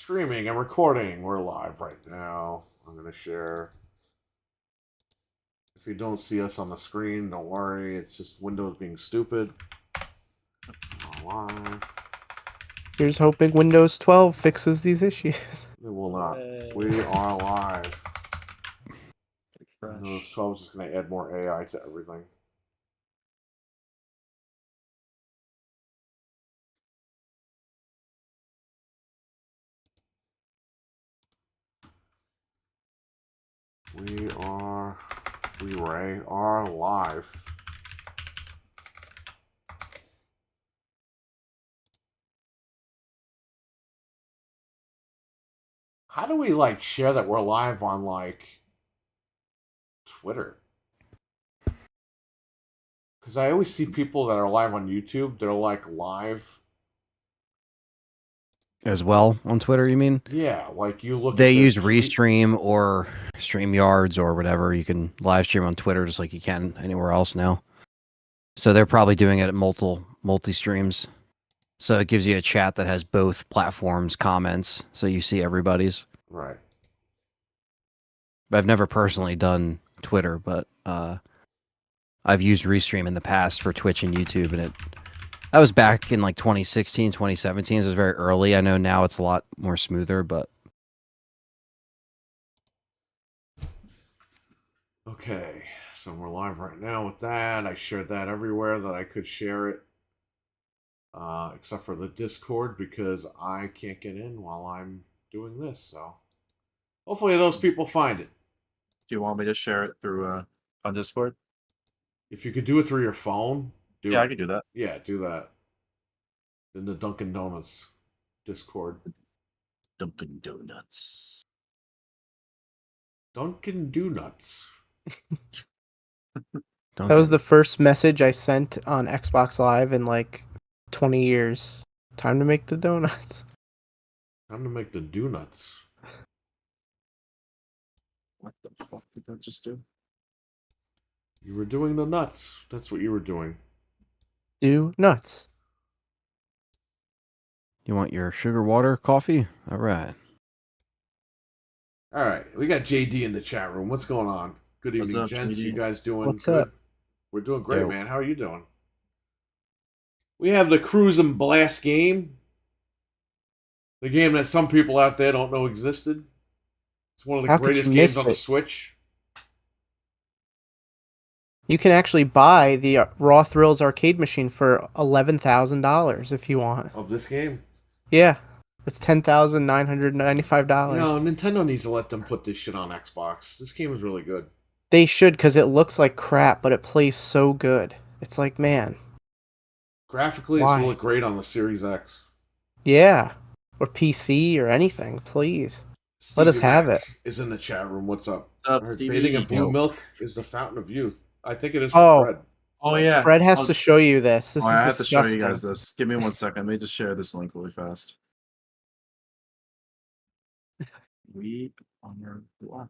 Streaming and recording. We're live right now. I'm going to share. If you don't see us on the screen, don't worry. It's just Windows being stupid. We're live. Here's hoping Windows 12 fixes these issues. It will not. We are live. Windows 12 is just going to add more AI to everything. We are live. How do we share that we're live on Twitter? Because I always see people that are live on YouTube. They're live as well on Twitter, you mean? Yeah, you look. They use Restream or StreamYards or whatever. You can live stream on Twitter just like you can anywhere else now. So they're probably doing it at multi streams. So it gives you a chat that has both platforms comments, so you see everybody's. Right. I've never personally done Twitter, but I've used Restream in the past for Twitch and YouTube, and that was back in 2016, 2017. It was very early. I know now it's a lot more smoother, but okay. So we're live right now with that. I shared that everywhere that I could share it, except for the Discord because I can't get in while I'm doing this. So hopefully those people find it. Do you want me to share it through on Discord? If you could do it through your phone, do it. I could do that. Yeah, do that. In the Dunkin' Donuts Discord. Dunkin' Donuts. Dunkin' Donuts. That was the first message I sent on Xbox Live in 20 years. Time to make the donuts. Time to make the donuts. What the fuck did that just do? You were doing the nuts. That's what you were doing. Do nuts. You want your sugar water coffee? All right. All right. We got JD in the chat room. What's going on? Good evening, What's up, gents. JD? You guys doing What's good? up? We're doing great, Yo. man. How are you doing? We have the Cruise and Blast game. The game that some people out there don't know existed. It's one of the How could greatest you games miss on the it? Switch. You can actually buy the Raw Thrills arcade machine for $11,000 if you want. Of this game. Yeah. It's $10,995. You know, Nintendo needs to let them put this shit on Xbox. This game is really good. They should, because it looks like crap, but it plays so good. It's like, man. Graphically, Why? it's really great on the Series X. Yeah. Or PC or anything, please. Let us have Mac it. Is in the chat room. What's up? What's up, Heard Stevie? bathing in blue Yo. milk is the fountain of youth. I think it is Oh. for Fred. Oh yeah, Fred has to show you this. This I is have to show disgusting. you guys this. Give me 1 second. Let me just share this link really fast. We are live.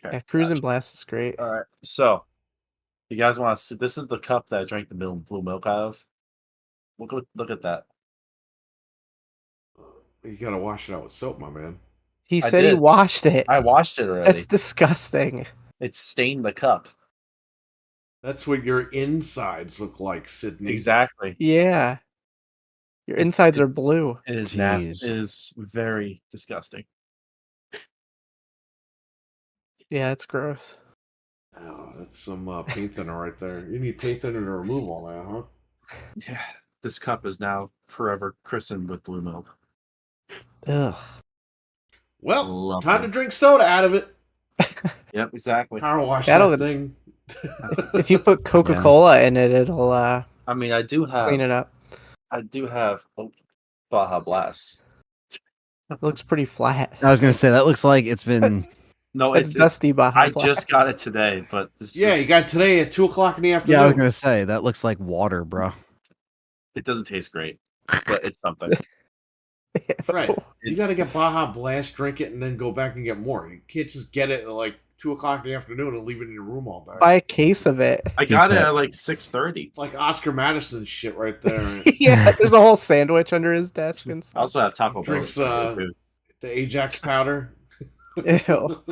Okay. Yeah, Cruise and gotcha. Blast is great. All right. So, you guys want to see? This is the cup that I drank the blue milk out of. Look at that. You gotta wash it out with soap, my man. He I said he did. washed it. I washed it already. That's disgusting. It stained the cup. That's what your insides look like, Sydney. Exactly. Yeah. Your insides are blue. It is nasty. Jeez. It is very disgusting. Yeah, it's gross. Oh, that's some paint thinner right there. You need paint thinner to remove all that, huh? Yeah. This cup is now forever christened with blue milk. Ugh. Well, Love time it. to drink soda out of it. Yep, exactly. Power wash That'll- that thing. If you put Coca-Cola in it, it'll I mean, I do have clean it up. I do have Baja Blast. It looks pretty flat. I was gonna say that looks like it's been. No, It's dusty Baja I Blast. just got it today, but this Yeah, you got it today at 2:00 in the afternoon. Yeah, I was gonna say that looks like water, bro. it doesn't taste great, but it's something. Fred, you got to get Baja Blast, drink it, and then go back and get more. You can't just get it 2 o'clock in the afternoon and leave it in your room all day. Buy a case of it. I got it at like 6:30. It's like Oscar Madison shit right there. Yeah, there's a whole sandwich under his desk and I stuff. also have Taco Bell. Drinks the Ajax powder. Ew.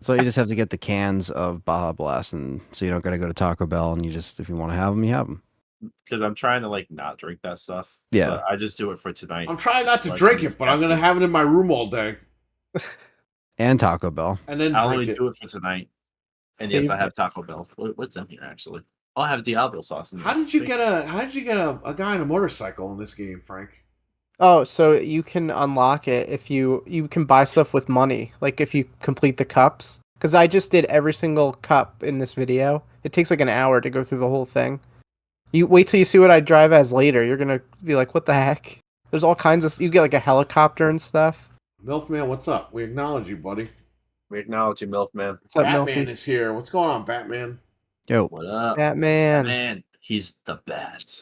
So you just have to get the cans of Baja Blast, and so you don't got to go to Taco Bell, and you just, if you want to have them, you have them. Because I'm trying to like not drink that stuff. Yeah. But I just do it for tonight. I'm trying not So to I drink can it, but I'm gonna have it in my room all day And Taco Bell. and then I'll drink only it. do it for tonight. And yes, Save I have Taco Bell. What's in here actually? Oh, I have Diablo sauce in here. How did you get a guy on a motorcycle in this game, Frank? Oh, so you can unlock it if you can buy stuff with money, like if you complete the cups. Because I just did every single cup in this video. It takes like an hour to go through the whole thing. You wait till you see what I drive as later. You're gonna be like, what the heck? There's all kinds of. You get like a helicopter and stuff. Milkman, what's up? We acknowledge you, buddy. We acknowledge you, Milkman. What's up, Batman Milfy? is here. What's going on, Batman? Yo, What up? Batman. Man, he's the bat.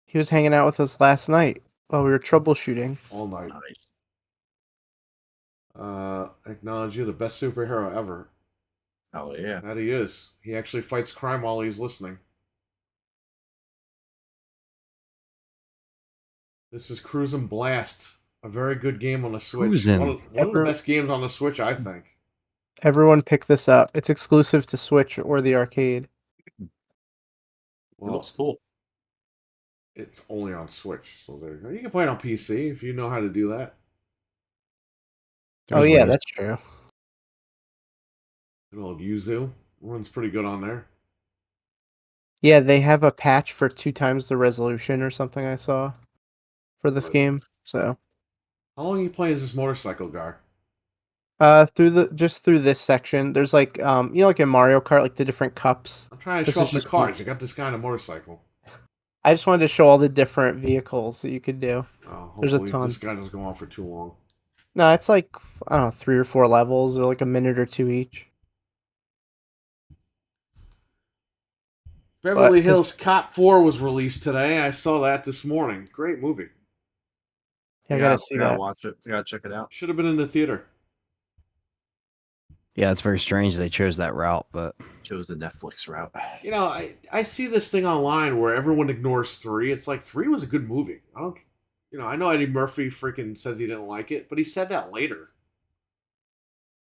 He was hanging out with us last night while we were troubleshooting. All night. Nice. Acknowledge you, the best superhero ever. Oh yeah. That he is. He actually fights crime while he's listening. This is Cruisin' Blast, a very good game on the Switch. Cruisin'. One of the best games on the Switch, I think. Everyone pick this up. It's exclusive to Switch or the arcade. It Well, looks cool. it's only on Switch, so there you go. You can play it on PC if you know how to do that. Oh there's yeah, ways. that's true. Good old Yuzu runs pretty good on there. Yeah, they have a patch for 2 times the resolution or something I saw for this Right. game. So, How long are you playing as this motorcycle guy? through this section, there's like like in Mario Kart, like the different cups. I'm trying to This show is off the just cars. You got this guy on a motorcycle. I just wanted to show all the different vehicles that you could do. Oh, There's a hopefully ton. this guy doesn't go on for too long. No, it's like I don't know, 3 or 4 levels, or like a minute or 2 each. Beverly this- Hills Cop 4 was released today. I saw that this morning. Great movie. Yeah, I gotta see that. Watch it. I gotta check it out. Should have been in the theater. Yeah, it's very strange they chose that route, but Chose the Netflix route. You know, I see this thing online where everyone ignores 3. It's like 3 was a good movie. I know Eddie Murphy freaking says he didn't like it, but he said that later.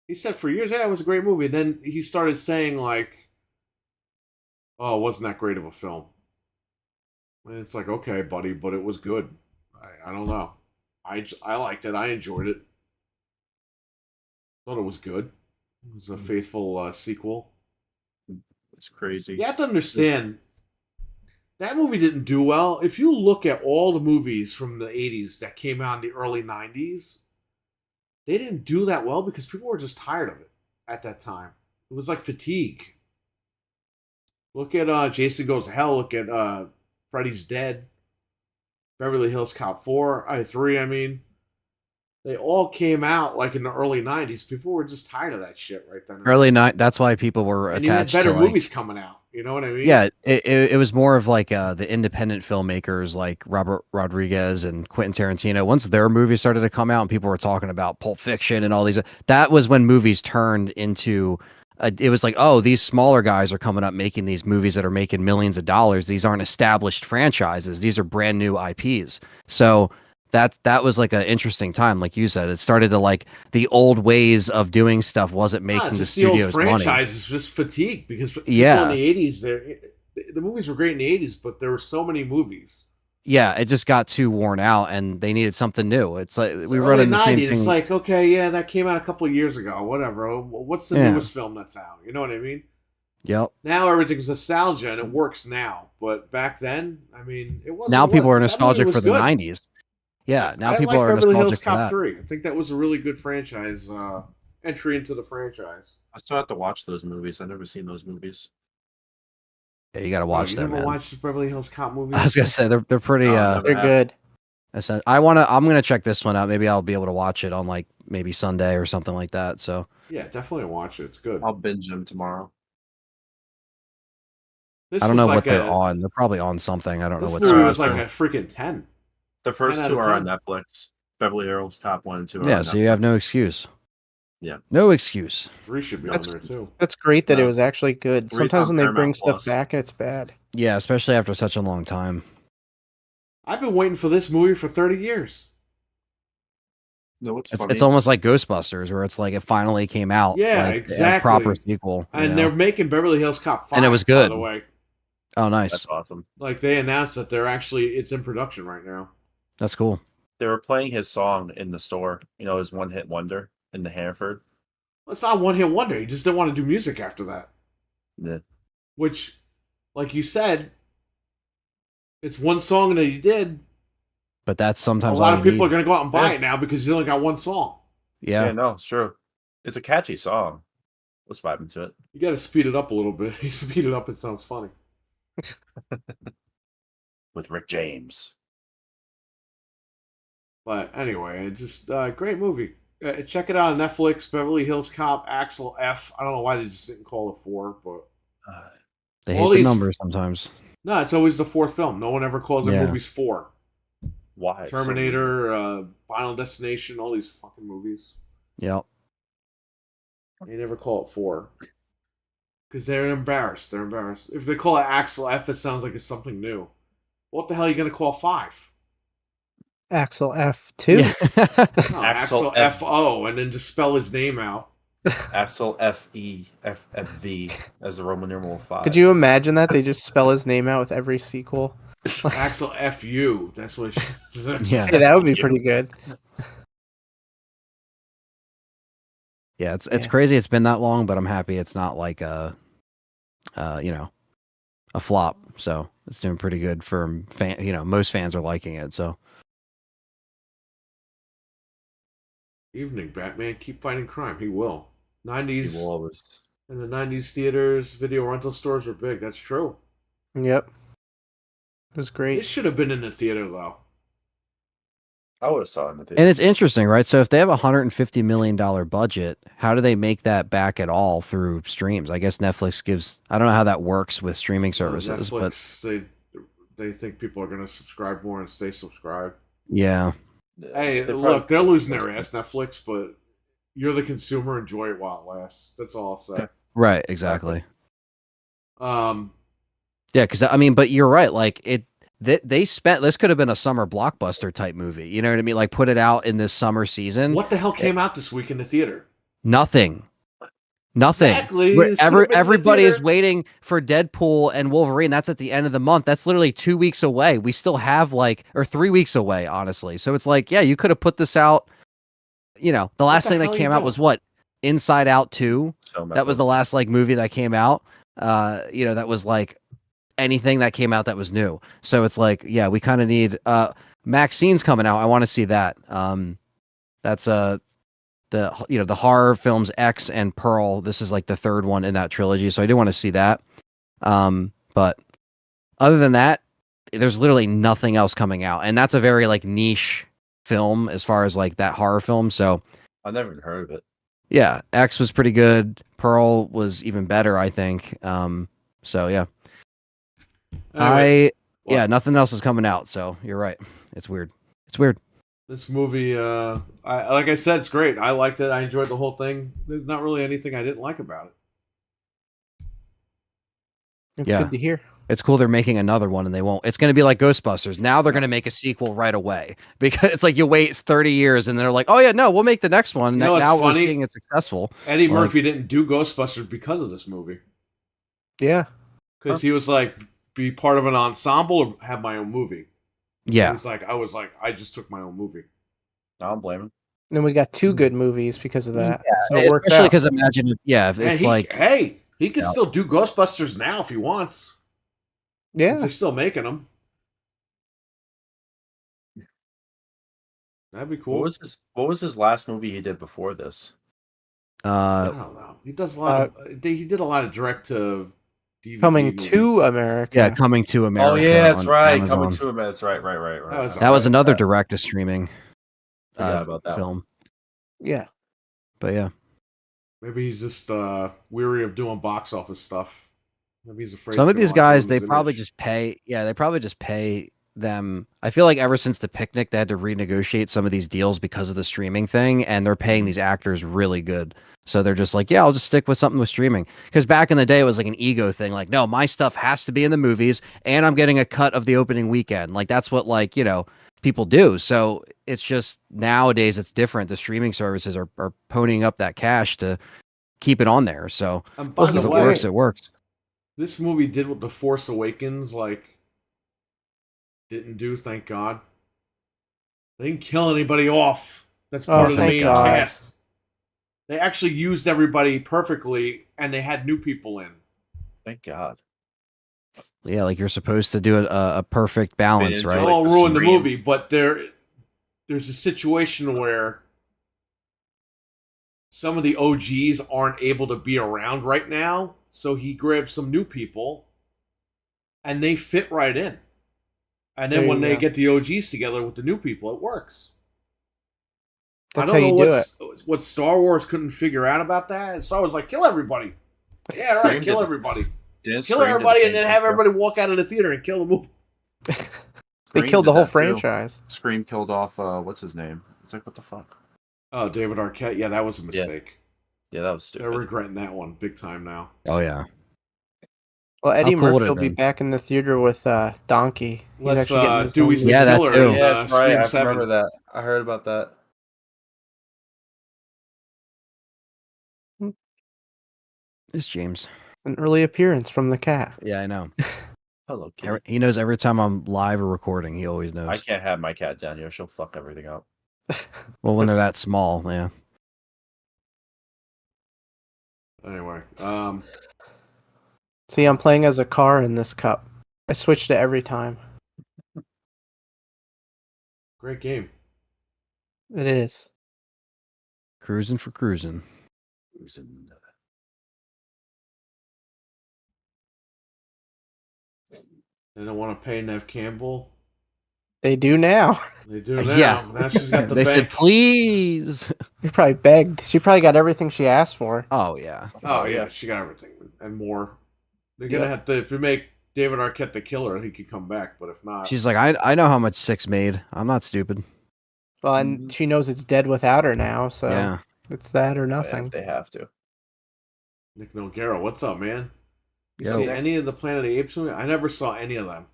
He said for years, yeah, it was a great movie. Then he started saying like, oh, it wasn't that great of a film. And it's like, okay, buddy, but it was good. I don't know. I liked it. I enjoyed it. Thought it was good. It was a faithful sequel. It's crazy. You have to understand, that movie didn't do well. If you look at all the movies from the 80s that came out in the early 90s, they didn't do that well because people were just tired of it at that time. It was like fatigue. Look at Jason Goes to Hell. Look at Freddy's Dead. Beverly Hills Cop 3, I mean. They all came out like in the early 90s. People were just tired of that shit right then. early night. That's why people were and you had attached better to like, movies coming out. You know what I mean? yeah, it was more of like the independent filmmakers like Robert Rodriguez and Quentin Tarantino. Once their movies started to come out and people were talking about Pulp Fiction and all these, that was when movies turned into. It was like, oh, these smaller guys are coming up making these movies that are making millions of dollars. These aren't established franchises. These are brand new IPs. So that was like an interesting time, like you said. It started to like the old ways of doing stuff wasn't making the just the old studios money. franchises just fatigue because people Yeah. in the 80s, the movies were great in the 80s, but there were so many movies. Yeah, it just got too worn out, and they needed something new. It's like we So run early in the same 90s, thing. It's like, okay, yeah, that came out a couple of years ago. Whatever. What's the Yeah. newest film that's out? You know what I mean? Yep. Now everything's nostalgia and it works now. But back then, I mean, it wasn't. Now people are that movie nostalgic was for the good. 90s. Yeah, now I people like are Beverly Hills nostalgic for Cop that. 3. I think that was a really good franchise entry into the franchise. I still have to watch those movies. I've never seen those movies. Yeah, you got to watch you them, never man. watched the Beverly Hills Cop movies? I was gonna say they're pretty. No, They're good. I'm gonna check this one out. Maybe I'll be able to watch it on like maybe Sunday or something like that. So Yeah, definitely watch it. It's good. I'll binge them tomorrow. This I don't was know like what they're on. They're probably on something. I don't know This what. movie was service like they're- a freaking 10. The first 10 out two of are on 10. Netflix. Beverly Hills Cop 1 and 2 are Yeah, on so Netflix. you have no excuse. No excuse. 3 should be That's- on there too. That's great that it No. was actually good. Three's Sometimes on when they bring Paramount stuff Plus. back, it's bad. Yeah, especially after such a long time. I've been waiting for this movie for 30 years. No, it's It's funny. it's almost like Ghostbusters, where it's like it finally came out. Yeah, like, exactly. A proper sequel. And you they're know? making Beverly Hills Cop 5, And it was by good. the way. Oh, nice. That's awesome. Like, they announced that it's in production right now. That's cool. They were playing his song in the store. You know, his one-hit wonder in the Hanford. It's not one hit wonder. He just didn't want to do music after that. Yeah. Which, like you said, it's one song that he did. But that's sometimes a lot all of you people are need. going to go out and buy Yeah. it now because he's only got one song. Yeah. Yeah, no, it's true. It's a catchy song. Let's vibe into it. You got to speed it up a little bit. You speed it up, it sounds funny. With Rick James. But anyway, it's just great movie. Check it out on Netflix. Beverly Hills Cop, Axel F. I don't know why they just didn't call it 4, but They all hate the these- numbers sometimes. no, it's always the 4th film. No one ever calls their Yeah. movies 4. Why? It's so weird. Terminator, Final Destination, all these fucking movies. Yep. They never call it 4. Because they're embarrassed. They're embarrassed. If they call it Axel F, it sounds like it's something new. What the hell are you going to call 5? Axel F2. Yeah. No, Axel Axel F-O, and then just spell his name out. Axel FEFFV as the Roman numeral 5. Could you imagine that? They just spell his name out with every sequel. Axel F-U. That's what Yeah. Hey, that would be pretty good. Yeah, it's Yeah. crazy. It's been that long, but I'm happy it's not like a flop. So it's doing pretty good for most fans are liking it. So Evening, Batman. Keep fighting crime. He will. He 90s. will always. In the 90s, theaters, video rental stores were big. That's true. Yep. It was It great. should have been in the theater, though. I would have saw him. and it's interesting, right? So if they have a $150 million budget, how do they make that back at all through streams? I guess Netflix gives. I don't know how that works with streaming services, but Netflix, they think people are going to subscribe more and stay subscribed. yeah, Hey, look, they're losing their ass, Netflix, but you're the consumer. Enjoy it while it lasts. That's all I'll say. right, exactly. Yeah. Yeah, because I mean, but you're right. Like they spent. This could have been a summer blockbuster type movie. You know what I mean? Like put it out in this summer season. What the hell came out this week in the theater? Nothing. Exactly. This could have been in the Everybody is theater. waiting for Deadpool and Wolverine. That's at the end of the month. That's literally 2 weeks away. We still have or 3 weeks away, honestly. So it's like, yeah, you could have put this out. The last the thing hell that you came out doing? was what? Inside Out 2. So That was the last movie that came out. That was like anything that came out that was new. So it's like, yeah, we kind of need Maxine's coming out. I want to see that. That's the horror films X and Pearl. This is like the third one in that trilogy, so I do want to see that. But other than that, there's literally nothing else coming out, and that's a very like niche film as far as like that horror film. So I never even heard of it. yeah, X was pretty good. Pearl was even better, I think. So yeah, Anyway, what? nothing else is coming out. So you're right. It's weird. It's weird. This movie, like I said, it's great. I liked it. I enjoyed the whole thing. There's not really anything I didn't like about it. It's Yeah. good to hear. It's cool they're making another one and they won't. It's going to be like Ghostbusters. Now they're going to make a sequel right away because it's like you wait 30 years and they're like, oh, yeah, no, we'll make the next one. You know what's Now we're funny? seeing it successful. Eddie Like- Murphy didn't do Ghostbusters because of this movie. Yeah. Because he was like, be part of an ensemble or have my own movie. Yeah. He's like, I just took my own movie. I don't blame him. And then we got 2 good movies because of that. So it worked Especially out. because imagine, if And it's he, like, hey, he can Yeah. still do Ghostbusters now if he wants. Yeah. They're still making them. That'd be cool. What was his last movie he did before this? I don't know. He does a lot of. He did a lot of direct to DVD Coming to movies. America. yeah, Coming to America. Oh yeah, that's on right. Amazon. Coming to him. That's right. That was another direct to streaming Forgot about that film. Yeah. But yeah. Maybe he's just weary of doing box office stuff. Maybe he's afraid. Some it's of gonna these ruin guys, his they probably image. just pay. Yeah, they probably just pay them. I feel like ever since the picnic, they had to renegotiate some of these deals because of the streaming thing, and they're paying these actors really good. So they're just like, yeah, I'll just stick with something with streaming. Because back in the day, it was like an ego thing. Like, no, my stuff has to be in the movies, and I'm getting a cut of the opening weekend. Like, that's what, like, you know, people do. So it's just nowadays it's different. The streaming services are ponying up that cash to keep it on there. So And by Well, the if it way, works, it works. this movie did what The Force Awakens didn't do. Thank God. They didn't kill anybody off. That's part of the thank main God. cast. They actually used everybody perfectly, and they had new people in. Thank God. Yeah, like you're supposed to do a perfect balance, into right? I like won't the ruin the stream. movie, but there's a situation where some of the OGs aren't able to be around right now, so he grabs some new people, and they fit right in. And then There when you they go. get the OGs together with the new people, it works. That's I how don't you know do it. what Star Wars couldn't figure out about that. And Star Wars like, kill everybody. Yeah, right, Scream kill did- everybody. Didn't Kill Scream do the everybody same and then thing, have too? everybody walk out of the theater and kill the movie. They Scream killed did the whole that, too. franchise. Scream killed off what's his name? It's like, what the fuck? Oh, David Arquette. Yeah, that was a mistake. Yeah, that was They're stupid. regretting that one big time now. Oh yeah. Well, Eddie cool would Murphy it will have be been? back in the theater with Donkey. He's Let's actually getting his Dewey's own the Yeah, that Killer too. in Yeah, Scream right. I 7. remember that. I heard about that. It's James. an early appearance from the cat. Yeah, I know. Hello, kitty. He knows every time I'm live or recording. He always knows. I can't have my cat down here. She'll fuck everything up. Well, when they're that small, yeah. Anyway, See, I'm playing as a car in this cup. I switched it every time. great game. It is. Cruising for cruising. They don't want to pay Nev Campbell. They do now. They do now. Yeah. Now she's got the They said, bank. please. They probably begged. She probably got everything she asked for. Oh yeah. Oh yeah, she got everything and more. They're gonna Yep. have to, if you make David Arquette the killer, he could come back. But if not, She's like, I know how much Six made. I'm not stupid. Well, and she knows it's dead without her now, so Yeah. it's that or Oh, yeah, nothing. they have to. Nick Noguera, what's up, man? You Yo. see any of the Planet of the Apes movie? I never saw any of them.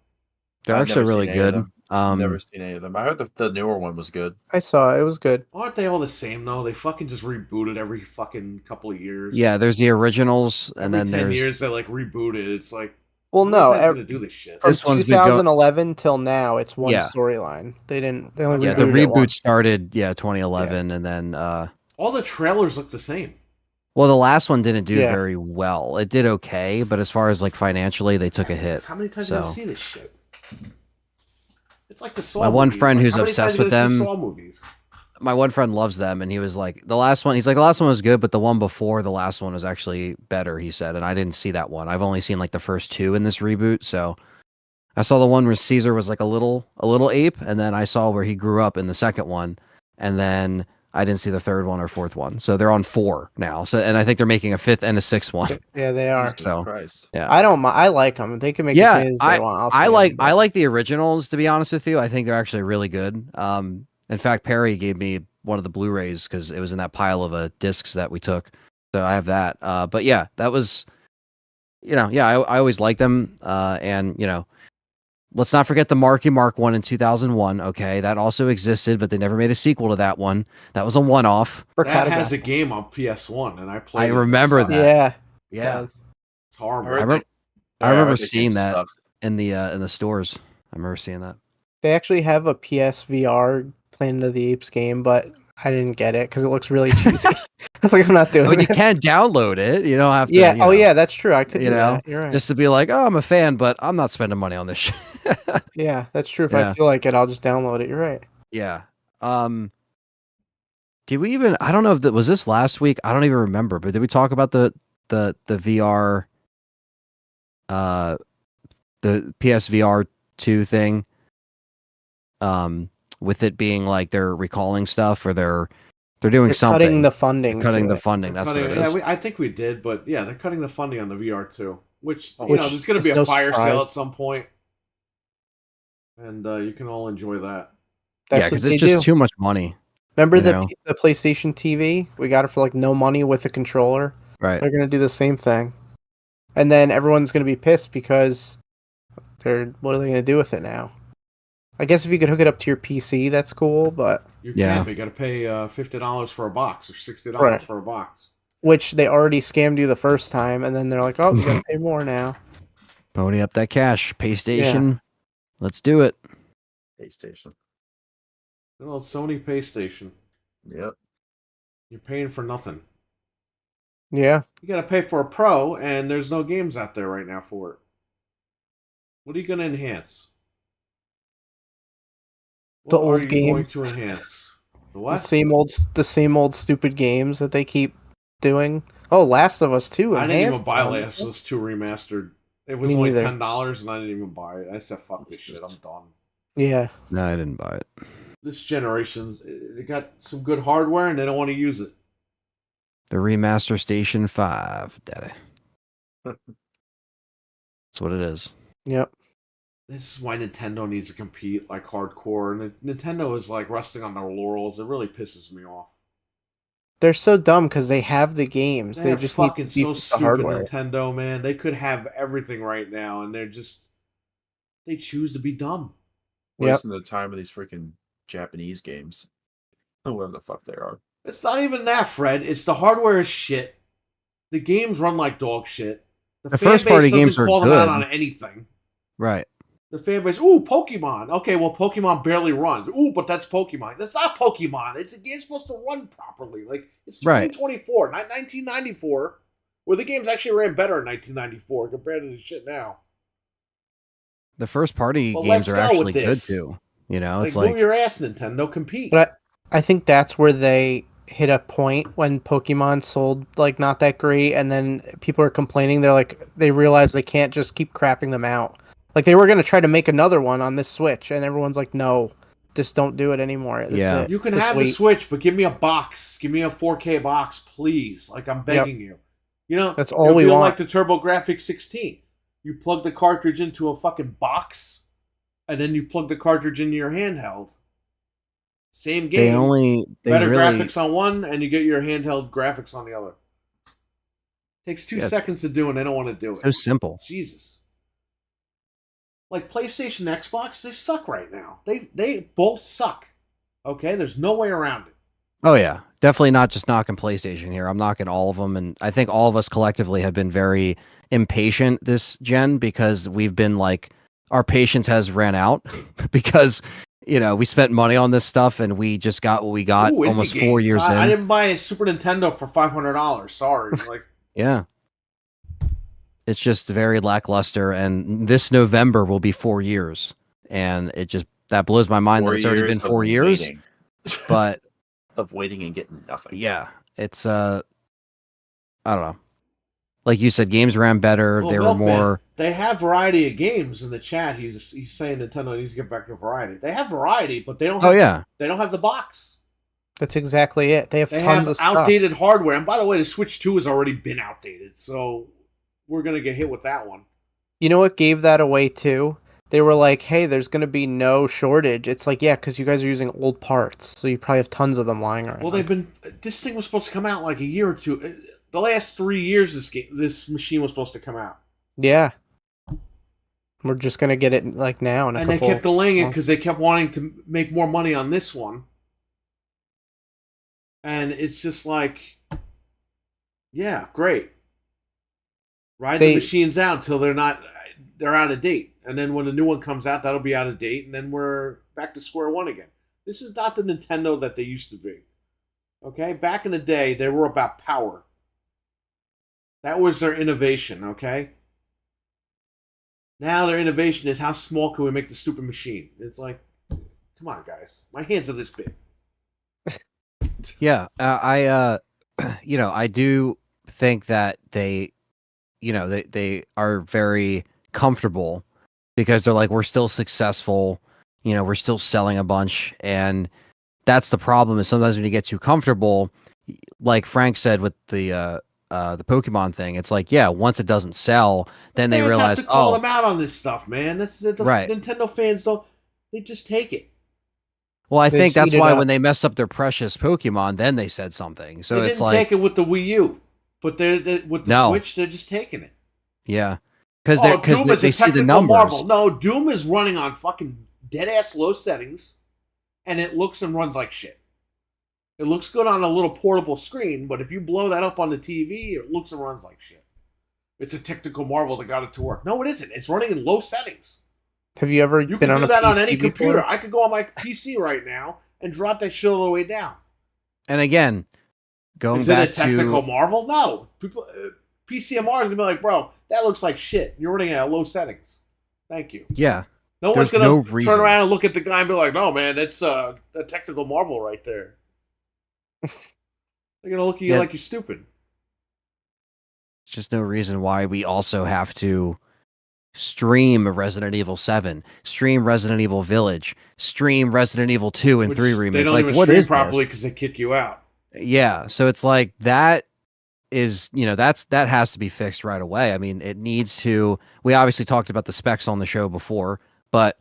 They're I've actually never really seen any of good. them. Never seen any of them. I heard the newer one was good. I saw it. It was good. Aren't they all the same though? They fucking just reboot it every fucking couple of years. Yeah, there's the originals, and Every then 10 there's years they like reboot it. It's like, Well, how no, many times gonna do this shit? from This one's been go- 2011 till now, it's one Yeah. storyline. They didn't. They only yeah, the rebooted it reboot once. started 2011, and then All the trailers look the same. well, the last one didn't do Yeah. very well. It did okay, but as far as like financially, they took a hit. How many times have you So see this shit? It's like the Saw My one movies. friend Like, who's how many obsessed times you with gonna see them- Saw movies. my one friend loves them, and he was like, the last one. He's like, the last one was good, but the one before the last one was actually better. He said, and I didn't see that one. I've only seen like the first two in this reboot. So I saw the one where Caesar was like a little ape, and then I saw where he grew up in the second one, and then I didn't see the third one or fourth one. So they're on 4 now. So and I think they're making a 5th and a 6th one. Yeah, they are. Jesus So- Christ. Yeah. I don't. I like them. They can make Yeah, as many as they want. I'll I see like 'em, I but- like the originals, to be honest with you. I think they're actually really good. In fact, Perry gave me one of the Blu-rays because it was in that pile of discs that we took. So I have that. But yeah, that was, I always liked them. And let's not forget the Marky Mark one in 2001. Okay, that also existed, but they never made a sequel to that one. That was a one-off. Forgot That about has a it. game on PS1, and I played. I it. It remember sucked. that. Yeah. Yeah, does. It's horrible. I heard remember- they- I remember heard they seeing changed that. stuff. in the stores. I remember seeing that. They actually have a PSVR Planet of the Apes game, but I didn't get it because it looks really cheesy. I was like, I'm not doing I mean, you this. can download it. You don't have to. Yeah. you Oh, know, yeah. That's true. I could. you do know, that. You're right. just to be like, oh, I'm a fan, but I'm not spending money on this shit. Yeah, that's true. If Yeah. I feel like it, I'll just download it. You're right. Yeah. Did we even? I don't know if that was this last week. I don't even remember. But did we talk about the VR, the PSVR 2 thing? With it being like they're recalling stuff or they're doing They're something. cutting the funding. They're cutting to the it. funding. That's what Cutting- it yeah, is. I think we did, but yeah, they're cutting the funding on the VR too. Which Which there's going to be is a no fire surprise. sale at some point. and you can all enjoy that. That's Yeah, what because they it's just do. too much money. Remember you know? the PlayStation TV? We got it for like no money with a controller. Right. They're gonna do the same thing, and then everyone's gonna be pissed because what are they gonna do with it now? I guess if you could hook it up to your PC, that's cool, but You Yeah. can, but you got to pay $50 for a box or $60 Right. for a box. which they already scammed you the first time, and then they're like, oh, you gotta pay more now. Pony up that cash. PlayStation. Let's do it. PlayStation. Well, it's Sony PlayStation. Yep. You're paying for nothing. Yeah, You got to pay for a Pro, and there's no games out there right now for it. What are you going to enhance? The What old are you game. going to enhance? The the what? same old stupid games that they keep doing. Oh, Last of Us 2. I didn't even enhanced buy one. Last of Us 2 remastered. It was Me only neither. $10, and I didn't even buy it. I said, "Fuck this shit. I'm done." Yeah, No, I didn't buy it. This generation, they got some good hardware, and they don't want to use it. The Remaster Station 5, daddy. That's what it is. yep. This is why Nintendo needs to compete like hardcore. And Nintendo is like resting on their laurels. It really pisses me off. They're so dumb because they have the games. They're they just need fucking to beef so up the stupid, hardware. Nintendo, man. They could have everything right now, and they choose to be dumb. Wasting the time of these freaking Japanese games. Whatever the fuck they are. It's not even that, Fred. It's the hardware is shit. The games run like dog shit. The fan first-party base doesn't games are call them out good. on anything. Right. The fan base, ooh, Pokemon. Okay, well, Pokemon barely runs. Ooh, but that's Pokemon. That's not Pokemon. It's a game supposed to run properly. Like, it's Right. 2024, not 1994, where the games actually ran better in 1994 compared to the shit now. The first-party Well, games let's are go actually with good, this. too. You know, Like, it's like... move your ass, Nintendo. Compete. But I think that's where they hit a point when Pokemon sold like not that great, and then people are complaining. They realize they can't just keep crapping them out. Like they were gonna try to make another one on this Switch, and everyone's like, no, just don't do it anymore. That's Yeah. it. You can Just have the wait. Switch, but give me a box. Give me a 4K box, please. Like, I'm begging you. You know, That's all it'll we be want. like the TurboGrafx 16. You plug the cartridge into a fucking box, and then you plug the cartridge into your handheld. Same game. They better really... graphics on one, and you get your handheld graphics on the other. Takes 2 seconds to do, and they don't want to do it. So simple. Jesus. Like PlayStation, Xbox, they suck right now. They both suck. Okay, there's no way around it. Oh, yeah. Definitely not just knocking PlayStation here. I'm knocking all of them. And I think all of us collectively have been very impatient this gen because we've been like, our patience has ran out because, you know, we spent money on this stuff and we just got what we got Ooh, almost indie 4 games. years in. I didn't buy a Super Nintendo for $500. Sorry. Like, Yeah. It's just very lackluster. And this November will be 4 years. And that blows my mind that it's already been 4 years. Waiting. But of waiting and getting nothing. yeah, it's I don't know. Like you said, games ran better. well, They were Milkman, more... They have variety of games in the chat. He's saying Nintendo needs to get back to variety. They have variety, but they don't. Have, Oh yeah, they don't have the box. That's exactly it. They have They tons have of stuff. outdated hardware. And by the way, the Switch 2 has already been outdated, so we're gonna get hit with that one. You know what gave that away too? They were like, hey, there's going to be no shortage. It's like, yeah, because you guys are using old parts. So you probably have tons of them lying around. Well, this thing was supposed to come out like a year or two. The last 3 years, this machine was supposed to come out. Yeah. We're just going to get it like now. And they kept delaying it because they kept wanting to make more money on this one. And it's just like, yeah, great. Ride the machines out until they're out of date. And then when the new one comes out, that'll be out of date. And then we're back to square one again. This is not the Nintendo that they used to be. Okay? Back in the day, they were about power. That was their innovation, okay? Now their innovation is how small can we make the stupid machine? It's like, come on, guys. My hands are this big. yeah. I do think that they are very comfortable because they're like, we're still successful, we're still selling a bunch. And that's the problem, is sometimes when you get too comfortable, like Frank said with the Pokemon thing, it's like, yeah, once it doesn't sell, then they realize, have to call them out on this stuff, man. That's right. Nintendo fans don't. They just take it. Well, I They think just that's eat it why up. when they mess up their precious Pokemon, then they said something. So They it's didn't like, take it with the Wii U, but with the No. Switch, they're just taking it. yeah, because Oh, Doom is they a see the technical numbers. marvel. No, Doom is running on fucking dead-ass low settings, and it looks and runs like shit. It looks good on a little portable screen, but if you blow that up on the TV, it looks and runs like shit. It's a technical marvel that got it to work. No, it isn't. It's running in low settings. Have you ever You been can on do a that PC on any before? computer. I could go on my PC right now and drop that shit all the way down. And again, going Is it a back technical to marvel? No. People, PCMR is gonna be like, bro, that looks like shit. You're running at low settings. Thank you. yeah, No There's one's gonna no reason. turn around and look at the guy and be like, no, man, that's a technical marvel right there. They're gonna look at you Yeah. like you're stupid. just no reason why we also have to stream Resident Evil 7, stream Resident Evil Village, stream Resident Evil 2 and Which 3 they remake. don't Like, even what stream is properly because they kick you out. this? Yeah, so it's like that is, that has to be fixed right away. I mean, it needs to. We obviously talked about the specs on the show before, but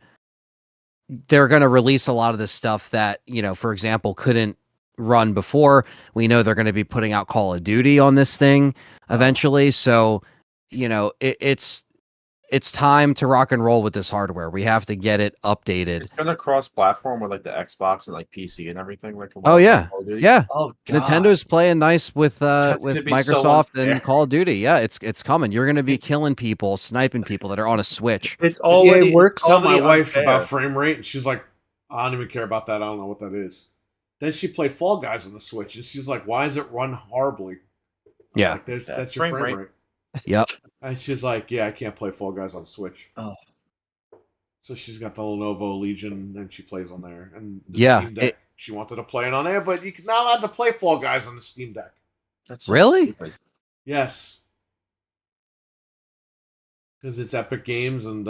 they're going to release a lot of this stuff that, for example, couldn't run before. We know they're going to be putting out Call of Duty on this thing eventually. So, it's time to rock and roll with this hardware. We have to get it updated. It's gonna cross-platform with like the Xbox and like PC and everything. Like, Oh yeah, Call of Duty. yeah. Oh god. Nintendo playing nice with That's gonna be so Microsoft unfair. and Call of Duty. Yeah, it's coming. You're going to be killing people, sniping people that are on a Switch. It's Yeah, already it works. Tell my already wife unfair. about frame rate, and she's like, I don't even care about that. I don't know what that is. Then she played Fall Guys on the Switch, and she's like, why does it run horribly? I was Yeah. like, that's That's your frame frame rate. rate. Yep. And she's like, yeah, I can't play Fall Guys on Switch. Oh. So she's got the Lenovo Legion, and she plays on there. And the Yeah, Steam Deck, she wanted to play it on there, but you're not allowed to play Fall Guys on the Steam Deck. That's so Really? stupid. Yes. Because it's Epic Games, and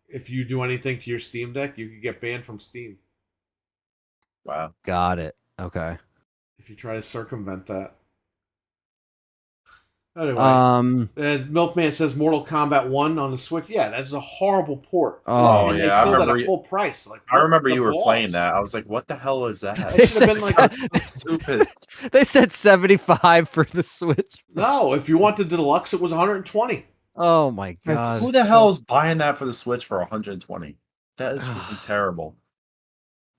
if you do anything to your Steam Deck, you could get banned from Steam Wow. Got it. Okay. if you try to circumvent that. Anyway, Milkman says Mortal Kombat 1 on the Switch. Yeah, that's a horrible port. Oh, and yeah, they I sold that remember at you- full price. Like, I what remember the you were playing balls? that. I was like, what the hell is that? It should have been like That's stupid. They said 75 for the Switch. No, if you wanted the deluxe, it was 120. Oh my That's- god. Who the hell is buying that for the Switch for 120? That is freaking terrible.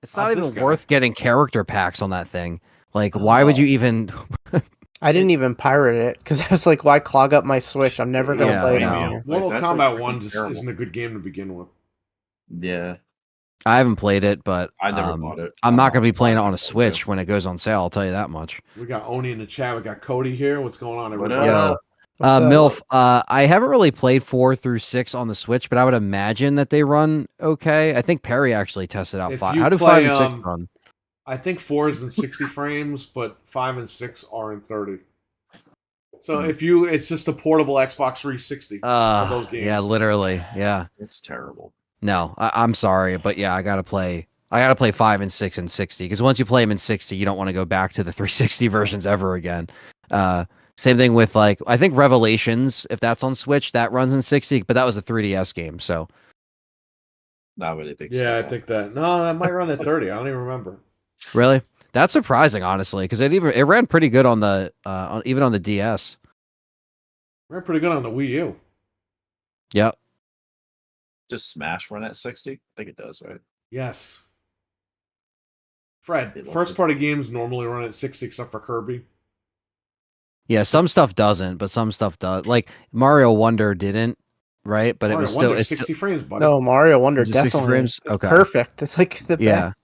It's Not not this even guy. worth getting character packs on that thing. Like, why would you even? I didn't even pirate it because I was like, why clog up my Switch? I'm never gonna Yeah, play it no. on here. Mortal that's, Kombat like, 1 freaking just terrible. isn't a good game to begin with. Yeah, I haven't played it, but I never bought it. I'm not gonna be playing it on a Switch when it goes on sale. I'll tell you that much. We got Oni in the chat. We got Cody here. What's going on, What everybody? up? Yo, MILF. I haven't really played 4 through 6 on the Switch, but I would imagine that they run okay. I think Perry actually tested out If 5. you How do play, 5 and 6 run? I think 4 is in 60 frames, but 5 and 6 are in 30. So it's just a portable Xbox 360 for those games. Yeah, literally. Yeah. It's terrible. No, I'm sorry, but yeah, I gotta play 5 and 6 and 60 because once you play them in 60, you don't want to go back to the 360 versions ever again. Same thing with like I think Revelations, if that's on Switch, that runs in 60, but that was a 3DS game, so Not really a big. Yeah, I step up. think that. No, that might run at 30. I don't even remember. really that's surprising, honestly, because it ran pretty good on the even on the DS. Ran pretty good on the Wii U. Yep. Does Smash run at 60? I think it does, right? Yes. They Fred, love first it. party games normally run at 60 except for Kirby. Yeah, some stuff doesn't, but some stuff does. Like Mario Wonder didn't, right? But it Mario was still Wonder, it's 60 frames, buddy. No, Mario Wonder Is it 60 definitely frames? it's Okay. perfect. It's like the yeah. best.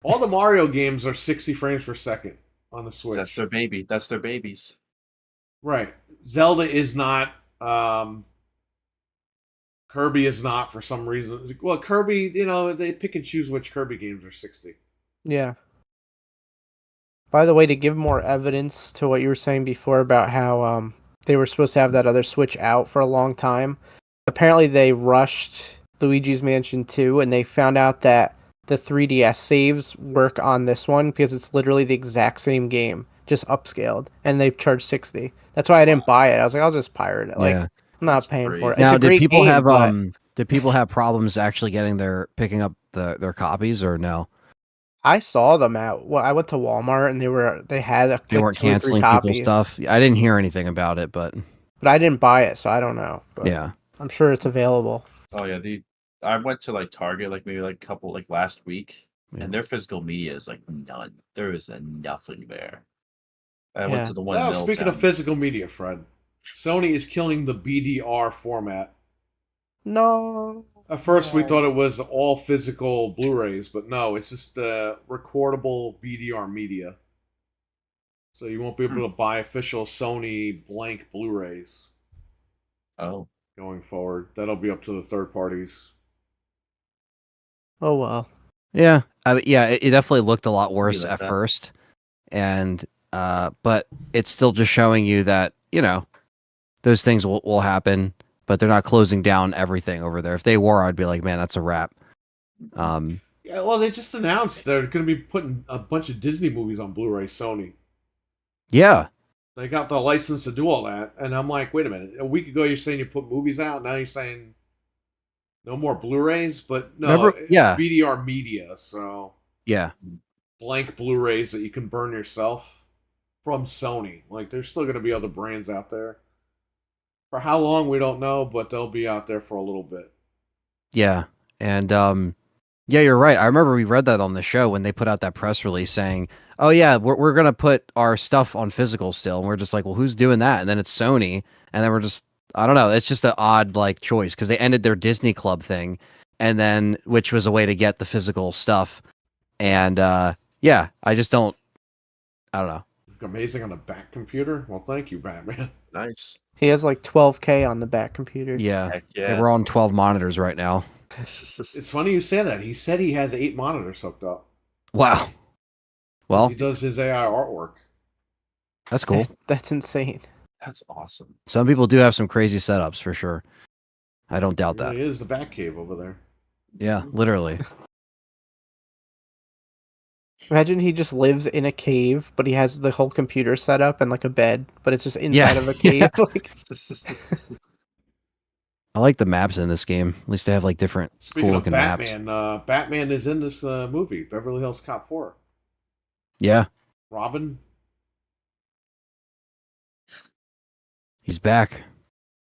All the Mario games are 60 frames per second on the Switch. That's their baby. That's their babies. Right. Zelda is not. Kirby is not for some reason. Well, Kirby, they pick and choose which Kirby games are 60. Yeah. By the way, to give more evidence to what you were saying before about how they were supposed to have that other Switch out for a long time, apparently they rushed Luigi's Mansion 2 and they found out that the 3DS saves work on this one because it's literally the exact same game, just upscaled, and they charge 60. That's why I didn't buy it. I was like, I'll just pirate it. Like, Yeah. I'm not That's paying for it. crazy. It's Now, a great did people game, have but did people have problems actually picking up their copies or no? I saw them at. Well, I went to Walmart and they had They like weren't 2 or 3 canceling people's copies, stuff. I didn't hear anything about it, but but I didn't buy it, so I don't know. But yeah. I'm sure it's available. Oh yeah, I went to like Target like maybe like a couple like last week, Yeah. and their physical media is like none. There is nothing there. I Yeah. went to the one. Well, in speaking of Middletown. physical media, Fred, Sony is killing the BDR format. No. At first, we No. thought it was all physical Blu-rays, but no, it's just recordable BDR media. So you won't be able to buy official Sony blank Blu-rays Oh, going forward. That'll be up to the third parties. Oh well. Yeah. Yeah, it definitely looked a lot worse like at that. first. And but it's still just showing you that, those things will happen, but they're not closing down everything over there. If they were, I'd be like, man, that's a wrap. Yeah, well, they just announced they're going to be putting a bunch of Disney movies on Blu-ray. Sony. Yeah. They got the license to do all that, and I'm like, wait a minute. A week ago, you're saying you put movies out. Now you're saying no more Blu-rays, but no, Remember- yeah. it's BDR media, so Yeah. blank Blu-rays that you can burn yourself from Sony. Like, there's still going to be other brands out there. For how long, we don't know, but they'll be out there for a little bit. Yeah. And yeah, you're right. I remember we read that on the show when they put out that press release saying, "Oh yeah, we're gonna put our stuff on physical still." And we're just like, "Well, who's doing that?" And then it's Sony, and then we're just, I don't know. It's just an odd like choice because they ended their Disney Club thing, and then which was a way to get the physical stuff. And yeah, I don't know. Amazing on a back computer. Well, thank you, Batman. nice. He has like 12K on the back computer. Yeah, Heck they yeah. were on 12 monitors right now. It's funny you say that. He said he has 8 monitors hooked up. Wow. Well, He does his AI artwork. that's cool. That's insane. That's awesome. Some people do have some crazy setups for sure. I don't doubt It that. really is the Batcave over there. Yeah, literally. Imagine he just lives in a cave, but he has the whole computer set up and like a bed, but it's just inside of a cave. Yeah. Like, I like the maps in this game. At least they have like different Speaking cool of looking maps. Batman, Batman is in this movie, Beverly Hills Cop 4. Yeah, Robin. he's back.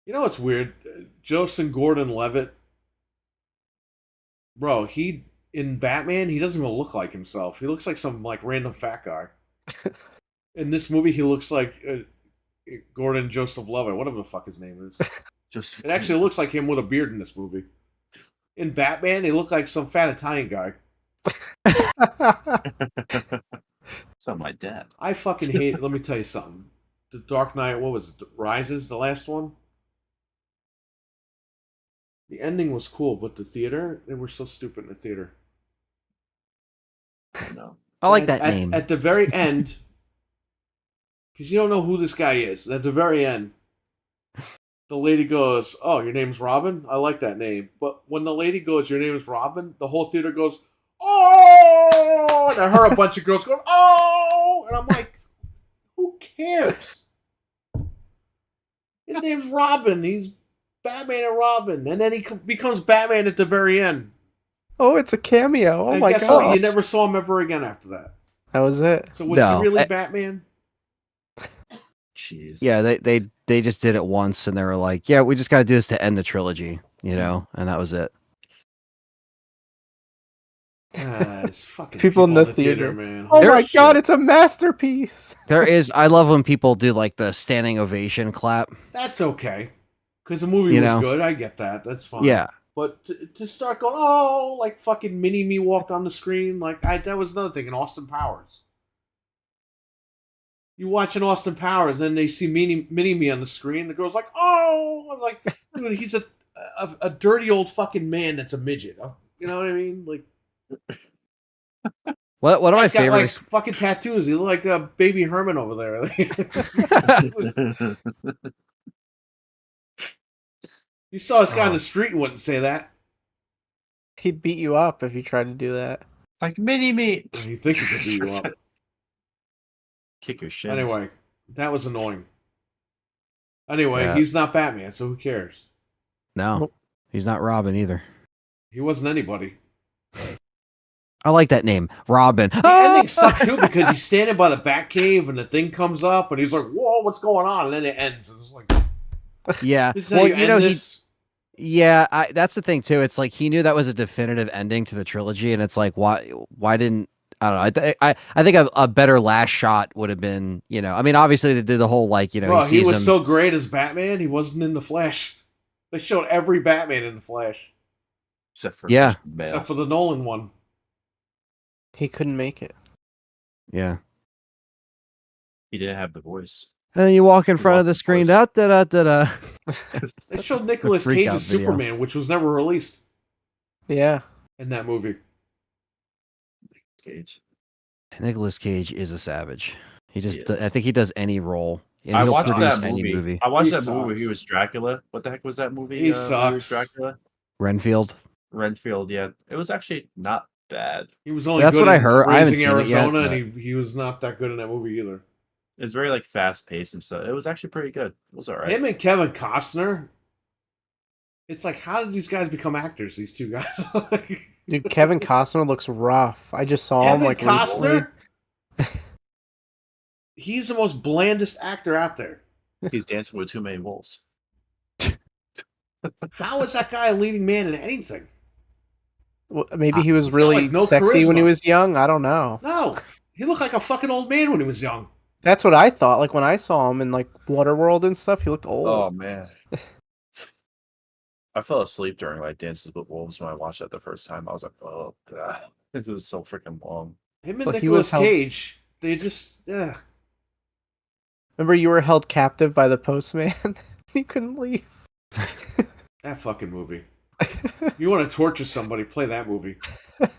You know what's weird? Joseph Gordon-Levitt. Bro, in Batman, he doesn't even look like himself. He looks like some like random fat guy. In this movie, he looks like Gordon Joseph Levitt, whatever the fuck his name is. Just It actually looks like him with a beard in this movie. In Batman, he looked like some fat Italian guy. so my dad. I fucking hate it. Let me tell you something. The Dark Knight, what was it? Rises, the last one? The ending was cool, but the theater, they were so stupid in the theater. No. I like that at, name. At the very end, because you don't know who this guy is. At the very end, the lady goes, "Oh, your name's Robin? I like that name." But when the lady goes, "Your name is Robin," the whole theater goes, "Oh!" And I heard a bunch of girls going, "Oh!" And I'm like, who cares? His name's Robin. He's Batman and Robin. And then he becomes Batman at the very end. oh, it's a cameo. Oh And my guess what? god. You never saw him ever again after that. That was it. So was No, he really I- Batman? Jeez. Yeah, they just did it once and they were like, yeah, we just got to do this to end the trilogy, and that was it. It's fucking People in the theater. man. Oh There- my god, it's a masterpiece. I love when people do like the standing ovation clap. That's okay. Because the movie You was know? good. I get that. That's fine. Yeah. But to start going, oh, like fucking Mini-Me walked on the screen. Like, that was another thing in Austin Powers. You watch an Austin Powers, then they see Mini-Me on the screen. The girl's like, oh. I'm like, dude, he's a dirty old fucking man that's a midget. You know what I mean? Like, One of my guy's got, favorite. like, fucking tattoos. He look like a baby Herman over there. You saw this guy on the street and wouldn't say that. He'd beat you up if you tried to do that. like mini me. You think he could beat you up. Kick your shins. Anyway, that was annoying. Anyway, Yeah. he's not Batman, so who cares? No, he's not Robin either. He wasn't anybody. I like that name, Robin. The ending sucked too because he's standing by the Batcave and the thing comes up and he's like, "Whoa, what's going on?" And then it ends. And it's like, Yeah. this is how Well, you you know, end he. this? Yeah, that's the thing too. It's like he knew that was a definitive ending to the trilogy, and it's like, why didn't I don't know? I think a better last shot would have been, you know. I mean, obviously they did the whole like, you know, Bro, he he sees was him. so great as Batman. He wasn't in the Flash. They showed every Batman in the Flash Except for Yeah. Christian Bale. except for the Nolan one. He couldn't make it. Yeah. He didn't have the voice. And then you walk in He front of lost the the screen. voice. Da da da da. They showed Nicolas freak Cage out as video. Superman, which was never released Yeah. in that movie. Cage. Nicolas Cage is a savage. He just, He is. I think he does any role. And I he'll watched produce that any movie. I watched He that movie where he sucks. was Dracula. What the heck was that movie? He where he was sucks. Dracula. Renfield. Renfield. Yeah, it was actually not bad. He was only That's good what I in heard. I haven't Raising seen it yet, Arizona, but- and he was not that good in that movie either. It was very like fast paced and stuff. It was actually pretty good. It was alright. Him and Kevin Costner. It's like, how did these guys become actors? These two guys. Dude, Kevin Costner looks rough. I just saw him Kevin like recently. Costner. He's the most blandest actor out there. He's dancing with too many wolves. How is that guy a leading man in anything? Well, maybe he was He's got, really like, no sexy when he charisma. was young. I don't know. No, he looked like a fucking old man when he was young. That's what I thought. Like when I saw him in like Waterworld and stuff, he looked old. Oh man. I fell asleep during like Dances with Wolves when I watched that the first time. I was like, oh god. This was so freaking long. Him and But he was Nicolas held- Cage, they just, Remember you were held captive by the postman? You couldn't leave. that fucking movie. You want to torture somebody, play that movie.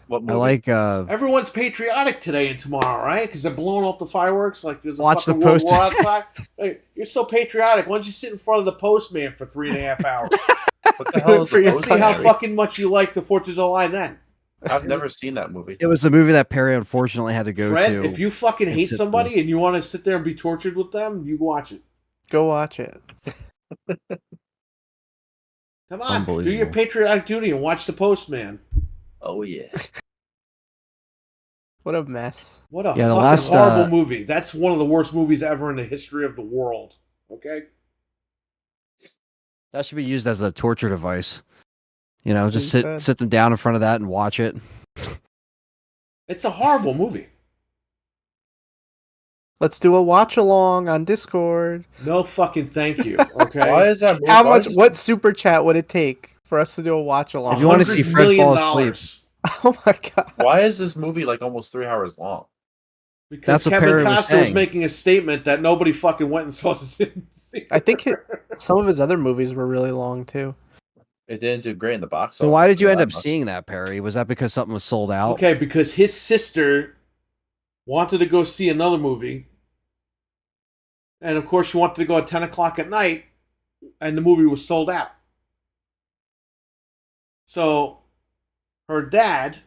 What movie? I like. Everyone's patriotic today and tomorrow, right? Because they're blowing off the fireworks like there's a Watch the fucking world poster. war outside. Hey, you're so patriotic. Why don't you sit in front of the postman for 3.5 hours? What the hell is For the your Let's see how country. fucking much you like the 4th of July then. I've never seen that movie. It was a movie that Perry unfortunately had to go Fred, to. if you fucking and hate sit somebody and you want to sit there and be tortured with them, you watch it. Go watch it. Come on, do your Unbelievable. patriotic duty and watch the postman. Oh yeah. What a mess. What a Yeah, the fucking last, horrible movie. That's one of the worst movies ever in the history of the world. Okay? That should be used as a torture device. You know, just He sit said. sit them down in front of that and watch it. It's a horrible movie. Let's do a watch along on Discord. No fucking thank you. Okay? Why is that movie? How why much? is this- What super chat would it take for us to do a watch along? If you wanna see $100 Fred million fall asleep. Oh my god. Why is this movie like almost 3 hours long? Because That's what Kevin Perry was Costner was saying. making a statement that nobody fucking went and saw this in theater. I think some of his other movies were really long too. It didn't do great in the box. So why did you office end up that much. seeing that, Perry? Was that because something was sold out? Okay, because his sister wanted to go see another movie. And of course, she wanted to go at 10 o'clock at night, and the movie was sold out. So her dad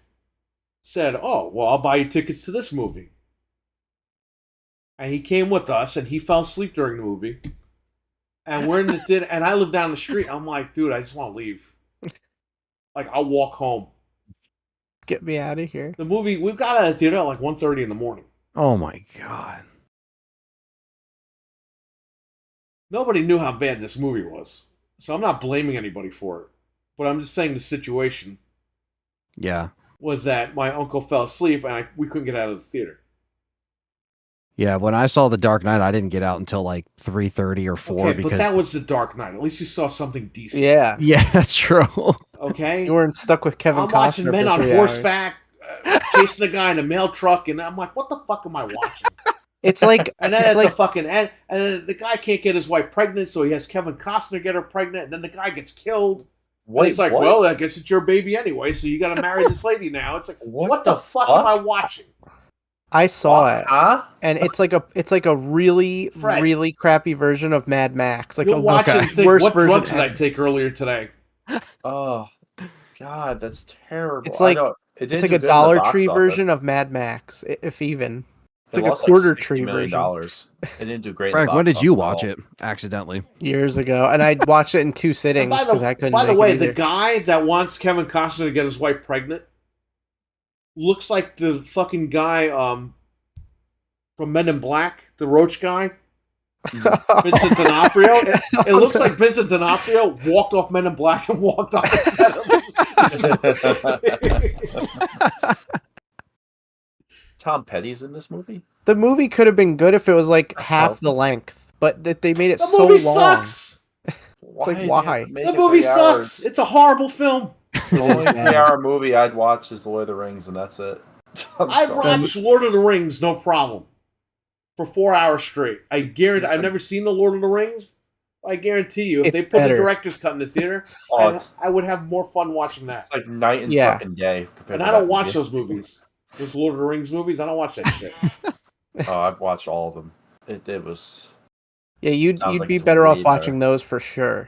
said, "Oh, well, I'll buy you tickets to this movie." And he came with us, and he fell asleep during the movie. And we're in the theater, and I live down the street. I'm like, dude, I just want to leave. Like, I'll walk home. Get me out of here. The movie, we've got out of the theater at like 1:30 in the morning. Oh my god. Nobody knew how bad this movie was. So I'm not blaming anybody for it. But I'm just saying the situation Yeah. was that my uncle fell asleep and we couldn't get out of the theater. Yeah, when I saw The Dark Knight, I didn't get out until like 3:30 or 4 Okay, because but that was The Dark Knight. At least you saw something decent. Yeah. Yeah, that's true. Okay? You weren't stuck with Kevin I'm Costner watching men for on 3 hours. horseback chasing a guy in a mail truck, and I'm like, what the fuck am I watching? It's like And then it's at like the fucking end, and then the guy can't get his wife pregnant, so he has Kevin Costner get her pregnant, and then the guy gets killed. Wait, It's like, what? well, I guess it's your baby anyway, so you got to marry this lady now. It's like, what the fuck fuck? am I watching? I saw it, Huh? and it's like a really Fred. really crappy version of Mad Max. Like You'll a watch it okay. and think, worst what version drugs did I ever. take earlier today? Oh, God, that's terrible. It's like- I know, it didn't It's like do a good in the Dollar box Tree office. version of Mad Max, if even. It's It like a lost quarter $60 tree million. version. It didn't do great. in the Frank, box when did you office at watch all. it accidentally? Years ago, and I watched it in 2 And sittings by because I couldn't. the make way, it the either. guy that wants Kevin Costner to get his wife pregnant looks like the fucking guy from Men in Black, the roach guy. Vincent D'Onofrio. It looks like Vincent D'Onofrio walked off Men in Black and walked on the set. Tom Petty's in this movie. The movie could have been good if it was like half the length, but they made it The so movie long. sucks. Why? The movie sucks. It's a horrible film. The only 3-hour movie I'd watch is Lord of the Rings, and that's it. I'd watch Lord of the Rings, no problem, for 4 hours straight. I guarantee. I've never seen the Lord of the Rings. I guarantee you, if they put the director's cut in the theater, I would have more fun watching that. It's like night and fucking day. And I don't watch those movies. Those Lord of the Rings movies, I don't watch that shit. Oh, I've watched all of them. It was. Yeah, you'd be better off watching those for sure.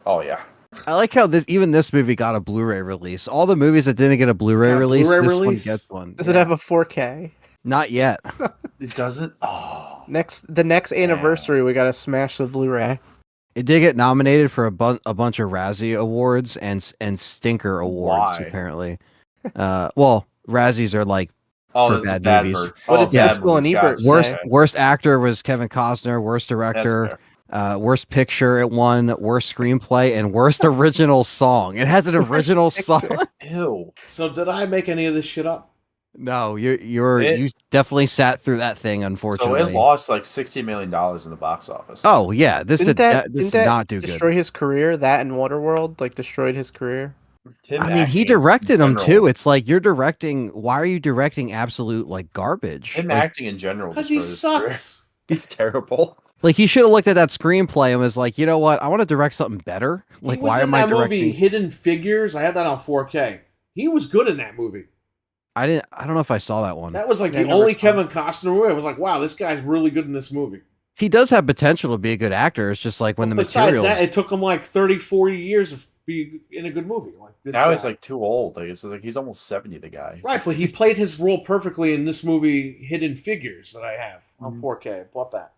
Oh yeah. I like how this movie got a Blu-ray release. All the movies that didn't get a Blu-ray release, this one gets one. Does it have a 4K? Not yet. It doesn't. Oh. The next anniversary, we gotta smash the Blu-ray. It did get nominated for a bunch of Razzie Awards and Stinker Awards. Why? Apparently, well, Razzies are like for bad movies. What did Siskel and Ebert say? Worst actor was Kevin Costner. Worst director, worst picture it won. Worst screenplay and worst original song. It has an original song. Ew. So did I make any of this shit up? No, you definitely sat through that thing. Unfortunately, so it lost like $60 million in the box office. Oh yeah, this did not do good. Destroy his career. That and Waterworld destroyed his career. I mean, he directed them too. It's like you're directing. Why are you directing absolute garbage? Him acting in general because he sucks. He's terrible. Like he should have looked at that screenplay and was like, you know what? I want to direct something better. Like, why am I directing? Movie Hidden Figures? I had that on 4K. He was good in that movie. I don't know if I saw that one. That was the only Kevin Costner movie. I was like, wow, this guy's really good in this movie. He does have potential to be a good actor. It's just like when the material. Besides that, it took him 30, 40 years to be in a good movie. Now he's too old. He's almost 70. The guy. Right, but he played his role perfectly in this movie, Hidden Figures, that I have on 4K. I bought that.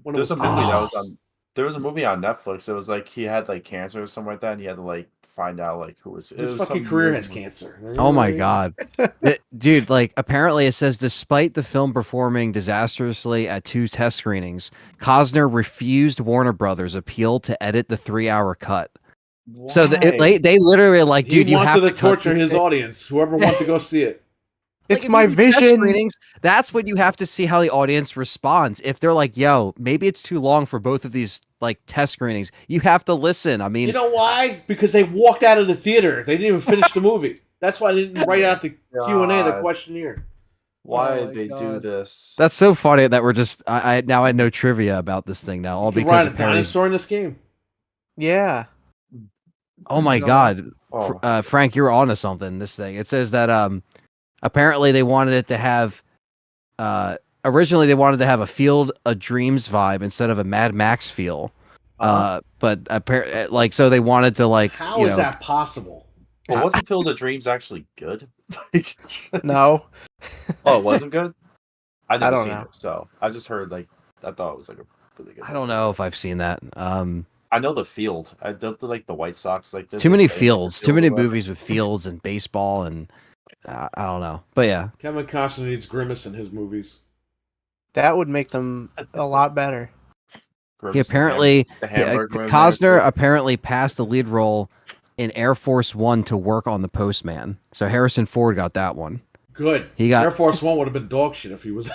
There's a movie that was on. There was a movie on Netflix. It was he had cancer or something like that, and he had to find out who was. His fucking career has cancer. Oh my god, dude! Apparently it says despite the film performing disastrously at 2 test screenings, Costner refused Warner Brothers' appeal to edit the 3-hour cut. Why? So they literally dude, you have to torture his audience. Whoever wants to go see it. It's my vision. That's when you have to see how the audience responds. If they're like, yo, maybe it's too long for both of these test screenings, you have to listen. I mean, you know why? Because they walked out of the theater. They didn't even finish the movie. That's why they didn't write out the Q&A, the questionnaire. Why did they do this? That's so funny that we're just I now I know trivia about this thing now. All because of a dinosaur in this game. Yeah. Oh my god. Frank, you're onto something. This thing. It says that apparently they wanted it to have originally they wanted to have a Field of Dreams vibe instead of a Mad Max feel. But apparently so they wanted to how is that possible? Well, wasn't Field of Dreams actually good? No. Oh, it wasn't good? I don't seen know. it, so I just heard I thought it was a really good I don't know if I've seen that. I know the field. I don't like the White Sox too many fields, too many movies with fields and baseball and I don't know. But yeah. Kevin Costner needs Grimace in his movies. That would make them a lot better. He apparently Costner apparently passed the lead role in Air Force One to work on The Postman. So Harrison Ford got that one. Good. Air Force One would have been dog shit if he was.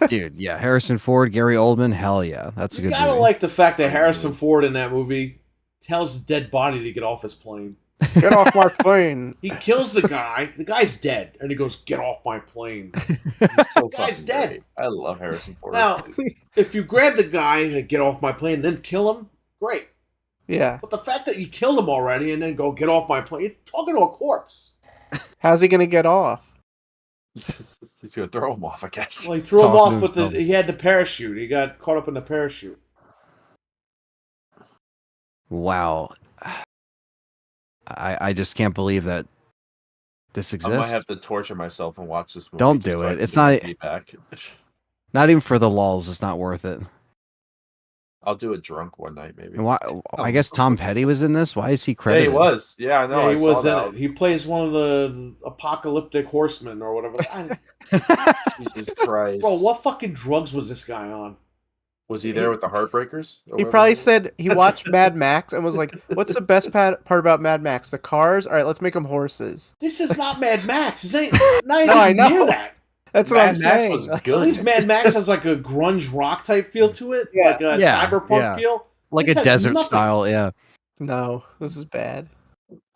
Dude, yeah. Harrison Ford, Gary Oldman, hell yeah. That's a good movie. You gotta like the fact that Harrison Ford in that movie tells his dead body to get off his plane. Get off my plane. He kills the guy. The guy's dead. And he goes, get off my plane. The guy's dead. Great. I love Harrison Ford. Now, if you grab the guy and get off my plane and then kill him, great. Yeah. But the fact that you killed him already and then go get off my plane, you're talking to a corpse. How's he going to get off? He's going to throw him off, I guess. Well, he threw him off with he had the parachute. He got caught up in the parachute. Wow. I just can't believe that this exists. I might have to torture myself and watch this movie. Don't do it. It's not even for the lulz. It's not worth it. I'll do it drunk one night, maybe. And why? I guess Tom Petty was in this. Why is he Yeah, credited? he was. Yeah, I know. Yeah, he I saw was in that. it. He plays one of the apocalyptic horsemen or whatever. Jesus Christ. Bro, what fucking drugs was this guy on? Was he there with the Heartbreakers? He probably said he watched Mad Max and was like, "What's the best part about Mad Max? The cars. All right, let's make them horses." This is not Mad Max. This ain't not No, I even know. near that. That's what Mad I'm Max saying. was At good. least Mad Max has like a grunge rock type feel to it, Yeah. like a Yeah, cyberpunk yeah. feel. Like This a has desert nothing. style, yeah. No, this is bad.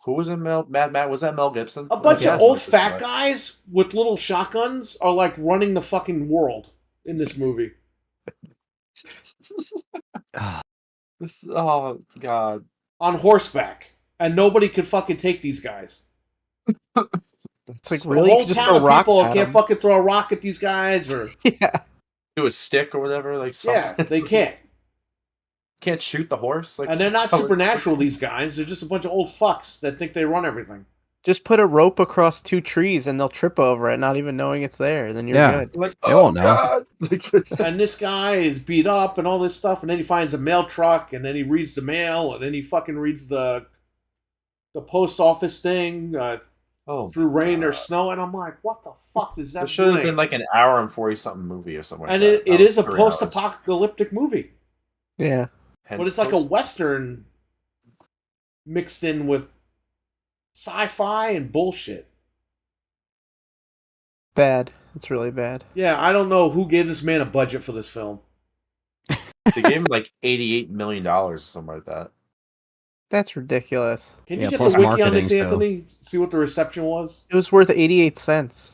Who was in Mad Max? Was that Mel Gibson? A bunch Yeah. of old fat guys with little shotguns are like running the fucking world in this movie. Oh God. On horseback. And nobody could fucking take these guys. It's like The really you whole can just town throw of rocks people at can't 'em. fucking throw a rock at these guys or Yeah. Do a stick or whatever, like something. yeah, they can't. Can't shoot the horse. Like, And they're not supernatural, these guys. They're just a bunch of old fucks that think they run everything. Just put a rope across 2 trees and they'll trip over it, not even knowing it's there. Then you're Yeah. good. like They won't know. God. And this guy is beat up and all this stuff, and then he finds a mail truck, and then he reads the mail, and then he fucking reads the post office thing through rain or snow, and I'm like, what the fuck is that? It should have doing? been like an hour and 40-something movie or something. And like that. it is a 3 hours. post-apocalyptic movie, Yeah. but it's like a western mixed in with sci-fi and bullshit. Bad. It's really bad. Yeah, I don't know who gave this man a budget for this film. They gave him like $88 million or something like that. That's ridiculous. Can you Yeah, get plus the wiki on this, marketing, so- Anthony? See what the reception was? It was worth 88 cents.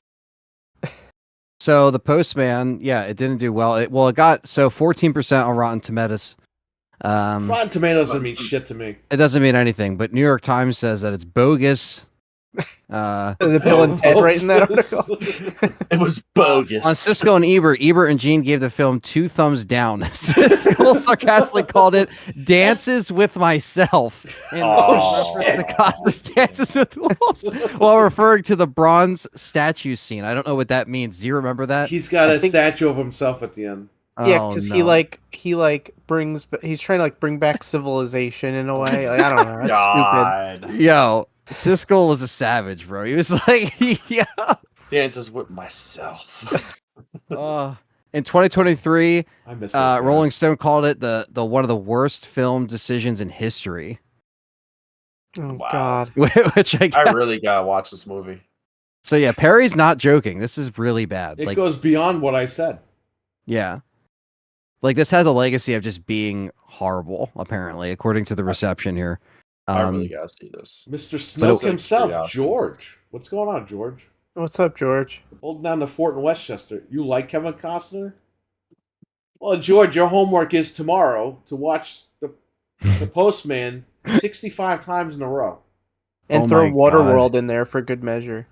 So the Postman, yeah, it didn't do well. It got 14% on Rotten Tomatoes. Rotten Tomatoes doesn't mean shit to me. It doesn't mean anything, but New York Times says that it's bogus. There's a Bill and Ted right in that article. It was bogus. On Siskel and Ebert and Gene gave the film 2 thumbs down. Siskel sarcastically called it "Dances with Myself" in reference to the Cosmos Dances with Wolves, while referring to the bronze statue scene. I don't know what that means. Do you remember that? He's got I a think- statue of himself at the end. Yeah, Oh, because no. he's trying to like bring back civilization in a way. Like, I don't know. That's stupid. God. Yo, Siskel was a savage, bro. He was like, yeah. Dances with myself. In 2023, I miss those guys. Rolling Stone called it the one of the worst film decisions in history. Oh Wow. God. Which I I guess. really gotta watch this movie. So yeah, Perry's not joking. This is really bad. It Like, goes beyond what I said. yeah, like this has a legacy of just being horrible. Apparently, according to the reception here. I really gotta see this. Mr. Snoke But it- himself, curiosity. George. What's going on, George? What's up, George? Holding down the fort in Westchester. You like Kevin Costner? Well, George, your homework is tomorrow to watch the Postman 65 times in a row. And Oh throw my Waterworld in there for good measure.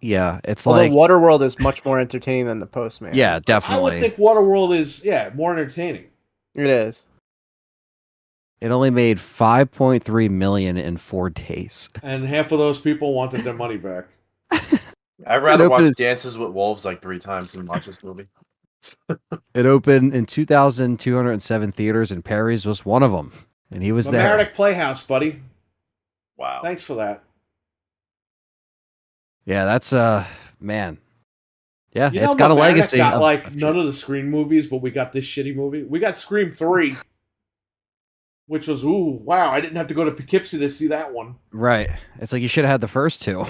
Yeah, it's Although like Waterworld is much more entertaining than The Postman. yeah, I definitely. would think Waterworld is, more entertaining. It is. It only made 5.3 million in 4 days. And half of those people wanted their money back. I'd rather watch opened- Dances with Wolves like 3 times than watch this movie. It opened in 2,207 theaters, and Perry's was one of them, and he was there. Mamaroneck Playhouse, buddy. Wow. Thanks for that. Yeah, that's man. Yeah, You know, it's got a Mamaroneck legacy. got of- like none of the Scream movies, but we got this shitty movie. We got Scream 3, which was, ooh, wow, I didn't have to go to Poughkeepsie to see that one. Right. It's like you should have had the first 2.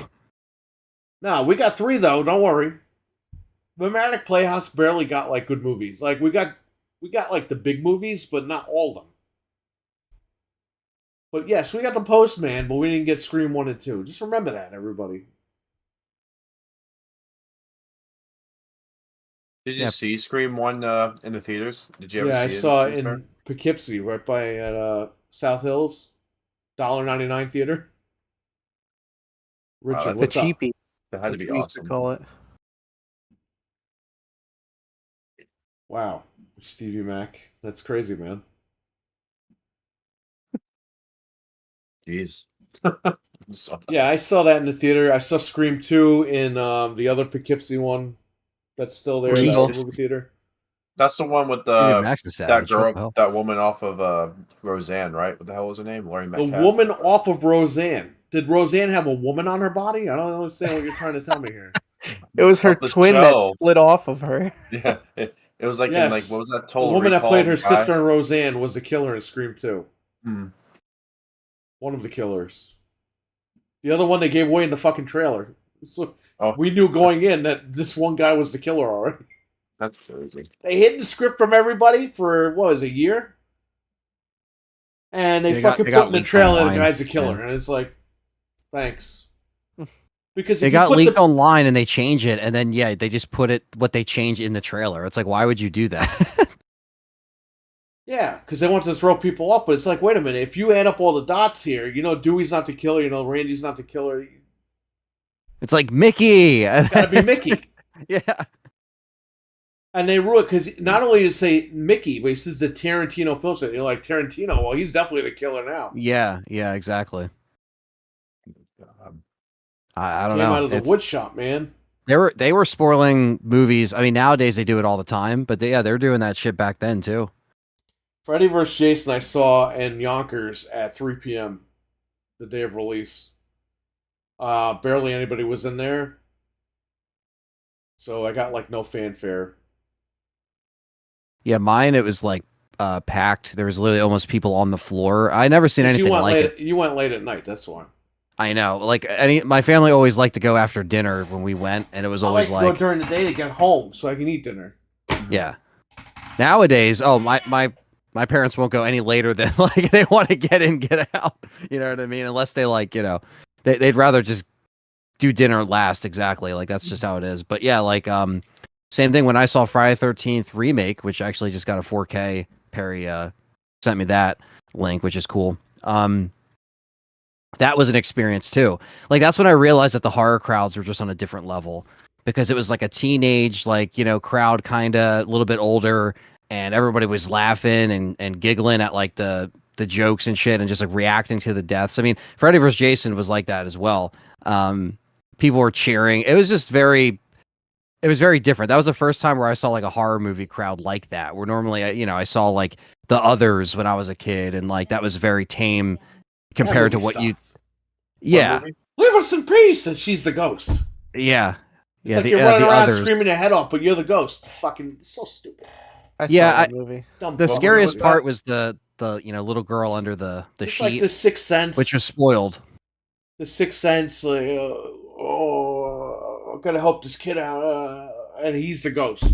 No, we got 3 though. Don't worry. Mamaroneck Playhouse barely got like good movies. Like we got like the big movies, but not all of them. But yes, we got the Postman, but we didn't get Scream 1 and 2. Just remember that, everybody. Did you Yeah. see Scream 1 in the theaters? Did you ever Yeah, I see it? saw it in Poughkeepsie, right by at South Hills, $1.99 theater. Richard, Wow, The what's up? cheapie. That had to as be we used to awesome. call it. Wow, Stevie Mac, that's crazy, man. Jeez. Yeah, I saw that in the theater. I saw Scream 2 in the other Poughkeepsie one that's still there, that Jesus. movie theater. That's the one with David Max is that savage. What the girl, hell? that woman off of Roseanne, right? What the hell was her name? Laurie The Metcalf. woman off of Roseanne. Did Roseanne have a woman on her body? I don't understand what you're trying to tell me here. It was her Off the twin that show. split off of her. Yeah, it was like in like Yes. what was that? The Total woman that Recall, played her the guy? sister in Roseanne was the killer in Scream 2. Hmm. One of the killers. The other one they gave away in the fucking trailer. So Oh, we knew going in that this one guy was the killer already. that's crazy. They hid the script from everybody for, what was it, a year? And they fucking put in the leaked trailer the online, guy's the killer. yeah. And it's like, thanks. Because They if you got put leaked the, online and they change it, and then yeah, they just put it what they changed in the trailer. It's like, why would you do that? yeah, because they wanted to throw people up, but it's like, wait a minute, if you add up all the dots here, you know Dewey's not the killer, you know Randy's not the killer. It's like Mickey. It's gotta be Mickey. Yeah. And they rule it because not only does it say Mickey, but he says the Tarantino film set. You're like, Tarantino, well, he's definitely the killer now. Yeah, exactly. I don't Came know. out of the wood shop, man. They were spoiling movies. I mean, nowadays they do it all the time, but they're doing that shit back then too. Freddy vs. Jason I saw in Yonkers at 3 p.m. the day of release. Barely anybody was in there. So I got like no fanfare. Yeah, mine it was like packed. There was literally almost people on the floor. I never seen anything like it. You went late at night, that's why. I know. Like my family always liked to go after dinner when we went, and it was always I like to go during the day to get home so I can eat dinner. Yeah. Nowadays, my parents won't go any later than like they want to get in, get out. You know what I mean? Unless they like, they'd rather just do dinner last. Exactly. Like that's just how it is. But yeah, like same thing when I saw Friday 13th remake, which actually just got a 4K. Perry sent me that link, which is cool. That was an experience too. Like that's when I realized that the horror crowds were just on a different level because it was like a teenage, crowd, kind of a little bit older, and everybody was laughing and giggling at like the jokes and shit and just like reacting to the deaths. I mean, Freddy vs. Jason was like that as well. People were cheering. It was very different. That was the first time where I saw like a horror movie crowd like that. Where normally, I saw like The Others when I was a kid, and like that was very tame compared to what you. Yeah. Leave us in peace, and she's the ghost. Yeah. It's like you're running around screaming your head off, but you're the ghost. Fucking so stupid. I saw that movie. The scariest part was the little girl under the sheet. Like the Sixth Sense, which was spoiled. The Sixth Sense, like, I'm gonna help this kid out, and he's the ghost.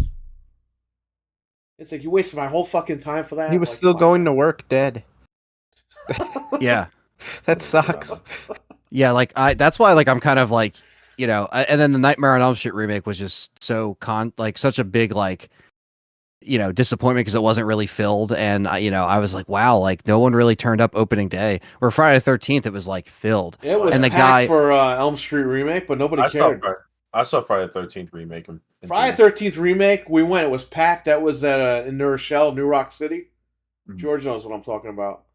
It's like you wasted my whole fucking time for that. He was still going to work dead. Yeah. That sucks. Yeah, like that's why like I'm kind of like, and then the Nightmare on Elm Street remake was just so such a big disappointment because it wasn't really filled, and I was like, wow, like no one really turned up opening day. Where Friday the 13th it was like filled. It was and the packed guy for Elm Street remake, but nobody cared. I saw Friday the 13th remake. Friday the 13th remake, we went. It was packed. That was at in New Rochelle, New Rock City. Mm-hmm. George knows what I'm talking about.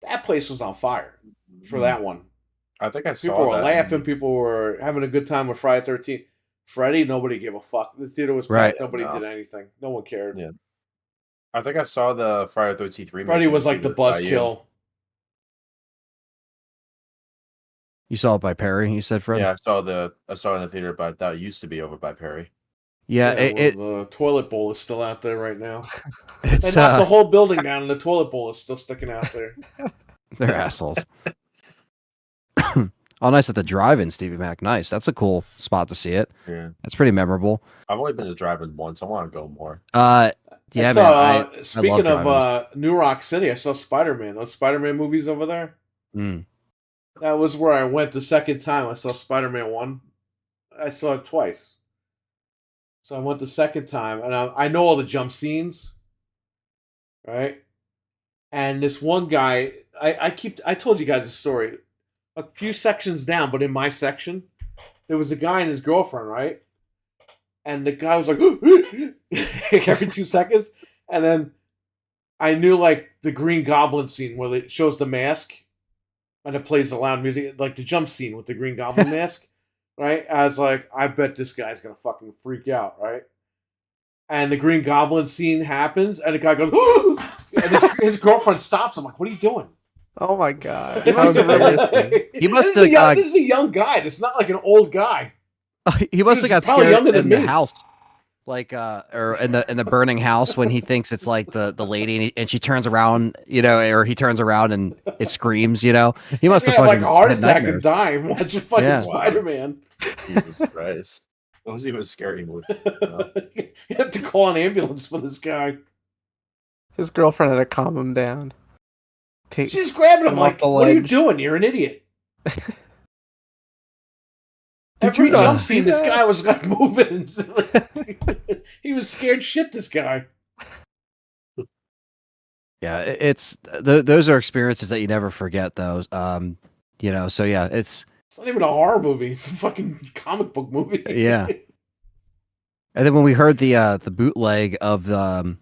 That place was on fire for that one. I think I saw people were that. Laughing. People were having a good time with Friday the 13th. Freddy, nobody gave a fuck. The theater was packed. Nobody did anything. No one cared. Yeah. I think I saw the Friday the 13th remake. Freddy was like the buzzkill. You saw it by Perry, you said, Fred? Yeah, I saw it in the theater, but that used to be over by Perry. Yeah, the toilet bowl is still out there right now. They knocked the whole building down, and the toilet bowl is still sticking out there. They're assholes. Oh, nice at the drive-in, Stevie Mac. Nice. That's a cool spot to see it. Yeah, that's pretty memorable. I've only been to drive-in once. I want to go more. Yeah, man. Speaking of New Rock City, I saw Spider-Man. Those Spider-Man movies over there. Mm. That was where I went the second time. I saw Spider-Man 1. I saw it twice. So I went the second time, and I know all the jump scenes, right? And this one guy, I told you guys a story. A few sections down, but in my section, there was a guy and his girlfriend, right? And the guy was like, every 2 seconds. And then I knew, like, the Green Goblin scene where it shows the mask and it plays the loud music, like the jump scene with the Green Goblin mask, right? I was like, I bet this guy's going to fucking freak out, right? and the Green Goblin scene happens, and the guy goes, and his girlfriend stops. I'm like, what are you doing? Oh my god. He must have really. He must This is have. this is a young guy. It's not like an old guy. He must have got probably scared younger than in the me. house, like or in the burning house when he thinks it's like the lady and she turns around, or he turns around and it screams. He must have Like fucking a heart had attack and nightmares. die watching fucking Yeah. Spider-Man. Jesus Christ. That was even a scary movie. You have to call an ambulance for this guy. His girlfriend had to calm him down. She's grabbing him him like, off the what are you ledge. doing? You're an idiot. Did Every you not jump see scene, this that? guy was like moving. He was scared shit, this guy. Yeah, it's those are experiences that you never forget. Those, So yeah, It's not even a horror movie. It's a fucking comic book movie. Yeah. And then when we heard the bootleg of the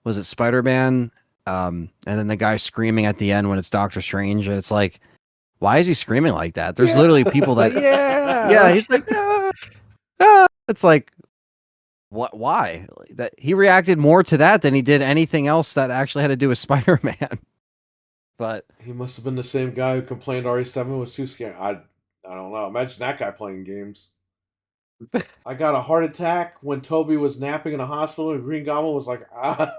was it Spider-Man, and then the guy screaming at the end when it's Doctor Strange, and it's like, why is he screaming like that? There's literally people that yeah. he's like, "Ah, ah." It's like, what? Why? That he reacted more to that than he did anything else that actually had to do with Spider-Man. But He must have been the same guy who complained RE7 was too scary. I don't know. Imagine that guy playing games. I got a heart attack when Toby was napping in a hospital and Green Goblin was like, ah.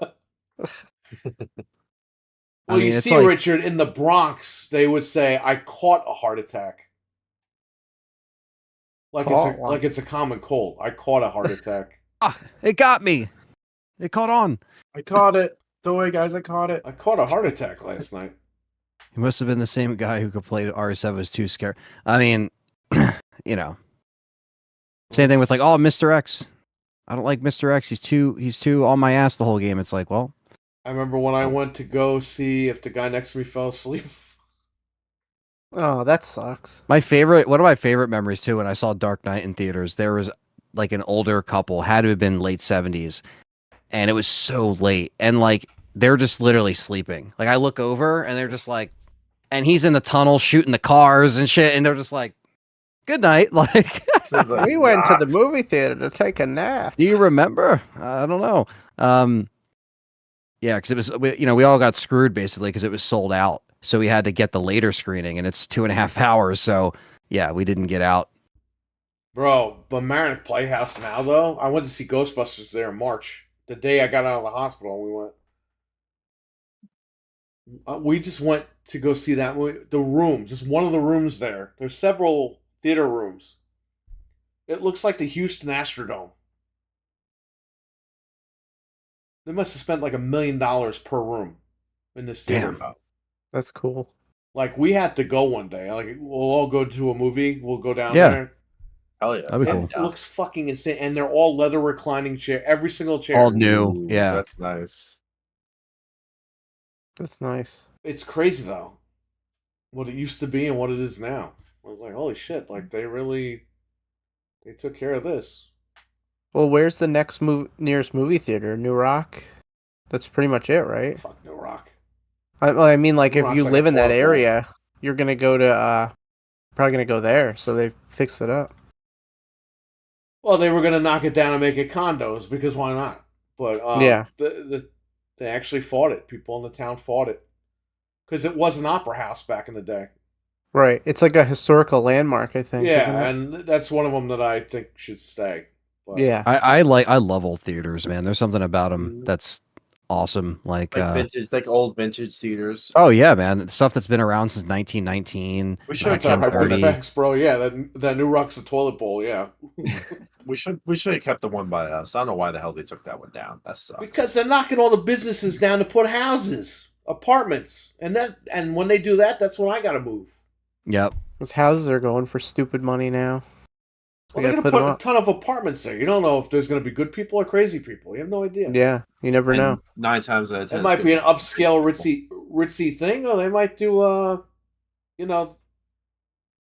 Well, you it's see, like, Richard, in the Bronx, they would say, I caught a heart attack. Like it's a common cold. I caught a heart attack. it got me. It caught on. I caught it. Don't worry, guys, I caught it. I caught a heart attack last night. He must have been the same guy who complained RE7 was too scary. I mean, same thing with like, oh, Mr. X. I don't like Mr. X. He's too on my ass the whole game. It's like, well, I remember when I went to go see if the guy next to me fell asleep. Oh, that sucks. one of my favorite memories too, when I saw Dark Knight in theaters, there was like an older couple, had to have been late 70s, and it was so late, and like they're just literally sleeping. Like I look over and they're just like, and he's in the tunnel shooting the cars and shit, and they're just like, good night. Like We went to the movie theater to take a nap. do you remember? I don't know. Yeah, because it was, we all got screwed basically because it was sold out. So we had to get the later screening, and it's 2.5 hours. So yeah, we didn't get out. Bro, but Marinick Playhouse now, though, I went to see Ghostbusters there in March. The day I got out of the hospital, we went. We just went to go see that movie. The room, just one of the rooms there. There's several theater rooms. It looks like the Houston Astrodome. They must have spent like $1 million per room in this theater. Damn. That's cool. Like, we had to go one day. Like, we'll all go to a movie. We'll go down Yeah. there. Hell yeah. That'd be cool. It looks fucking insane. And they're all leather reclining chair. Every single chair. All new. Ooh, Yeah. That's nice. That's nice. It's crazy, though. What it used to be and what it is now. I was like, holy shit. Like, they took care of this. Well, where's the next nearest movie theater? New Rock? That's pretty much it, right? Fuck no rock. I mean, like, New if Rock's you like live a in that 12 area, you're gonna go to, probably gonna go there, so they fixed it up. Well, they were going to knock it down and make it condos, because why not? But, Yeah. They actually fought it. People in the town fought it. Because it was an opera house back in the day. Right. It's like a historical landmark, I think. isn't Yeah, it? and that's one of them that I think should stay. But Yeah. I love old theaters, man. There's something about them that's awesome. Like vintage, like old vintage theaters. oh yeah, man, stuff that's been around since 1919. We should have That's kept our big 1930. facts, bro. Yeah, that New Rock's a toilet bowl, yeah. we should have kept the one by us. I don't know why the hell they took that one down. That sucks. Because they're knocking all the businesses down to put houses, apartments. And when they do that, that's when I gotta move. Yep. Those houses are going for stupid money now. So Well, you they're gotta gonna put them put a up. ton of apartments there. You don't know if there's gonna be good people or crazy people. You have no idea. Yeah, you never And know. 9 times out of 10, It might be an upscale ritzy thing, or they might do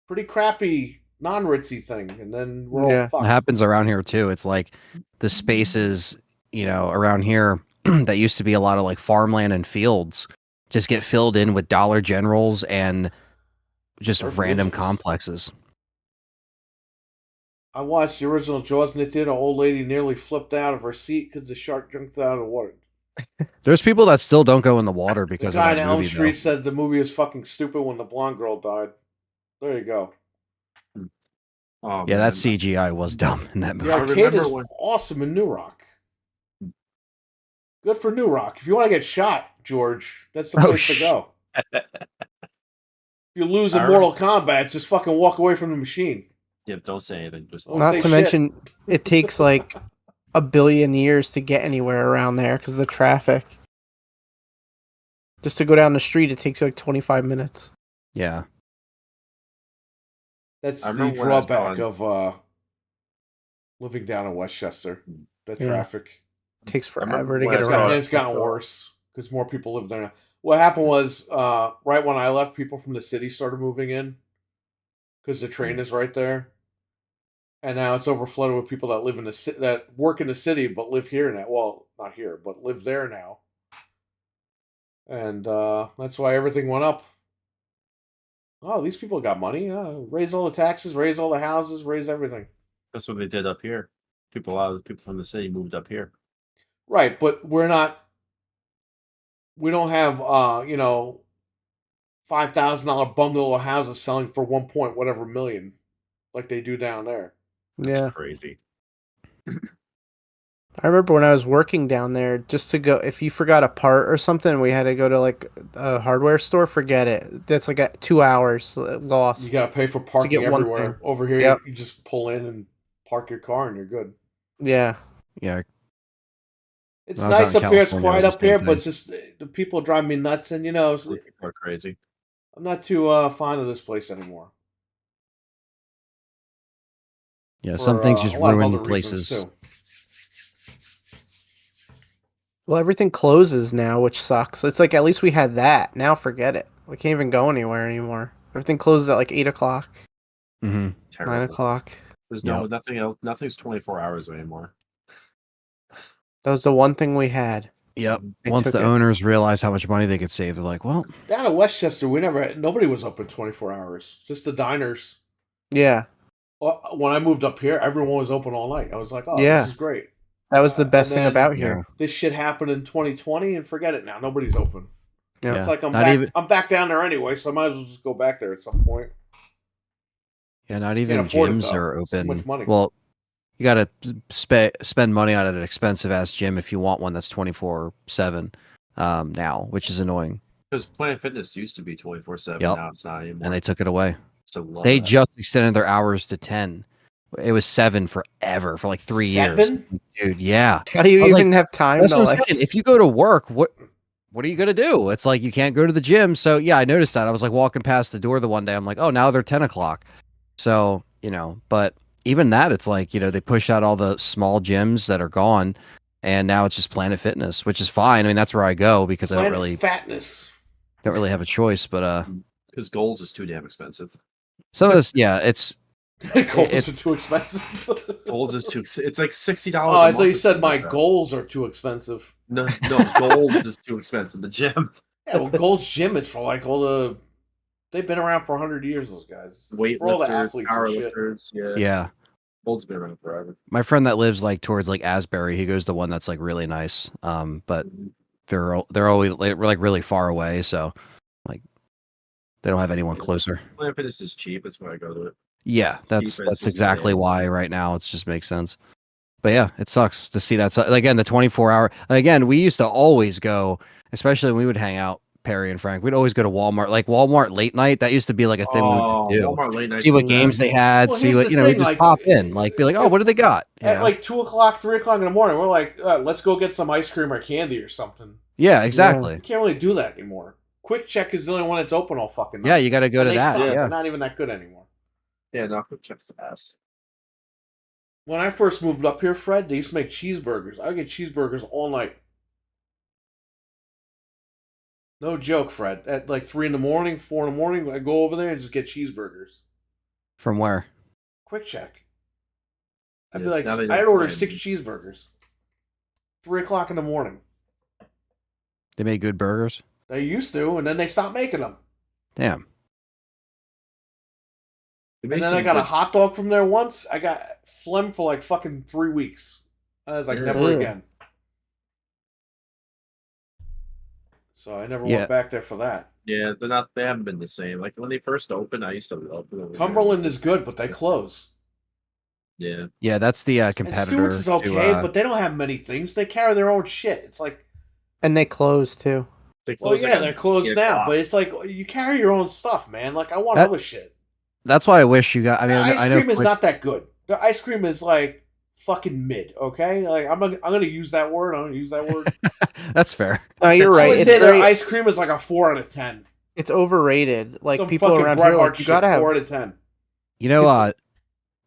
pretty crappy non-ritzy thing, and then we're Yeah. all fucked. It happens around here too. It's like the spaces, around here that used to be a lot of like farmland and fields just get filled in with Dollar Generals and just Orphanages. random complexes. I watched the original Jaws and it did. An old lady nearly flipped out of her seat because the shark jumped out of the water. There's people that still don't go in the water The because of guy in that Elm movie, Street though. said the movie was fucking stupid when the blonde girl died. There you go. Oh, Yeah, man. that CGI was dumb in that movie. The I arcade remember is when- awesome in New Rock. Good for New Rock. If you want to get shot, George, that's the Oh, place to go. If you lose in I Mortal Kombat, just fucking walk away from the machine. Yeah, don't say anything. Just Don't Not say to shit. mention, it takes like a billion years to get anywhere around there because of the traffic. Just to go down the street, it takes like 25 minutes. Yeah. That's I the remember when I was drawback on- of living down in Westchester. The Yeah. traffic. It takes I remember forever to when get I It's saw around. gotten, it. it's gotten worse because more people live there now. What happened was, right when I left, people from the city started moving in because the train is right there, and now it's overflowed with people that live in the that work in the city but live here now. Well, not here, but live there now, and that's why everything went up. Oh, these people got money. Raise all the taxes, raise all the houses, raise everything. That's what they did up here. A lot of the people from the city moved up here. Right, but we're not. We don't have $5,000 bundle of houses selling for 1 point whatever million, like they do down there. That's Yeah. crazy. I remember when I was working down there, just to go, if you forgot a part or something, we had to go to like a hardware store, forget it. That's like 2 hours lost. You gotta pay for parking get one everywhere. thing. Over here, Yep. you just pull in and park your car, and you're good. Yeah. Yeah. It's When I was nice out in up here. It's California, it quiet was up the same here, but thing. it's just the people drive me nuts, and People are crazy. I'm not too fond of this place anymore. Yeah, For, some things just a lot of ruin other reasons, places. too. Well, everything closes now, which sucks. It's like at least we had that. Now forget it. We can't even go anywhere anymore. Everything closes at like 8 o'clock, Mm-hmm. Terrible. 9 o'clock. There's Yep. nothing else. Nothing's 24 hours anymore. That was the one thing we had. Yep. They Once took the it. owners realized how much money they could save, they're like, well, Down in Westchester, nobody was open 24 hours. Just the diners. Yeah. When I moved up here, everyone was open all night. I was like, oh, Yeah. this is great. That was the And best thing then- about yeah. here. This shit happened in 2020, and forget it now. Nobody's open. Yeah. It's like I'm Not back. even- I'm back down there anyway, so I might as well just go back there at some point. Yeah, not even afford it, gyms though. are It's too open. much money. Well, you got to spend money on an expensive ass gym if you want one that's 24/7 now, which is annoying. Because Planet Fitness used to be 24/7. Yep. Now it's not anymore. And they took it away. So love They that. just extended their hours to 10. It was 7 forever for like 3 years. 7? Dude, yeah. How do you I was even have time That's to what I'm like? saying. If you go to work, what are you gonna do? It's like you can't go to the gym. So yeah, I noticed that. I was like walking past the door the one day. I'm like, oh, now they're 10 o'clock. So but even that, it's like they pushed out all the small gyms that are gone, and now it's just Planet Fitness, which is fine. I mean, that's where I go because I don't Fatness. really have a choice. But Because Goals is too damn expensive. some of this, yeah, it's Goals are too expensive. Goals is too. It's like $60. Oh, I thought you said my goals are too expensive. No, Goals is too expensive. The gym. Yeah, well, Gold's Gym is for like all the. They've been around for 100 years. Those guys. For all the athletes and shit. powerlifters. Yeah. yeah. Gold's been around forever. My friend that lives like towards like Asbury, he goes to one that's like really nice. But they're always like really far away, so like they don't have anyone closer. Planet Fitness is cheap. That's why I go to it. Yeah, that's cheap, it's just exactly available. why right now it just makes sense. But yeah, it sucks to see that. Again, the 24-hour. Again, we used to always go, especially when we would hang out, Perry and Frank. We'd always go to Walmart, like Walmart late night. That used to be like a thing we would do. Walmart late night. See what games they had. Well, See here's what the we thing, just like, pop in, like be like, oh, what do they got? You At know? like 2 o'clock, 3 o'clock in the morning, we're like, let's go get some ice cream or candy or something. Yeah, exactly. You can't really do that anymore. Quick Check is the only one that's open all fucking night. Yeah, you got to go And to they that. suck. Yeah. They're not even that good anymore. Yeah, no, Quick Check's ass. When I first moved up here, Fred, they used to make cheeseburgers. I would get cheeseburgers all night. No joke, Fred. At like 3 in the morning, 4 in the morning, I go over there and just get cheeseburgers. From where? Quick Check. I'd Yeah, be like, now they I'd don't order brand 6 them. cheeseburgers. 3 o'clock in the morning. They made good burgers. They used to, and then they stopped making them. Damn. They And make then some I got a good- hot dog from there once. I got phlegm for like fucking 3 weeks. I was like, never Ugh. again. So I never Yeah. went back there for that. Yeah, they're not. They haven't been the same. Like when they first opened, I used to love them. Cumberland is good, but they close. Yeah. Yeah, that's the And competitor. Stewart's is okay, to, but they don't have many things. They carry their own shit. It's like, And they close too. They well, close yeah, like they're closed 8 now, o'clock. but it's like you carry your own stuff, man. Like I want That- other shit. that's why I wish you got. I mean, The ice I know cream is Quick- not that good. The ice cream is like fucking mid. Okay, like I'm gonna use that word. I'm gonna use that word. That's fair. No, you're I right. would It's, say their very, ice cream is like a 4 out of 10. it's overrated. Like Some people fucking around Bret here, Hart like, you shit, gotta have. 4 out of 10. You know,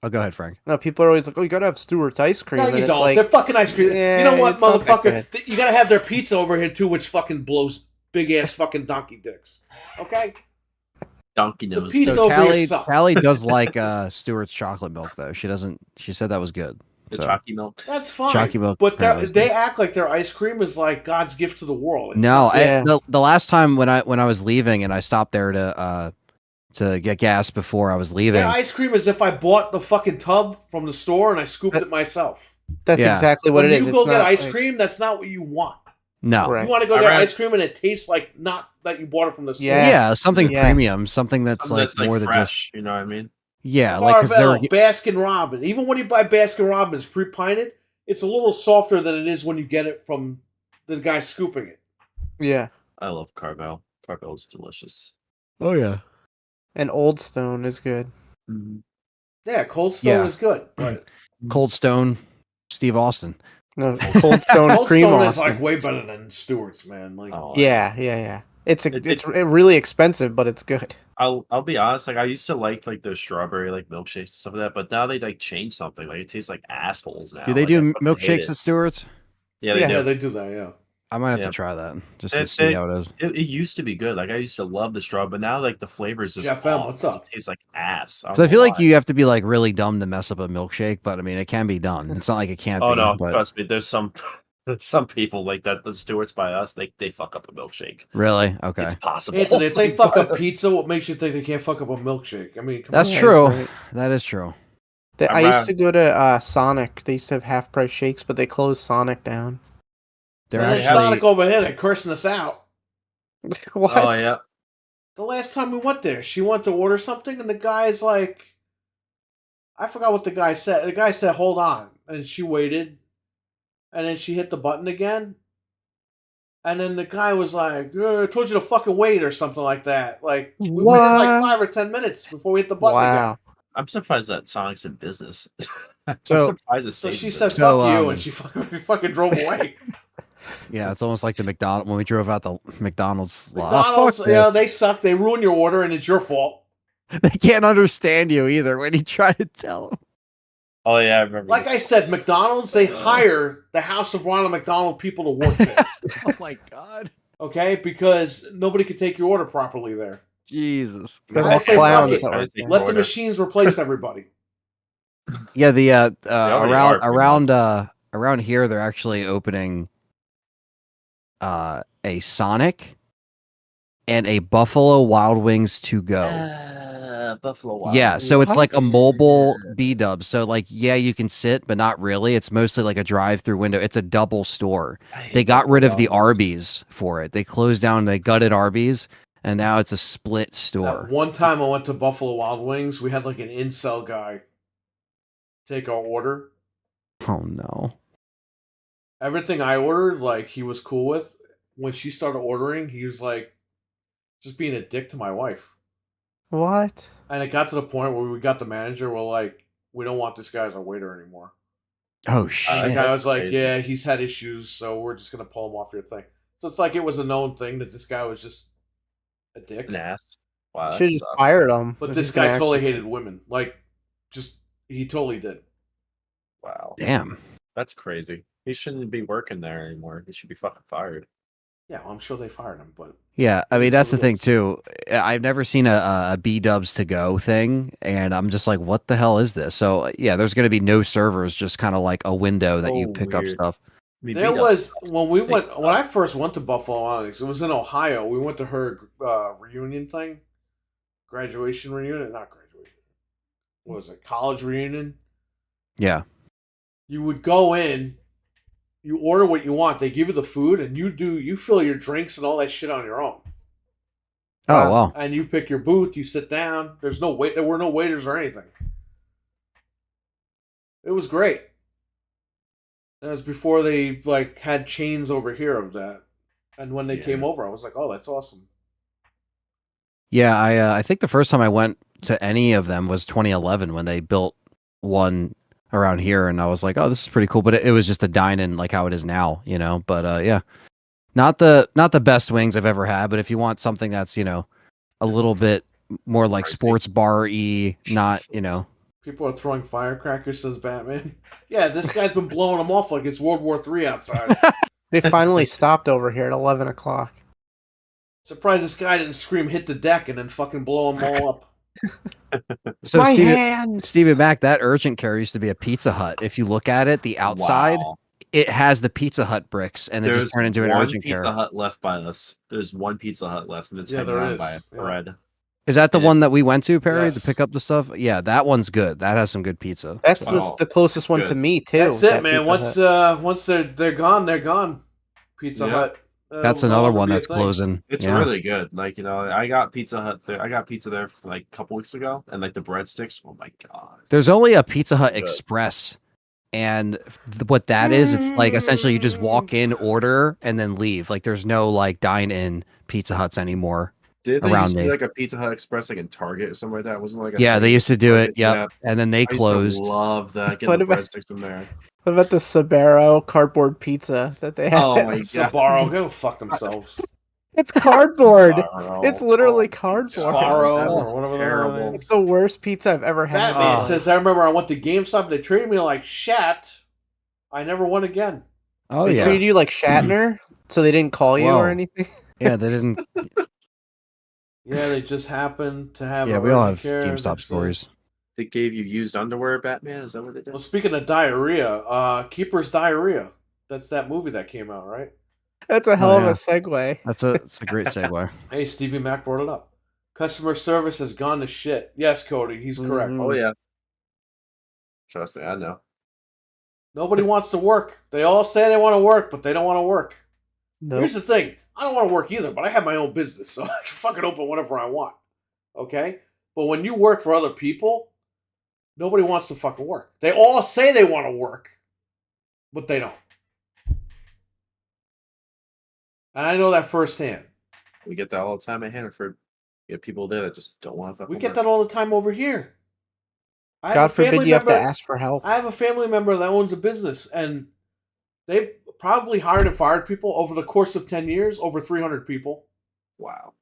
oh, go ahead, Frank. No, people are always like, "Oh, you gotta have Stewart's ice cream." No, and you it's don't. like, They're fucking ice cream. Yeah, you know what, it's not that motherfucker? You gotta have their pizza over here too, which fucking blows big ass fucking donkey dicks. Okay. Donkey nose. pizza- It's So over here Callie, sucks. Callie does like Stewart's chocolate milk though. She doesn't. She said that was good. The So chalky milk. That's fine. Chalky milk But apparently is they good. act like their ice cream is like God's gift to the world. It's No, not. Yeah. the last time when I was leaving and I stopped there to get gas before I was leaving. Their ice cream is if I bought the fucking tub from the store and I scooped it myself. that's Yeah. exactly what When it is. you It's go get not, ice like- cream, that's not what you want. No. Right. You want to go I get ran- ice cream and it tastes like not that you bought it from the store. Yeah. Yeah, something Yeah. premium, something that's Something like more than just fresh. You know what I mean? yeah, like because Carvel, they're Baskin Robbins. Even when you buy Baskin Robbins pre-pinted, it's a little softer than it is when you get it from the guy scooping it. Yeah, I love Carvel. Carvel is delicious. oh yeah. and Old Stone is good. Mm-hmm. Yeah, Cold Stone Yeah. is good, but Cold Stone, Steve Austin. No, Cold Stone Cold cream Stone is Austin. like way better than Stewart's, man. Like, Oh, Yeah. It's It- it's really expensive, but it's good. I'll be honest. Like I used to like the strawberry like milkshakes and stuff like that, but now they like change something. Like it tastes like assholes now. Do they Like, do I fucking hate milkshakes it. at Stewart's? Yeah, they yeah, do. they do that. Yeah. I might have Yeah. to try that just They- to see they- how it is. It used to be good. Like I used to love the straw, but now like the flavors just Jeff M, off. what's up? It tastes like ass. So I feel like you have to be like really dumb to mess up a milkshake, but I mean it can be done. It's not like it can't Oh be. no, but trust me. There's some people like that. The Stewart's by us. They fuck up a milkshake. really, okay, It's possible. Anthony, if they fuck up pizza, what makes you think they can't fuck up a milkshake? I mean, come that's on. Yeah, true. right. That is true. I I'm used to go to Sonic. They used to have half price shakes, but they closed Sonic down. They're And then actually Sonic over here, they're cursing us out. What? Oh yeah. The last time we went there, she wanted to order something, and the guy's like, I forgot what the guy said. The guy said, hold on. And she waited, and then she hit the button again. And then the guy was like, I told you to fucking wait, or something like that. Like, we waited like What? 5 or 10 minutes before we hit the button Wow. again. I'm surprised that Sonic's in business. I'm So- surprised it So stayed she in said, business. fuck So, you, and she fucking drove away. yeah, it's almost like the McDonald when we drove out the McDonald's lot. McDonald's, Fuck you know, this. they suck. They ruin your order, and it's your fault. They can't understand you either when you try to tell them. Oh yeah, I remember. Like I this. said, McDonald's, they hire the House of Ronald McDonald people to work there. Oh my god, Okay? Because nobody can take your order properly there. Jesus. They're I'll like say fuck clowns it. that work there. Let the Order. machines replace everybody. Yeah, the already are, around here they're actually opening a Sonic and a Buffalo Wild Wings to go. Buffalo Wild. Yeah, so it's What? like a mobile B-dub. So like yeah, you can sit, but not really. It's mostly like a drive-through window. It's a double store. They got rid of the Arby's for it. They closed down, they gutted Arby's, and now it's a split store. That one time I went to Buffalo Wild Wings, we had like an incel guy take our order. Oh no. Everything I ordered, like, he was cool with. When she started ordering, he was like, just being a dick to my wife. What? And it got to the point where we got the manager, we're like, we don't want this guy as our waiter anymore. Oh And the shit. guy was like, Crazy. yeah, he's had issues, so we're just going to pull him off your thing. So it's like it was a known thing that this guy was just a dick. An ass. Wow, that Should have sucks. fired him. But if this he's gonna guy act totally like hated women. Like, just, he totally did. Wow, Damn. that's crazy. He shouldn't be working there anymore. He should be fucking fired. Yeah, well, I'm sure they fired him, but Yeah, I It mean is that's the what it thing is. too. I've never seen a B Dubs to go thing, and I'm just like, what the hell is this? So yeah, there's going to be no servers, just kind of like a window that you Oh, pick up weird. stuff. I mean, there beat was ups. when we went They when I first went to Buffalo Wild Wings. It was in Ohio. We went to her reunion thing, graduation reunion, not graduation. What was it? College reunion. Yeah. You would go in, you order what you want, they give you the food, and you fill your drinks and all that shit on your own. Oh wow. And you pick your booth, you sit down. There were no waiters or anything. It was great. That was before they like had chains over here of that. And when they came over, I was like, "Oh, that's awesome." Yeah, I think the first time I went to any of them was 2011 when they built one around here, and I was like, "Oh, this is pretty cool." But it was just a dine-in like how it is now, you know. But yeah, not the best wings I've ever had. But if you want something that's a little bit more like sports bar-y, not People are throwing firecrackers, says Batman. Yeah, this guy's been blowing them off like it's World War III outside. They finally stopped over here at 11 o'clock. Surprised this guy didn't scream "hit the deck" and then fucking blow them all up. So My Stephen, hand! Stephen Mac, that urgent care used to be a Pizza Hut. If you look at it, the outside, it has the Pizza Hut bricks, and it just turned into an urgent care. There's one Pizza Hut left by us. There's one Pizza Hut left, and it's hanging there on is. by a thread. Is that the one that we went to, Perry, Yes. to pick up the stuff? Yeah, that one's good. That has some good pizza. That's So- the closest one good. to me too. That's that it, man. Pizza Hut. Once they're gone, they're gone. Pizza Yeah. Hut. that's will no another longer one be a that's thing. closing. It's Yeah. really good. Like, I got Pizza Hut there. I got pizza there for like a couple weeks ago, and like the breadsticks. Oh my god! There's only a Pizza Hut Good. Express, and what that is, it's like essentially you just walk in, order, and then leave. Like there's no like dine-in Pizza Huts anymore. Did they around used to be me. like a Pizza Hut Express, like in Target or something like that? Wasn't it like a Yeah, thing? they used to do it. Target? Yep, Yeah. and then they I used to closed. love that. Getting What the about- breadsticks from there. What about the Sbarro cardboard pizza that they have? Oh my god! Sbarro, go fuck themselves. It's cardboard. Sbarro. It's literally Oh, cardboard. Sbarro that or was whatever the terrible. hell it is. It's the worst pizza I've ever had. Batman Oh. says, I remember I went to GameStop. They treated me like shat. I never won again. Oh They yeah, treated you like Shatner, so they didn't call you Whoa. or anything. yeah. They didn't. Yeah, they just happened to have. Yeah, a we all urgent have care. GameStop That's it. stories. They gave you used underwear, Batman. Is that what they did? Well, speaking of diarrhea, Keeper's Diarrhea. That's that movie that came out, right? That's a hell of yeah. a segue. That's a great segue. Hey, Stevie Mac brought it up. Customer service has gone to shit. Yes, Cody, he's correct. Mhm. Oh yeah. Trust me, I know. Nobody wants to work. They all say they want to work, but they don't want to work. Nope. Here's the thing. I don't want to work either, but I have my own business, so I can fucking open whatever I want. Okay? But when you work for other people, nobody wants to fucking work. They all say they want to work, but they don't. And I know that firsthand. We get that all the time at Hannaford. You have people there that just don't want to. We get that all the time over here. I have God a forbid family you have to member- ask for help. I have a family member that owns a business, and they've probably hired and fired people over the course of 10 years, over 300 people. Wow.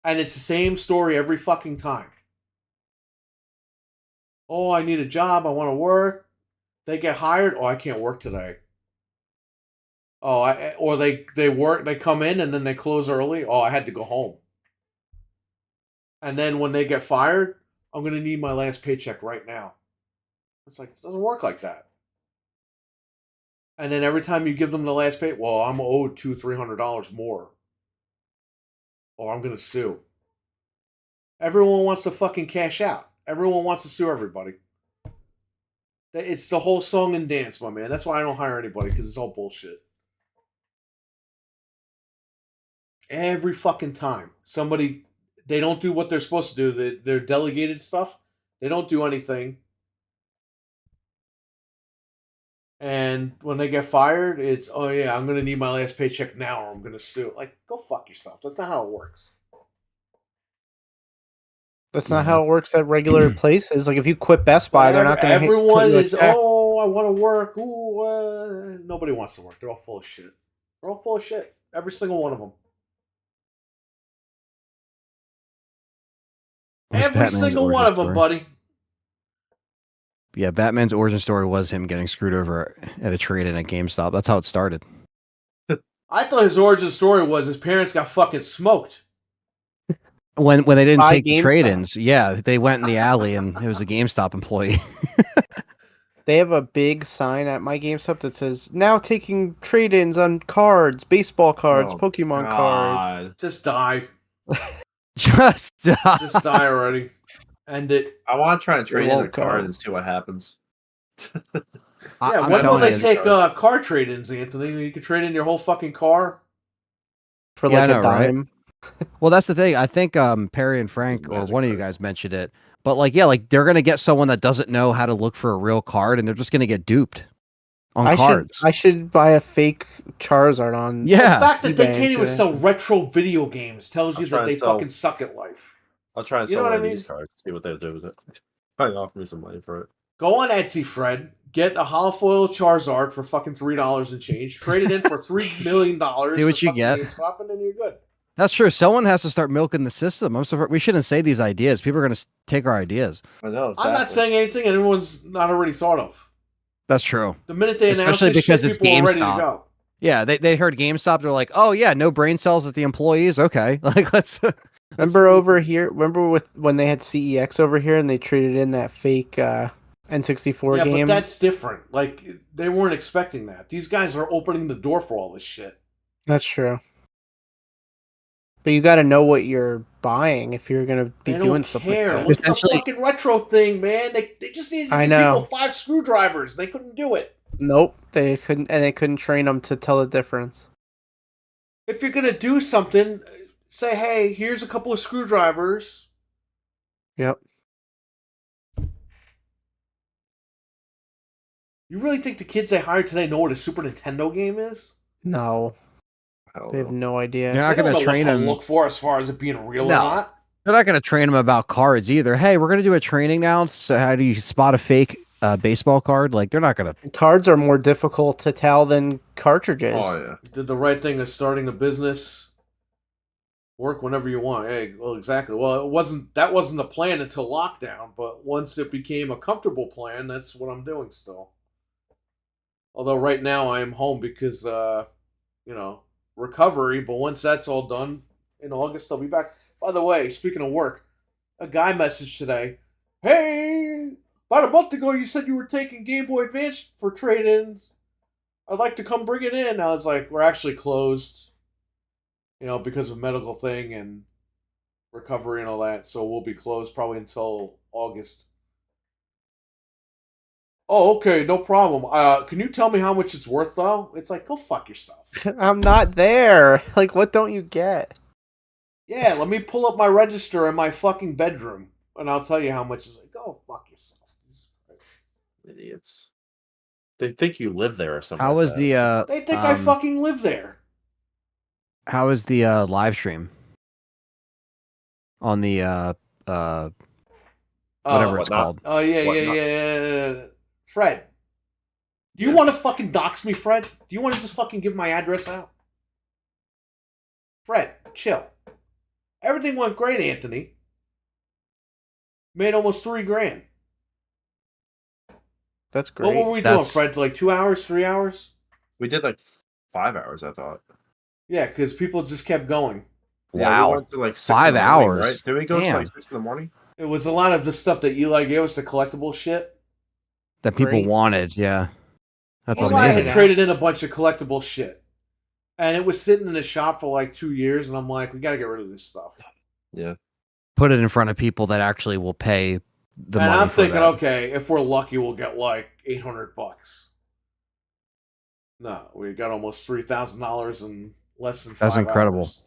And it's the same story every fucking time. Oh, I need a job. I want to work. They get hired. Oh, I can't work today. Oh, or they work. They come in and then they close early. Oh, I had to go home. And then when they get fired, I'm going to need my last paycheck right now. It's like, it doesn't work like that. And then every time you give them the last pay, well, I'm owed $200-300 more. Or I'm going to sue. Everyone wants to fucking cash out. Everyone wants to sue everybody. It's the whole song and dance, my man. That's why I don't hire anybody, because it's all bullshit. Every fucking time. Somebody, they don't do what they're supposed to do. They're delegated stuff. They don't do anything. And when they get fired, it's, oh yeah, I'm going to need my last paycheck now or I'm going to sue. Like, go fuck yourself. That's not how it works. That's not how it works at regular places. Like if you quit Best Buy, they're not going to. Everyone is, oh, I want to work. Ooh, nobody wants to work. They're all full of shit. They're all full of shit. Every single one of them. What's Every Batman's single origin one of them, story? buddy. Yeah, Batman's origin story was him getting screwed over at a trade-in at GameStop. That's how it started. I thought his origin story was his parents got fucking smoked. When they didn't By take the GameStop. trade-ins, yeah, they went in the alley and it was a GameStop employee. They have a big sign at my GameStop that says now taking trade-ins on cards, baseball cards, Oh, Pokemon cards. God. Just die. Just Just die already. End it. I want to try to trade in a won't go. card and see what happens. Yeah, I'm when will telling they you. take car trade-ins, Anthony? You can trade in your whole fucking car. For Yeah, like I a know, right? dime. Well, that's the thing. I think Perry and Frank or magic one of you card. guys mentioned it. But like, yeah, like they're gonna get someone that doesn't know how to look for a real card, and they're just gonna get duped on cards. I should buy a fake Charizard on. The Yeah, fact that they eBay and can't even shit. sell retro video games tells I'll you try that and they sell- fucking suck at life. I'll try and You know sell what one I of these mean? cards. See what they'll do with it. Probably offer me some money for it. Go on Etsy, Fred. Get a holofoil Charizard for fucking $3 and change. Trade it in for $3 million. See what at you fucking get. GameStop, and then you're good. that's true. Someone has to start milking the system. I'm sorry, we shouldn't say these ideas. People are gonna take our ideas. I know. I'm not saying anything anyone's not already thought of. That's true. The minute they announce Especially this because shit, it's people are ready to GameStop. go. Yeah, they heard GameStop. They're like, oh yeah, no brain cells at the employees. Okay, like let's. Remember over here? Remember when they had CEX over here and they traded in that fake N64 Yeah, game? but that's different. Like, they weren't expecting that. These guys are opening the door for all this shit. That's true. But you got to know what you're buying if you're gonna be They doing don't stuff care. like that. Look at the Essentially- fucking retro thing, man. They just needed to I give know. people 5 screwdrivers. They couldn't do it. Nope, they couldn't train them to tell the difference. If you're gonna do something, say, hey, here's a couple of screwdrivers. Yep. You really think the kids they hired today know what a Super Nintendo game is? No, they have no idea. You're not They don't gonna know train what to them. look for as far as it being real No. or not. They're not gonna train them about cards either. Hey, we're gonna do a training now. So how do you spot a fake baseball card? Like they're not gonna. Cards are more difficult to tell than cartridges. Oh yeah. Did the right thing of starting a business. Work whenever you want. Hey, well, exactly. Well, that wasn't the plan until lockdown, but once it became a comfortable plan, that's what I'm doing still. Although right now I am home because recovery, but once that's all done in August I'll be back. By the way, speaking of work, a guy messaged today, "Hey, about a month ago you said you were taking Game Boy Advance for trade-ins. I'd like to come bring it in." I was like, "We're actually closed. Because of medical thing and recovery and all that. So we'll be closed probably until August." "Oh, okay, no problem. Can you tell me how much it's worth, though?" It's like, go fuck yourself. I'm not there. Like, what don't you get? Yeah, let me pull up my register in my fucking bedroom, and I'll tell you how much it's like. Go fuck yourself. Idiots. They think you live there or something. How like was that. the They think I fucking live there. how was the live stream on the whatever it's whatnot? called? Oh, yeah. Whatnot. Fred, do you Yeah. want to fucking dox me, Fred? Do you want to just fucking give my address out? Fred, chill. Everything went great, Anthony. Made almost $3,000. That's great. What were we doing, That's- Fred? Like 2 hours, 3 hours? We did like 5 hours, I thought. Yeah, because people just kept going. Yeah, Wow. we went to like 6 5 in the morning, hours. right? Did we go to Damn. like 6 in the morning? It was a lot of the stuff that Eli gave us, the collectible shit. That people Great. wanted. Yeah, that's Eli amazing. had traded in a bunch of collectible shit. And it was sitting in the shop for like 2 years, and I'm like, we got to get rid of this stuff. Yeah. Put it in front of people that actually will pay the And money. I'm for thinking, that. okay, if we're lucky, we'll get like $800. No, we got almost $3,000 in less than 5 That's incredible. hours.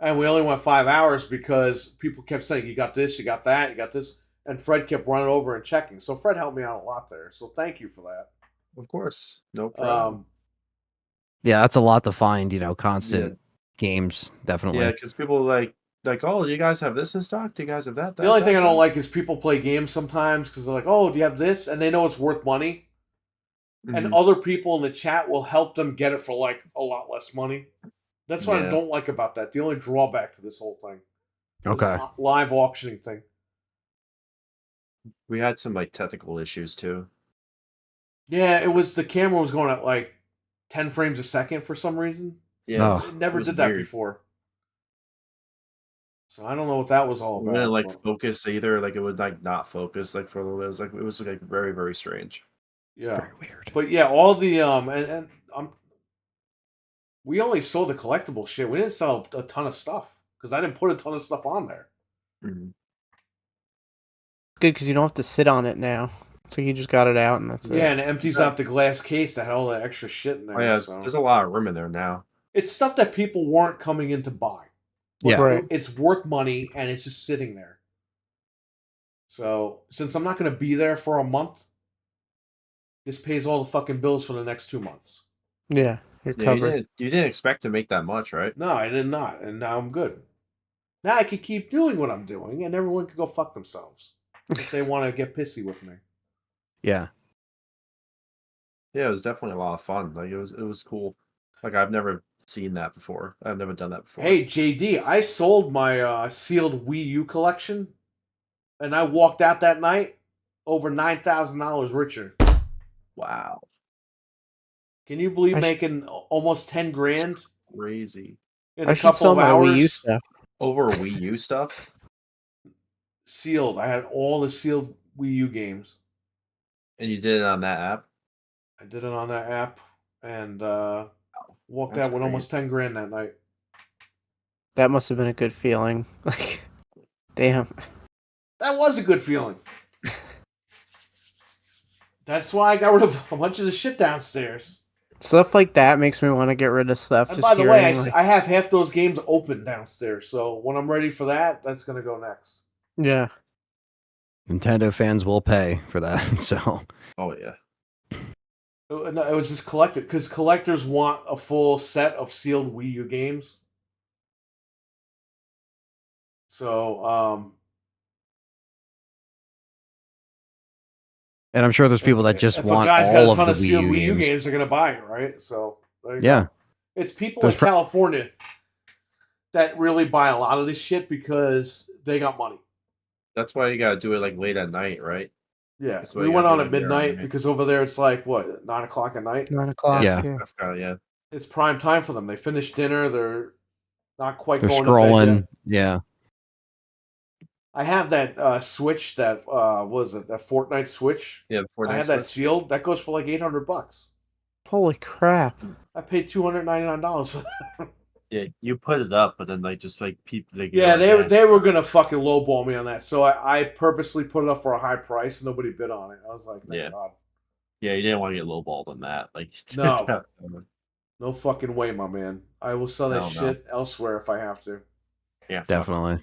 And we only went 5 hours because people kept saying, you got this, you got that, you got this. And Fred kept running over and checking. So Fred helped me out a lot there. So thank you for that. Of course. No problem. Yeah, that's a lot to find. Constant games, definitely. Yeah, because people like, oh, you guys have this in stock? Do you guys have that? The only thing I don't like is people play games sometimes because they're like, oh, do you have this? And they know it's worth money. And Mhm. other people in the chat will help them get it for like a lot less money. That's what I Yeah. don't like about that. The only drawback to this whole thing. This Okay. live auctioning thing. We had some like technical issues too. Yeah, it was the camera was going at like 10 frames a second for some reason. Oh. It never was did that weird. before. So I don't know what that was all It about. wouldn't like but- focus either. Like it would like not focus like for a little bit. It was like very, very strange. yeah. Very weird. But yeah, all the we only sold the collectible shit. We didn't sell a ton of stuff because I didn't put a ton of stuff on there. Mhm. It's good because you don't have to sit on it now. So you just got it out and that's Yeah, it. and it empties out the glass case that had all that extra shit in there. Oh yeah, So there's a lot of room in there now. it's stuff that people weren't coming in to buy. But Yeah. Right. it's worth money and it's just sitting there. So since I'm not going to be there for a month, this pays all the fucking bills for the next 2 months. Yeah, you're Yeah, covered. you didn't expect to make that much, right? No, I did not, and now I'm good. Now I can keep doing what I'm doing, and everyone can go fuck themselves if they want to get pissy with me. Yeah. Yeah, it was definitely a lot of fun. Like it was cool. Like I've never seen that before. I've never done that before. Hey JD, I sold my sealed Wii U collection, and I walked out that night over $9,000 richer. Wow, Can you believe I sh- making almost 10 grand crazy. in I a should couple sell of my Wii U hours? stuff. Over Wii U stuff. Sealed. I had all the sealed Wii U games. And you did it on that app? I did it on that app and walked That's out with almost crazy. 10 grand that night. That must have been a good feeling. Like, damn. That was a good feeling. That's why I got rid of a bunch of the shit downstairs. Stuff like that makes me want to get rid of stuff. And Just by the way, hearing, like, I have half those games open downstairs. So when I'm ready for that, that's going to go next. yeah. Nintendo fans will pay for that. So Oh yeah. It was just collected because collectors want a full set of sealed Wii U games. So, and I'm sure there's people that just if want a guy's got all a of ton the of Wii sealed U Wii U games. games, they're going to buy it, right? So, there you Yeah. go. It's people There's in California that really buy a lot of this shit because they got money. That's why you gotta do it like late at night, right? Yeah, That's why we you went gotta on do at it later on midnight night. because over there it's like what 9 o'clock at night. 9 o'clock. Yeah. Yeah. I forgot, yeah. It's prime time for them. They finish dinner. They're not quite They're going to bed scrolling. yet. Yeah. I have that Switch. That what was it? That Fortnite Switch. Yeah, before I had that sealed. That goes for like $800. Holy crap. I paid $299 for that. Yeah, you put it up, but then like just like people they Yeah, they were gonna fucking lowball me on that. So I purposely put it up for a high price. Nobody bid on it. I was like, thank Yeah. God. Yeah, you didn't want to get lowballed on that. Like No. No fucking way, my man. I will sell that No. shit elsewhere if I have to. Yeah, fuck. Definitely.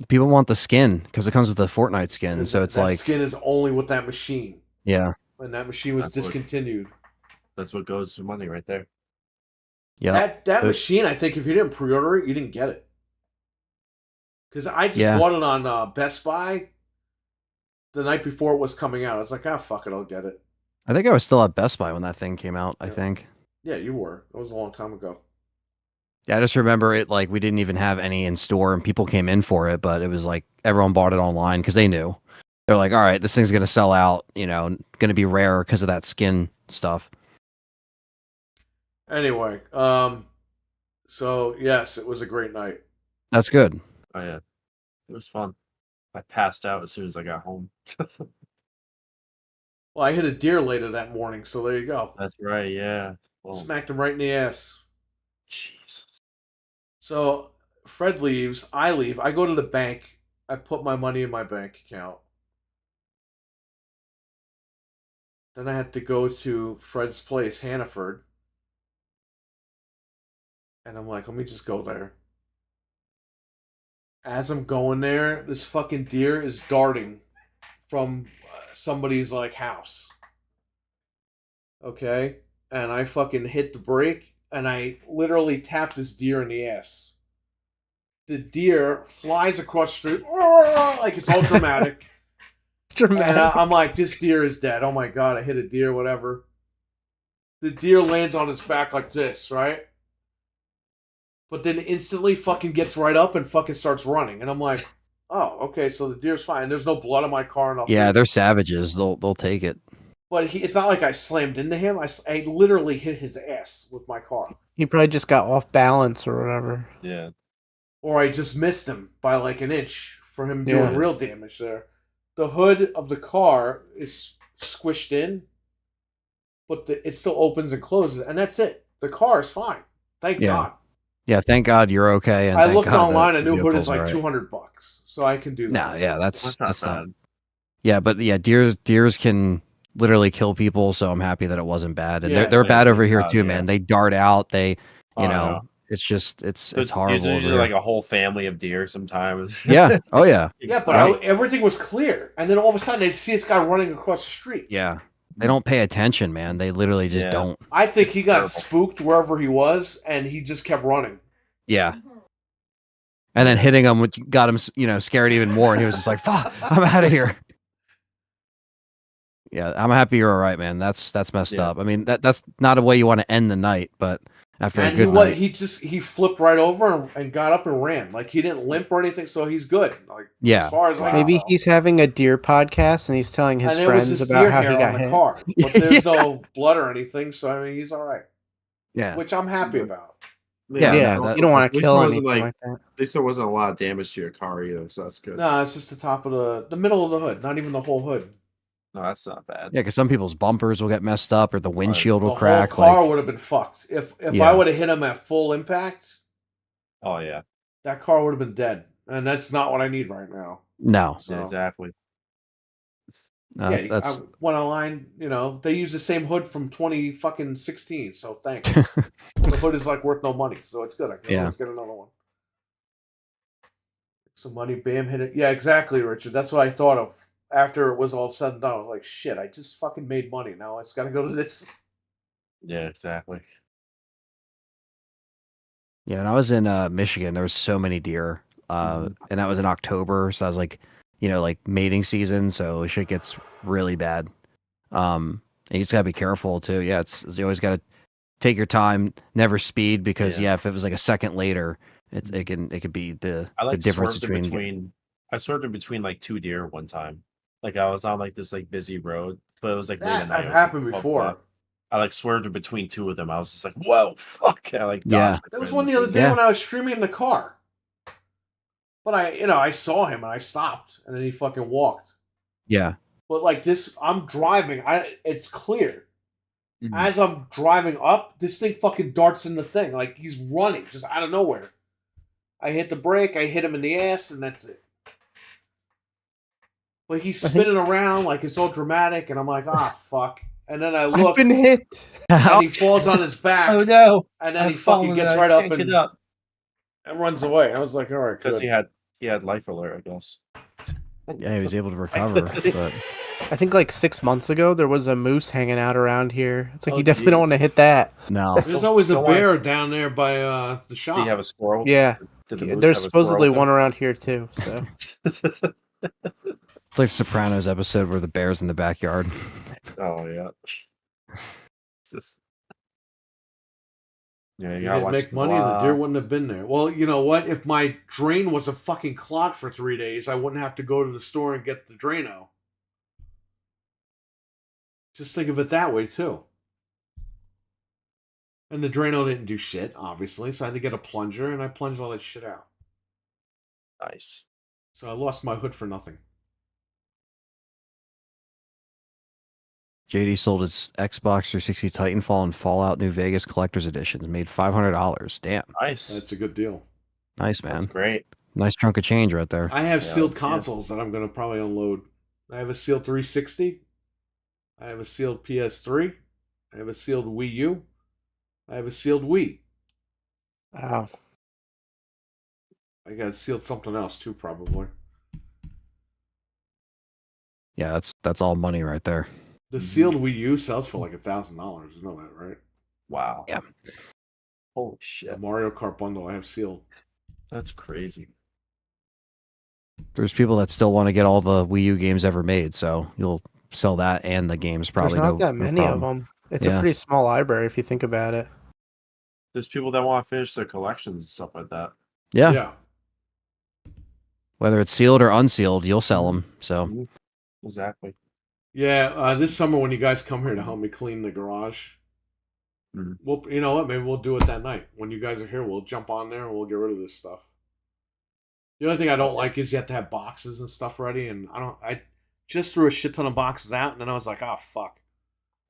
People want the skin because it comes with the Fortnite skin. So it's that like, skin is only with that machine. yeah. And that machine was That's what- discontinued. That's what goes for money right there. Yeah. That machine, I think if you didn't pre-order it, you didn't get it. Because I just Yeah. bought it on Best Buy the night before it was coming out. I was like, fuck it, I'll get it. I think I was still at Best Buy when that thing came out. I Yeah. think. Yeah, you were. That was a long time ago. Yeah, I just remember it like we didn't even have any in store and people came in for it, but it was like everyone bought it online because they knew. They're like, all right, this thing's gonna sell out, going to be rare because of that skin stuff. Anyway, so yes, it was a great night. That's good. Oh yeah, it was fun. I passed out as soon as I got home. Well, I hit a deer later that morning, so there you go. That's right. Yeah. Well, Smacked him right in the ass. Jesus. So Fred leaves, I leave, I go to the bank, I put my money in my bank account. Then I had to go to Fred's place, Hannaford. And I'm like, let me just go there. As I'm going there, this fucking deer is darting from somebody's like house. Okay? And I fucking hit the brake and I literally tapped this deer in the ass. The deer flies across the street like it's all dramatic. Dramatic. And I'm like, this deer is dead. Oh my God, I hit a deer, whatever. The deer lands on its back like this, right? But then instantly fucking gets right up and fucking starts running. And I'm like, oh, okay, so the deer's fine. There's no blood on my car. Nothing. Yeah, they're savages. They'll take it. But it's not like I slammed into him. I literally hit his ass with my car. He probably just got off balance or whatever. Yeah. Or I just missed him by like an inch for him doing Yeah. real damage there. The hood of the car is squished in, but it still opens and closes, and that's it. The car is fine. Thank Yeah. God. Yeah, thank God you're okay, and I thank looked God online. the A new hood is vehicle's like all right. $200, so I can do that. No, yeah, That's not that's not. bad. Yeah, but yeah, deers can literally kill people, so I'm happy that it wasn't bad. And Yeah, they're yeah, bad over thank here God, too, yeah. man. They dart out. They, Oh, yeah. it's just it's There's horrible over usually here. like a whole family of deer sometimes. Yeah. Oh yeah. yeah, but Right. everything was clear, and then all of a sudden they see this guy running across the street. Yeah. They don't pay attention, man. They literally just Yeah. don't. I think It's he got terrible. spooked wherever he was, and he just kept running. Yeah. And then hitting him, which got him, scared even more. And he was just like, "Fuck, I'm out of here." Yeah, I'm happy you're all right, man. That's messed Yeah. up. I mean, that's not a way you want to end the night, but after a And good night, he flipped right over and got up and ran. Like he didn't limp or anything, so he's good. Like Yeah. as far as I Maybe know. he's having a deer podcast and he's telling his And it was friends just about deer how he hair got on the hit. car, but there's no blood or anything. So I mean, he's all right, yeah, which I'm happy about. Yeah, Yeah, no, you don't want at to least kill there wasn't, anything like that. At least there wasn't a lot of damage to your car either, so that's good. No, it's just the top of the middle of the hood, not even the whole hood. No, that's not bad. yeah. Because some people's bumpers will get messed up, or the windshield The will crack. whole car Like, would have been fucked if Yeah. I would have hit him at full impact. Oh yeah, That car would have been dead, and that's not what I need right now. no, So yeah, exactly. yeah, that's I went online. They use the same hood from 2016. So thanks. The hood is like worth no money, so it's good. I can Yeah. always get another one. Some money, bam, hit it. Yeah, exactly, Richard. That's what I thought of after it was all said and done. I was like, shit, I just fucking made money. Now it's got to go to this. Yeah, exactly. yeah. And I was in Michigan. There was so many deer, and that was in October. So I was like, like mating season. So shit gets really bad. And you just gotta be careful too. Yeah, you always gotta take your time, never speed, because Yeah. if it was like a second later, it could be the difference swerved in between. I swerved in between like two deer one time. Like I was on like this like busy road, but it was like late That at night. have It was, happened like, 12 before. o'clock. I like swerved in between two of them. I was just like, whoa, fuck. I like Yeah. dodged. There was one the other day when I was streaming in the car. But I saw him and I stopped, and then he fucking walked. Yeah, But like this, I'm driving. It's clear. Mhm. As I'm driving up, this thing fucking darts in the thing. Like he's running just out of nowhere. I hit the brake, I hit him in the ass, and that's it. But he's spinning around like it's all dramatic, and I'm like, fuck. And then I I've look, been hit. and he falls on his back, no! and then he fucking gets right up and, up and runs away. I was like, all right, because good. he had life alert, I guess. yeah, he was able to recover. But I think like 6 months ago there was a moose hanging out around here. It's like Oh, you definitely don't geez. want to hit that. no, There's always a Don't worry. bear down there by the shop. Did he have a squirrel? Yeah, Did the moose there's have a supposedly squirrel one around here too. So with it's like Sopranos episode where the bear's in the backyard. him? Oh yeah. It's just... Yeah, If you you gotta didn't watch make money, the deer wouldn't have been there. Well, you know what? If my drain was a fucking clog for 3 days, I wouldn't have to go to the store and get the Drano. Just think of it that way, too. And the Drano didn't do shit, obviously, so I had to get a plunger, and I plunged all that shit out. Nice. So I lost my hood for nothing. JD sold his Xbox 360 Titanfall and Fallout New Vegas Collector's Editions. Made $500. Damn, Nice. That's a good deal. nice man. That's great. Nice chunk of change right there. I have Yeah, sealed yeah. consoles that I'm going to probably unload. I have a sealed 360. I have a sealed PS3. I have a sealed Wii U. I have a sealed Wii. wow. I got sealed something else too, probably. Yeah, that's all money right there. The sealed Wii U sells for like $1,000. You know that, right? Wow. Yeah. Holy The shit. Mario Kart bundle I have sealed. That's crazy. There's people that still want to get all the Wii U games ever made, so you'll sell that and the games probably. There's not no, that no many of problem. them. It's Yeah. a pretty small library if you think about it. There's people that want to finish their collections and stuff like that. Yeah. Whether it's sealed or unsealed, you'll sell them. So Exactly. Yeah, this summer when you guys come here to help me clean the garage, Mhm. well, you know what? Maybe we'll do it that night. When you guys are here, we'll jump on there and we'll get rid of this stuff. The only thing I don't like is you have to have boxes and stuff ready, and I just threw a shit ton of boxes out, and then I was like, oh, fuck.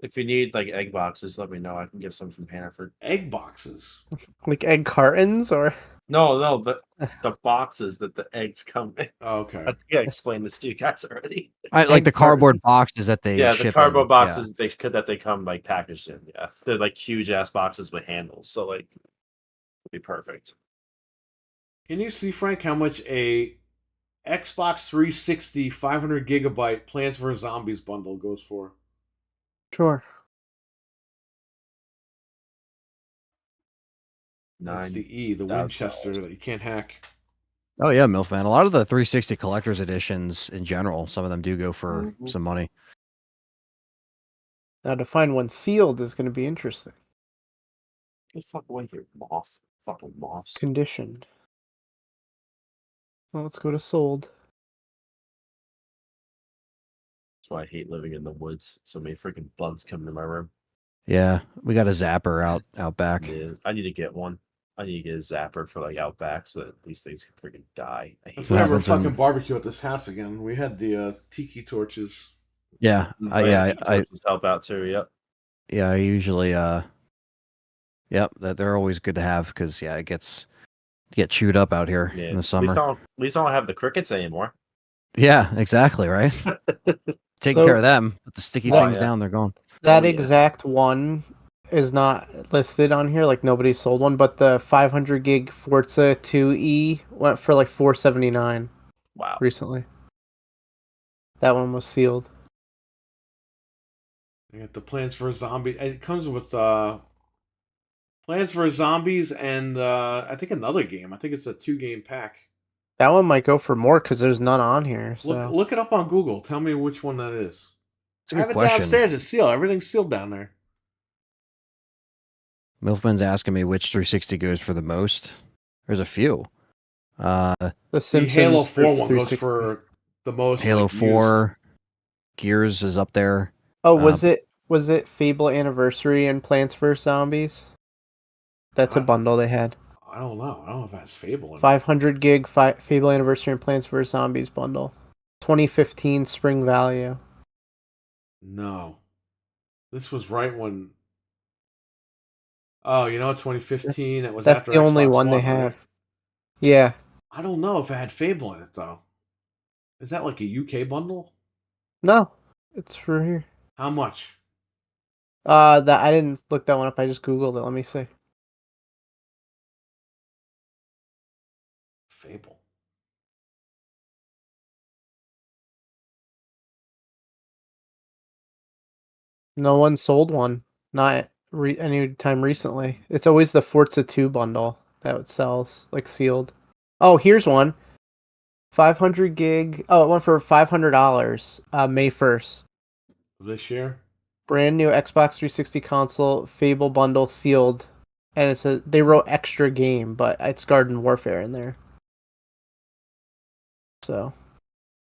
If you need like egg boxes, let me know. I can get some from Hannaford. Egg boxes. Like egg cartons or No, the boxes that the eggs come in. Oh, I okay. think I explained this to you guys already. Like Egg the cardboard cartons? boxes that they Yeah, ship the cardboard in. boxes that they come like packaged in. Yeah, they're like huge ass boxes with handles, so like it'd be perfect. Can you see, Frank, how much a Xbox 360 500 gigabyte Plants vs Zombies bundle goes for? sure. That's $9,000. the E, the Winchester that you can't hack. Oh yeah, Milfman. A lot of the 360 collector's editions in general, some of them do go for Mhm. some money. Now to find one sealed is going to be interesting. Get the fuck away here, moth. Fucking moths. Conditioned. Well, let's go to sold. That's why I hate living in the woods. So many freaking bugs come into my room. Yeah, we got a zapper out back. Yeah, I need to get one. I need to get a zapper for like out back so that these things can freaking die. I hate Let's what never happens when- fucking barbecue at this house again. We had the tiki torches. Yeah, I torches help out too. Yep. yeah, I usually yep, they're always good to have because it get chewed up out here Yeah. in the At summer. least I don't have the crickets anymore. Yeah, exactly, right? Taking So- care of them, put the sticky Oh, things yeah. down, they're gone. That yeah. exact one is not listed on here. Like nobody sold one, but the 500 gig Forza 2E went for like $479 Wow. recently. That one was sealed. I got the Plants vs Zombies. It comes with Plants vs Zombies and I think another game. I think it's a 2-game pack. That one might go for more because there's none on here. So Look it up on Google. Tell me which one that is. It's a I good have it question. downstairs. It's sealed. Everything's sealed down there. Milfman's asking me which 360 goes for the most. There's a few. the The Simpsons Halo 4 one goes 360. for the most. Halo like, used. 4, Gears is up there. Oh, was it Fable Anniversary and Plants vs Zombies? That's a bundle they had. I don't know. I don't know if that's Fable. In it. 500 gig Fable Anniversary and Plants vs Zombies bundle. 2015 spring value. No. This was right when. Oh, 2015. That was That's after the only Xbox one they right? have. Yeah. I don't know if it had Fable in it though. Is that like a UK bundle? No, it's for here. How much? That I didn't look that one up. I just googled it. Let me see. Fable. No one sold one. Not any time recently. It's always the Forza 2 bundle that sells, like sealed. Oh, here's one. 500 gig. Oh, it went for $500. May 1st. This year? Brand new Xbox 360 console, Fable bundle sealed. And they wrote extra game, but it's Garden Warfare in there. So.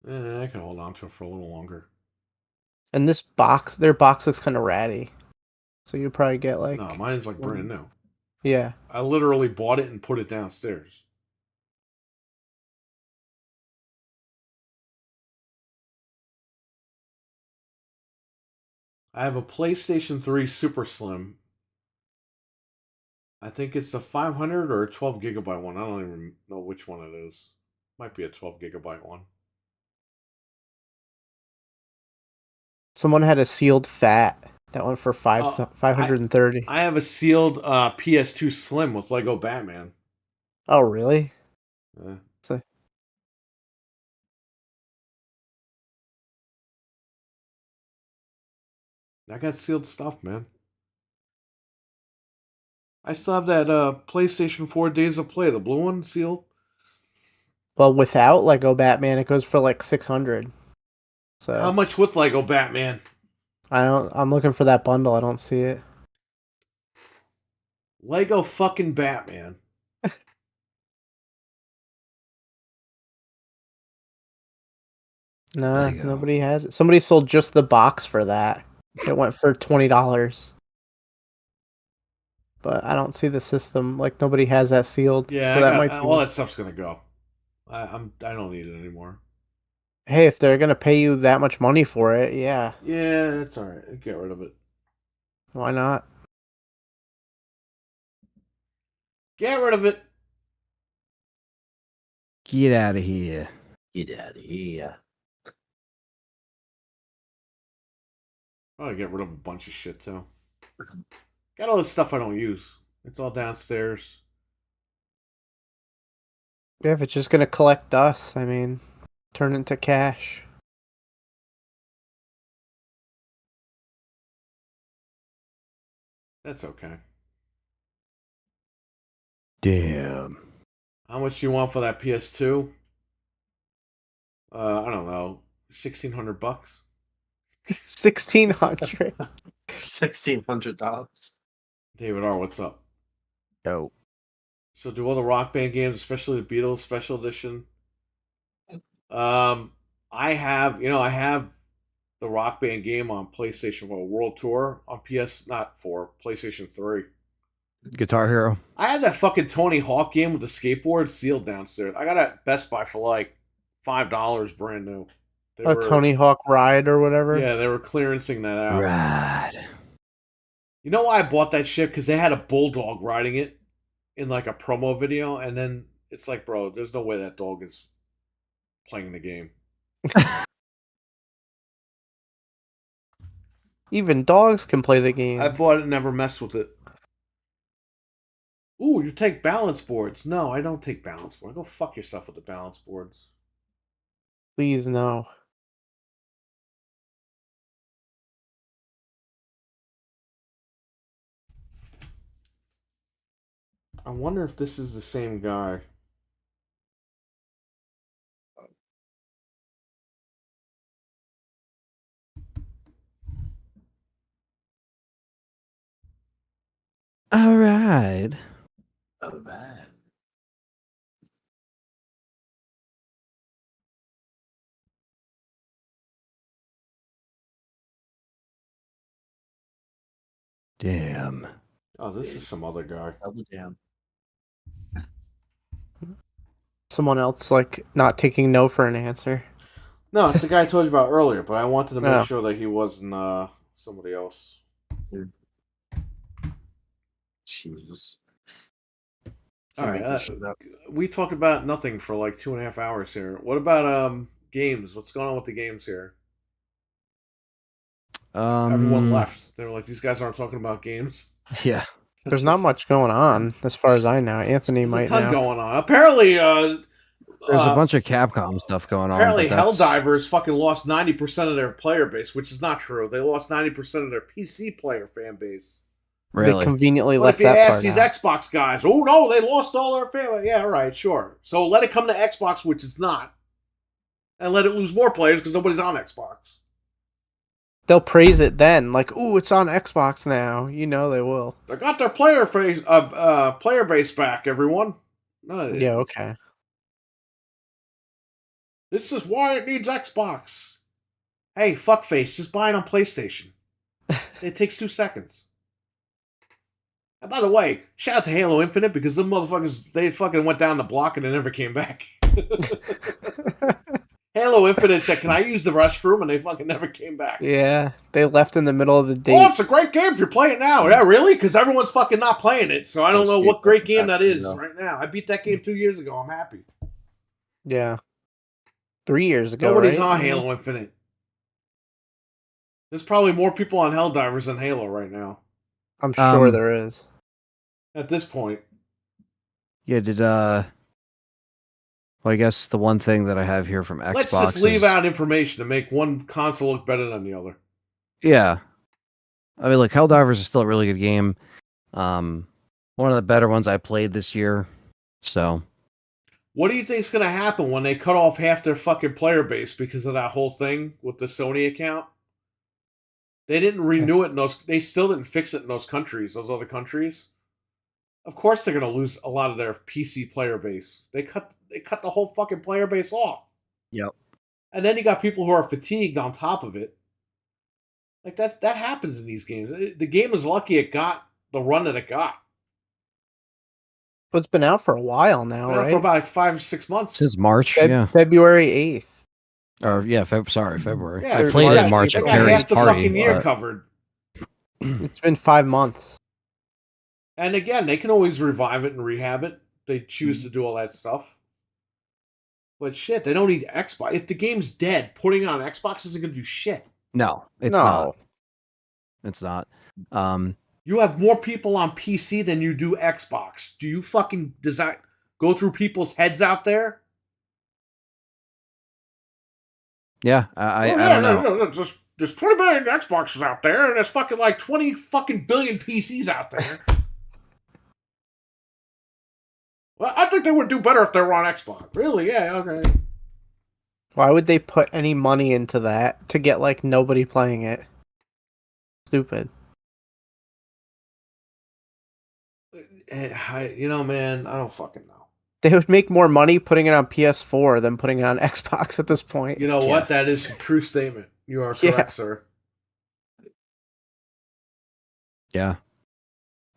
I can hold on to it for a little longer. And this box, their box looks kind of ratty. So you'll probably get like. No, mine's like brand new. Yeah. I literally bought it and put it downstairs. I have a PlayStation 3 Super Slim. I think it's a 500 or a 12 gigabyte one. I don't even know which one it is. Might be a 12 gigabyte one. Someone had a sealed fat that went for 530. I have a sealed PS2 Slim with Lego Batman. Oh, really? Yeah. So, I got sealed stuff, man. I still have that PlayStation 4 Days of Play, the blue one, sealed. well, without Lego Batman, it goes for like 600. So How much with Lego Batman? I'm looking for that bundle. I don't see it. Lego fucking Batman. Nah, Lego. nobody has it. Somebody sold just the box for that. It went for $20. But I don't see the system. Like nobody has that sealed. Yeah, so that might be. all that stuff's gonna go. I don't need it anymore. Hey, if they're gonna pay you that much money for it, yeah. Yeah, that's all right. Get rid of it. Why not? Get rid of it. Get out of here. Get out of here. Probably get rid of a bunch of shit too. Got all this stuff I don't use. It's all downstairs. Yeah, if it's just gonna collect dust, I mean, turn it into cash. That's okay. Damn. How much do you want for that PS2? I don't know. $1,600. $1,600. $1,600. David R, what's up? Yo. So do all the Rock Band games, especially the Beatles Special Edition. I have the Rock Band game on PlayStation World Tour on PlayStation 3. Guitar Hero. I had that fucking Tony Hawk game with the skateboard sealed downstairs. I got it at Best Buy for like $5 brand new. Tony Hawk Ride or whatever. Yeah, they were clearancing that out. Rad. You know why I bought that shit? Because they had a bulldog riding it in like a promo video, and then it's like, bro, there's no way that dog is playing the game. Even dogs can play the game. I bought it and never messed with it. Ooh, you take balance boards. No, I don't take balance boards. Go fuck yourself with the balance boards. Please, no. I wonder if this is the same guy. All right. Oh, man. Damn. Oh, this is some other guy. Double down. Someone else, like, not taking no for an answer. No, it's the guy I told you about earlier, but I wanted to make Oh. sure that he wasn't somebody else. Jesus. All Can't make right, this shit up. we talked about nothing for like 2.5 hours here. What about games? What's going on with the games here? Everyone left. They were like, these guys aren't talking about games. Yeah. There's not much going on, as far as I know. Anthony There's might a ton know. going on. Apparently, There's a bunch of Capcom stuff going on. apparently but that's- Helldivers fucking lost 90% of their player base, which is not true. They lost 90% of their PC player fan base. They Really? conveniently But left if you that ask part these out. Xbox guys, oh no, they lost all their family. Yeah, all right, sure. So let it come to Xbox, which it's not, and let it lose more players because nobody's on Xbox. They'll praise it then, like, "Ooh, it's on Xbox now." You know they will. They got their player base back. Everyone. No, Yeah, okay. This is why it needs Xbox. Hey, fuckface, just buy it on PlayStation. It takes 2 seconds. And by the way, shout out to Halo Infinite because them motherfuckers, they fucking went down the block and they never came back. Halo Infinite said, "Can I use the restroom?" And they fucking never came back. Yeah, they left in the middle of the Oh, date. it's a great game if you're playing now. Yeah, really? Because everyone's fucking not playing it. So I don't know what great game that is right now. I beat that game 2 years ago. I'm happy. Yeah. 3 years ago, Nobody's right? on Halo Infinite. There's probably more people on Helldivers than Halo right now. I'm sure there is. At this point. Yeah, well, I guess the one thing that I have here from Xbox Let's just leave is- out information to make one console look better than the other. Yeah. I mean, like, Helldivers is still a really good game. One of the better ones I played this year. So, What do you think's going to happen when they cut off half their fucking player base because of that whole thing with the Sony account? They didn't renew it in those. They still didn't fix it in those countries, those other countries. Of course, they're going to lose a lot of their PC player base. They cut the whole fucking player base off. Yep. And then you got people who are fatigued on top of it. Like that happens in these games. The game is lucky it got the run that it got. But it's been out for a while now, Been out right? for about like 5 or 6 months. since March, yeah. February 8th. Or, yeah, February. Yeah, I so played they it got- in March They at got Perry's half the party. fucking year but- covered. It's been 5 months. And again, they can always revive it and rehab it. They choose to do all that stuff. But shit, they don't need Xbox. If the game's dead, putting it on Xbox isn't going to do shit. No, it's No. not. It's not. You have more people on PC than you do Xbox. Do you fucking go through people's heads out there? Yeah, I don't know. No. There's 20 billion Xboxes out there, and there's fucking like 20 fucking billion PCs out there. Well, I think they would do better if they were on Xbox. Really? Yeah, okay. Why would they put any money into that to get like nobody playing it? Stupid. Man, I don't fucking know. They would make more money putting it on PS4 than putting it on Xbox at this point. You know what? That is a true statement. You are correct, sir. Yeah.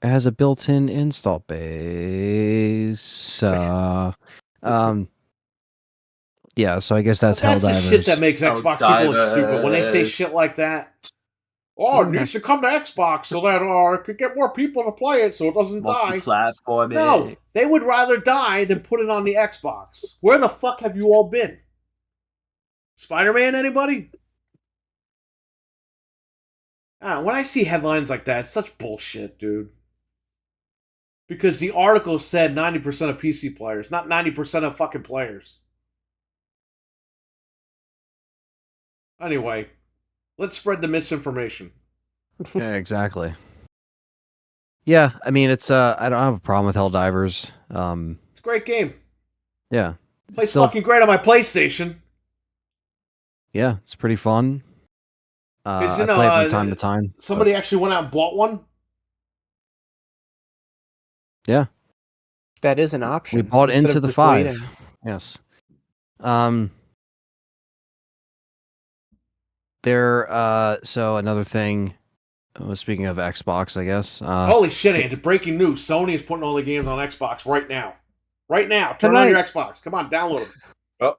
It has a built-in install base. Yeah, so I guess that's the Helldivers. shit that makes Xbox people look stupid. When they say shit like that, it needs to come to Xbox so that it could get more people to play it so it doesn't die. No, they would rather die than put it on the Xbox. Where the fuck have you all been? Spider-Man, anybody? When I see headlines like that, it's such bullshit, dude. Because the article said 90% of PC players, not 90% of fucking players. Anyway, let's spread the misinformation. Yeah, exactly. Yeah, I mean, it's I don't have a problem with Helldivers. It's a great game. Yeah. Plays fucking great on my PlayStation. Yeah, it's pretty fun. I play it from time to time. Somebody actually went out and bought one? Yeah. That is an option. We bought instead Into of the just 5. waiting. Yes. So another thing, speaking of Xbox, I guess. Holy shit, Andrew. Breaking news. Sony is putting all the games on Xbox right now. Right now. Turn on your Xbox. Come on, download them.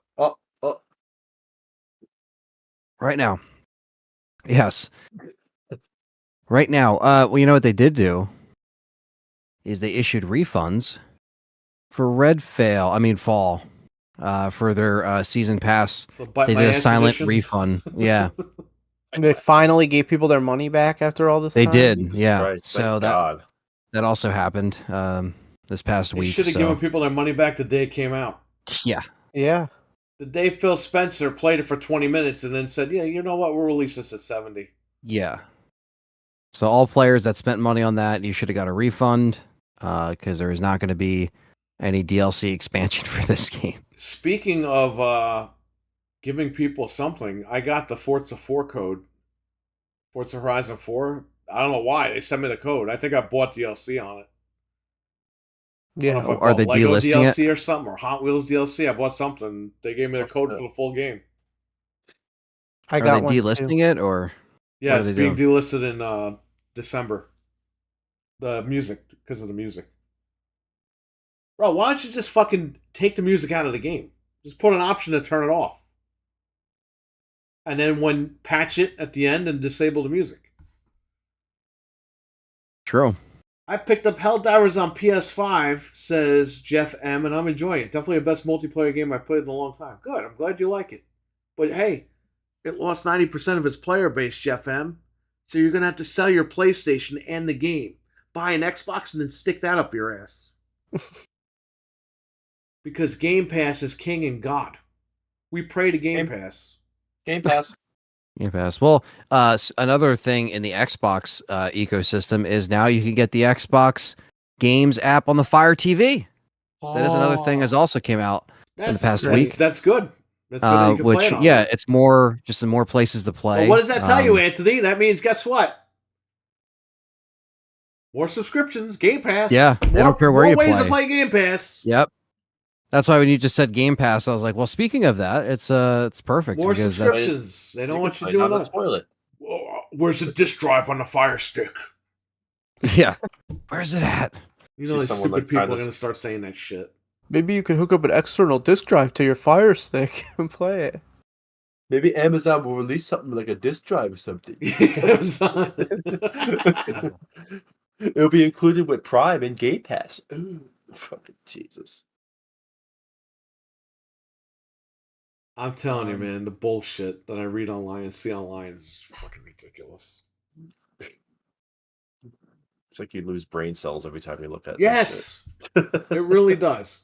Right now. Yes. Right now. Well, you know what they did do? Is they issued refunds for Fall. For their season pass. They did a silent refund. Yeah. And they finally gave people their money back after all this They time? did, Jesus yeah. Christ, So that also happened this past They week. should have given people their money back the day it came out. Yeah. Yeah. The day Phil Spencer played it for 20 minutes and then said, yeah, you know what, we'll release this at 70. Yeah. So all players that spent money on that, you should have got a refund because there is not going to be any DLC expansion for this game. Speaking of giving people something, I got the Forza 4 code. Forza Horizon 4. I don't know why. They sent me the code. I think I bought DLC on it. Yeah. Are they Lego delisting DLC or something, or Hot Wheels DLC? I bought something. They gave me the code for the full game. I Are got they one delisting it or? Yeah, What it's are they being delisted in December. The music, because of the music. Bro, why don't you just fucking take the music out of the game? Just put an option to turn it off. And then patch it at the end and disable the music. True. I picked up Helldivers on PS5, says Jeff M, and I'm enjoying it. Definitely the best multiplayer game I've played in a long time. Good, I'm glad you like it. But hey, it lost 90% of its player base, Jeff M. So you're going to have to sell your PlayStation and the game. Buy an Xbox and then stick that up your ass. Because Game Pass is king and God. We pray to Game Pass. Game Pass. Game Pass. Well, another thing in the Xbox ecosystem is now you can get the Xbox Games app on the Fire TV. That is another thing that's also came out in the past week. That's good. That's good that you can play it on. It's more places to play. Well, what does that tell you, Anthony? That means, guess what? More subscriptions, Game Pass. Yeah, I don't care where you play. More ways to play Game Pass. Yep. That's why when you just said Game Pass, I was like, well, speaking of that, it's perfect. More subscriptions. They don't want you doing that. Toilet. Where's the disk drive on the Fire Stick? Yeah. Where's it at? You know, these stupid people are going to start saying that shit. Maybe you can hook up an external disk drive to your Fire Stick and play it. Maybe Amazon will release something like a disk drive or something. Amazon. It'll be included with Prime and Game Pass. Ooh, fucking Jesus. I'm telling you, man, the bullshit that I read online and see online is fucking ridiculous. It's like you lose brain cells every time you look at Yes, that it shit. really does.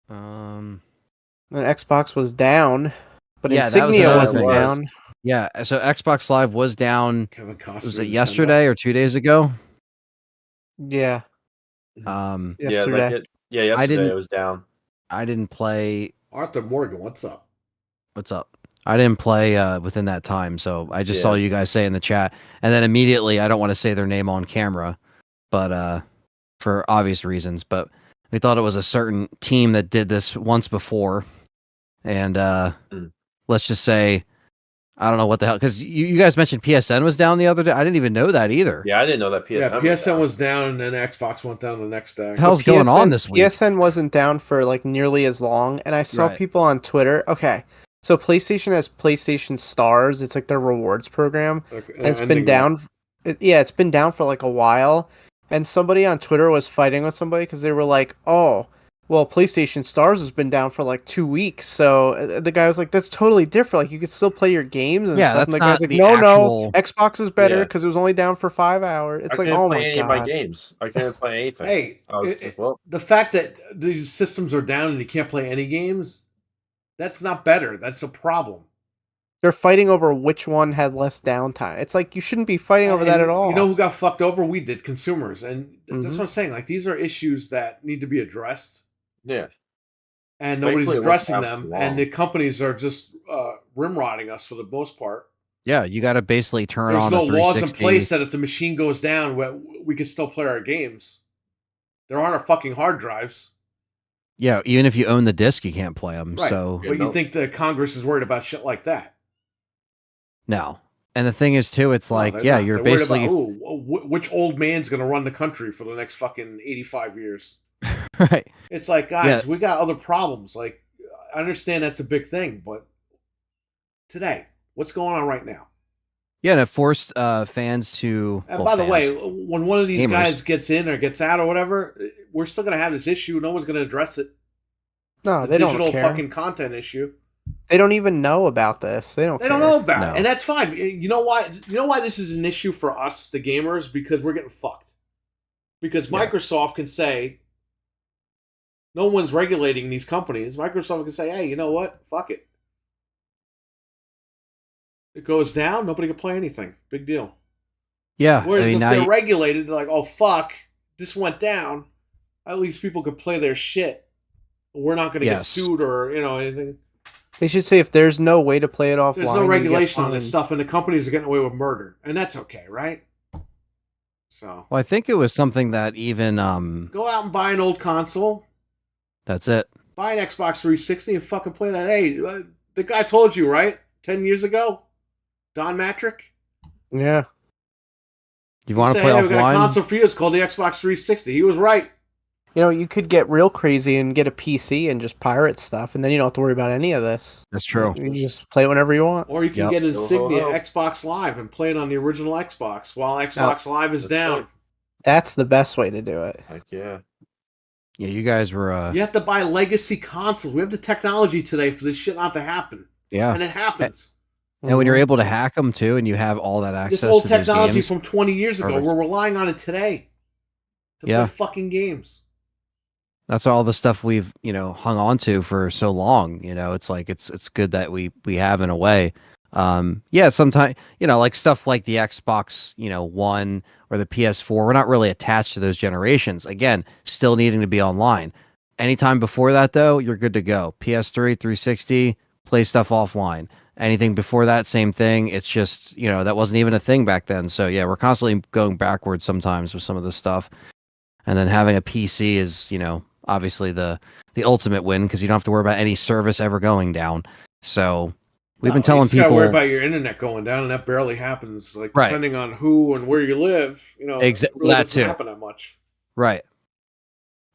The Xbox was down, but Yeah, that was Insignia another wasn't thing. down. Yeah, so Xbox Live was down. Kevin Costner. Was it Nintendo. yesterday or 2 days ago? Yeah, Yesterday yesterday. It was down. I didn't play. Arthur Morgan, what's up? What's up? I didn't play within that time, so I just saw Yeah. you guys say in the chat, and then immediately I don't want to say their name on camera, but for obvious reasons. But we thought it was a certain team that did this once before, and let's just say I don't know what the hell, because you guys mentioned PSN was down the other day. I didn't even know that either. Yeah, I didn't know that PSN. Yeah, PSN was down, and then Xbox went down the next day. What the hell's going on this week? PSN wasn't down for like nearly as long, and I saw Right. people on Twitter. Okay, so PlayStation has PlayStation Stars. It's like their rewards program. Okay, And it's been ending down. It's been down for like a while. And somebody on Twitter was fighting with somebody because they were like, "Oh, well, PlayStation Stars has been down for like 2 weeks." So the guy was like, "That's totally different. Like you could still play your games and Yeah, stuff." that's And the guy's not like, the "No, actual- no, Xbox is better Yeah. because it was only down for 5 hours." It's I like, couldn't oh play my any of my god. games. I couldn't play anything. Hey, I was like, well, the fact that these systems are down and you can't play any games, that's not better. That's a problem. They're fighting over which one had less downtime. It's like you shouldn't be fighting over that And at all. You know who got fucked over? We did, consumers. And that's Mhm. what I'm saying. Like, these are issues that need to be addressed, yeah. and nobody's Thankfully, it wasn't addressing down them. for long. And the companies are just rimrodding us for the most part. Yeah, you got to basically turn There's on no the laws in 360. place that if the machine goes down, we can still play our games. There aren't our fucking hard drives. Yeah, even if you own the disc, you can't play them. Right. So But you think the Congress is worried about shit like that? no. And the thing is, too, it's No, like, they're yeah, not. you're They're worried basically about, which old man's going to run the country for the next fucking 85 years? right. It's like, guys, we got other problems. Like, I understand that's a big thing, but today, what's going on right now? Yeah, and it forced fans to. And well, by the way, fans. when one of these Gamers. guys gets in or gets out or whatever, we're still going to have this issue. No one's going to address it. No, The they don't digital care. fucking content issue. They don't even know about this. They don't know about No. it, and that's fine. You know why? You know why this is an issue for us, the gamers, because we're getting fucked. Because Yeah. Microsoft can say, no one's regulating these companies. Microsoft can say, hey, you know what? Fuck it. It goes down, nobody can play anything. Big deal. Yeah, Whereas I mean, if now they're you- regulated, they're like, oh fuck, this went down. At least people could play their shit. We're not going to get Yes. sued or anything. They should say if there's no way to play it offline. There's no you get regulation on this fined. stuff, and the companies are getting away with murder, and that's okay, right? So well, I think it was something that even go out and buy an old console, that's it. buy an Xbox 360, and fucking play that. Hey, the guy told you, right? 10 years ago, Don Matrick. Yeah. You want to He play said, hey, we got a offline? console for you. It's called the Xbox 360. He was right. You know, you could get real crazy and get a PC and just pirate stuff, and then you don't have to worry about any of this. That's true. You just play it whenever you want. Or you can Yep. get Insignia Oh. Xbox Live and play it on the original Xbox while Xbox Live is That's down. right. That's the best way to do it. Heck yeah. Yeah, you guys were. You have to buy legacy consoles. We have the technology today for this shit not to happen. Yeah, And it happens. and when you're Mhm. able to hack them too, and you have all that access This old to those technology games, from 20 years ago, Perfect. we're relying on it today to Yeah. play fucking games. that's all the stuff we've hung on to for so long. It's like it's good that we have in a way. Yeah, sometimes like stuff like the Xbox One or the PS4, we're not really attached to those generations. Again, still needing to be online. Anytime before that though, you're good to go. PS3, 360, play stuff offline. Anything before that, same thing. It's just that wasn't even a thing back then. So yeah, we're constantly going backwards sometimes with some of this stuff. And then having a PC is obviously the ultimate win because you don't have to worry about any service ever going down. So we've been telling you just gotta people worry about your internet going down, and that barely happens. Like Right. depending on who and where you live, it really that doesn't too. happen that much. right.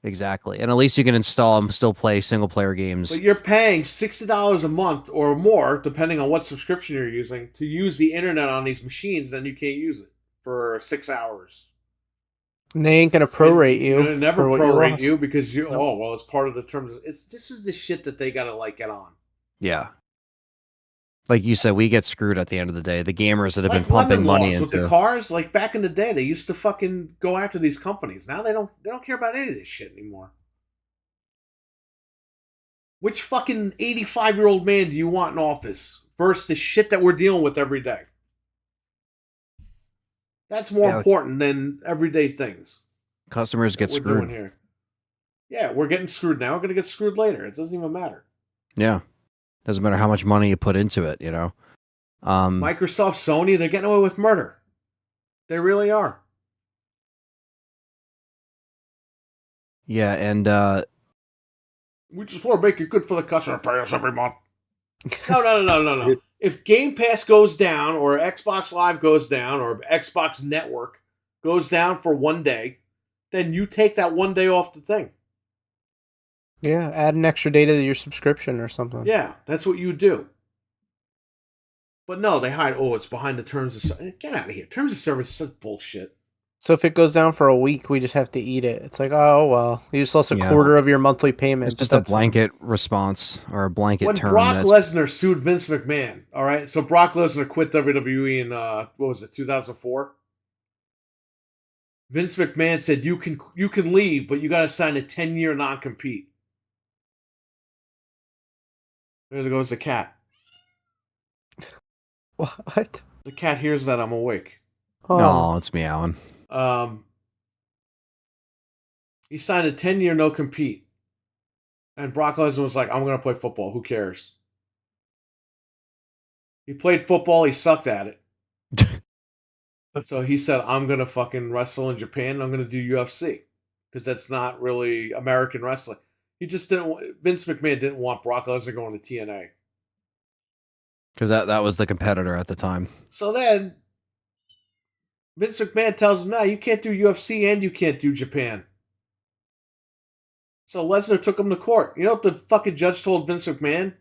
Exactly. And at least you can install and still play single player games. But you're paying $60 a month or more, depending on what subscription you're using, to use the internet on these machines. Then you can't use it for 6 hours. And they ain't gonna prorate you. They never for what you prorate lost. you because you. Nope. Oh well, it's part of the terms. This is the shit that they gotta like get on. Yeah. Like you said, we get screwed at the end of the day. The gamers that have Like been pumping lemon money laws into with the cars. Like back in the day, they used to fucking go after these companies. Now they don't care about any of this shit anymore. Which fucking 85-year-old man do you want in office versus the shit that we're dealing with every day? That's more important than everyday things. Customers get We're screwed doing here. Yeah, we're getting screwed now. We're gonna get screwed later. It doesn't even matter. Yeah. Doesn't matter how much money you put into it, you know. Microsoft, Sony, they're getting away with murder. They really are. Yeah, and We just want to make it good for the customer. Pay us every month. No. If Game Pass goes down, or Xbox Live goes down, or Xbox Network goes down for one day, then you take that one day off the thing. Yeah, add an extra day to your subscription or something. Yeah, that's what you do. But no, they hide. Oh, it's behind the terms of service. Get out of here. Terms of service is such bullshit. So if it goes down for a week, we just have to eat it. It's like, oh well, you just lost a quarter of your monthly payment. it's just a blanket response or a blanket When term. Brock Lesnar sued Vince McMahon, all right? So Brock Lesnar quit WWE in, what was it, 2004? Vince McMahon said, you can leave, but you got to sign a 10-year non-compete. There goes the cat. What? The cat hears that I'm awake. Oh, No, it's meowing. He signed a 10-year no-compete. And Brock Lesnar was like, I'm going to play football. Who cares? He played football. He sucked at it. So he said, I'm going to fucking wrestle in Japan. And I'm going to do UFC. Because that's not really American wrestling. He just didn't. Vince McMahon didn't want Brock Lesnar going to TNA. Because that was the competitor at the time. So then, Vince McMahon tells him, no, you can't do UFC and you can't do Japan. So Lesnar took him to court. You know what the fucking judge told Vince McMahon?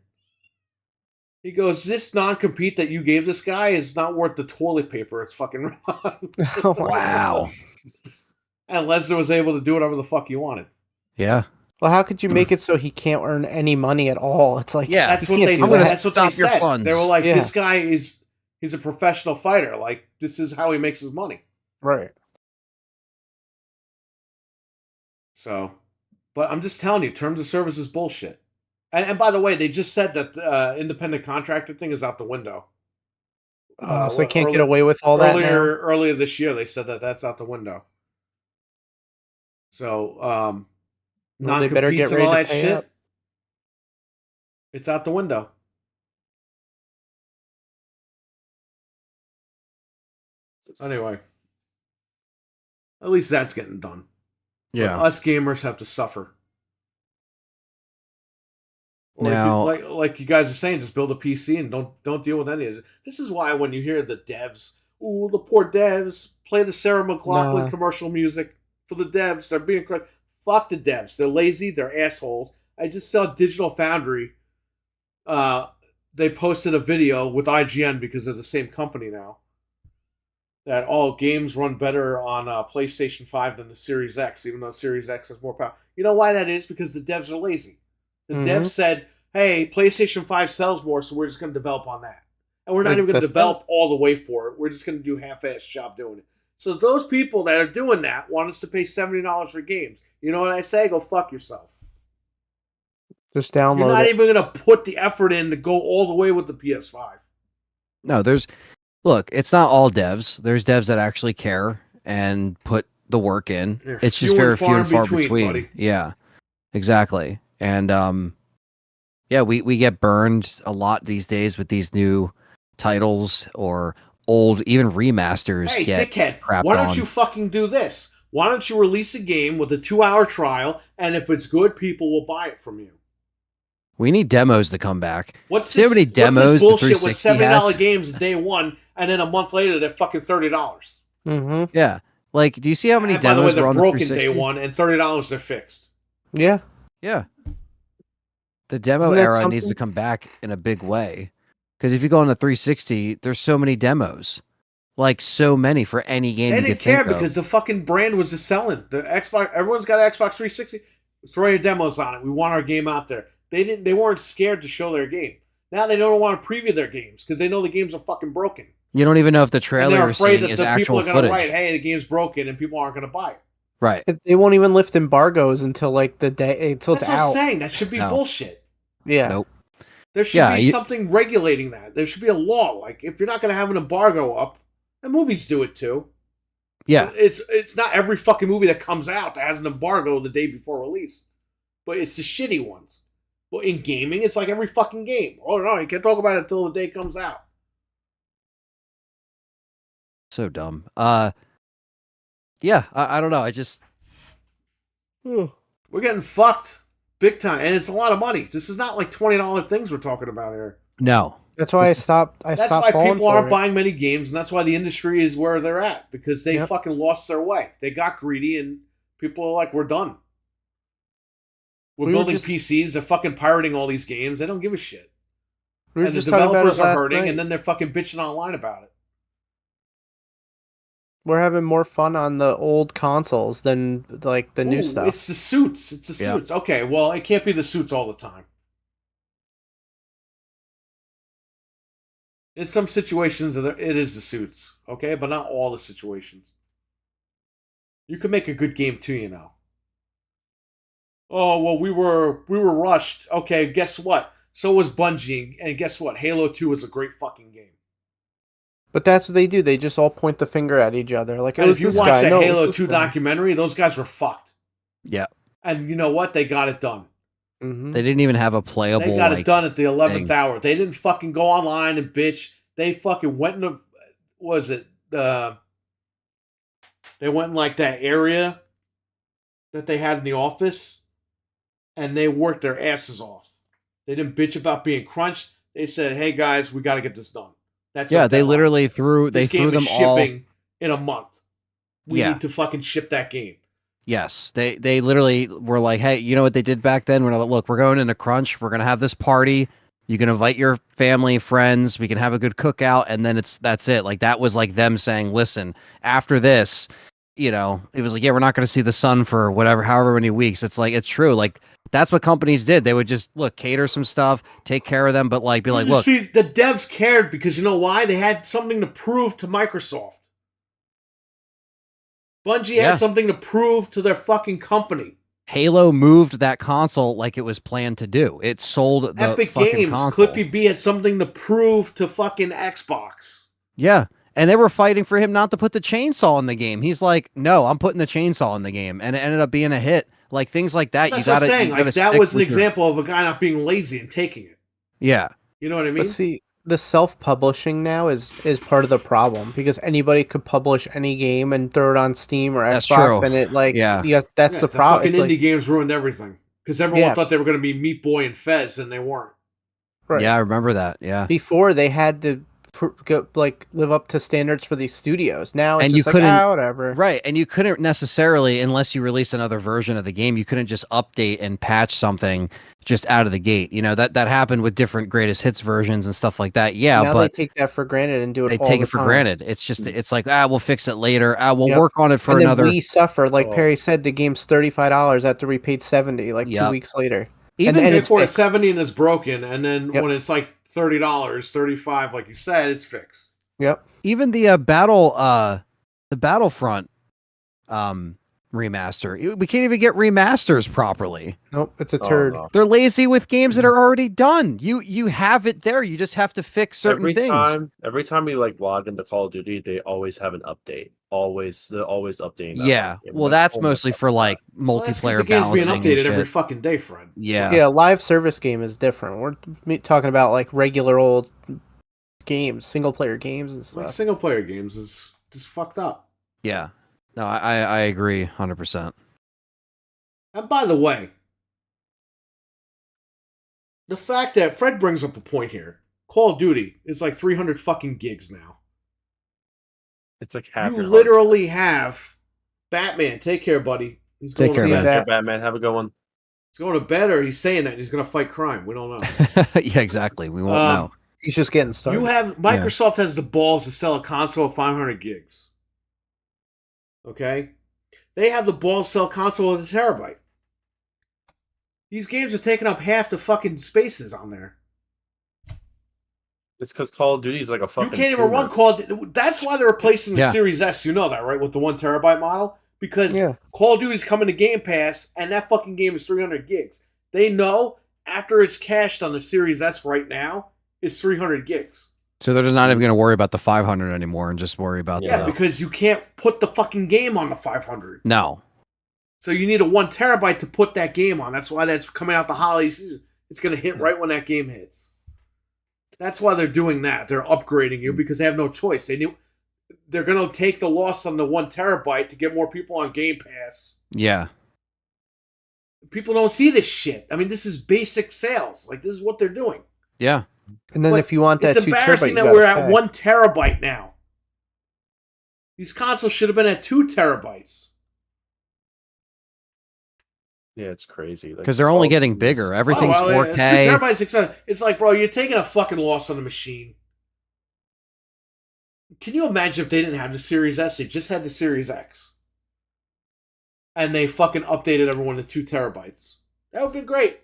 He goes, this non-compete that you gave this guy is not worth the toilet paper it's fucking wrong. Oh my Wow. God. And Lesnar was able to do whatever the fuck he wanted. Yeah. Well, how could you make it so he can't earn any money at all? It's like, Yeah, That's you what can't they do I'm gonna that. That's what they stop your said. funds. They were like, Yeah. this guy he's a professional fighter. Like, this is how he makes his money. Right. So, but I'm just telling you, terms of service is bullshit. And by the way, they just said that the independent contractor thing is out the window. So they can't get away with all that now? Earlier this year, they said that that's out the window. So, Well, they better non-competes get and all ready that to pay shit, up. it's out the window. Anyway, at least that's getting done. Yeah. But us gamers have to suffer. Or Now- like you guys are saying, just build a PC and don't deal with any of it. This is why when you hear the devs, ooh, the poor devs, play the Sarah McLachlan Nah. commercial music for the devs. They're being credit. Fuck the devs. They're lazy. They're assholes. I just saw Digital Foundry. They posted a video with IGN because they're the same company now. That all games run better on PlayStation 5 than the Series X, even though Series X has more power. You know why that is? Because the devs are lazy. The devs said, hey, PlayStation 5 sells more, so we're just going to develop on that. And we're not Like even going to the- develop all the way for it. We're just going to do half-ass job doing it. So those people that are doing that want us to pay $70 for games. You know what I say? Go fuck yourself. Just You're download not it. even going to put the effort in to go all the way with the PS5. No, look, it's not all devs. There's devs that actually care and put the work in. They're It's just few very and few and far far in between, between. buddy. Yeah, exactly. And yeah, we get burned a lot these days with these new titles or old, even remasters. Hey, get dickhead, crapped why don't on. you fucking do this? Why don't you release a game with a 2-hour trial, and if it's good, people will buy it from you? We need demos to come back. What's See how many demos the bullshit with 360 $70 has? games day one, and then a month later they're fucking $30? Mm-hmm. Yeah, Like, do you see how many And by the way, demos they're were on the broken day 360? one, and $30 they're fixed. Yeah. Yeah. The demo Isn't that era needs to something? come back in a big way. Because if you go on the 360, there's so many demos. Like, so many for any game They you didn't could care think of. because the fucking brand was just selling. The Xbox, everyone's got an Xbox 360. Throw your demos on it. We want our game out there. They weren't scared to show their game. Now they don't want to preview their games because they know the games are fucking broken. You don't even know if the And trailer they're you're afraid seeing that is the people actual are going to footage. write, "Hey, the game's broken," and people aren't going to buy it. Right. They won't even lift embargoes until like the day until That's it's what I'm out. saying. That should be No. bullshit. Yeah. Nope. There should Yeah, be something regulating that. There should be a law. Like, if you're not going to have an embargo up, and movies do it too. Yeah. But it's not every fucking movie that comes out that has an embargo the day before release. But it's the shitty ones. Well, in gaming, it's like every fucking game. Oh, no, you can't talk about it until the day comes out. So dumb. Yeah, I don't know. I just... We're getting fucked big time. And it's a lot of money. This is not like $20 things we're talking about here. No. That's why I stopped. That's stopped why falling people for aren't it. buying many games, and that's why the industry is where they're at. Because they Yep. fucking lost their way. They got greedy, and people are like, we're done. We're We were building just- PCs. They're fucking pirating all these games. They don't give a shit. We were And the just talking about developers it are last hurting, night. and then they're fucking bitching online about it. We're having more fun on the old consoles than like the new Ooh, stuff. It's the suits. It's the Yeah. suits. Okay, well, it can't be the suits all the time. In some situations, it is the suits. Okay, but not all the situations. You can make a good game too, you know. Oh well, we were rushed. Okay, guess what? So was Bungie, and guess what? Halo 2 is a great fucking game. But that's what they do. They just all point the finger at each other. Like, it And was if you this watch guy. that No, it was Halo this 2 guy. documentary, those guys were fucked. Yeah. And you know what? They got it done. Mhm. They didn't even have a playable, They got like... it done at the 11th thing. hour. They didn't fucking go online and bitch. They fucking went in the... Was it? They went in like that area that they had in the office, and they worked their asses off. They didn't bitch about being crunched. They said, "Hey guys, we got to get this done." That's Yeah, our they deadline. literally threw This game them is all... shipping in a month. We Yeah. need to fucking ship that game. Yes, they literally were like, hey, you know what they did back then? We're like, look, we're going into crunch. We're gonna have this party. You can invite your family, friends. We can have a good cookout, and then that's it. Like, that was like them saying, listen, after this, you know, it was like, yeah, we're not gonna see the sun for however many weeks. It's like, it's true. Like, that's what companies did. They would just cater some stuff, take care of them, but like be like, You look, see, the devs cared because you know why? They had something to prove to Microsoft. Bungie Yeah. had something to prove to their fucking company. Halo moved that console like it was planned to do. It sold the Epic fucking Games, console. Cliffy B had something to prove to fucking Xbox. Yeah. And they were fighting for him not to put the chainsaw in the game. He's like, no, I'm putting the chainsaw in the game. And it ended up being a hit. Like, things like that. That's you what gotta, I'm saying. you gotta Like, that stick was an with your- example of a guy not being lazy and taking it. Yeah. You know what I mean? But see, the self-publishing now is part of the problem because anybody could publish any game and throw it on Steam or That's Xbox, true. and it like Yeah. that's the problem. Fucking It's indie like, games ruined everything. Because everyone Yeah. thought they were going to be Meat Boy and Fez, and they weren't. right. Yeah, I remember that. Yeah. Before they had to live up to standards for these studios. Now it's And just you like, couldn't- whatever. Right. And you couldn't necessarily, unless you release another version of the game, you couldn't just update and patch something just out of the gate. You know, that happened with different greatest hits versions and stuff like that. Yeah, Now but they take that for granted and do it. they all take the it for time. granted. It's just, it's like, we'll fix it later. We'll Yep. work on it for And then another. we suffer, like Oh. Perry said, the game's $35 after we paid $70, like Yep. 2 weeks later. Even and Pay it's for it fixed. 70 and it's broken, and then Yep. when it's like $30, 35, like you said, it's fixed. Yep. even the Battlefront remaster, we can't even get remasters properly. Nope. It's a Oh, turd. no. They're lazy with games that are already done. You have it there. You just have to fix certain every things. every time we like log into Call of Duty, they always have an update. They're always updating. That Yeah. fucking game. Well, I'm like, that's oh my mostly God, for like Well, that's 'cause multiplayer the game's being balancing. updated and every shit. fucking day, Fred. Yeah. Yeah, live service game is different. We're talking about like regular old games, single player games and Like stuff. single player games is just fucked up. Yeah. No, I agree 100%. And by the way, the fact that Fred brings up a point here, Call of Duty is like 300 fucking gigs now. It's like half You your literally have Batman, take care, buddy. He's Take going care, to man. bed. Yeah, Batman, have a good one. He's going to bed, or he's saying that and he's going to fight crime. We don't know. Yeah, exactly. We won't know. He's just getting started. Microsoft has the balls to sell a console at 500 gigs. Okay? They have the balls to sell a console at a terabyte. These games are taking up half the fucking spaces on there. It's because Call of Duty is like a fucking. You can't even run Call of Duty. That's why they're replacing the Yeah. Series S. You know that, right? With the 1 terabyte model. Because Yeah. Call of Duty's coming to Game Pass, and that fucking game is 300 gigs. They know after it's cached on the Series S right now, it's 300 gigs. So they're just not even going to worry about the 500 anymore and just worry about Yeah, the... because you can't put the fucking game on the 500. No. So you need a 1 terabyte to put that game on. That's why that's coming out the holiday season. It's going to hit right when that game hits. That's why they're doing that. They're upgrading you because they have no choice. They're going to take the loss on the 1 terabyte to get more people on Game Pass. Yeah. People don't see this shit. I mean, this is basic sales. Like, this is what they're doing. Yeah. And then But if you want that it's 2 terabyte, embarrassing you that gotta we're at pay. 1 terabyte now. These consoles should have been at 2 terabytes. Yeah, it's crazy. Because they're only getting bigger. Everything's Oh, well, 4K. 2 terabytes exciting. It's like, bro, you're taking a fucking loss on the machine. Can you imagine if they didn't have the Series S? They just had the Series X. And they fucking updated everyone to 2 terabytes. That would have been great.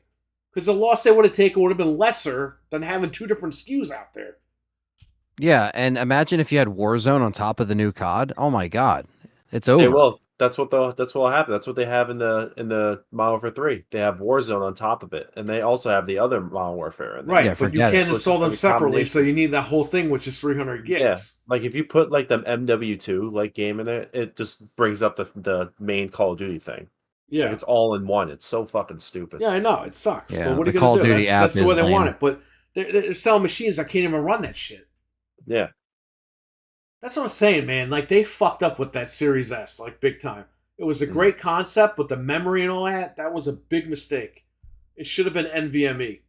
Because the loss they would have taken would have been lesser than having 2 different SKUs out there. Yeah, and imagine if you had Warzone on top of the new COD. Oh my god. It's over. Yeah, well, that's what will happen. That's what they have in the Modern Warfare 3. They have Warzone on top of it, and they also have the other Modern Warfare in there. Right, Yeah, but you forget it. can't install them It's just like a separately, so combination. you need that whole thing, which is 300 gigs. Yeah, like if you put like the MW2 like game in there, it just brings up the main Call of Duty thing. Yeah. Like, it's all in one. It's so fucking stupid. Yeah, I know. It sucks. Yeah, But what are the you Call going of to do? Duty That's app the way is they lame. want it. But they're selling machines that can't even run that shit. Yeah. That's what I'm saying, man. Like, they fucked up with that Series S, like, big time. It was a great concept, but the memory and all that was a big mistake. It should have been NVMe.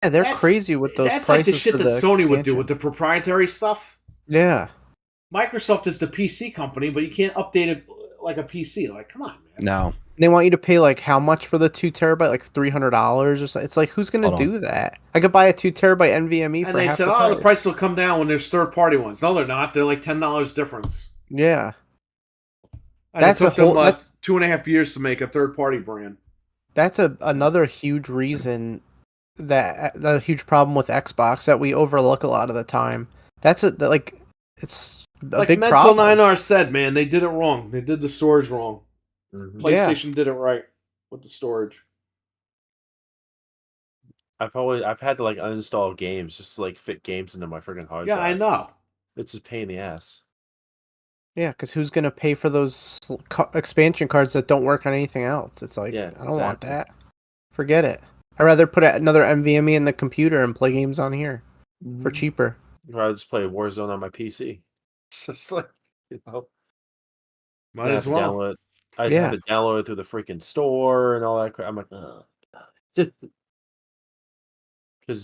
Yeah, they're That's- crazy with those That's like prices the shit for that the Sony would do expansion. with the proprietary stuff. Yeah. Microsoft is the PC company, but you can't update it like a PC. Like, come on, man. No. They want you to pay like how much for the 2 terabyte? Like $300 or something. It's like who's gonna Hold on. do that? I could buy a 2 terabyte NVMe for And they half said, the oh, price. the price will come down when there's third-party ones. No, they're not. They're like $10 difference. Yeah. And That's it took a whole- them that's- 2.5 years to make a third-party brand. That's another huge reason that the huge problem with Xbox that we overlook a lot of the time. It's a Like big Mental problem. 9R said, man, they did it wrong. They did the storage wrong. Mhm. Yeah. PlayStation did it right with the storage. I've had to like uninstall games just to like fit games into my freaking hard Yeah, I drive. know. It's a pain in the ass. Yeah, because who's gonna pay for those expansion cards that don't work on anything else? It's like Yeah, I don't want exactly. that. Forget it. I'd rather put another NVMe in the computer and play games on here for cheaper. Or I'll just play Warzone on my PC. It's just like, you know, Might I as have to well. download. I'd Yeah. have to download it through the freaking store and all that crap. I'm like, ugh. Because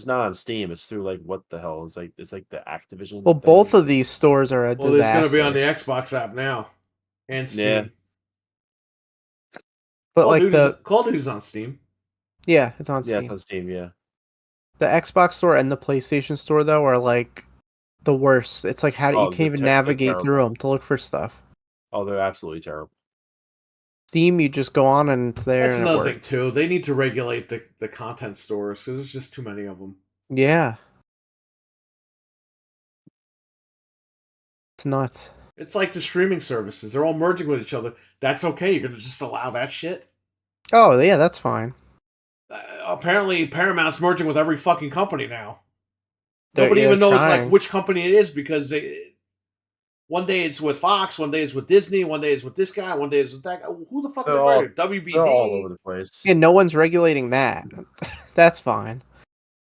it's not on Steam. It's through like what the hell? It's like the Activision. Well, thing. both of these stores are a Well, disaster. there's going to be on the Xbox app now. And Steam. Yeah. but like Call of Duty's on Steam. yeah, it's on Yeah, Steam. it's on Steam. Yeah. The Xbox store and the PlayStation store though are like the worst. It's like how Oh, you can't even they're navigate through terrible. them to look for stuff. Oh, they're absolutely terrible. Steam, you just go on and it's there That's and it another works. thing, too. They need to regulate the content stores because there's just too many of them. Yeah, it's nuts. It's like the streaming services. They're all merging with each other. That's okay. You're going to just allow that shit? Oh yeah, that's fine. Apparently, Paramount's merging with every fucking company now. They're- Nobody yeah, even knows trying. like which company it is because one day it's with Fox, one day it's with Disney, one day it's with this guy, one day it's with that guy. Who the fuck They're are all- they? WBD? They're all over the place. Yeah, no one's regulating that. That's fine.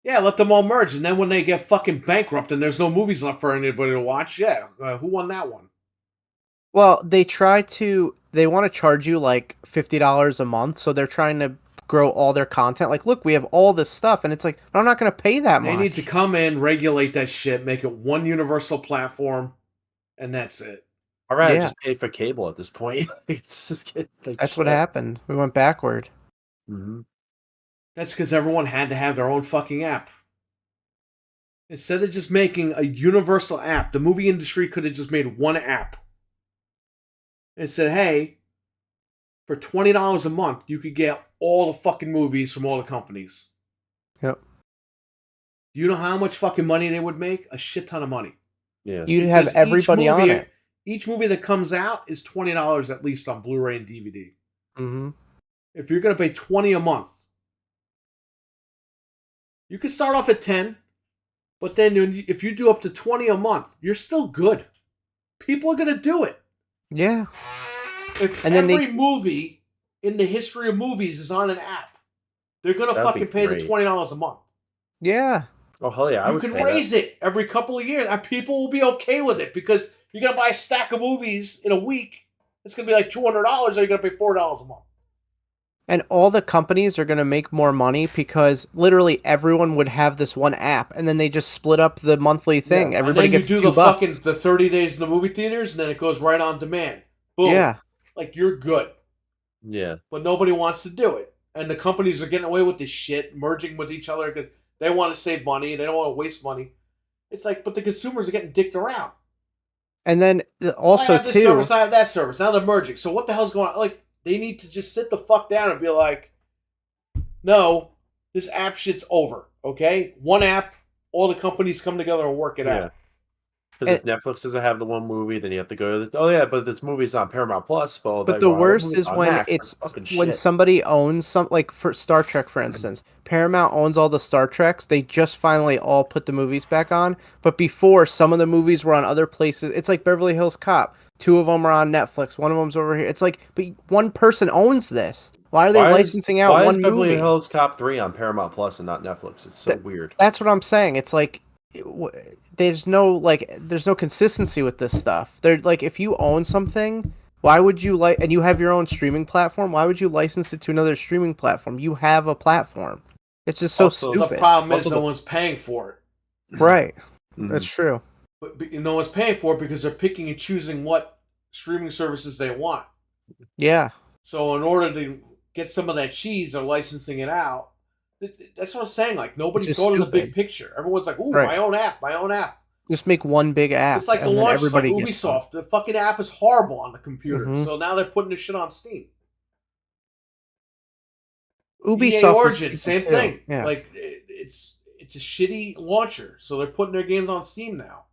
Yeah, let them all merge, and then when they get fucking bankrupt and there's no movies left for anybody to watch, yeah, who won that one? Well, they want to charge you like $50 a month, so they're trying to grow all their content. Like, look, we have all this stuff, and it's like, I'm not going to pay that They much. need to come in, regulate that shit, make it one universal platform, and that's it. I'd rather Yeah. just pay for cable at this point. It's just getting like That's what shit. happened. We went backward. Mhm. That's because everyone had to have their own fucking app. Instead of just making a universal app, the movie industry could have just made one app and said, hey, for $20 a month, you could get all the fucking movies from all the companies. Yep. Do you know how much fucking money they would make? A shit ton of money. Yeah. You'd have Because everybody on it. Each movie that comes out is $20 at least on Blu-ray and DVD. Mm-hmm. If you're going to pay $20 a month, you can start off at 10, but then if you do up to 20 a month, you're still good. People are going to do it. Yeah. If And then every movie in the history of movies is on an app, they're going to That'd be fucking pay the great. $20 a month. Yeah. Oh hell yeah! I You would can pay raise it every couple of years, and people will be okay with it because you're going to buy a stack of movies in a week. It's going to be like $200, or you're going to pay $4 a month. And all the companies are going to make more money because literally everyone would have this one app, and then they just split up the monthly thing. Yeah. Everybody and then gets you do $2. the fucking the 30 days in the movie theaters, and then it goes right on demand. Boom. Yeah. Like, you're good. Yeah. But nobody wants to do it. And the companies are getting away with this shit, merging with each other because they want to save money. They don't want to waste money. It's like, but the consumers are getting dicked around. And then I also have this too, service, I have that service. Now they're merging. So what the hell's going on? Like, they need to just sit the fuck down and be like, no, this app shit's over. Okay? One app, all the companies come together and work it out. Because if Netflix doesn't have the one movie, then you have to go to oh yeah, but this movie's on Paramount Plus. But the worst is when it's when somebody owns some, like for Star Trek, for instance, Paramount owns all the Star Treks. They just finally all put the movies back on. But before, some of the movies were on other places. It's like Beverly Hills Cop. 2 of them are on Netflix. 1 of them's over here. It's like, but one person owns this. Why are they licensing out one movie? Beverly Hills Cop 3 on Paramount Plus and not Netflix? It's so weird. That's what I'm saying. It's like there's no consistency with this stuff. They're like, if you own something, why would you and you have your own streaming platform, why would you license it to another streaming platform? You have a platform. It's just so Also, stupid. the problem is no one's paying for it. Right. That's true. But no one's paying for it because they're picking and choosing what streaming services they want. Yeah. So in order to get some of that cheese, they're licensing it out. That's what I'm saying. Like, nobody's going to the big picture. Everyone's like, ooh, my own app. Just make one big app. It's like the launch, like Ubisoft. The fucking app is horrible on the computer. So now they're putting this shit on Steam. Ubisoft EA Origin, same thing. Yeah. Like, it's a shitty launcher. So they're putting their games on Steam now.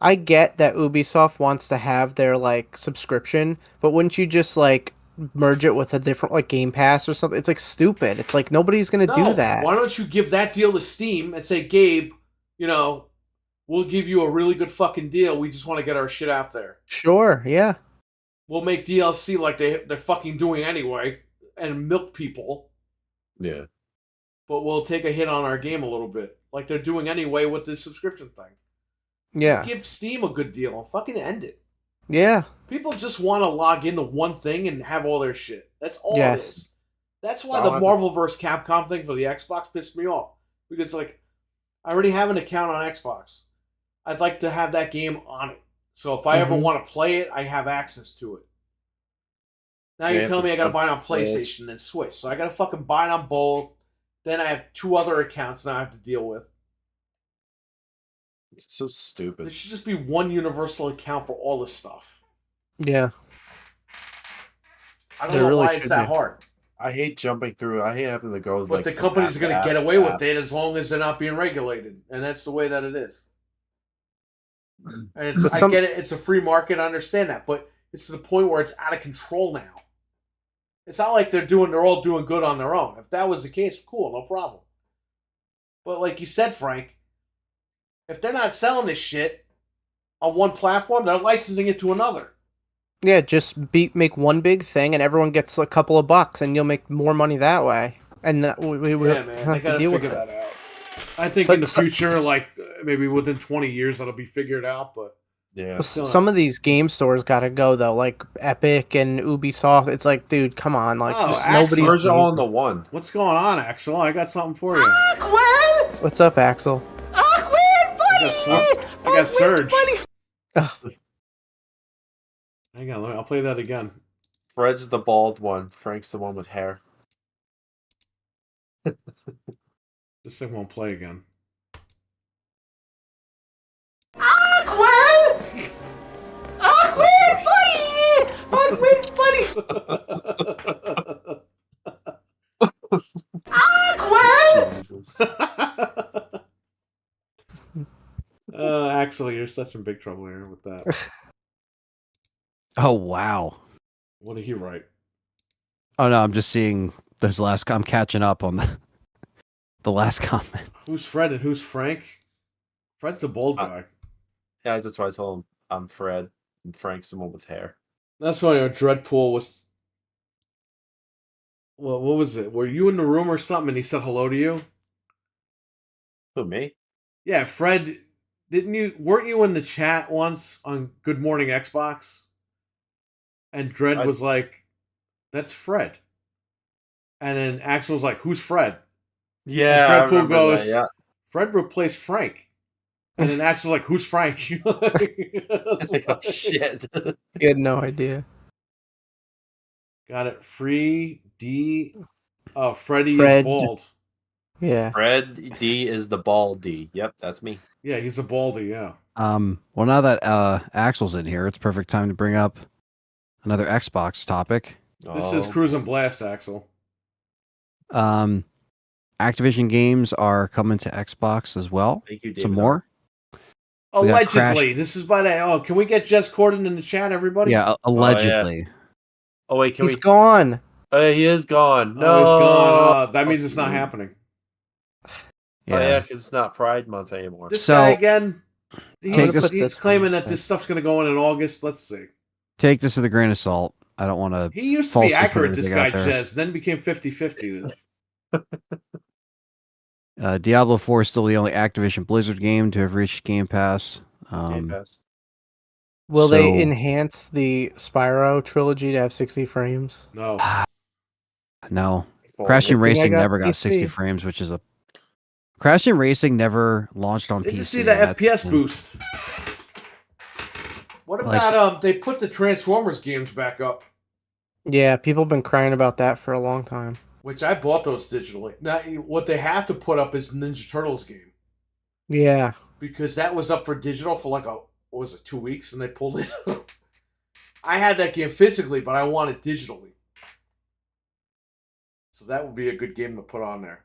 I get that Ubisoft wants to have their like subscription, but wouldn't you just like merge it with a different like Game Pass or something? It's like stupid. It's like nobody's gonna do that. Why don't you give that deal to Steam and say, Gabe, we'll give you a really good fucking deal. We just want to get our shit out there. Sure, yeah. We'll make DLC like they're fucking doing anyway and milk people. Yeah. But we'll take a hit on our game a little bit. Like they're doing anyway with the subscription thing. Yeah. Just give Steam a good deal and fucking end it. Yeah. People just want to log into one thing and have all their shit. That's all it is. That's why the Marvel vs. Capcom thing for the Xbox pissed me off. Because, like, I already have an account on Xbox. I'd like to have that game on it. So if I ever want to play it, I have access to it. Now you're telling me I got to buy it on PlayStation and Switch. So I got to fucking buy it on both. Then I have 2 other accounts now I have to deal with. It's so stupid. There should just be one universal account for all this stuff. Yeah. I don't know why it's that hard. I hate jumping through. I hate having to go. But the companies are going to get away with it as long as they're not being regulated. And that's the way that it is. And I get it. It's a free market. I understand that. But it's to the point where it's out of control now. It's not like they're all doing good on their own. If that was the case, cool, no problem. But like you said, Frank, if they're not selling this shit on one platform, they're licensing it to another. Yeah, just make one big thing, and everyone gets a couple of bucks, and you'll make more money that way. And we man, they gotta figure that out. I think in the future, like maybe within 20 years, that'll be figured out. But yeah, some of these game stores gotta go though, like Epic and Ubisoft. It's like, dude, come on, like nobody's merge all into one. What's going on, Axel? I got something for you. What's up, Axel? I got Surge. Hang on, I'll play that again. Fred's the bald one. Frank's the one with hair. This thing won't play again. Awkward! Awkward, buddy! Awkward, buddy! Awkward! Jesus. Axel, you're such in big trouble here with that. Oh wow. What did he write? Oh no, I'm just seeing this last. I'm catching up on the last comment. Who's Fred and who's Frank? Fred's the bald guy. Yeah, that's why I told him I'm Fred and Frank's the one with hair. That's why Dreadpool was. Well, what was it? Were you in the room or something? And he said hello to you. Who, me? Yeah, Fred. Weren't you in the chat once on Good Morning Xbox? And Dredd was like, "That's Fred." And then Axel was like, "Who's Fred?" Yeah, And Dreadpool goes, that, yeah. "Fred replaced Frank." And then Axel's like, "Who's Frank?" Oh, shit. He had no idea. Got it. Free D. Oh, Freddy Fred. is bald. Yeah. Fred D is the bald D. Yep, that's me. Yeah, he's a baldy. Yeah. Well, now that Axel's in here, it's perfect time to bring up another Xbox topic. This is Cruise and Blast, Axel. Activision games are coming to Xbox as well. Thank you, David. Some more. Allegedly, this is by the. Oh, can we get Jess Corden in the chat, everybody? Yeah, allegedly. Oh wait, He's gone. He is gone. No, Oh, he's gone. That means it's not happening. Yeah. Oh yeah, because it's not Pride Month anymore. This So- guy again. He's this claiming one that this stuff's going to go in August. Let's see. Take this with a grain of salt. I don't want to. He used to Falsely be put accurate, this everything guy out there. Jez, then became 50-50. Diablo 4 is still the only Activision Blizzard game to have reached Game Pass. Game Pass. Will they So- enhance the Spyro trilogy to have 60 frames? No. No. Full- Crashing Good thing I Racing got never got PC. 60 frames, which is a. Crashing Racing never launched on Did PC. you see the and that's- FPS boost? What Like- about they put the Transformers games back up, Yeah, people have been crying about that for a long time. which I bought those digitally. Now, what they have to put up is Ninja Turtles game, Yeah. because that was up for digital for like what was it, 2 weeks, and they pulled it. I had that game physically, but I want it digitally. So that would be a good game to put on there.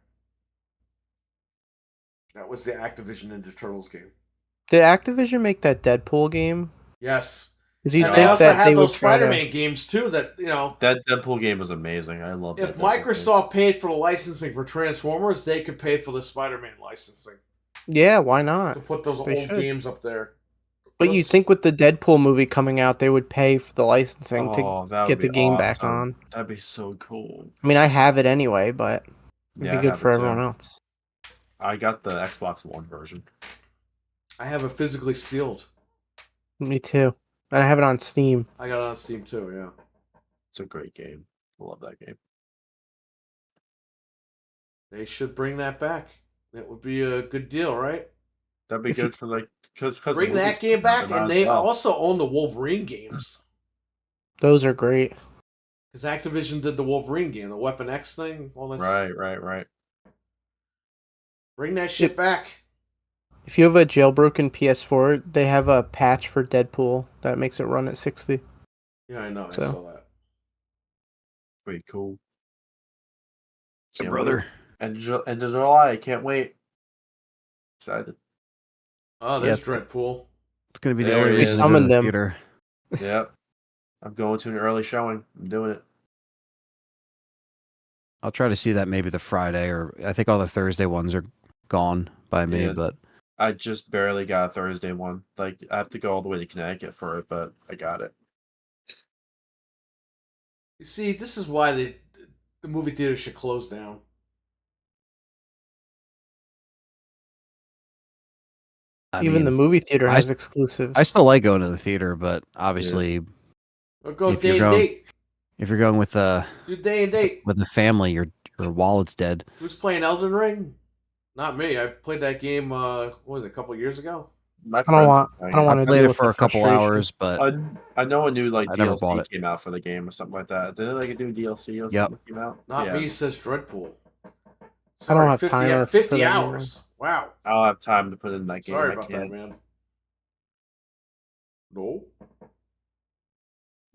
That was the Activision Ninja Turtles game. Did Activision make that Deadpool game? Yes. Because you And think they also that had they would those try to- Spider-Man games too that, That Deadpool game was amazing. I love that. if Deadpool game. Microsoft paid for the licensing for Transformers, they could pay for the Spider-Man licensing Yeah, why to not? put those They old should. games up there. But you think with the Deadpool movie coming out, they would pay for the licensing to that would get the be game back awesome. on. That'd be so cool. I mean, I have it anyway, but it'd Yeah, I be good have for it too. everyone else. I got the Xbox One version. I have it physically sealed. Me too. And I have it on Steam. I got it on Steam too, yeah. It's a great game. I love that game. They should bring that back. That would be a good deal, right? That'd be If you- good for like because Bring that game back, and they also own the Wolverine games. Those are great. Because Activision did the Wolverine game, the Weapon X thing. All that Right. Bring that shit back. If you have a jailbroken PS4, they have a patch for Deadpool that makes it run at 60. Yeah, I know. I So- saw that. Wait, cool. So, Can't brother. wait. And end of July, I can't wait. Excited. Oh, Yeah, there's it's- Dreadpool. It's going to be the There only it reason is. to go to Summoned the them. theater. Yep. I'm going to an early showing. I'm doing it. I'll try to see that maybe the Friday, or I think all the Thursday ones are gone by me, Yeah. but I just barely got a Thursday one. Like I have to go all the way to Connecticut for it, but I got it. You see, this is why the movie theater should close down. Even the movie theater I has s- exclusives. I still like going to the theater, but obviously, Or go If day you're and going- date. if you're going with Do day and date. a family, your wallet's dead. Who's playing Elden Ring? Not me. I played that game, what was it, a couple years ago? My I friends don't were want playing to played deal it with for the a couple frustration. hours, but I know a new like I never bought DLC it. came out for the game or something like that. Didn't like a new DLC or Yep. something came out? Not Yeah. me, says Dreadpool. I don't Sorry, have 50, timer 50 for that anymore. hours. Wow. I don't have time to put in that game. Sorry I about can't. that, man. No.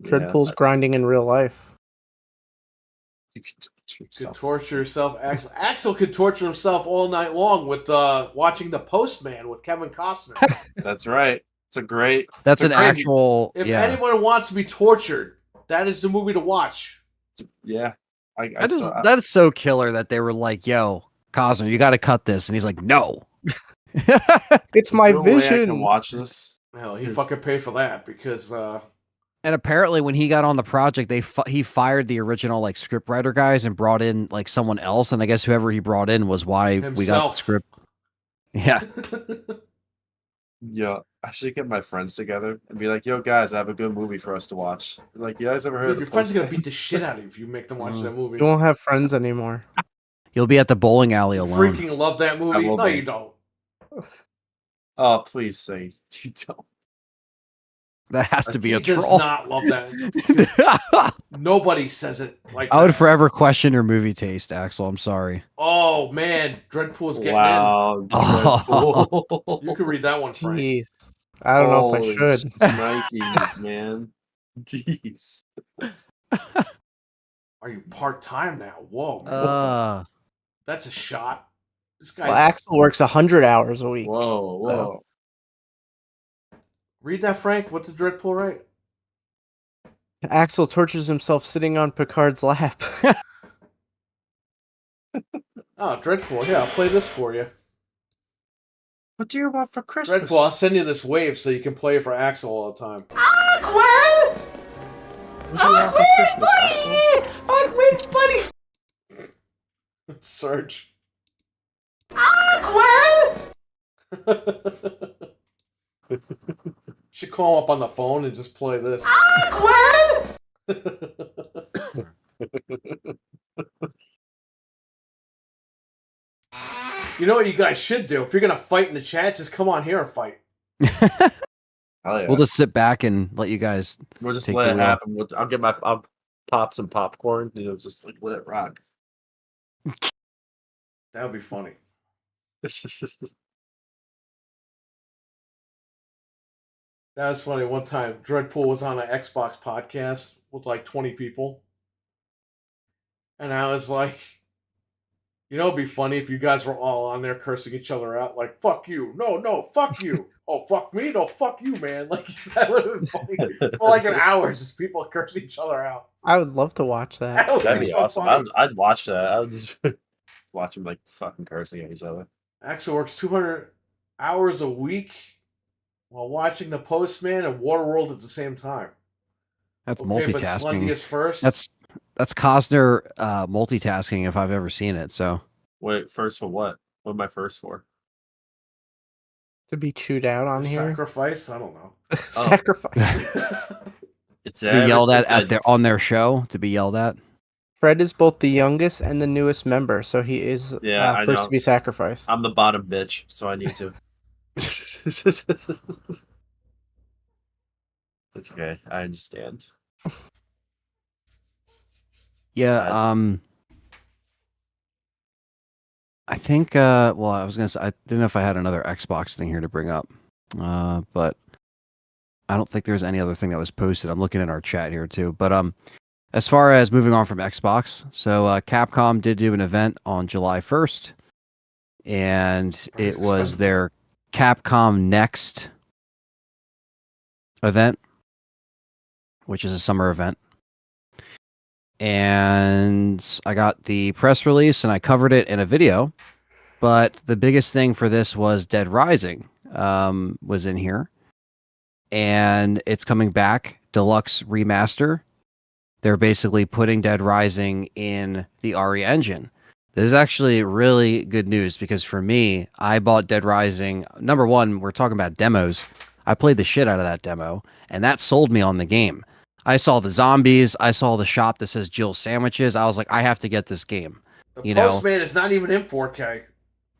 Yeah, Dreadpool's grinding in real life. you can touch Could yourself. torture yourself. Axel. Axel could torture himself all night long with watching The Postman with Kevin Costner. That's right. It's a great. That's it's an a great- actual. If Yeah, anyone wants to be tortured, that is the movie to watch. Yeah. I that is still, that is so killer that they were like, "Yo, Cosmo, you got to cut this," and he's like, "No." It's the my only way I can vision. watch this. Hell, he Yes. fucking paid for that because And apparently, when he got on the project, he fired the original like scriptwriter guys and brought in like someone else. And I guess whoever he brought in was why we got the himself. script. Yeah, Yeah, I should get my friends together and be like, "Yo, guys, I have a good movie for us to watch." Like, you guys ever heard Dude, of your the friends are gonna Postman? beat the shit out of you if you make them watch that movie. You won't have friends anymore. you'll be at the bowling alley You alone. freaking love that movie. will No, be. you don't. Oh, please say you don't. That has to be He a does troll. not love that. Nobody says it like I would that. forever question your movie taste, Axel. I'm sorry. Oh man, Dreadpool's getting Wow. Oh. in. You can read that one, Frank. Jeez. I don't know if I Holy should. Nikes, man. Jeez. Are you part time now? Whoa, man. That's a shot. This guy. Well, Axel works 100 hours a week. Whoa, whoa. Read that, Frank. What did Dreadpool write? Axel tortures himself sitting on Picard's lap. Oh, Dreadpool. Yeah, I'll play this for you. What do you want for Christmas? Dreadpool, I'll send you this wave so you can play it for Axel all the time. What do you want for Christmas, Axel? Search. Should call him up on the phone and just play this. You know what you guys should do? If you're gonna fight in the chat, just come on here and fight. Hell yeah. We'll just sit back and let you guys. We'll just take let the it wheel. happen. I'll pop some popcorn. You know, just like let it rock. That would be funny. That was funny. One time, Dreadpool was on an Xbox podcast with like 20 people. And I was like, you know, it'd be funny if you guys were all on there cursing each other out. Like, fuck you. No, fuck you. Oh, fuck me. No, fuck you, man. Like, that would have been funny. For like an hour, just people cursing each other out. I would love to watch that. That would That'd be be so awesome. funny. I'd watch that. I would just watch them like fucking cursing at each other. Axel works 200 hours a week while watching The Postman and Waterworld at the same time. That's Okay, but multitasking. Slendy is first. That's Costner multitasking if I've ever seen it. So Wait, first for what? What am I first for? To be chewed out on here. Sacrifice? I don't know. Sacrifice. It's to be yelled at on their show. To be yelled at. Fred is both the youngest and the newest member, so he is Yeah, I first know. to be sacrificed. I'm the bottom bitch, so I need to. It's okay. I understand. Yeah. I think. Well, I was gonna say I didn't know if I had another Xbox thing here to bring up, but I don't think there's any other thing that was posted. I'm looking at our chat here too, but as far as moving on from Xbox, so Capcom did do an event on July 1st, and it was their Capcom Next event, which is a summer event. And I got the press release and I covered it in a video. But the biggest thing for this was Dead Rising was in here. And it's coming back, deluxe remaster. They're basically putting Dead Rising in the RE engine. This is actually really good news because for me, I bought Dead Rising. Number one, we're talking about demos. I played the shit out of that demo, and that sold me on the game. I saw the zombies. I saw the shop that says Jill Sandwiches. I was like, I have to get this game. The Postman is not even in 4K.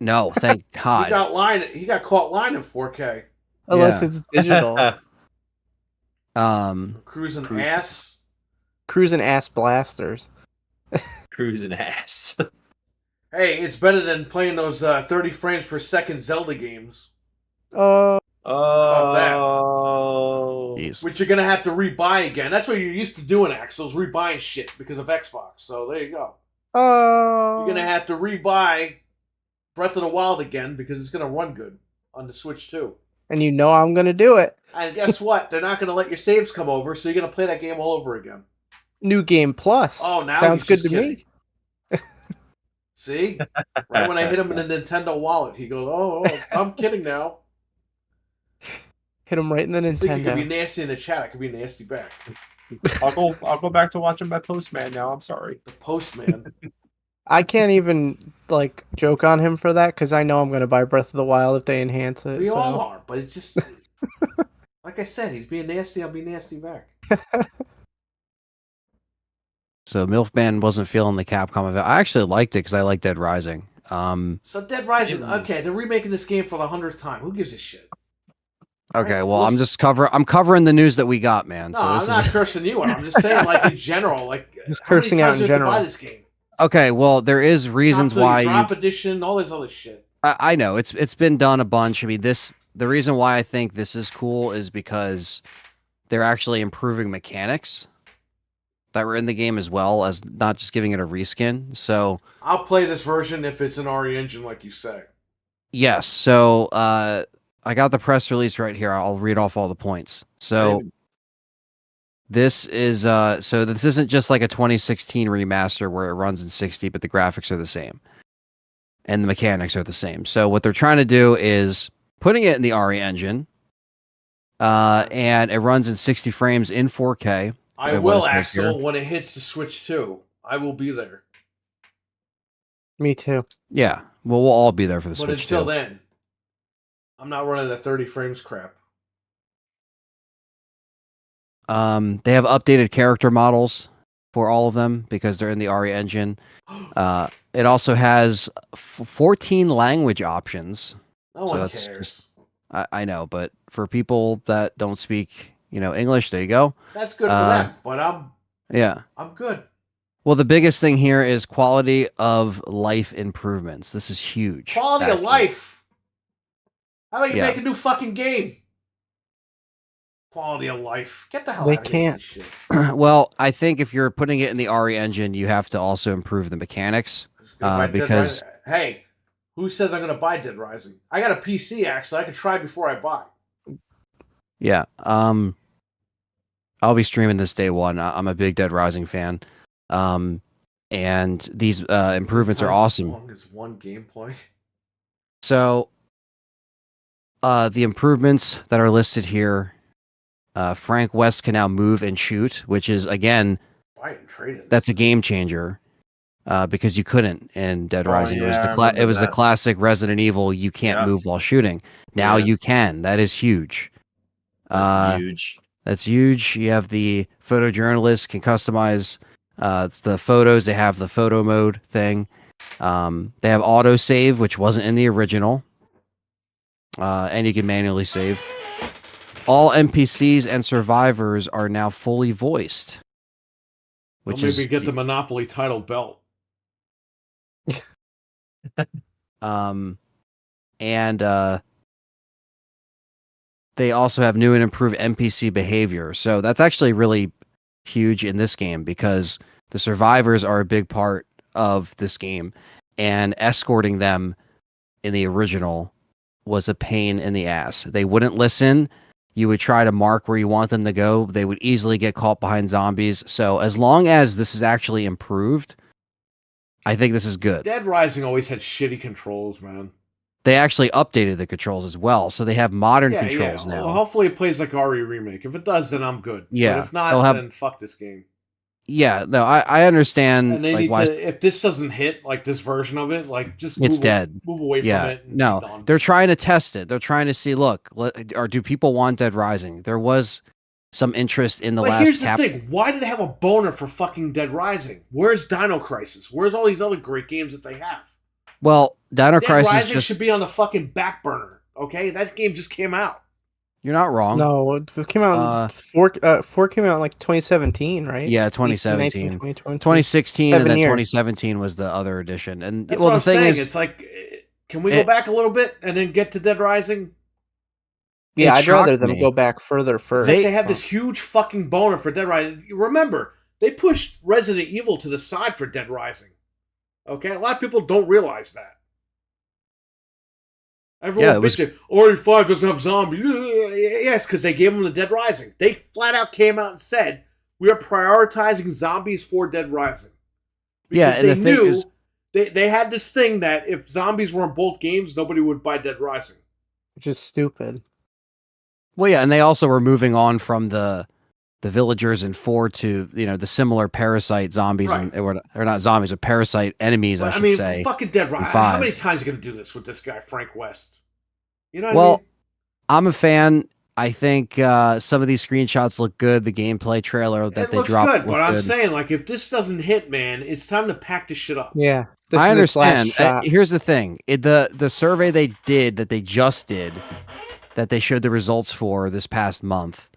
No, thank God. He got caught lying in 4K. Unless Yeah. it's digital. Cruising Cruise- ass. Cruising ass blasters. Cruising ass. Hey, it's better than playing those 30 frames per second Zelda games, Oh, about that? Oh. Jeez. which you're gonna have to rebuy again. That's what you're used to doing, Axel, is rebuying shit because of Xbox. So there you go. oh. You're gonna have to rebuy Breath of the Wild again because it's gonna run good on the Switch too. And you know I'm gonna do it. And guess what? They're not gonna let your saves come over, so you're gonna play that game all over again. New Game Plus. Oh, now sounds he's good just to kidding. me. See? Right when I hit him in the Nintendo wallet, he goes, "Oh, I'm kidding now." Hit him right in the I think you could be Nintendo. nasty in the chat. I could be nasty back. I'll go back to watching my Postman now. I'm sorry. The postman. I can't even like joke on him for that because I know I'm gonna buy Breath of the Wild if they enhance it. We so. all are, but it's just like I said, he's being nasty. I'll be nasty back. So Milfman wasn't feeling the Capcom event. I actually liked it because I like Dead Rising. So Dead Rising. Okay, they're remaking this game for the 100th time. Who gives a shit? Okay, Right, well, I'm listen- just I'm covering the news that we got, man. No, So I'm this not is cursing you out. I'm just saying, like in general, like Just how many cursing out times in do you have to general. buy this game? okay. Well, there is reasons Drop the why drop edition, all this other shit. I know it's been done a bunch. I mean, the reason why I think this is cool is because they're actually improving mechanics that were in the game as well as not just giving it a reskin. So I'll play this version if it's an RE engine, like you say. yes, so I got the press release right here. I'll read off all the points. So this is so this isn't just like a 2016 remaster where it runs in 60, but the graphics are the same and the mechanics are the same. So what they're trying to do is putting it in the RE engine, and it runs in 60 frames in 4K. I what will, it says Axel, here. when it hits the Switch 2. I will be there. Me too. Yeah, well, we'll all be there for the But Switch until too. then, I'm not running that 30 frames crap. They have updated character models for all of them because they're in the RE engine. It also has 14 language options. No So one that's cares. just- I know, but for people that don't speak, English, there you go. That's good for them, but Yeah. I'm good. Well, the biggest thing here is quality of life improvements. This is huge. Quality of actually. life. How about you Yeah. make a new fucking game? Quality of life. Get the hell They out of here with can't. this shit. Well, I think if you're putting it in the RE engine, you have to also improve the mechanics. Gonna buy Dead because- Rising. Hey, who says I'm going to buy Dead Rising? I got a PC, actually. I can try before I buy. Yeah. I'll be streaming this day one. I'm a big Dead Rising fan. And these improvements are As awesome. long as one gameplay. So, the improvements that are listed here, Frank West can now move and shoot, which is, again, Buy it and trade it. that's a game changer. Because you couldn't in Dead Oh, Rising. yeah, It was I the remember it was the that. classic Resident Evil. You can't Yeah. move while shooting. Now Yeah. you can. That is huge. That's huge. That's huge. You have the photojournalist can customize it's the photos. They have the photo mode thing. They have auto save, which wasn't in the original, and you can manually save. All NPCs and survivors are now fully voiced, Well, which maybe is get the Monopoly title belt. and they also have new and improved NPC behavior. So that's actually really huge in this game because the survivors are a big part of this game, and escorting them in the original was a pain in the ass. They wouldn't listen. You would try to mark where you want them to go. They would easily get caught behind zombies. So as long as this is actually improved, I think this is good. Dead Rising always had shitty controls, man. They actually updated the controls as well, so they have modern controls now. Well, hopefully it plays like RE Remake. If it does, then I'm good. Yeah, But if not, they'll have- then fuck this game. Yeah, no, I understand. And they like, need why to. If this doesn't hit like this version of it, like just it's move, dead. move away Yeah, from it. And no, be done. they're trying to test it. They're trying to see, look, or do people want Dead Rising? There was some interest in the But last here's the thing: why did they have a boner for fucking Dead Rising? Where's Dino Crisis? Where's all these other great games that they have? Well, Dino Dead Crisis Rising just should be on the fucking back burner. Okay, that game just came out. You're not wrong. No, it came out. Four came out in like 2017, right? Yeah, 18, 19, 2017. 20, 20. 2016 and 7 then years. 2017 was the other edition. And That's well, what the I'm thing saying. is, It's like, can we go back a little bit and then get to Dead Rising? Yeah, it I'd rather shocked them me. go back further It's first. like they have this huge fucking boner for Dead Rising. Remember, they pushed Resident Evil to the side for Dead Rising. Okay, a lot of people don't realize that. Everyone bitching, RE5 doesn't have zombies. Yes, because they gave them the Dead Rising. They flat out came out and said, we are prioritizing zombies for Dead Rising. Because and they the knew thing is, they had this thing that if zombies were in both games, nobody would buy Dead Rising. Which is stupid. well, yeah, and they also were moving on from the villagers in 4 to the similar parasite zombies Right. or not zombies, but parasite enemies. But, I should say. fucking Dead Rising. How many times are you going to do this with this guy, Frank West? You know what I mean? I'm a fan. I think some of these screenshots look good. The gameplay trailer that It they looks dropped good, but looked I'm good. saying, like, if this doesn't hit, man, it's time to pack this shit up. Yeah, this I is its last understand. shot. Here's the thing: the survey they just did, that they showed the results for this past month.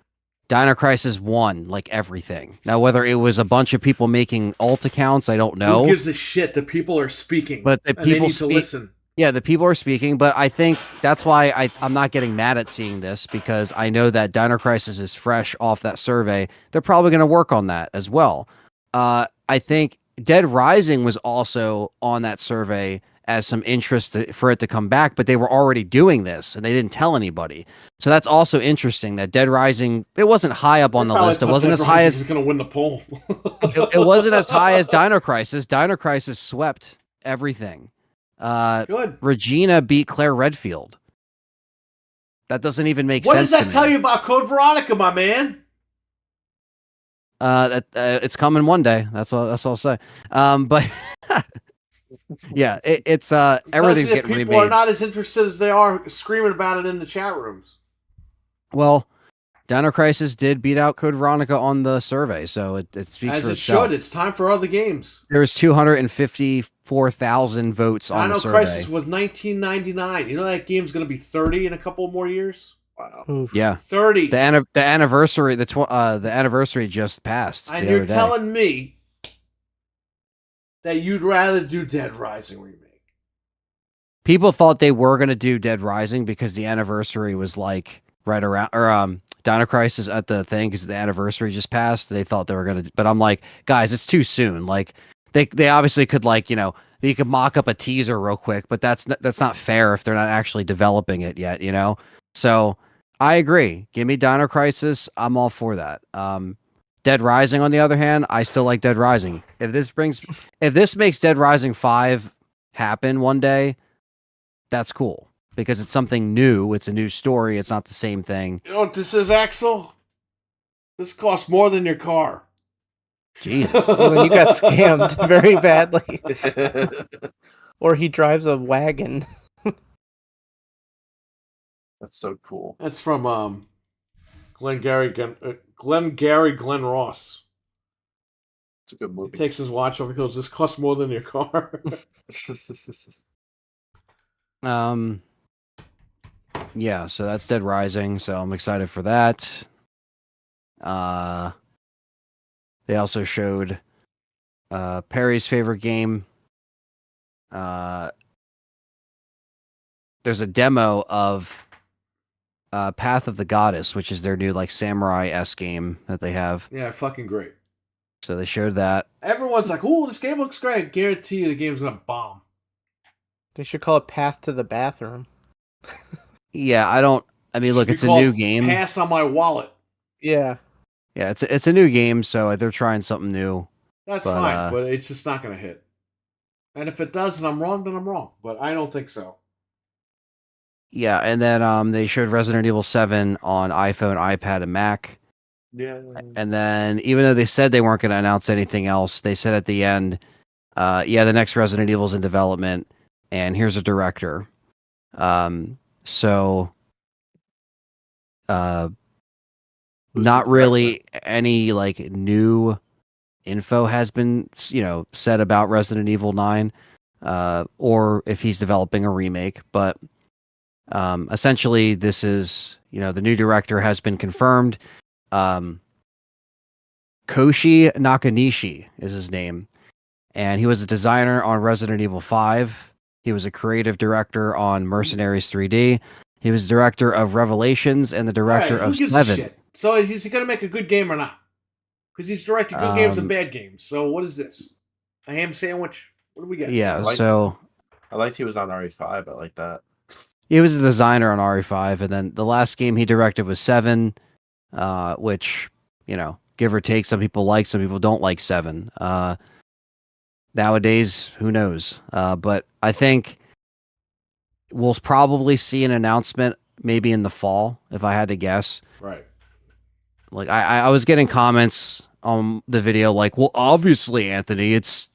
Dino Crisis won like everything. Now, whether it was a bunch of people making alt accounts, I don't know. Who gives a shit? The people are speaking, But the and people they need to listen. Yeah, the people are speaking, but I think that's why I'm not getting mad at seeing this, because I know that Dino Crisis is fresh off that survey. They're probably going to work on that as well. I think Dead Rising was also on that survey as some interest for it to come back, but they were already doing this and they didn't tell anybody. So that's also interesting that Dead Rising, it wasn't high up on the list. It wasn't as high as going to win the poll. it wasn't as high as Dino Crisis. Dino Crisis swept everything. Good. Regina beat Claire Redfield. That doesn't even make What sense. does that tell you about Code Veronica, my man? That it's coming one day. That's all I'll say. But yeah, it's everything's getting remade. People are not as interested as they are screaming about it in the chat rooms. Well, Dino Crisis did beat out Code Veronica on the survey, so it speaks as for it itself. should. It's time for other games. There was 254,000 votes on the survey. Dino Crisis was $19.99. You know that game's going to be $30 in a couple more years. Wow. Oof. Yeah, $30. the anniversary the anniversary just passed. And the you're other day. telling me that you'd rather do Dead Rising remake? People thought they were going to do Dead Rising because the anniversary was like right around, or Dino Crisis at the thing because the anniversary just passed. They thought they were going to, but I'm like, guys, it's too soon. Like they obviously could, like, you could mock up a teaser real quick, but that's not fair if they're not actually developing it yet, So I agree. Give me Dino Crisis. I'm all for that. Dead Rising, on the other hand, I still like Dead Rising. If this makes Dead Rising 5 happen one day, that's cool because it's something new. It's a new story. It's not the same thing. You know what this is, Axel? This costs more than your car. Jesus. Well, you got scammed very badly. Or he drives a wagon. That's so cool. That's from Glenn Ross. It's a good He movie. takes his watch off and goes, "This costs more than your car." Yeah, so that's Dead Rising, so I'm excited for that. They also showed Perry's favorite game. There's a demo of Path of the Goddess, which is their new like samurai-esque game that they have. Yeah, fucking great. So they showed that. Everyone's like, "Ooh, this game looks great." I guarantee you the game's gonna bomb. They should call it Path to the Bathroom. Yeah, I mean, look, Should it's be a new called game. Pass on my wallet. Yeah. Yeah, it's a new game, so they're trying something new. That's But, fine, but it's just not gonna hit. And if it does, and I'm wrong, then I'm wrong. But I don't think so. Yeah, and then they showed Resident Evil 7 on iPhone, iPad, and Mac. Yeah. And then, even though they said they weren't going to announce anything else, they said at the end, yeah, the next Resident Evil's in development, and here's a director. So, Who's not the really any like new info has been, said about Resident Evil 9, or if he's developing a remake, but Essentially, this is, the new director has been confirmed. Koshi Nakanishi is his name, and he was a designer on Resident Evil 5. He was a creative director on Mercenaries 3D. He was director of Revelations and the director Who of gives a 7. shit? So is he going to make a good game or not? Because he's directed good games and bad games. So what is this? A ham sandwich? What do we get? Yeah, I liked he was on RE5. I like that. he was a designer on RE5, and then the last game he directed was 7, which, give or take, some people like, some people don't like 7. Nowadays, who knows? But I think we'll probably see an announcement maybe in the fall, if I had to guess. Right. Like I was getting comments on the video like, well, obviously, Anthony, it's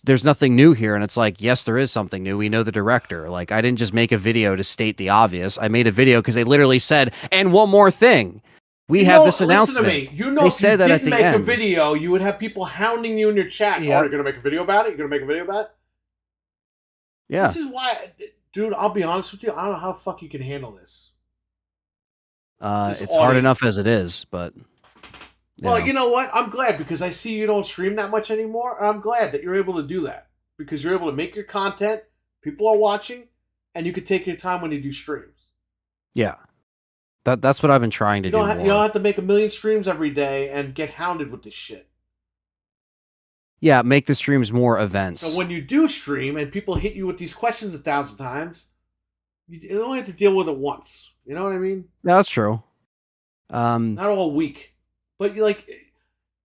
there's nothing new here, and it's like, yes, there is something new. We know the director. Like, I didn't just make a video to state the obvious. I made a video because they literally said, and one more thing. We have this announcement. Listen to me. You know, They if said you that at didn't the make a end. video, you would have people hounding you in your chat. Yeah. Oh, you're going to make a video about it? You're going to make a video about it? Yeah. This is why, dude, I'll be honest with you. I don't know how the fuck you can handle this. It's hard enough as it is, but Well, you know what? I'm glad because I see you don't stream that much anymore. And I'm glad that you're able to do that because you're able to make your content. People are watching, and you can take your time when you do streams. yeah, that's what I've been trying to You do. don't have to make a million streams every day and get hounded with this shit. Yeah, make the streams more events. So when you do stream and people hit you with these questions 1,000 times, you only have to deal with it once. You know what I mean? No, that's true. Not all week. But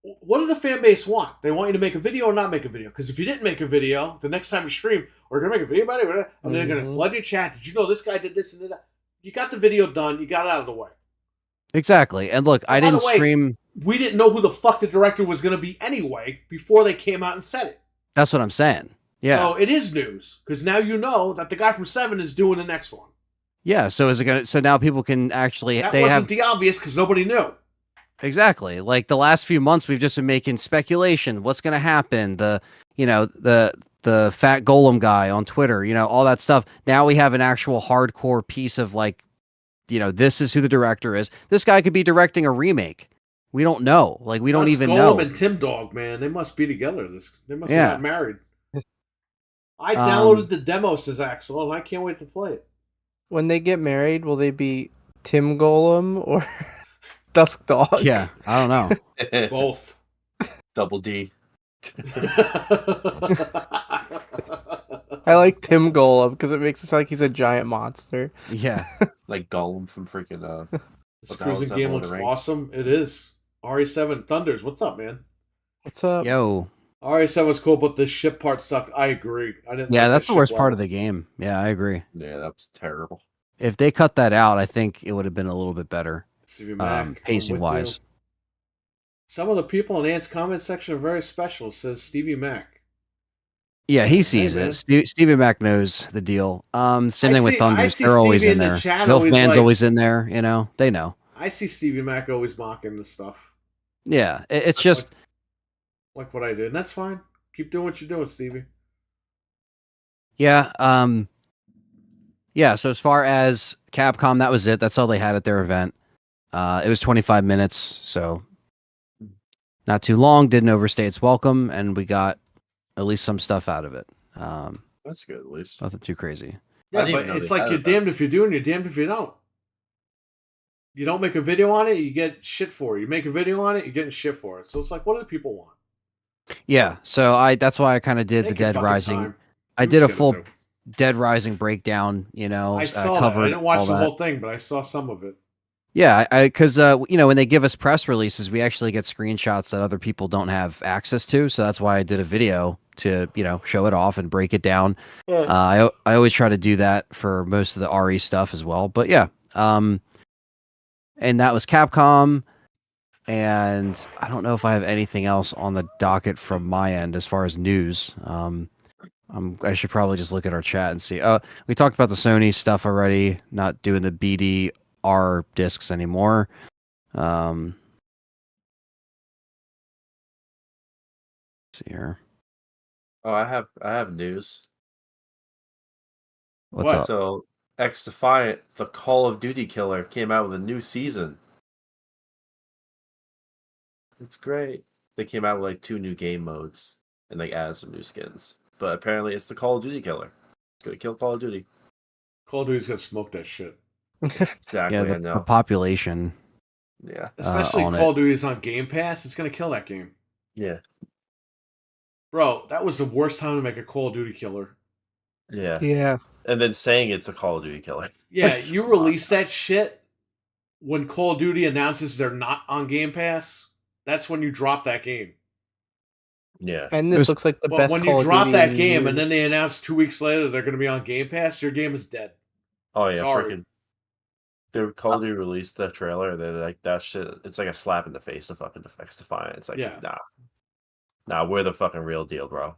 what do the fan base want? They want you to make a video or not make a video. Because if you didn't make a video, the next time you stream, we're going to make a video about it, and they're going to flood your chat. Did you know this guy did this and did that? You got the video done. You got it out of the way. Exactly. And look, I didn't stream. We didn't know who the fuck the director was going to be anyway before they came out and said it. That's what I'm saying. Yeah. So it is news because now you know that the guy from 7 is doing the next one. Yeah. So is it gonna? So now people can actually. That they wasn't have the obvious because nobody knew. Exactly. Like the last few months, we've just been making speculation. What's going to happen? The fat golem guy on Twitter, all that stuff. Now we have an actual hardcore piece of like, this is who the director is. This guy could be directing a remake. We don't know. Like, we don't even know. Golem and Tim Dog, man, they must be together. They must Yeah. have got married. I downloaded the demo, says Axel, and I can't wait to play it. When they get married, will they be Tim Golem or Dusk Dog? Yeah, I don't know. Both. Double D. I like Tim Golem because it makes it sound like he's a giant monster. Yeah. Like Gollum from freaking This what the hell is cruising that, game Lord of looks the Rings? awesome. It is. RE7 Thunders, what's up, man? What's up? Yo. RE7 was cool, but the ship part sucked. I agree. I didn't. Yeah, like that's that the worst ship part level. of the game. Yeah, I agree. Yeah, that was terrible. If they cut that out, I think it would have been a little bit better, Stevie Mac, I'm pacing with wise. you. Some of the people in Ant's comment section are very special, says Stevie Mac. Yeah, he sees man. it. Stevie Mac knows the deal. Same thing with I Thunders. see They're always Stevie in in the there. chat Milfman's always like- always in there. They know. I see Stevie Mac always mocking this stuff. Yeah, it's just Like what I did. And that's fine. Keep doing what you're doing, Stevie. yeah. Yeah. So as far as Capcom, that was it. That's all they had at their event. It was 25 minutes, so not too long. Didn't overstay its welcome, and we got at least some stuff out of it. That's good, at least. Nothing too crazy. Yeah, didn't but even know it's they like had you're that. damned if you do and you're damned if you don't. You don't make a video on it, you get shit for it. You make a video on it, you're getting shit for it. So it's like, what do the people want? Yeah. So that's why I kind of did Take the your Dead fucking Rising. time. I Do did a what you full gotta do. Dead Rising breakdown. I saw that. covered I didn't watch all the that. whole thing, but I saw some of it. Yeah, because when they give us press releases, we actually get screenshots that other people don't have access to. So that's why I did a video to show it off and break it down. I always try to do that for most of the RE stuff as well. But yeah, and that was Capcom. And I don't know if I have anything else on the docket from my end as far as news. I should probably just look at our chat and see. We talked about the Sony stuff already, not doing the BDR discs anymore. Let's see here. Oh, I have news. What's What? up? So X Defiant, the Call of Duty killer, came out with a new season. It's great. They came out with like 2 new game modes and like added some new skins. But apparently it's the Call of Duty killer. It's gonna kill Call of Duty. Call of Duty's gonna smoke that shit. Exactly, Yeah, I the know. population. Yeah. Especially on Call it. of Duty's on Game Pass. It's gonna kill that game. Yeah. Bro, that was the worst time to make a Call of Duty killer. Yeah. Yeah. And then saying it's a Call of Duty killer. Yeah, Like, you come on. release that shit when Call of Duty announces they're not on Game Pass. That's when you drop that game. Yeah. And this There's- looks like the But best when Call you of drop Duty that in game and years. then they announce 2 weeks later they're going to be on Game Pass, your game is dead. Oh yeah, Sorry. freaking. The Call of Duty released the trailer, and they're like, that shit, it's like a slap in the face to fucking X Defiant. It's like, Yeah. nah, we're the fucking real deal, bro.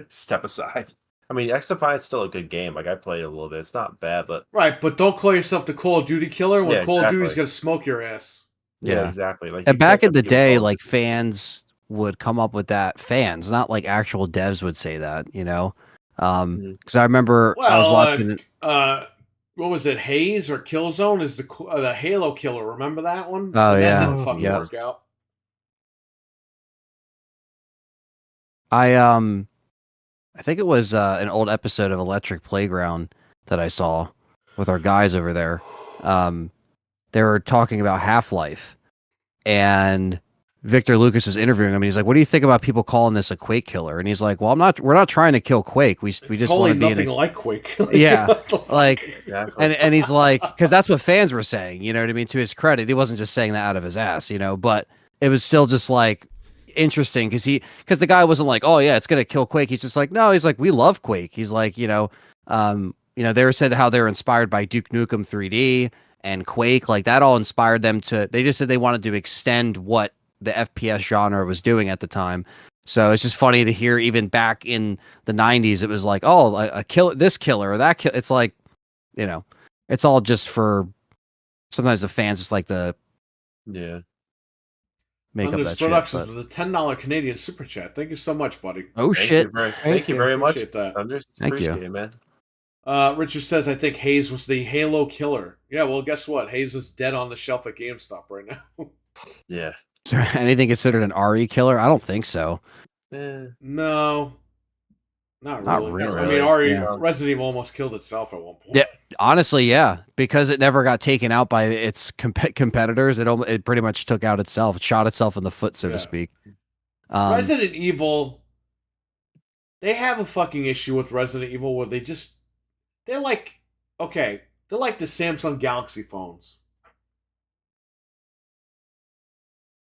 Step aside. I mean, X Defiant's still a good game. Like, I played it a little bit. It's not bad, but Right, but don't call yourself the Call of Duty killer when Yeah, Call of Duty's exactly. going to smoke your ass. yeah, Yeah. exactly. Like, And you back can't in the just give a day, Call of like Duty- fans would come up with that. Fans, not like actual devs would say that, you know? Because I remember I was Well, watching. what was it? Haze or Killzone is the Halo killer. Remember that one? Oh, And yeah. that didn't fucking Yep. work out. I think it was an old episode of Electric Playground that I saw with our guys over there. They were talking about Half-Life, and Victor Lucas was interviewing him, and he's like, "What do you think about people calling this a Quake killer?" And he's like, "Well, we're not trying to kill Quake. We It's just totally want to be in nothing a." like Quake. Yeah, what the fuck? like, Exactly. and he's like, because that's what fans were saying, you know what I mean? To his credit, he wasn't just saying that out of his ass, you know, but it was still just like interesting because the guy wasn't like, oh yeah, it's gonna kill Quake. He's just like, no, he's like, we love Quake. He's like, they were said how they were inspired by Duke Nukem 3D and Quake, like that all inspired them to. They just said they wanted to extend what the FPS genre was doing at the time. So it's just funny to hear even back in the 90s, it was like, oh, a kill, this killer or that kill. It's like, it's all just for sometimes the fans just like to Yeah. make up Thunder's that shit. Productions But, with a $10 Canadian super chat. Thank you so much, buddy. oh shit! Thank you very much. Appreciate that. Thunders. Thank you. Appreciate it, man. Richard says, I think Hayes was the Halo killer. Yeah, well, guess what? Hayes is dead on the shelf at GameStop right now. Yeah. Is there anything considered an RE killer? I don't think so. No. Not really. I really. mean, RE, Yeah. Resident Evil almost killed itself at one point. Yeah. Honestly, yeah, because it never got taken out by its competitors. It pretty much took out itself. It shot itself in the foot, so to Yeah. speak. Resident Evil, they have a fucking issue with Resident Evil where they're like the Samsung Galaxy phones.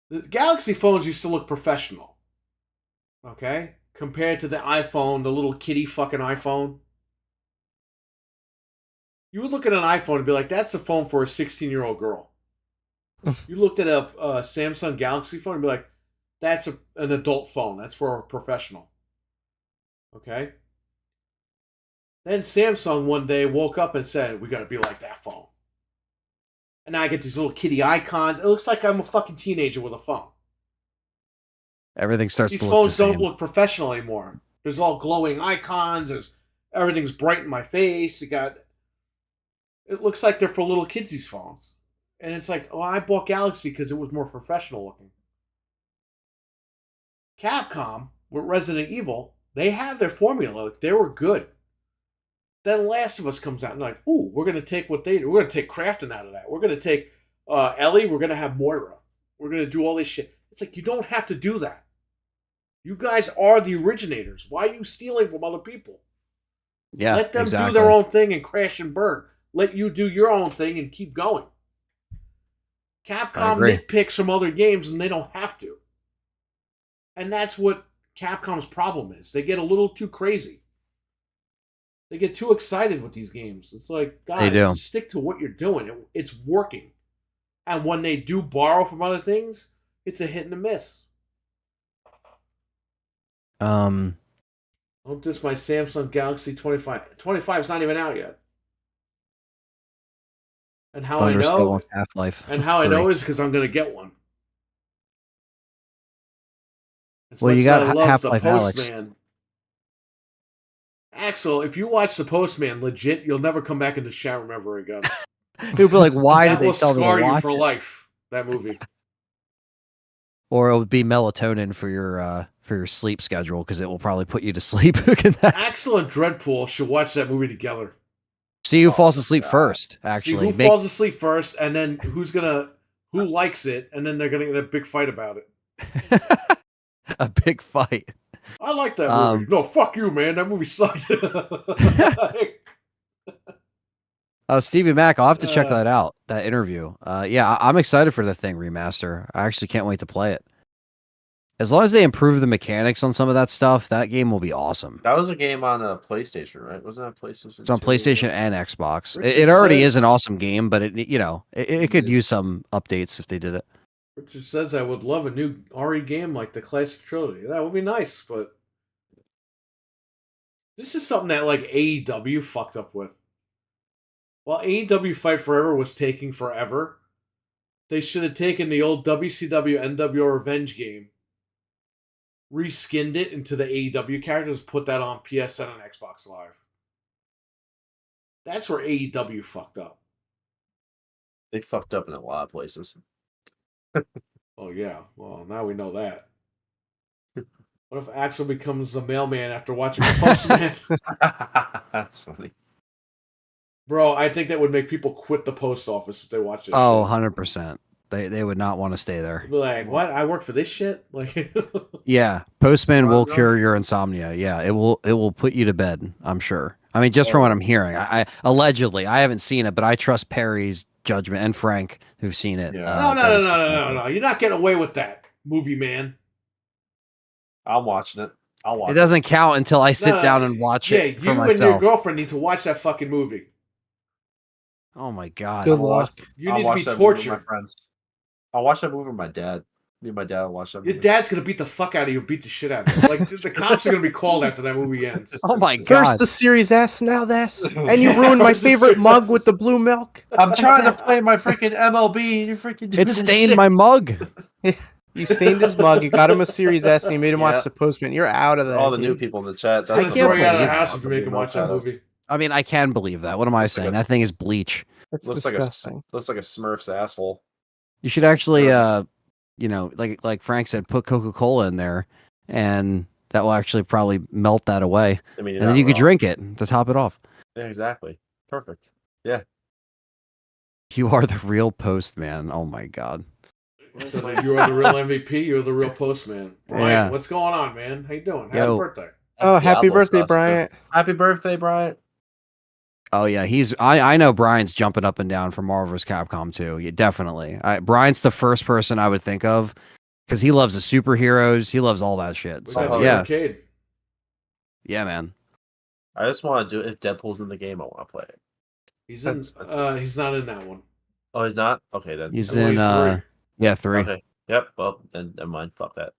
The Galaxy phones used to look professional. Okay? Compared to the iPhone, the little kitty fucking iPhone. You would look at an iPhone and be like, that's the phone for a 16-year-old girl. You looked at a Samsung Galaxy phone and be like, that's an adult phone. That's for a professional. Okay? Then Samsung one day woke up and said, we got to be like that phone. And now I get these little kitty icons. It looks like I'm a fucking teenager with a phone. Everything starts These to look phones the same. don't look professional anymore. There's all glowing icons. Everything's bright in my face. It looks like they're for little kids, these phones. And it's like, oh, I bought Galaxy because it was more professional looking. Capcom, with Resident Evil, they have their formula. Like, they were good. Then Last of Us comes out and like, ooh, we're going to take what they do. We're going to take crafting out of that. We're going to take Ellie. We're going to have Moira. We're going to do all this shit. It's like, you don't have to do that. You guys are the originators. Why are you stealing from other people? Yeah, Let them exactly. do their own thing and crash and burn. Let you do your own thing and keep going. Capcom agree. nitpicks from other games and they don't have to. And that's what Capcom's problem is. They get a little too crazy. They get too excited with these games. It's like, guys, do. stick to what you're doing. It's working. And when they do borrow from other things, it's a hit and a miss. Don't diss my Samsung Galaxy 25. 25 is not even out yet. And how Thunder I still know, wants Half-Life. and how I 3. know is because I'm going to get one. As Well, much you as got I love Half-Life the Alyx. Postman. Axel, if you watch The Postman, legit, you'll never come back in the chat room ever again. People be like, why did That they will tell me scar to you watch for it? life. That movie. Or it would be melatonin for your sleep schedule because it will probably put you to sleep. That. Axel and Dreadpool should watch that movie together. See who falls my asleep God. first. See Actually, who falls asleep first, and then who likes it, and then they're gonna get a big fight about it. a big fight. I like that movie. No, fuck you, man. That movie sucked. Stevie Mac, I'll have to check that out. That interview. Yeah, I'm excited for the Thing remaster. I actually can't wait to play it. As long as they improve the mechanics on some of that stuff, that game will be awesome. That was a game on a PlayStation, right? Wasn't that PlayStation? It's on 2? PlayStation and Xbox. Richard It already is says- an awesome game, but it could use some updates if they did it. Richard says I would love a new RE game like the classic trilogy. That would be nice, but this is something that like AEW fucked up with. While AEW Fight Forever was taking forever, they should have taken the old WCW NWO Revenge game, reskinned it into the AEW characters, put that on PSN and Xbox Live. That's where AEW fucked up. They fucked up in a lot of places. Oh yeah, well now we know that. What if Axel becomes the mailman after watching the Postman? That's funny. Bro, I think that would make people quit the post office if they watch this. Oh, shit. 100%. They would not want to stay there. They'd be like, what? I work for this shit? Like, Yeah, Postman will Smart, cure your insomnia. Yeah, it will put you to bed, I'm sure. I mean, just from what I'm hearing. I allegedly, I haven't seen it, but I trust Perry's judgment and Frank who've seen it. Yeah. No. You're not getting away with that, movie man. I'm watching it. I'll watch It doesn't count until I sit down and watch Yeah, it for you and your myself. girlfriend need to watch that fucking movie. Oh my god. Good luck. You I'll need to watch be that movie with tortured. my friends. I'll watch that movie with my dad. Me and my dad will watch that movie. Your dad's gonna beat the fuck out of you, beat the shit out of you. Like the cops are gonna be called after that movie ends. Oh my god. First the Series S, now this. And you ruined my First the favorite Series mug S. with the blue milk. I'm trying to play my freaking MLB and you're freaking doing It this stained shit. my mug. You stained his mug, you got him a Series S, and you made him Yeah. watch the Postman. You're out of there. All the new dude. people in the chat. I can't throw you out of the believe house if you make him watch that movie. I mean, I can believe that. What am I Looks like saying? a- That thing is bleach. It's Looks disgusting. like a Smurf's asshole. You should actually like Frank said, put Coca-Cola in there and that will actually probably melt that away. I mean, And then you could drink it to top it off. Yeah, exactly. Perfect. Yeah. You are the real postman. Oh my god. So you are the real MVP. You're the real postman. Brian, Yeah. what's going on, man? How you doing? Happy Yo. birthday. Oh, happy Diablo birthday, stuff, too. Bryant. Happy birthday, Bryant. Oh yeah, I know Brian's jumping up and down for Marvel vs. Capcom 2. Yeah, definitely. Brian's the first person I would think of because he loves the superheroes. He loves all that shit. We So got the yeah, arcade. yeah, man. I just want to do it. If Deadpool's in the game, I want to play it. He's in. He's not in that one. Oh, he's not? Okay, then. He's Only in. three. Yeah, 3. Okay. Yep. Well, then never mind. Fuck that.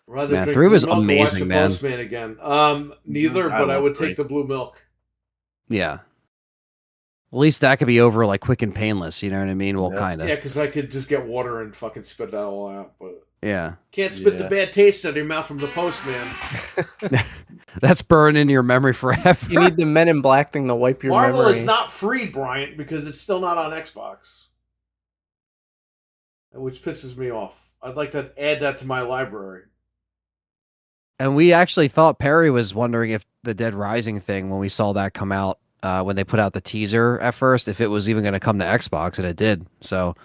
Rather Man, drink 3 blue was milk or watch amazing, the man. Postman again. Neither, I but I love would 3. take the blue milk. Yeah. At least that could be over like quick and painless. You know what I mean? Well, Yeah. kind of. Yeah, because I could just get water and fucking spit that all out. But Yeah. can't spit the Yeah. bad taste out of your mouth from the Postman. That's burned into your memory forever. You need the Men in Black thing to wipe your Marvel memory. is not free, Bryant, because it's still not on Xbox, which pisses me off. I'd like to add that to my library. And we actually thought Perry was wondering if the Dead Rising thing, when we saw that come out, when they put out the teaser at first, if it was even going to come to Xbox, and it did. So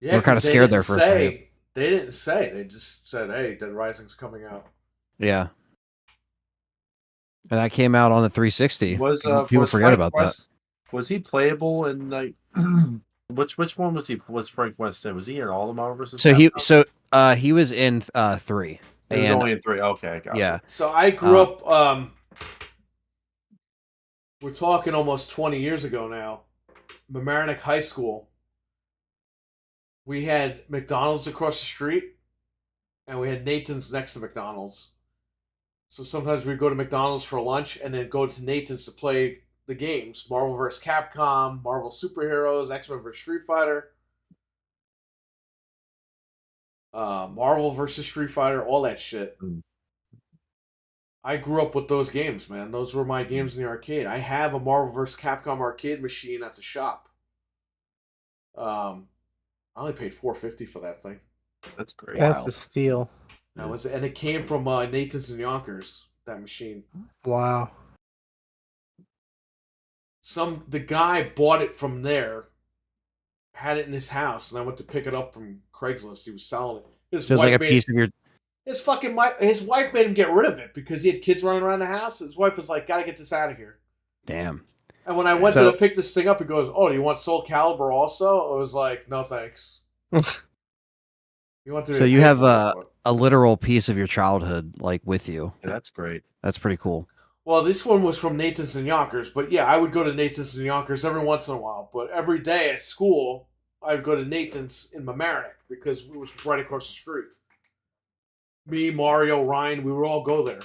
Yeah, We're kinda 'cause they scared there didn't for a second. say- They didn't say. They just said, "Hey, Dead Rising's coming out." yeah. And that came out on the 360. People was forget Frank about West, Was he playable in like which one was he? Was Frank West in? Was he in all the Marvel vs. that. Capcom? He was in 3. He was And only in 3. Okay, gotcha. yeah. So I grew up. We're talking almost 20 years ago now. Mamaroneck High School. We had McDonald's across the street, and we had Nathan's next to McDonald's. So sometimes we'd go to McDonald's for lunch, and then go to Nathan's to play the games: Marvel vs. Capcom, Marvel Superheroes, X-Men vs. Street Fighter, Marvel vs. Street Fighter, all that shit. I grew up with those games, man. Those were my games in the arcade. I have a Marvel vs. Capcom arcade machine at the shop. I only paid $4.50 for that thing. That's great. That's a steal. And it came from Nathan's and Yonkers. That machine. Wow. The guy bought it from there, had it in his house, and I went to pick it up from Craigslist. He was selling it. It was like a piece of your. His wife made him get rid of it because he had kids running around the house. His wife was like, "Gotta get this out of here." Damn. And when I went to pick this thing up, he goes, "Oh, do you want Soul Calibur also?" I was like, "No, thanks." So you have a literal piece of your childhood like with you. Yeah, that's great. That's pretty cool. Well, this one was from Nathan's and Yonkers, but yeah, I would go to Nathan's and Yonkers every once in a while. But every day at school, I'd go to Nathan's in Mamaroneck because it was right across the street. Me, Mario, Ryan, we would all go there.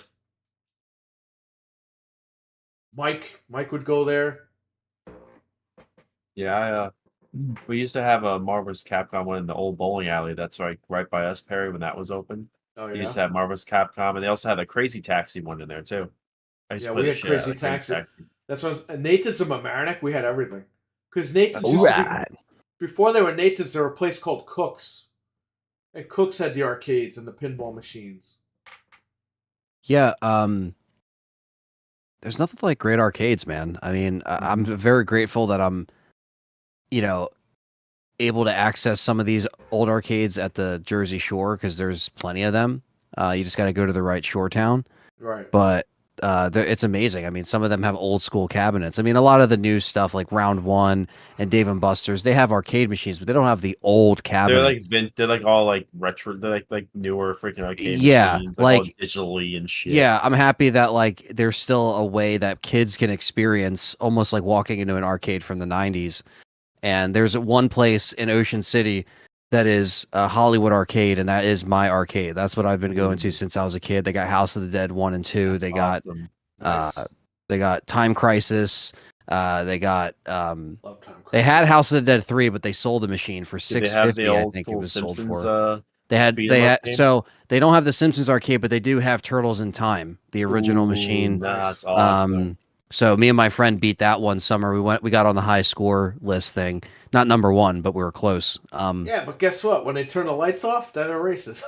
Mike would go there. Yeah, we used to have a Marvel vs. Capcom one in the old bowling alley. That's right by us, Perry, when that was open. Oh, We yeah? used to have Marvel vs. Capcom, and they also had a Crazy Taxi one in there too. I used to play we the had shit out of Crazy the Taxi. That's what Nathan's and Mamaroneck, we had everything. Because Nathan's before they were Nathan's, there were a place called Cook's. And Cook's had the arcades and the pinball machines. Yeah, there's nothing like great arcades, man. I mean, I'm very grateful that I'm, able to access some of these old arcades at the Jersey Shore because there's plenty of them. You just got to go to the right shore town. Right. But it's amazing. I mean, some of them have old school cabinets. I mean, a lot of the new stuff like Round One and Dave and Buster's, they have arcade machines, but they don't have the old cabinets. They're like all like retro. They're like newer freaking arcade machines, like all digitally and shit. Yeah, I'm happy that like there's still a way that kids can experience almost like walking into an arcade from the 90s. And there's one place in Ocean City that is a Hollywood arcade, and that is my arcade. That's what I've been going to since I was a kid. They got House of the Dead 1 and 2. They got they got Time Crisis. They got they had House of the Dead 3, but they sold the machine for $6.50. I think it was sold for. They had so they don't have the Simpsons arcade, but they do have Turtles in Time, the original machine. That's awesome. So me and my friend beat that one summer. We got on the high score list thing. Not number one, but we were close. Yeah, but guess what? When they turn the lights off, that erases.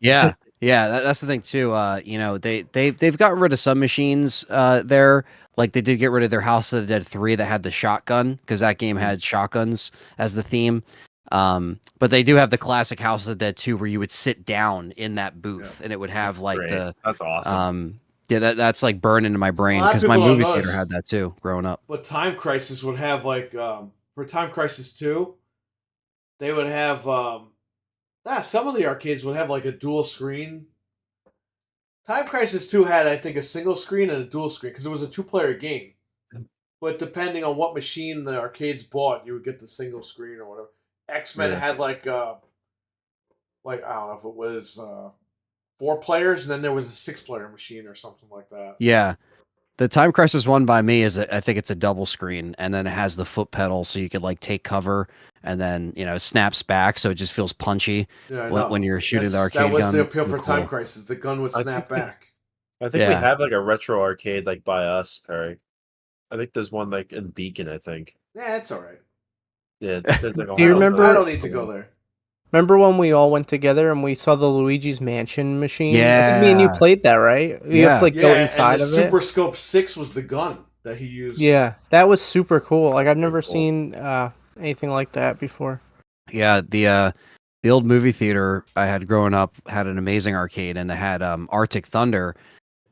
Yeah, that's the thing too. They've got rid of some machines there. Like they did get rid of their House of the Dead 3 that had the shotgun because that game had shotguns as the theme. But they do have the classic House of the Dead 2 where you would sit down in that booth and it would have that's awesome. Yeah, that's like burned into my brain because my movie theater had that too growing up. But Time Crisis would have like for Time Crisis 2, they would have some of the arcades would have like a dual screen. Time Crisis 2 had, I think, a single screen and a dual screen because it was a 2-player game. But depending on what machine the arcades bought, you would get the single screen or whatever. X-Men had like I don't know if it was 4 players, and then there was a 6-player machine or something like that. Yeah. The Time Crisis one by me is I think it's a double screen, and then it has the foot pedal so you could like take cover and then it snaps back so it just feels punchy when you're shooting the arcade gun. That was the appeal for Time Crisis. The gun would snap back. I think we have like a retro arcade like by us, Perry. I think there's one like in Beacon, I think. Yeah, it's all right. Yeah, there's like Do you remember? I don't need to go there. Remember when we all went together and we saw the Luigi's Mansion machine? Yeah. I think me and you played that, right? You have to like go inside and of the it. Super Scope 6 was the gun that he used. Yeah, that was super cool. Like I've never seen anything like that before. Yeah, the old movie theater I had growing up had an amazing arcade, and it had Arctic Thunder,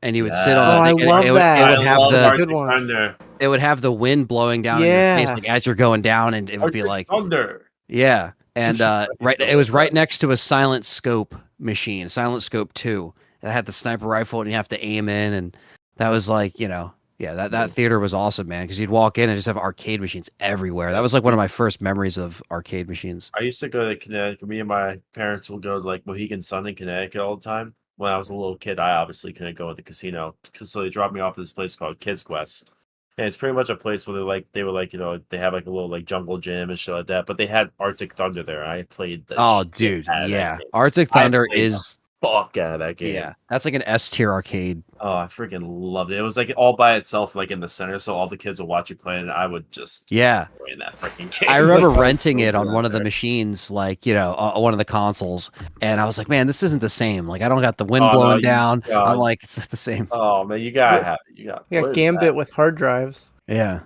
and you would sit on. I love that. It would have the wind blowing down in your face, like as you're going down, and it would be like Thunder. Yeah, and it was right next to a Silent Scope machine, Silent Scope 2. It had the sniper rifle, and you have to aim in, and that was like that theater was awesome, man, because you'd walk in and just have arcade machines everywhere. That was like one of my first memories of arcade machines. I used to go to Connecticut. Me and my parents would go to like Mohegan Sun in Connecticut all the time. When I was a little kid, I obviously couldn't go to the casino, so they dropped me off at this place called Kids Quest. And it's pretty much a place where they were like, they have like a little like jungle gym and shit like that. But they had Arctic Thunder there. I played. Oh, dude, yeah, Arctic Thunder is fuck out of that game. Yeah, that's like an S tier arcade. Oh, I freaking loved it. It was like all by itself, like in the center, so all the kids would watch you play, and I would just Yeah, enjoy that freaking game. I remember Like, I was renting so it good on out one of the there. machines, like one of the consoles, and I was like, man, this isn't the same. Like, I don't got the wind Oh, no, blowing you down. I'm God. like, it's not the same. Oh man, you gotta What- have it. You got Yeah, what is Gambit that? with hard drives. Yeah,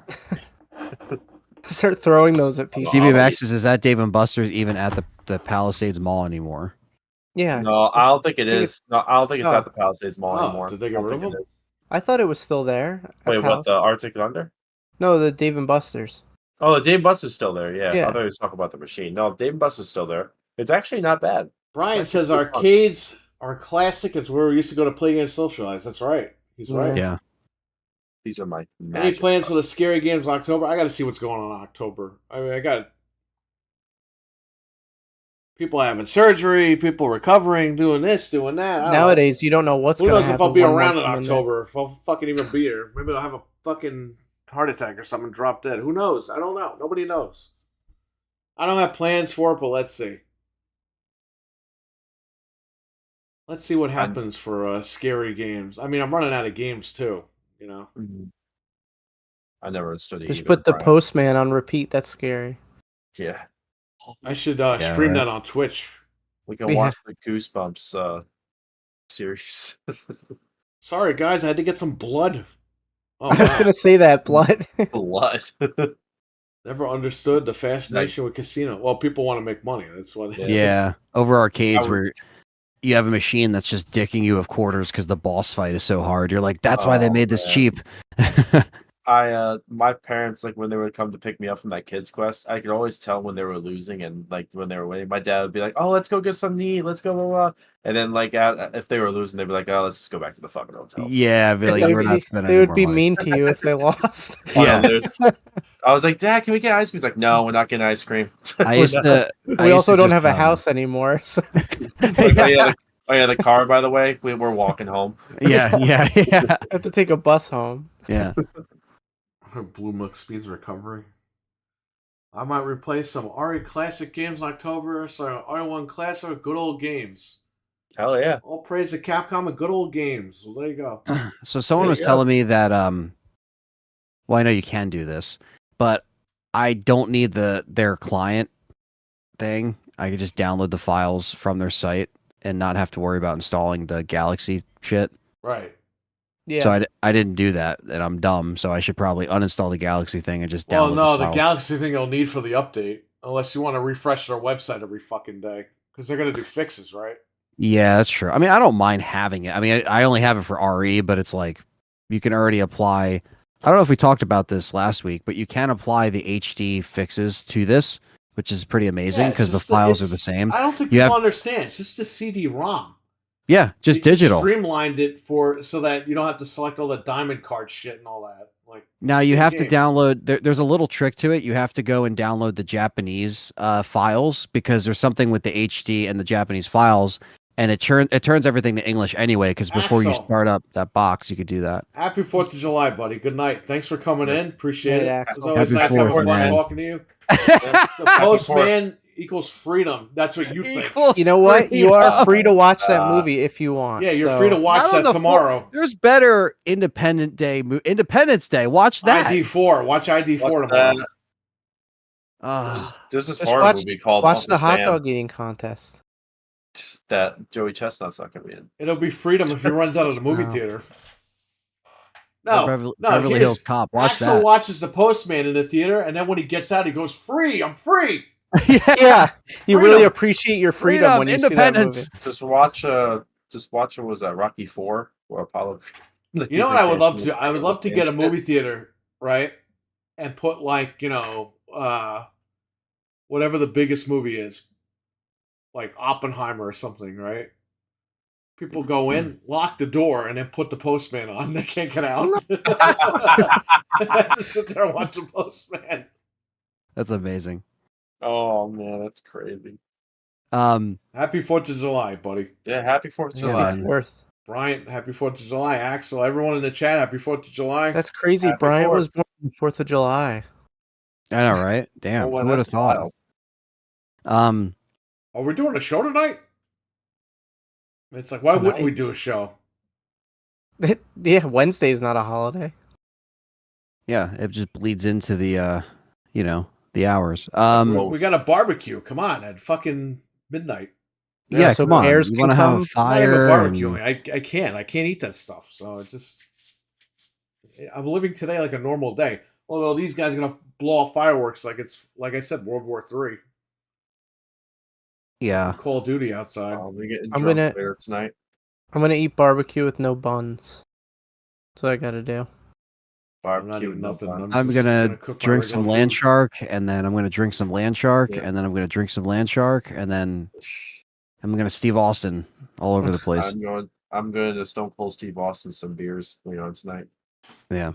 Start throwing those at people. CB CB Maxx is at Dave and Buster's, even at the Palisades Mall anymore. Yeah, No, I don't think it think is. No, I don't think it's oh. at the Palisades Mall Oh, anymore. did they get I don't rid of think it them? is. I thought it was still there. at Wait, what, Palace. the Arctic Thunder? No, the Dave and Buster's. Oh, the Dave Buster's still there. Yeah, Yeah. I thought he was talking about the machine. No, Dave Buster's still there. It's actually not bad. Brian That's says pretty fun. arcades are classic. It's where we used to go to play games, socialize. That's right. He's right. Yeah, These are my Any magic plans for cards. the scary games in October? I got to see what's going on in October. I mean, I got people having surgery, people recovering, doing this, doing that. I don't know. Nowadays, you don't know what's Who going to knows happen. if I'll be 1 around in month from now. October? If I'll fucking even be here? Maybe I'll have a fucking heart attack or something, drop dead. Who knows? I don't know. Nobody knows. I don't have plans for it, but let's see. Let's see what happens for scary games. I mean, I'm running out of games too. You know. Mhm. I never understood it. Just either, put the Brian. Postman on repeat. That's scary. Yeah, I should Yeah, stream right. that on Twitch. we can Yeah. watch the Goosebumps series. Sorry, guys, I had to get some blood. Oh, I was wow. going to say that, blood. Blood. Never understood the fascination with casino. Well, people want to make money. That's what. Yeah. yeah. Over arcades I would- where you have a machine that's just dicking you of quarters because the boss fight is so hard. You're like, that's why they Oh, made this man. cheap. My parents, like when they would come to pick me up from that Kids Quest, I could always tell when they were losing and like when they were winning. My dad would be like, "Oh, let's go get some meat. Let's go." Blah, blah. And then like if they were losing, they'd be like, "Oh, let's just go back to the fucking hotel." Yeah, I'd be like, They'd we're be- not spending they any would more be money." mean to you if they lost. Yeah. Dude. I was like, "Dad, can we get ice cream?" He's like, "No, we're not getting ice cream." I used to. I We used also to don't just, have a house anymore. So. Like, oh yeah, the car. By the way, we're walking home. Yeah, yeah, yeah, I have to take a bus home. yeah. Blue Muck Speed's recovery. I might replace some RE Classic games in October. So RE1 Classic, good old games. Hell yeah! All praise to Capcom and good old games. Well, there you go. So someone There was you telling me that well, I know you can do this, but I don't need their client thing. I could just download the files from their site and not have to worry about installing the Galaxy shit. Right. Yeah. So I didn't do that, and I'm dumb. So I should probably uninstall the Galaxy thing and just Well, download no, the the file. Galaxy thing you'll need for the update, unless you want to refresh their website every fucking day, because they're gonna do fixes, right? Yeah, that's true. I mean, I don't mind having it. I mean, I only have it for RE, but it's like you can already apply. I don't know if we talked about this last week, but you can apply the HD fixes to this, which is pretty amazing Yeah, it's because the just files are it's- the same. I don't think You people have- understand. It's just a CD-ROM. Yeah, just They digital. streamlined it so that you don't have to select all the diamond card shit and all that. Like Now you same have to game. download. There's a little trick to it. You have to go and download the Japanese files because there's something with the HD and the Japanese files, and it turns everything to English anyway. Because before you Axel. start up that box, you could do that. Happy 4th of July, buddy. Good night. Thanks for coming in. Appreciate Good it. night, It's Axel. always Happy nice having 4th, fun man. talking to you. The postman equals freedom. That's what you think. Equals You know what? You are free to watch that Uh, movie if you want. Yeah, you're so- free to watch Not on that the tomorrow. There's better Independence Day. Watch that. ID4. Watch ID4 What's tomorrow. that? Ah. There's this Just horror watch- movie called Watch Uncle the hot Sam dog eating contest. that Joey Chestnut's not gonna be in. It'll be freedom if he runs out of the movie No. theater. Or No, Beverly here's- Hills Cop. Watch Axel that. watches the postman in the theater, and then when he gets out, he goes, "Free! I'm free!" Yeah, you Freedom. really appreciate your freedom when you see that movie. independence. Just watch what was that, Rocky 4 or Apollo? You know what I would love to do? I would love to get a movie theater, right? And put like, whatever the biggest movie is, like Oppenheimer or something, right? People go in, lock the door, and then put the postman on. They can't get out. Just sit there and watch the postman. That's amazing. Oh man, that's crazy. Happy 4th of July, buddy. Yeah, happy 4th of Yeah, July. man. Worth. Bryant, happy 4th of July. Axel, everyone in the chat, happy 4th of July. That's crazy. Happy Bryant 4th. was born on the 4th of July. I know, right? Damn. Oh, well, Who would have that's thought? wild. Are we doing a show tonight? It's like, why wouldn't Tonight. we do a show? Yeah, Wednesday is not a holiday. Yeah, it just bleeds into the the hours. We got a barbecue. Come on, at fucking midnight. Yeah, so come on. bears You can want to have a come? I'm not even fire? barbecuing. I can't eat that stuff. So it's just, I'm living today like a normal day. Although these guys are gonna blow off fireworks like it's, like I said, World War III. Yeah. Call of Duty outside. We're getting I'm drunk gonna- later tonight. I'm gonna eat barbecue with no buns. That's what I gotta do. I'm not Barbecue eating with no nothing. bun. I'm just gonna cook my drink some regular land food. shark, and then I'm gonna drink some land shark, Yeah. and then I'm gonna drink some land shark, and then I'm gonna Steve Austin all over the place. I'm going to Stone Cold Steve Austin some beers later on tonight. Yeah.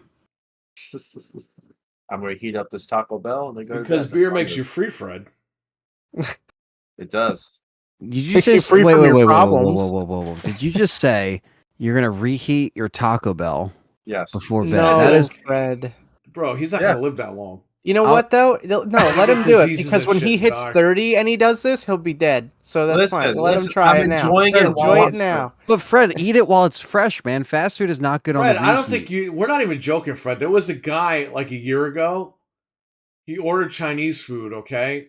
I'm going to heat up this Taco Bell and then go to Because bed. beer makes you free, Fred. It does. Did you Makes say you free wait, from wait, your wait, whoa, whoa, problems. whoa, whoa, whoa, whoa? Did you just say you're gonna reheat your Taco Bell Yes. before bed? No, That is Fred. Bro, he's not Yeah. gonna live that long. You know I'll- what though? No, let him do it Diseases because and when shit he and hits die. 30 and he does this, he'll be dead. So that's fine. Let him try I'm it now. enjoying it Enjoy while it now. But Fred, eat it while it's fresh, man. Fast food is not good Fred, on the I don't think reheat. we're not even joking, Fred. There was a guy like a year ago. He ordered Chinese food, okay?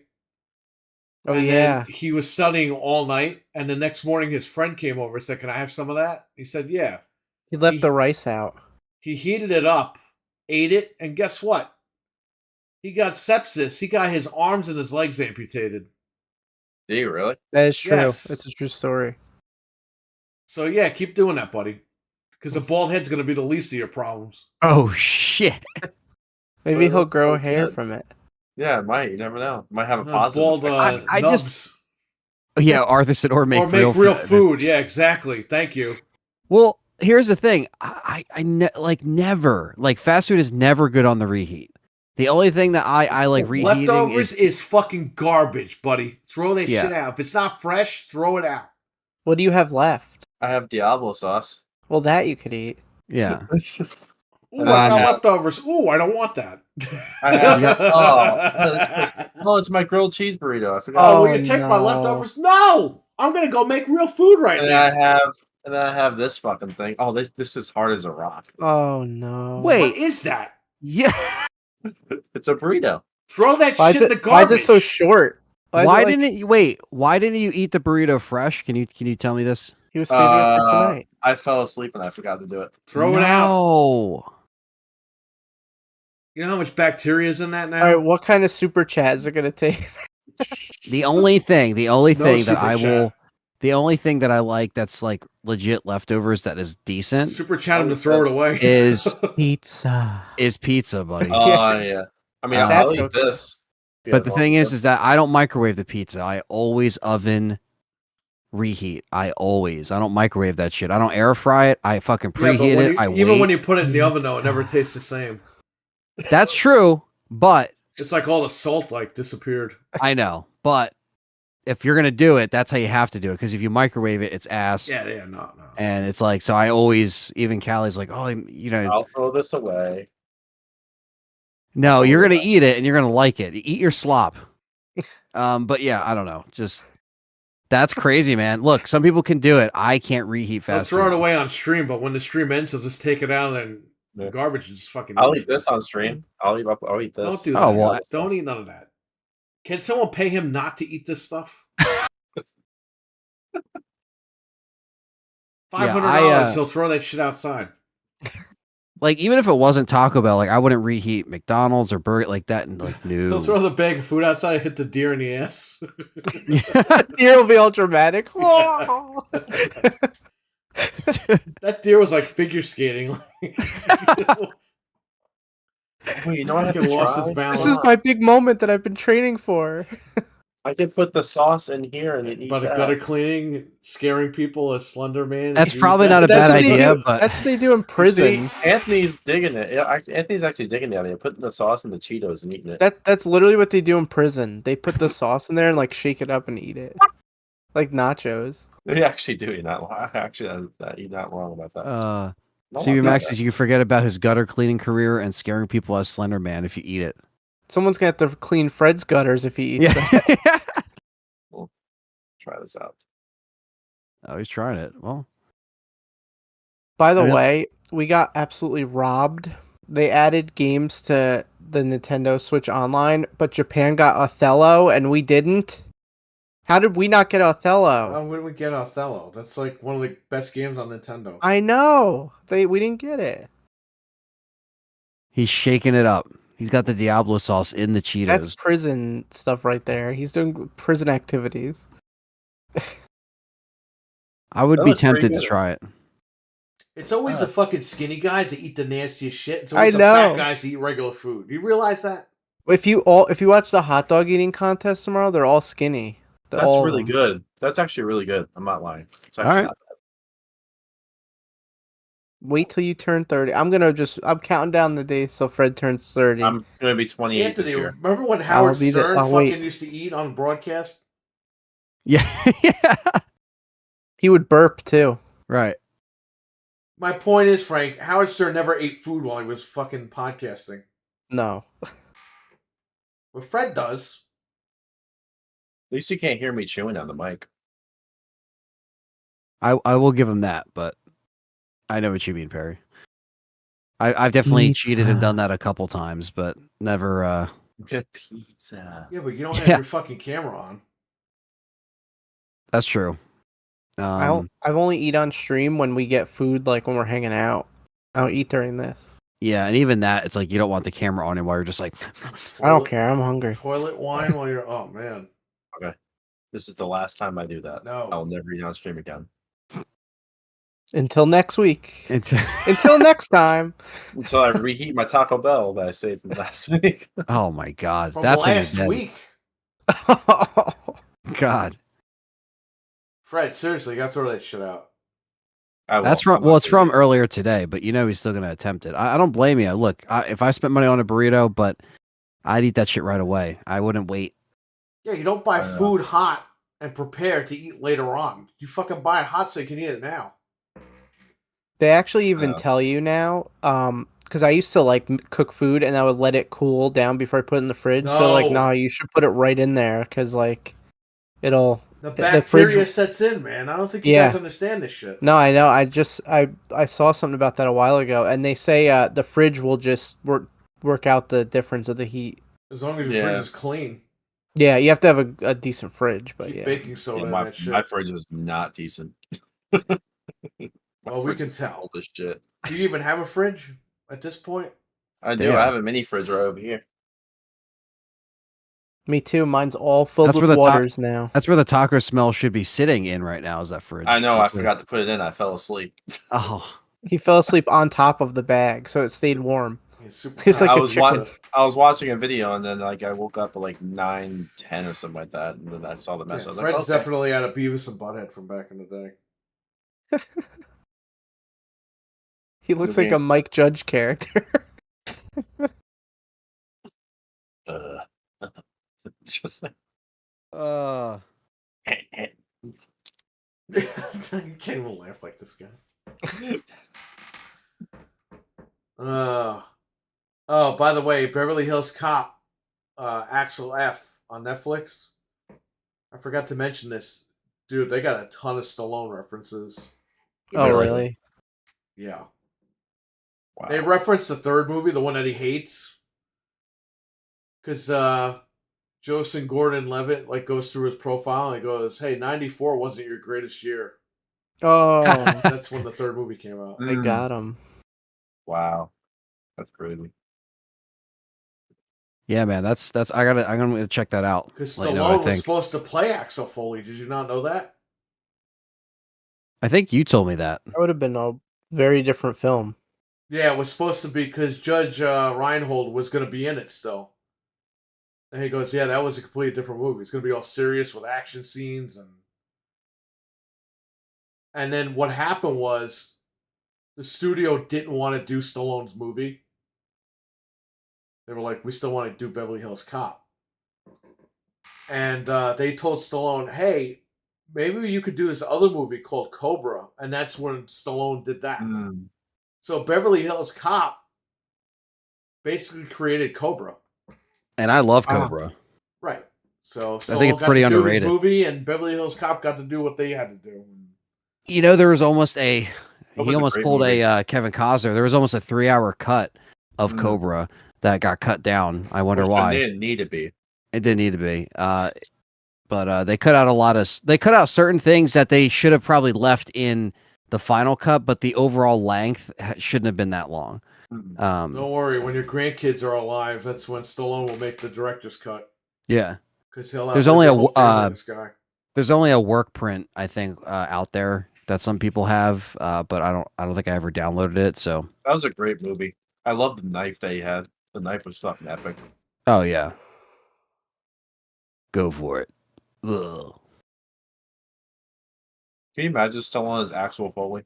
Oh and yeah. then he was studying all night, and the next morning his friend came over and said, "Can I have some of that?" He said, "Yeah." He left he- the rice out. He heated it up, ate it, and guess what? He got sepsis. He got his arms and his legs amputated. Do you really? That is true. Yes. It's a true story. So yeah, keep doing that, buddy. Because a bald head's gonna be the least of your problems. Oh shit! Maybe Well, he'll that's grow so hair good. from it. Yeah, it might. You never know. Might have a positive. Bald effect. I nubs. just- Yeah, Arthur said, or make Or real food. food. Yeah, exactly. Thank you. Well, here's the thing. Never like fast food is never good on the reheat. The only thing that I like reheating Leftovers is is fucking garbage, buddy. Throw that Yeah. shit out. If it's not fresh, throw it out. What do you have left? I have Diablo sauce. Well, that you could eat. yeah. Ooh, And I I got have- leftovers. Ooh, I don't want that. I have. Oh, it's my grilled cheese burrito. I forgot. Oh, will Oh, you take my no. leftovers? No! I'm gonna go make real food right And now. I have this fucking thing. Oh, this is hard as a rock. Oh no. Wait. What is that? Yeah. It's a burrito. Throw that Why shit is in the it? garbage. Why is it so short? Why is it like didn't you wait? Why didn't you eat the burrito fresh? Can you tell me this? he was saving it for tonight? I fell asleep and I forgot to do it. Throw it out. No. You know how much bacteria is in that now? All right, what kind of super chat is it gonna take? The only thing that super I chat. will, the only thing that I like that's like legit leftovers that is decent Super chat him to throw it away. is Pizza. is pizza, buddy. Oh yeah. I mean, That's I'll eat okay. this. But the thing is that I don't microwave the pizza. I always oven reheat. I don't microwave that shit. I don't air fry it. I fucking Yeah, but preheat when it. you- I even wait. when you put it in the oven, though, it never tastes the same. That's true, but It's like all the salt like disappeared. I know. But if you're gonna do it, that's how you have to do it. Because if you microwave it, it's ass. Yeah, no. And it's like, so I always, even Callie's like, oh, I'll throw this away. no, you're gonna eat it and you're gonna like it. Eat your slop. But yeah, I don't know. Just that's crazy, man. Look, some people can do it. I can't reheat I'll fast throw food. it away on stream, but when the stream ends, I'll just take it out and Yeah. garbage and just fucking. I'll eat this on stream. I'll eat this. Don't do that. Oh, well, Don't eat none of that. Can someone pay him not to eat this stuff? $500. He'll throw that shit outside. Like, even if it wasn't Taco Bell, like I wouldn't reheat McDonald's or Burger like that. And like, He'll no. throw the bag of food outside and hit the deer in the ass. Deer will be all dramatic. That deer was like figure skating. Wait, you know what I Fucking can lost try? its balance. This is my big moment that I've been training for. I can put the sauce in here and then eat But that. gutter cleaning, scaring people as Slender Man. That's you eat probably that? not a That's bad what they idea, do- but that's what they do in prison. See, Anthony's digging it. Yeah, Anthony's actually digging the idea. Putting the sauce in the Cheetos and eating it. That's literally what they do in prison. They put the sauce in there and like shake it up and eat it, like nachos. They actually do. You're not you're not wrong about that. No, CV I'm Max not. says you can forget about his gutter cleaning career and scaring people as Slender Man if you eat it. Someone's gonna have to clean Fred's gutters if he eats them. Yeah. Try this out. Oh, he's trying it. Well, By the I know- way, we got absolutely robbed. They added games to the Nintendo Switch Online, but Japan got Othello and we didn't. How did we not get Othello? When did we get Othello? That's like one of the best games on Nintendo. I know. We didn't get it. he's shaking it up. He's got the Diablo sauce in the Cheetos. That's prison stuff right there. He's doing prison activities. I would That be looks pretty tempted to good. try it. It's always Uh. the fucking skinny guys that eat the nastiest shit. It's I always the fat know. guys that eat regular food. You realize that? If you watch the hot dog eating contest tomorrow, they're all skinny. That's All of really them. good. That's actually really good. I'm not lying. It's All actually right. not bad. Wait till you turn 30. I'm counting down the days till Fred turns 30. I'm gonna be 28 this Anthony, year. remember when Howard be the- Stern I'll fucking wait. used to eat on broadcast? Yeah. Yeah. He would burp too. Right. My point is, Frank, Howard Stern never ate food while he was fucking podcasting. No. But Fred does. At least you can't hear me chewing on the mic. I will give him that, but I know what you mean, Perry. I've definitely cheated and Pizza. done that a couple times, but never. Good pizza. Yeah, but you don't have Yeah. your fucking camera on. That's true. I've only eat on stream when we get food, like when we're hanging out. I don't eat during this. Yeah, and even that, it's like you don't want the camera on, and while you're just like, I don't care. I'm hungry. Toilet wine while you're... Oh, man. This is the last time I do that. No. I'll never eat on stream again. Until next week. it's Until next time. Until I reheat my Taco Bell that I saved from last week. oh my god, From that's when you're last dead. week. God, Fred, seriously, you gotta throw that shit out. that's from it's from earlier today, but you know he's still gonna attempt it. I don't blame you. Look, if I spent money on a burrito, but I'd eat that shit right away. I wouldn't wait. Yeah, you don't buy I know. food hot and prepare to eat later on. You fucking buy it hot so you can eat it now. They actually even Yeah. tell you now, because I used to like cook food and I would let it cool down before I put it in the fridge. So like, No. no, you should put it right in there because like, it'll. The The fridge- bacteria sets in, man. I don't think you Yeah. guys understand this shit. No, I know. I saw something about that a while ago, and they say the fridge will just work out the difference of the heat. As long as your Yeah. fridge is clean. Yeah, you have to have a decent fridge, but Keep yeah. baking soda in my, that shit. my fridge is not decent. My Well, we fridge can is tell. old as shit. Do you even have a fridge at this point? I do. Damn. I have a mini fridge right over here. Me too. Mine's all filled That's with where the waters now. That's where the taco smell should be sitting in right now. Is that fridge? I know. I That's it. forgot to put it in. I fell asleep. Oh, He fell asleep on top of the bag, so it stayed warm. It's super It's like hot. a I was watching a video and then like I woke up at like 9:10 or something like that, and then I saw the mess. Yeah, I was Fred's like, okay. definitely out of Beavis and Butthead from back in the day. He looks You're like a being- Mike Judge character. Just like, You can't even laugh like this guy. Oh, by the way, Beverly Hills Cop, Axel F on Netflix. I forgot to mention this. Dude, they got a ton of Stallone references. Oh, Really? really? Yeah. wow. They referenced the third movie, the one that he hates. Because Joseph Gordon-Levitt like goes through his profile and he goes, "Hey, 94 wasn't your greatest year." Oh, That's when the third movie came out. I got him. Wow, that's crazy. yeah, man. That's I'm gonna check that out. Because Let you know what Stallone I was think. supposed to play Axel Foley. Did you not know that? I think you told me that. That would have been a very different film. Yeah, it was supposed to be because Judge Reinhold was going to be in it still. And he goes, "Yeah, that was a completely different movie. It's going to be all serious with action scenes." And then what happened was the studio didn't want to do Stallone's movie. They were like, "We still want to do Beverly Hills Cop." And they told Stallone, "Hey, maybe you could do this other movie called Cobra." And that's when Stallone did that. Mm. So Beverly Hills Cop basically created Cobra. And I love Ah. Cobra. Right. So I think it's Stallone got pretty to do underrated. his movie, and Beverly Hills Cop got to do what they had to do. You know, there was almost a That he was a almost great pulled movie. a Kevin Costner. There was almost a 3-hour cut of Mm. Cobra that got cut down. I wonder Which why. it didn't need to be. It didn't need to be. But they cut out they cut out certain things that they should have probably left in the final cut, but the overall length shouldn't have been that long. Mm. Don't worry, when your grandkids are alive, that's when Stallone will make the director's cut. Yeah. Because he'll have There's only liberal favor this guy. There's only a work print, I think, out there that some people have, but I don't think I ever downloaded it. So That was a great movie. I love the knife that he had. The knife was fucking epic. oh yeah, go for it. Ugh. Can you imagine Stallone's actual Foley?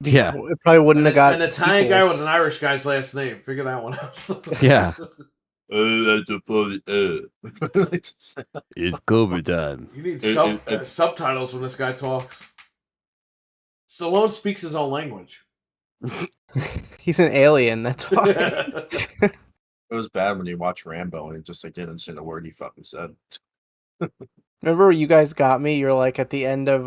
Yeah, It probably wouldn't have got an Italian guy sequels. with an Irish guy's last name. Figure that one out. yeah. That's a Foley. It's Cobra time. You need subtitles when this guy talks. Stallone speaks his own language. He's an alien. That's why. It was bad when you watch Rambo and he just like didn't understand a word he fucking said. Remember when you guys got me? You're like at the end of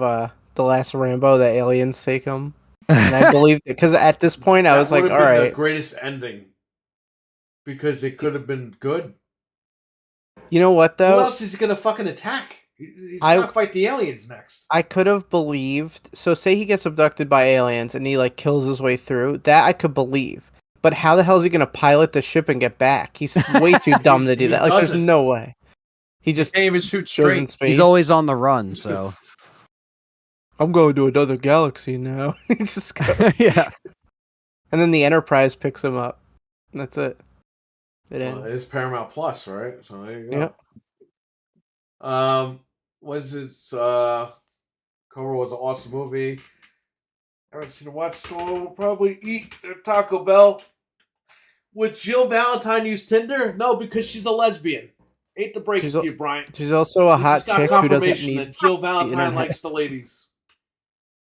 the last Rambo, the aliens take him, and I believed it because at this point I was like, would all have been right. the greatest ending because it could have been good. You know what Who though? else is he gonna fucking attack? He's I- gonna fight the aliens next. I could have believed. So say he gets abducted by aliens and he like kills his way through. That I could believe. But how the hell is he gonna pilot the ship and get back? He's way too dumb to do He that. Like, there's doesn't. no way. He Just just can't even shoot goes in straight. space. He's always on the run, so I'm going to another galaxy now. He just goes. yeah. And then the Enterprise picks him up. And that's it. It Well, ends. it's Paramount Plus, right? So there you go. Yep. Was it? Cobra was an awesome movie. Haven't seen it watch, so we'll probably eat their Taco Bell. Would Jill Valentine use Tinder? No, because she's a lesbian. Hate to break it to you, Brian. She's also a We hot just got chick who doesn't confirmation need. that Jill Valentine internet. likes the ladies.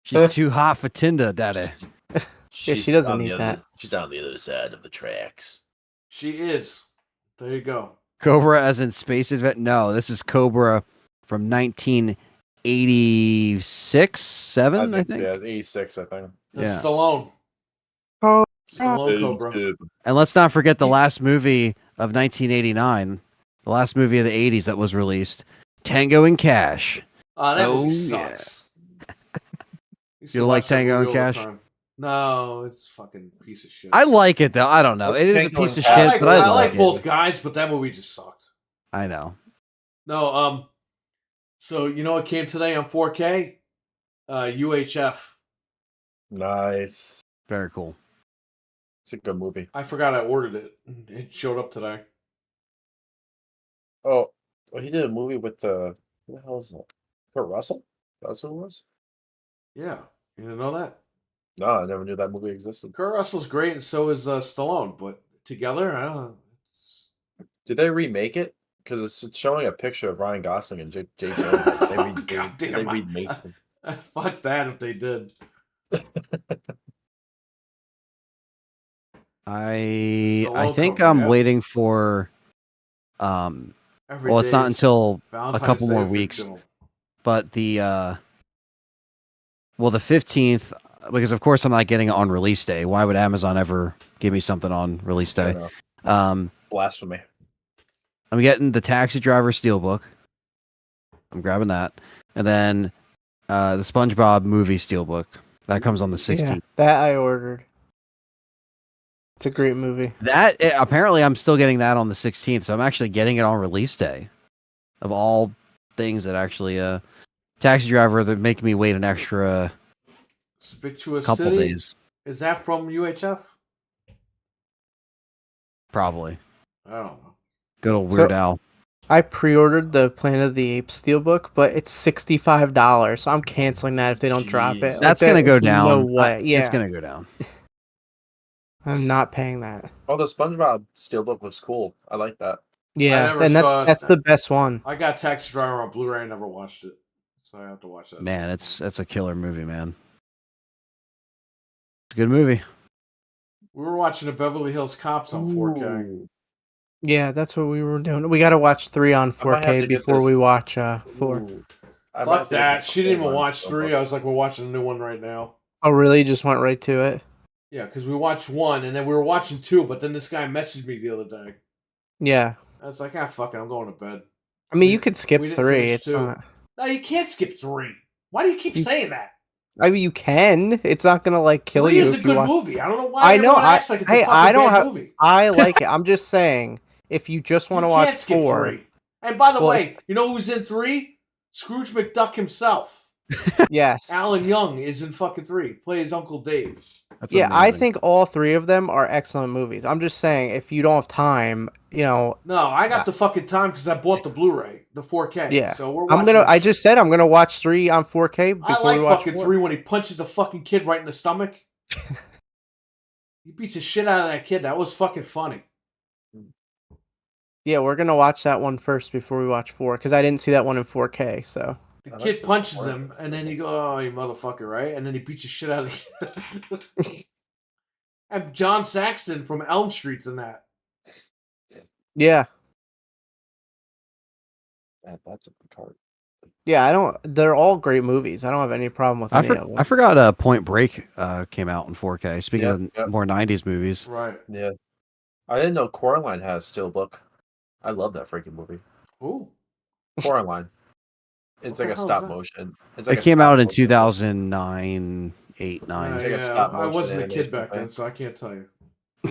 She's too hot for Tinder, daddy. Yeah, she doesn't need that. She's on the other side of the tracks. She is. There you go. Cobra as in Space Advent? No, this is Cobra from 1986, 7, I think. Yeah, 86, I think. That's Yeah. Stallone. Oh, Stallone Cobra. And let's not forget the last movie of 1989, the last movie of the 80s that was released, Tango and Cash. That Oh, movie yeah. sucks. You don't like Tango and Cash? No, it's fucking piece of shit. I like it though. I don't know. What's It is a Tango piece of and shit, Cash? but I I like like both it. guys, but that movie just sucked. I know. No, so you know what came today on 4K? UHF. Nice. Very cool. It's a good movie. I forgot I ordered it. It showed up today. Oh, he did a movie with who the hell is that? Kurt Russell? That's who it was? Yeah, you didn't know that? No, I never knew that movie existed. Kurt Russell's great, and so is Stallone. But together, I don't know. Did they remake it? Because it's showing a picture of Ryan Gosling and Jake Gyllenhaal. God They damn, remake them. Fuck that if they did. I Solo think Cobra, I'm yeah. waiting for Every well, it's day not is until Valentine's couple Day more if they weeks. do. but the 15th, because of course I'm not getting it on release day. Why would Amazon ever give me something on release I day? know. Blasphemy. I'm getting the Taxi Driver Steelbook. I'm grabbing that. And then the SpongeBob movie Steelbook. That comes on the 16th. Yeah, that I ordered. It's a great movie. Apparently I'm still getting that on the 16th, so I'm actually getting it on release day. Of all things that actually Taxi Driver, they're making me wait an extra Victuous couple City? days. Is that from UHF? Probably. I don't know. Good old Weird Al. I pre-ordered the Planet of the Apes Steelbook, but it's $65, so I'm canceling that if they don't drop it. Jeez. That's going to go there's down. No way. Yeah, It's going to go down. I'm not paying that. Oh, the SpongeBob Steelbook looks cool. I like that. Yeah, never and saw it. that's the best one. I got Taxi Driver on Blu-ray. I never watched it, so I have to watch that. Man, it's a killer movie, man. It's a good movie. We were watching the Beverly Hills Cops on 4K. Ooh. Yeah, that's what we were doing. We got to watch 3 on I might have 4K to get before this. we watch 4. Ooh. I Fuck might do it that. for She didn't even Pokemon watch Steelbook. 3. I was like, we're watching a new one right now. Oh, really? Just went right to it? Yeah, because we watched 1 and then we were watching 2, but then this guy messaged me the other day. Yeah. I was like, fuck it, I'm going to bed. I mean, you could skip we didn't 3. finish It's 2. not. No, you can't skip 3. Why do you keep saying that? I mean, you can. It's not gonna like kill 3 you is a if you good watch. movie. I don't know why I know. everyone acts like it's a fucking I don't bad have. movie. I like it. I'm just saying, if you just want to You watch can't skip 4, 3. And by the Well, way, you know who's in 3? Scrooge McDuck himself. yes, Alan Young is in fucking 3. Plays Uncle Dave. That's yeah, I amazing. think all 3 of them are excellent movies. I'm just saying, if you don't have time, No, I got the fucking time because I bought the Blu-ray, the 4K. Yeah. So we're I'm watching. gonna. I this just shit. said I'm gonna watch 3 on 4K before I like we watch fucking 4. 3 when he punches a fucking kid right in the stomach. He beats the shit out of that kid. That was fucking funny. Yeah, we're gonna watch that one first before we watch 4 because I didn't see that one in 4K. So The I kid like this punches part. him, and then he go, "Oh, you motherfucker!" Right? And then he beats the shit out of the kid. And John Saxon from Elm Street's in that. yeah, That's a good card. yeah. I don't. They're all great movies. I don't have any problem with any of them. I forgot Point Break came out in 4K. Speaking Yep, of yep. more 90s movies. Right. Yeah. I didn't know Coraline had a steelbook. I love that freaking movie. Ooh. Coraline. It's What like the a hell is stop that? motion. It's It like a came stop out in motion. 2009, 8, 9. It's like a yeah, stop I motion wasn't a kid animation back thing. then, so I can't tell you.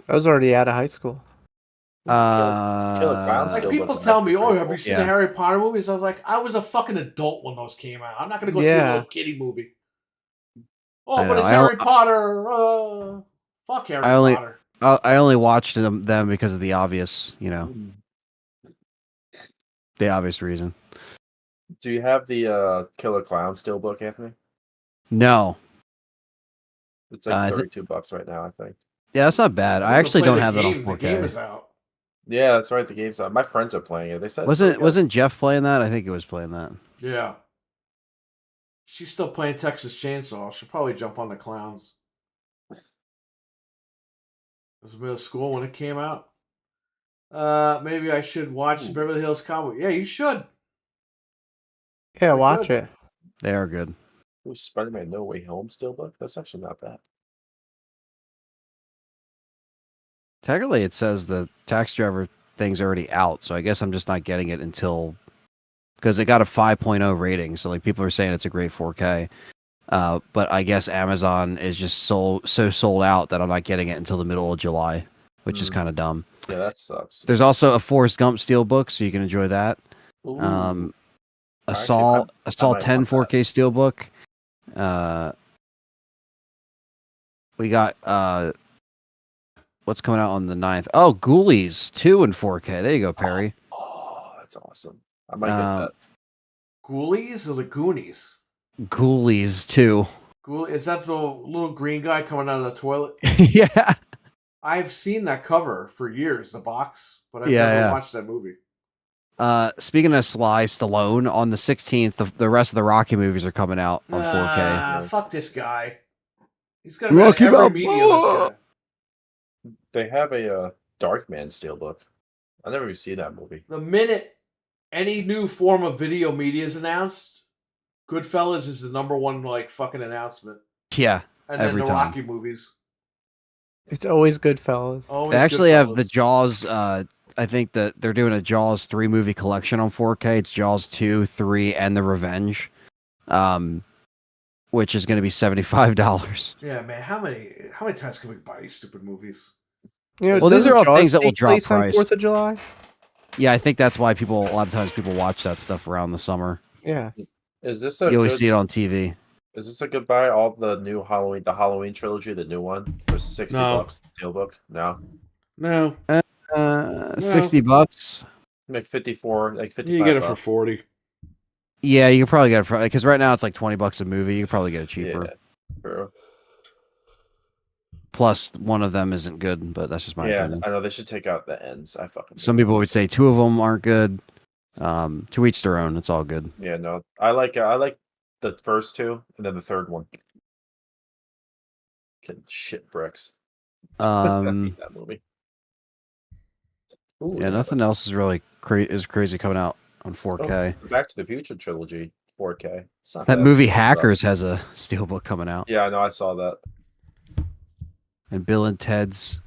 I was already out of high school. Killer Clown's Like Steelbook people is tell actually me, "Oh, pretty have cool. you seen Yeah. the Harry Potter movies?" I was like, "I was a fucking adult when those came out. I'm not gonna go see a Yeah. little kiddie movie." Oh, I but know, it's I Harry Potter. Fuck Harry I only- Potter. I only watched them because of the obvious, the obvious reason. Do you have the Killer Clown Steelbook, Anthony? No. It's like I thi- $32 right now, I think. Yeah, that's not bad. I'm I gonna actually play don't the have that on game. 4K. The game is out. Yeah, that's right. The game's out. My friends are playing it. They said it's really good. Wasn't Jeff playing that? I think it was playing that. Yeah. She's still playing Texas Chainsaw. She'll probably jump on the clowns. It was middle school when it came out. Maybe I should watch Ooh. Beverly Hills Cowboy. Yeah, you should. Yeah, They're watch good. it. They are good. Ooh, Spider-Man No Way Home Steelbook? That's actually not bad. Technically, it says the taxi driver thing's already out, so I guess I'm just not getting it until because it got a 5.0 rating. So like people are saying it's a great 4K, but I guess Amazon is just so sold out that I'm not getting it until the middle of July, which is kind of dumb. Yeah, that sucks. There's also a Forrest Gump Steelbook, so you can enjoy that. Ooh. A Actually, Saw I might 10 want that. 4K Steelbook. We got what's coming out on the 9th? Oh, Ghoulies 2 in 4K. There you go, Perry. Oh, that's awesome. I might get that. Ghoulies or the Goonies? Ghoulies 2. Is that the little green guy coming out of the toilet? Yeah. I've seen that cover for years, the box, but I've Yeah, never yeah. watched that movie. Speaking of Sly Stallone, on the 16th, the rest of the Rocky movies are coming out on 4K. Fuck this guy. He's got Rocky every media this guy. They have a Darkman Steelbook. I never even see that movie. The minute any new form of video media is announced, Goodfellas is the number one like fucking announcement. Yeah, And then every the time. Rocky movies. It's always Goodfellas. Always They actually have Goodfellas. the Jaws. I think that they're doing a Jaws 3 movie collection on 4K. It's Jaws 2, 3, and The Revenge, which is going to be $75. Yeah, man. How many times can we buy these stupid movies? You know, Well, these doesn't are all Jaws things that will take drop place on price. 4th of July. Yeah, I think that's why a lot of times people watch that stuff around the summer. Yeah. Is this a You always good, see it on TV. Is this a good buy? All the new the Halloween trilogy, the new one for $60 No. Steelbook? No. No. $60. Like 54, like 55 You get it for bucks. 40. Yeah, you can probably get it for because right now it's like $20 a movie. You can probably get it cheaper. Yeah, true. Plus, one of them isn't good, but that's just my Yeah, opinion. I know they should take out the ends. I fucking Some people would say 2 of them aren't good. To each their own. It's all good. Yeah, no. I like the first 2 and then the third one. Getting shit bricks. I hate that movie. Ooh, Yeah, nothing else is really crazy coming out on 4K. Back to the Future trilogy, 4K. It's not That bad. movie Thumbs up. Hackers has a steelbook coming out, Yeah, I know. I saw that. and Bill and Ted's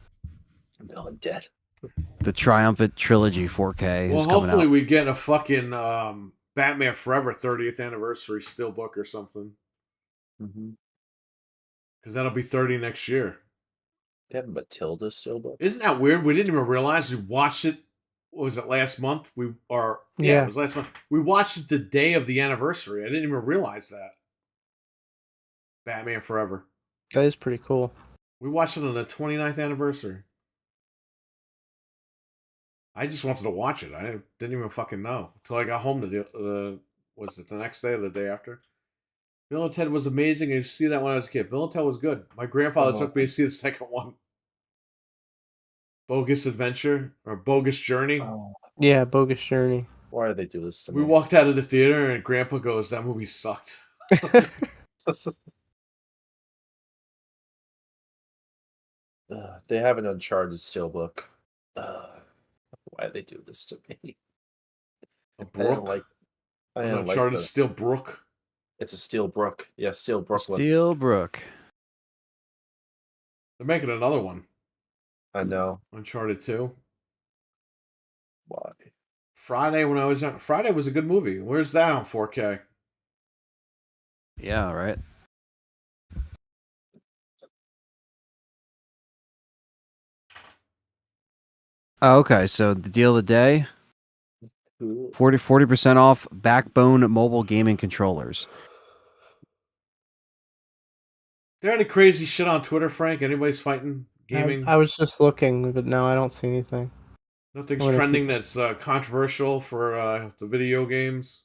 Bill and Ted. The Triumphant Trilogy 4K Well, is coming hopefully out. we get a fucking Batman Forever 30th anniversary steelbook or something, Mm-hmm. because that'll be 30 next year. They have a Matilda steelbook. Isn't that weird? We didn't even realize we watched it. What was it last month? It was last month. We watched it the day of the anniversary. I didn't even realize that. Batman Forever. That is pretty cool. We watched it on the 29th anniversary. I just wanted to watch it. I didn't even fucking know until I got home was it the next day or the day after? Bill and Ted was amazing. I used to see that when I was a kid. Bill and Ted was good. My grandfather took me to see the second one. Bogus Adventure or Bogus Journey. Oh, Yeah, Bogus Journey. why did they do this to We me? walked out of the theater and Grandpa goes, "That movie sucked." They have an Uncharted steelbook. Why did they do this to me? A I didn't Brook. like. I didn't like Uncharted the, Steel Brook. It's a Steel Brook. Yeah, Steel Brooklyn. Steelbook. They're making another one. I know. Uncharted 2. Why? Friday when I was young. Friday was a good movie. Where's that on 4K? Yeah, right. Oh, okay, so the deal of the day, Who? 40% off Backbone mobile gaming controllers. There any crazy shit on Twitter, Frank? Anybody's fighting gaming? I was just looking, but no, I don't see anything. Nothing's I'm gonna trending that's controversial for the video games.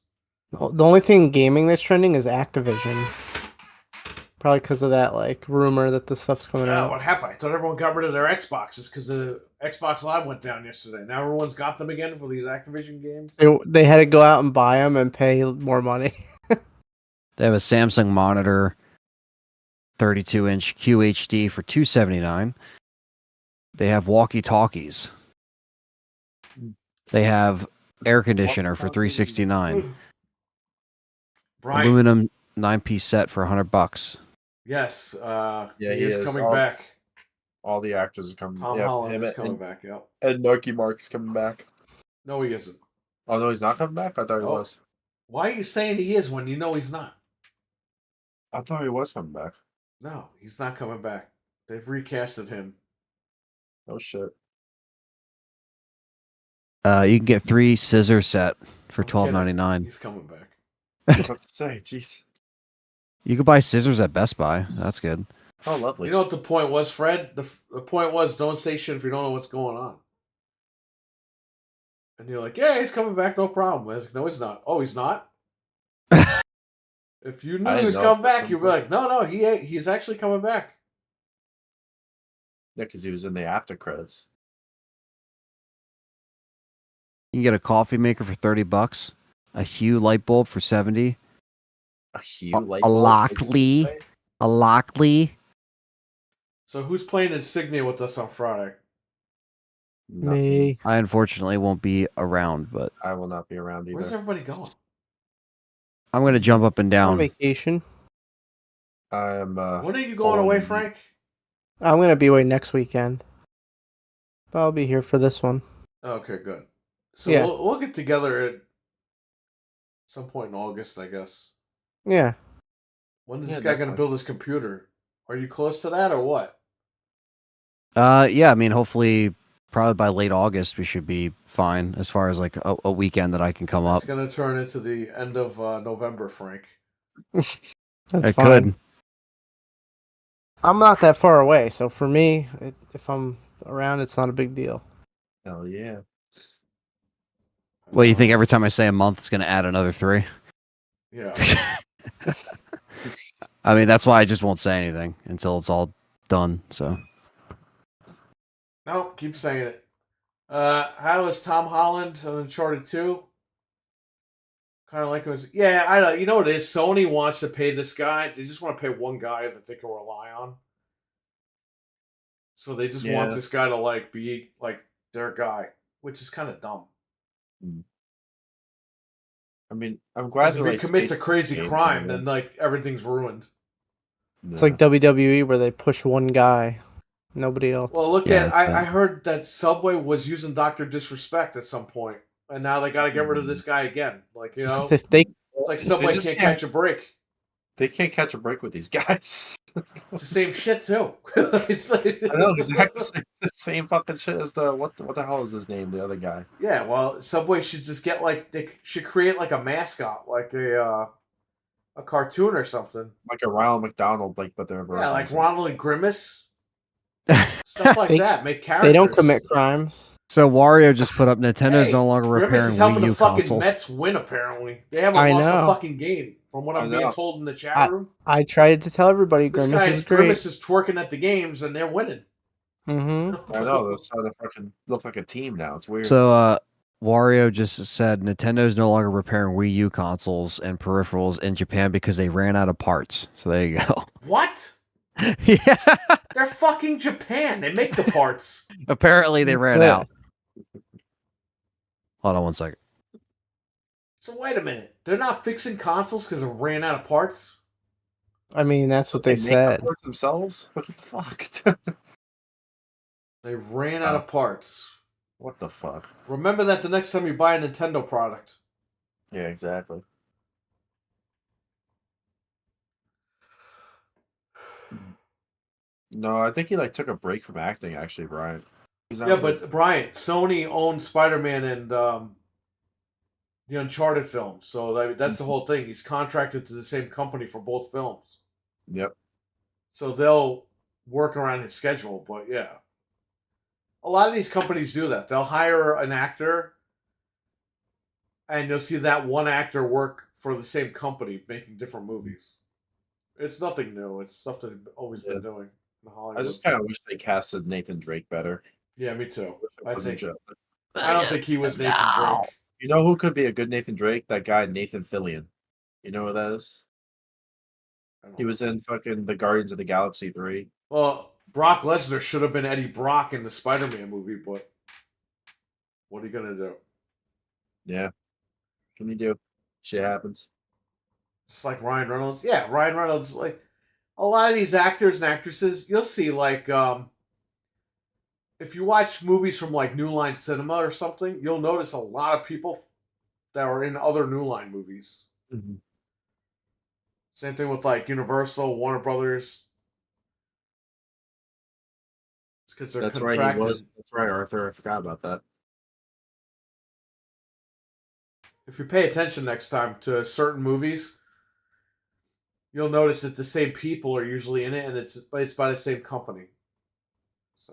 The only thing gaming that's trending is Activision. Probably because of that like rumor that this stuff's coming Yeah, out. what happened? I thought everyone got rid of their Xboxes because the Xbox Live went down yesterday. Now everyone's got them again for these Activision games. They had to go out and buy them and pay more money. They have a Samsung monitor, 32-inch QHD for $279. They have walkie-talkies. They have air conditioner for $369. Brian, Aluminum 9-piece set for $100. yes, Yeah, he he is is. coming back. All the actors are coming. Tom Yep, Holland him is coming and, back. Yep. and Marky Mark's coming back. No, he isn't. Oh no, he's not coming back. I thought he Oh. was. Why are you saying he is when you know he's not? I thought he was coming back. No, he's not coming back. They've recasted him. Oh shit. You can get 3 scissor set for I'm kidding. $12.99. He's coming back. I was about to say, jeez. You could buy scissors at Best Buy. That's good. Oh, lovely. You know what the point was, Fred? The point was don't say shit if you don't know what's going on. And you're like, yeah, he's coming back, no problem. I was like, no, he's not. Oh, he's not? If you knew I he was didn't know. coming back, you'd be like, no, he's actually coming back. Yeah, because he was in the after credits. You can get a coffee maker for $30, a Hue light bulb for $70, A Hue light a bulb, did you Lockley, say? a Lockley. So who's playing Insignia with us on Friday? Nothing. Me. I unfortunately won't be around, but I will not be around either. Where's everybody going? I'm going to jump up and On down. vacation. I'm. When are you going away, Frank? I'm gonna be away next weekend. But I'll be here for this one. Okay, good. So Yeah. we'll get together at some point in August, I guess. Yeah. When is Yeah, this guy going to definitely. build his computer? Are you close to that or what? Yeah, I mean, hopefully, probably by late August, we should be fine as far as like a weekend that I can come It's up. going to turn into the end of November, Frank. That's It fine. could. I'm not that far away, so for me, if I'm around, it's not a big deal. Hell yeah. Well, you think every time I say a month, it's going to add another 3? Yeah. I mean, that's why I just won't say anything until it's all done. So Nope, keep saying it. How is Tom Holland on Uncharted 2? Kind of like it was. Yeah, I know. You know what it is? Sony wants to pay this guy. They just want to pay one guy that they can rely on. So they just want Yeah. this guy to like be like their guy, which is kind of dumb. I mean, I'm glad Because if they're he like commits a staging crazy games crime, anyway. then like everything's ruined. It's like WWE where they push one guy, nobody else. Well, look Yeah, at I heard that Subway was using Doctor Disrespect at some point, and now they got to get rid of this guy again. Like If they it's like Subway just can't can't- catch a break. They can't catch a break with these guys. It's the same shit too. It's like, I know exactly the same fucking shit as what the hell is his name? The other guy. Yeah, well, Subway should just get like they should create like a mascot, like a cartoon or something. Like a Ronald McDonald, but they're Yeah, like versions. Ronald and Grimace, stuff like that. Make characters. They don't commit crimes. So Wario just put up Nintendo's Hey, no longer Grimace repairing is helping Wii the U fucking consoles. Mets win. Apparently, they haven't I lost a know. fucking game, from what I'm being told in the chat room. I tried to tell everybody This Grimace guy is great. Grimace is twerking at the games, and they're winning. Mm-hmm. I know. They're starting to fucking look like a team now. It's weird. So Wario just said Nintendo's no longer repairing Wii U consoles and peripherals in Japan because they ran out of parts. So there you go. What? Yeah. They're fucking Japan. They make the parts. Apparently they ran Yeah. out. Hold on one second. So wait a minute. They're not fixing consoles because they ran out of parts? I mean, that's what they make the said. parts themselves. What the fuck? They ran out of parts. What the fuck? Remember that the next time you buy a Nintendo product. Yeah, exactly. No, I think he took a break from acting. Actually, Brian. Yeah, but Brian, Sony owns Spider-Man and the Uncharted films, so that's the whole thing. He's contracted to the same company for both films, Yep. so they'll work around his schedule. But yeah, a lot of these companies do that. They'll hire an actor, and you'll see that one actor work for the same company making different movies. It's nothing new. It's stuff that they've always been doing in Hollywood. I just kind of wish they casted Nathan Drake better. Yeah, me too. I don't think he was Nathan Drake. You know who could be a good Nathan Drake? That guy Nathan Fillion. You know who that is? He was in fucking the Guardians of the Galaxy 3. Well, Brock Lesnar should have been Eddie Brock in the Spider-Man movie, but what are you gonna do? Yeah. What can you do? Shit happens. Just like Ryan Reynolds. Yeah, Ryan Reynolds. Like a lot of these actors and actresses, you'll see like if you watch movies from like New Line Cinema or something, you'll notice a lot of people that are in other New Line movies. Mm-hmm. Same thing with like Universal, Warner Brothers. It's because they're contracted. Right. He was. That's right, Arthur. I forgot about that. If you pay attention next time to certain movies, you'll notice that the same people are usually in it, and it's by the same company. So,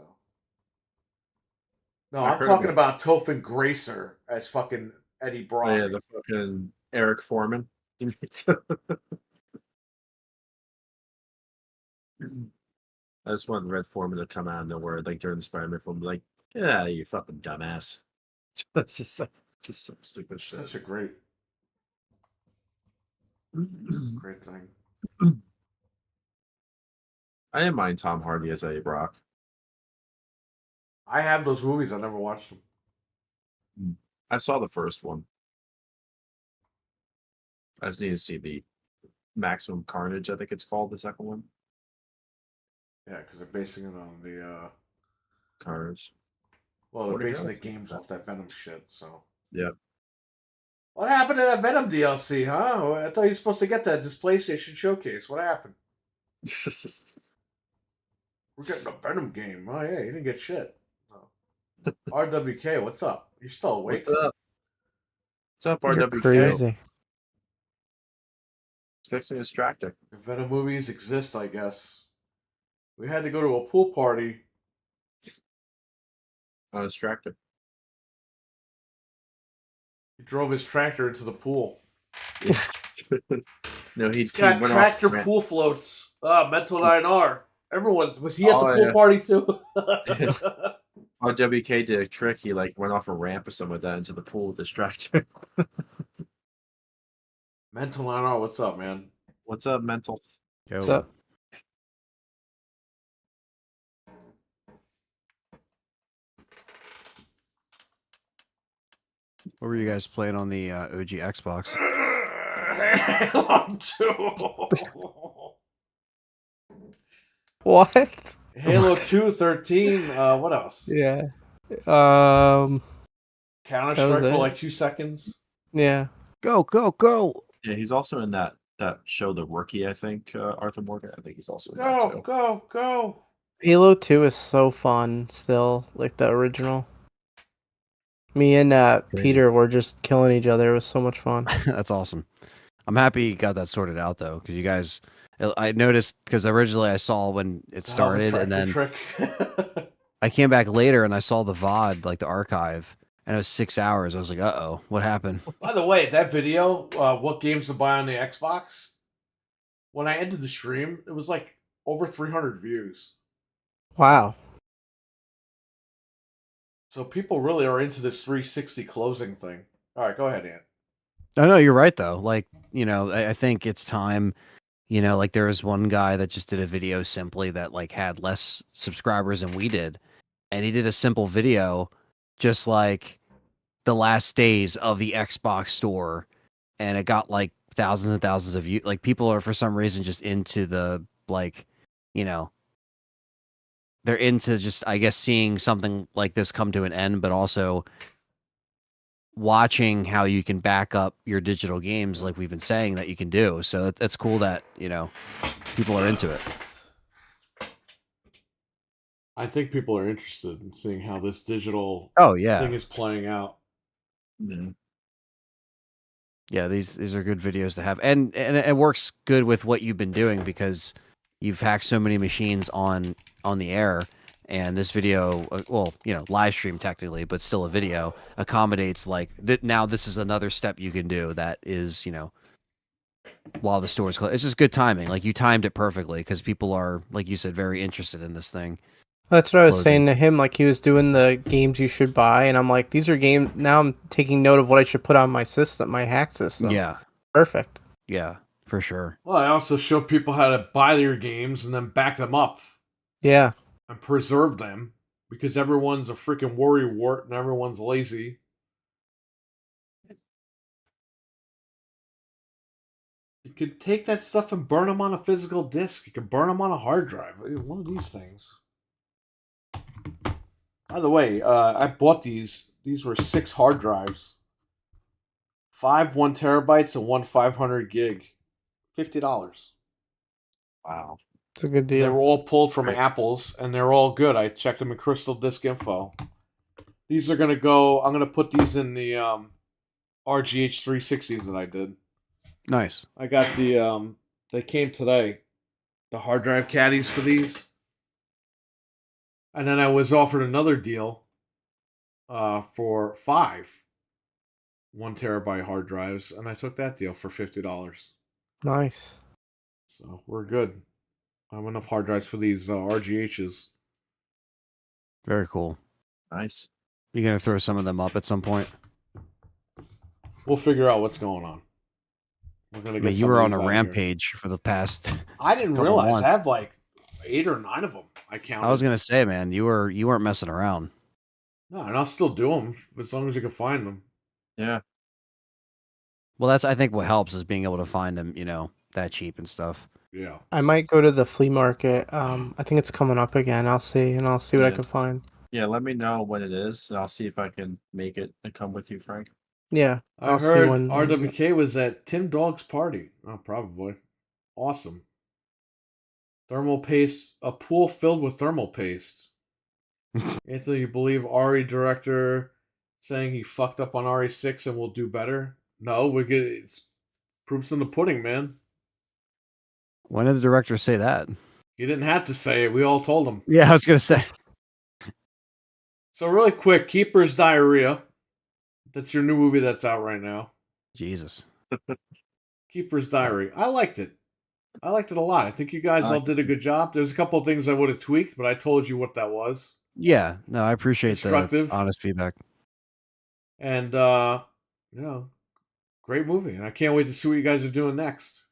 no, I'm talking about Topher Gracer as fucking Eddie Brock. Oh, yeah, the fucking Eric Foreman. I just want Red Foreman to come out of nowhere, during the Spider-Man film, like, yeah, you fucking dumbass. It's just some stupid shit. Such a great thing. I didn't mind Tom Hardy as Eddie Brock. I have those movies. I never watched them. I saw the first one. I just need to see the Maximum Carnage, I think it's called, the second one. Yeah, because they're basing it on the Carnage. well, they're basing the games off that Venom shit. So yeah. What happened to that Venom DLC, huh? I thought you were supposed to get that at this PlayStation Showcase. What happened? We're getting a Venom game. Oh, yeah, you didn't get shit. Oh. RWK, what's up? You still awake? What's up? What's up, You're RWK? crazy. He's fixing his tractor. If Venom movies exist, I guess. We had to go to a pool party. On his tractor. He drove his tractor into the pool. No, He's got went tractor off, pool floats. Mental 9R. Everyone, was he at the pool party too? RWK did a trick. He went off a ramp or something like that into the pool with his tractor. Mental 9R, what's up, man? What's up, Mental? Yo. What's up? What were you guys playing on the OG Xbox? Halo 2. What? Halo 2, 13. What else? Yeah. Counter That was Strike for it. like 2 seconds. Yeah. Go, go, go! Yeah, he's also in that show, The Rookie. I think Arthur Morgan. I think he's also in that Go, too. go, go. Halo 2 is so fun still, like the original. Me and Crazy. Peter were just killing each other. It was so much fun. That's awesome. I'm happy you got that sorted out though, because you guys, I noticed because originally I saw when it It's a hell of a started, and then trick. I came back later and I saw the VOD, like the archive, and it was 6 hours. I was like, "Uh-oh, what happened?" By the way, that video, what games to buy on the Xbox, when I ended the stream, it was like over 300 views. Wow. So people really are into this 360 closing thing. All right, go ahead, Ant. No, you're right though. Like, I think it's time. Like there was one guy that just did a video simply that like had less subscribers than we did, and he did a simple video, just like the last days of the Xbox store, and it got like thousands and thousands of views. Like people are for some reason just into the like, they're into just I guess seeing something like this come to an end, but also watching how you can back up your digital games like we've been saying that you can do. So that's cool that, people are into it. I think people are interested in seeing how this digital Oh yeah. thing is playing out. Yeah. Yeah, these are good videos to have. And it works good with what you've been doing because you've hacked so many machines on the air, and this video, live stream technically, but still a video, accommodates like that. Now this is another step you can do that is, while the store is closed. It's just good timing. Like you timed it perfectly because people are, like you said, very interested in this thing. That's what I was Closing. saying to him. Like he was doing the games you should buy, and I'm like, these are games. Now I'm taking note of what I should put on my system, my hack system. Yeah. Perfect. Yeah, for sure. Well, I also show people how to buy their games and then back them up Yeah. and preserve them because everyone's a freaking worrywart and everyone's lazy. You could take that stuff and burn them on a physical disc. You can burn them on a hard drive. One of these things. By the way, I bought these. These were 6 hard drives. 5 1 terabytes and 1 500 gig. $50. Wow. It's a good They deal. were all pulled from Great. Apple's, and they're all good. I checked them in Crystal Disk Info. These are going to go... I'm going to put these in the RGH 360s that I did. Nice. I got the... they came today. The hard drive caddies for these. And then I was offered another deal for 5 1 terabyte hard drives, and I took that deal for $50. Nice. So we're good. I have enough hard drives for these RGHs. Very cool. Nice. You gonna throw some of them up at some point? We'll figure out what's going on. We're gonna I get mean, you some were of on these a out here. rampage for the past. I didn't couple realize months. I have like 8 or 9 of them. I counted. I was gonna say, man, you weren't messing around. No, and I'll still do them as long as you can find them. Yeah. Well, that's I think what helps is being able to find them, that cheap and stuff. Yeah. I might go to the flea market. I think it's coming up again. I'll see what I Yeah. can find. Yeah, let me know when it is, and I'll see if I can make it and come with you, Frank. Yeah. I I'll see heard when- RWK was at Tim Dog's party. Oh, probably. Awesome. Thermal paste, a pool filled with thermal paste. Anthony, you believe Ari director saying he fucked up on RE6 and will do better? No, it's proofs in the pudding, man. When did the director say that? He didn't have to say it. We all told him. Yeah, I was gonna say. So really quick, Keeper's Diarrhea. That's your new movie that's out right now. Jesus. Keeper's Diary. I liked it. I liked it a lot. I think you guys all did a good job. There's a couple of things I would have tweaked, but I told you what that was. Yeah, no, I appreciate the Constructive. honest feedback. And great movie. And I can't wait to see what you guys are doing next.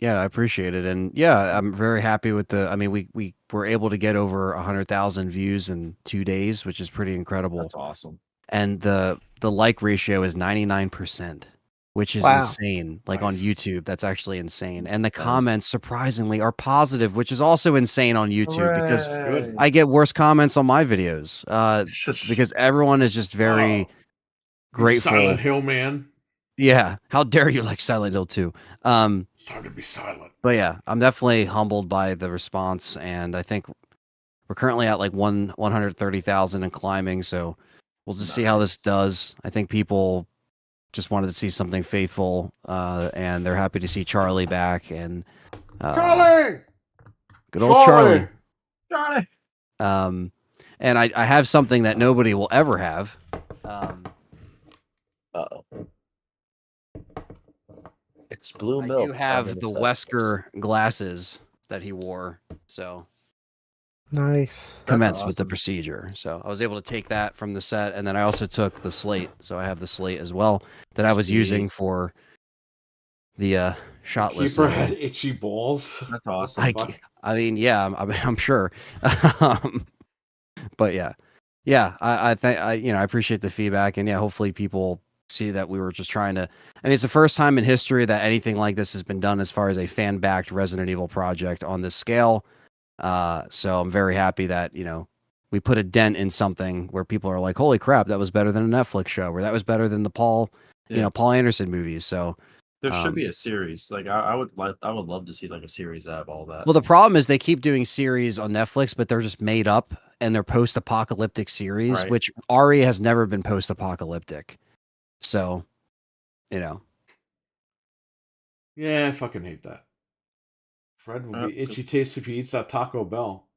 Yeah, I appreciate it, and yeah, I'm very happy with the. I mean, we were able to get over 100,000 views in 2 days, which is pretty incredible. That's awesome. and the like ratio is 99%, which is Wow. insane. Like on Nice. YouTube, that's actually insane. And the That is- comments surprisingly are positive, which is also insane on YouTube because Hooray. I get worse comments on my videos. Because everyone is just very Oh, you grateful. Silent Hill man. Yeah, how dare you like Silent Hill 2? It's time to be silent. But yeah, I'm definitely humbled by the response, and I think we're currently at like 130,000 and climbing. So we'll just see how this does. I think people just wanted to see something faithful, and they're happy to see Charlie back. And Charlie! good old Charlie. Johnny. And I have something that nobody will ever have. Uh-oh. It's blue I milk. do have the Wesker. Wesker glasses that he wore. So Nice. commenced with the awesome. procedure. So I was able to take that from the set, and then I also took the slate. So I have the slate as well that I was Sweet. using for the shot list. Keeper had itchy balls. That's awesome. I mean, yeah, I'm sure. But yeah, I think I appreciate the feedback, and yeah, hopefully people see that we were just trying to. I mean, it's the first time in history that anything like this has been done as far as a fan-backed Resident Evil project on this scale. So I'm very happy that we put a dent in something where people are like, "Holy crap, that was better than a Netflix show," or "That was better than the Paul Anderson movies." So There should be a series. Like I would love to see like a series out of all that. well, the problem is they keep doing series on Netflix, but they're just made up and they're post-apocalyptic series, Right. which Ari has never been post-apocalyptic. So, Yeah, I fucking hate that. Fred will be itchy taste if he eats that Taco Bell.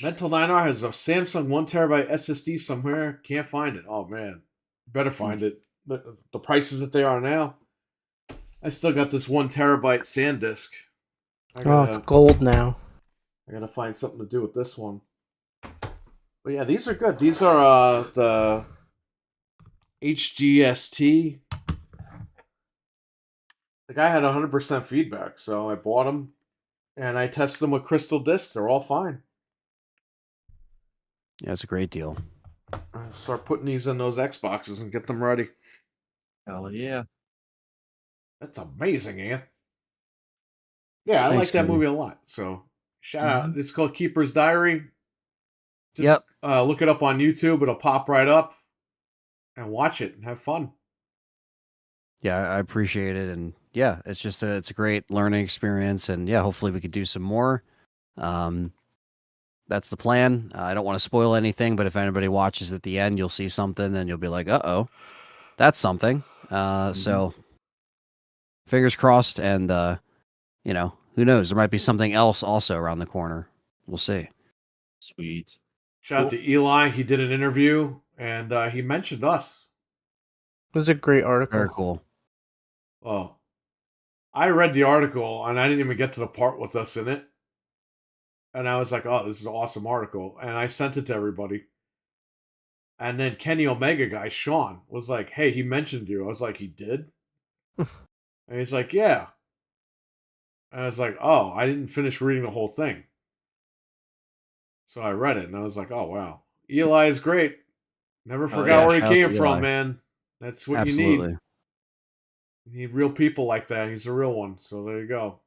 Mental 9R has a Samsung 1TB SSD somewhere. Can't find it. Oh man, better find it. The prices that they are now. I still got this 1TB SanDisk. Oh, it's gold now. I gotta find something to do with this one. But yeah, these are good. These are the HGST. The guy had 100% feedback, so I bought them and I tested them with Crystal Disk. They're all fine. yeah, it's a great deal. I'll start putting these in those Xboxes and get them ready. Hell yeah. That's amazing, Ant. Yeah, I Thanks, like that Cody. movie a lot. So shout out. It's called Keeper's Diary. Just, Yep. Look it up on YouTube. It'll pop right up. And watch it and have fun. Yeah, I appreciate it, and yeah, it's just it's a great learning experience, and yeah, hopefully we could do some more. That's the plan. I don't want to spoil anything, but if anybody watches at the end, you'll see something, and you'll be like, "Uh-oh, that's something." So fingers crossed, and who knows? There might be something else also around the corner. We'll see. Sweet. Shout out to Eli. He did an interview and he mentioned us. It was a great article. Very cool. Oh, I read the article and I didn't even get to the part with us in it. And I was like, oh, this is an awesome article. And I sent it to everybody. And then Kenny Omega guy, Sean, was like, hey, he mentioned you. I was like, he did? And he's like, yeah. And I was like, oh, I didn't finish reading the whole thing. So I read it and I was like, oh, wow. Eli is great. Never forgot yeah, where he shout out came to from, Eli. man. That's what Absolutely. you need. You need real people like that. He's a real one. So there you go.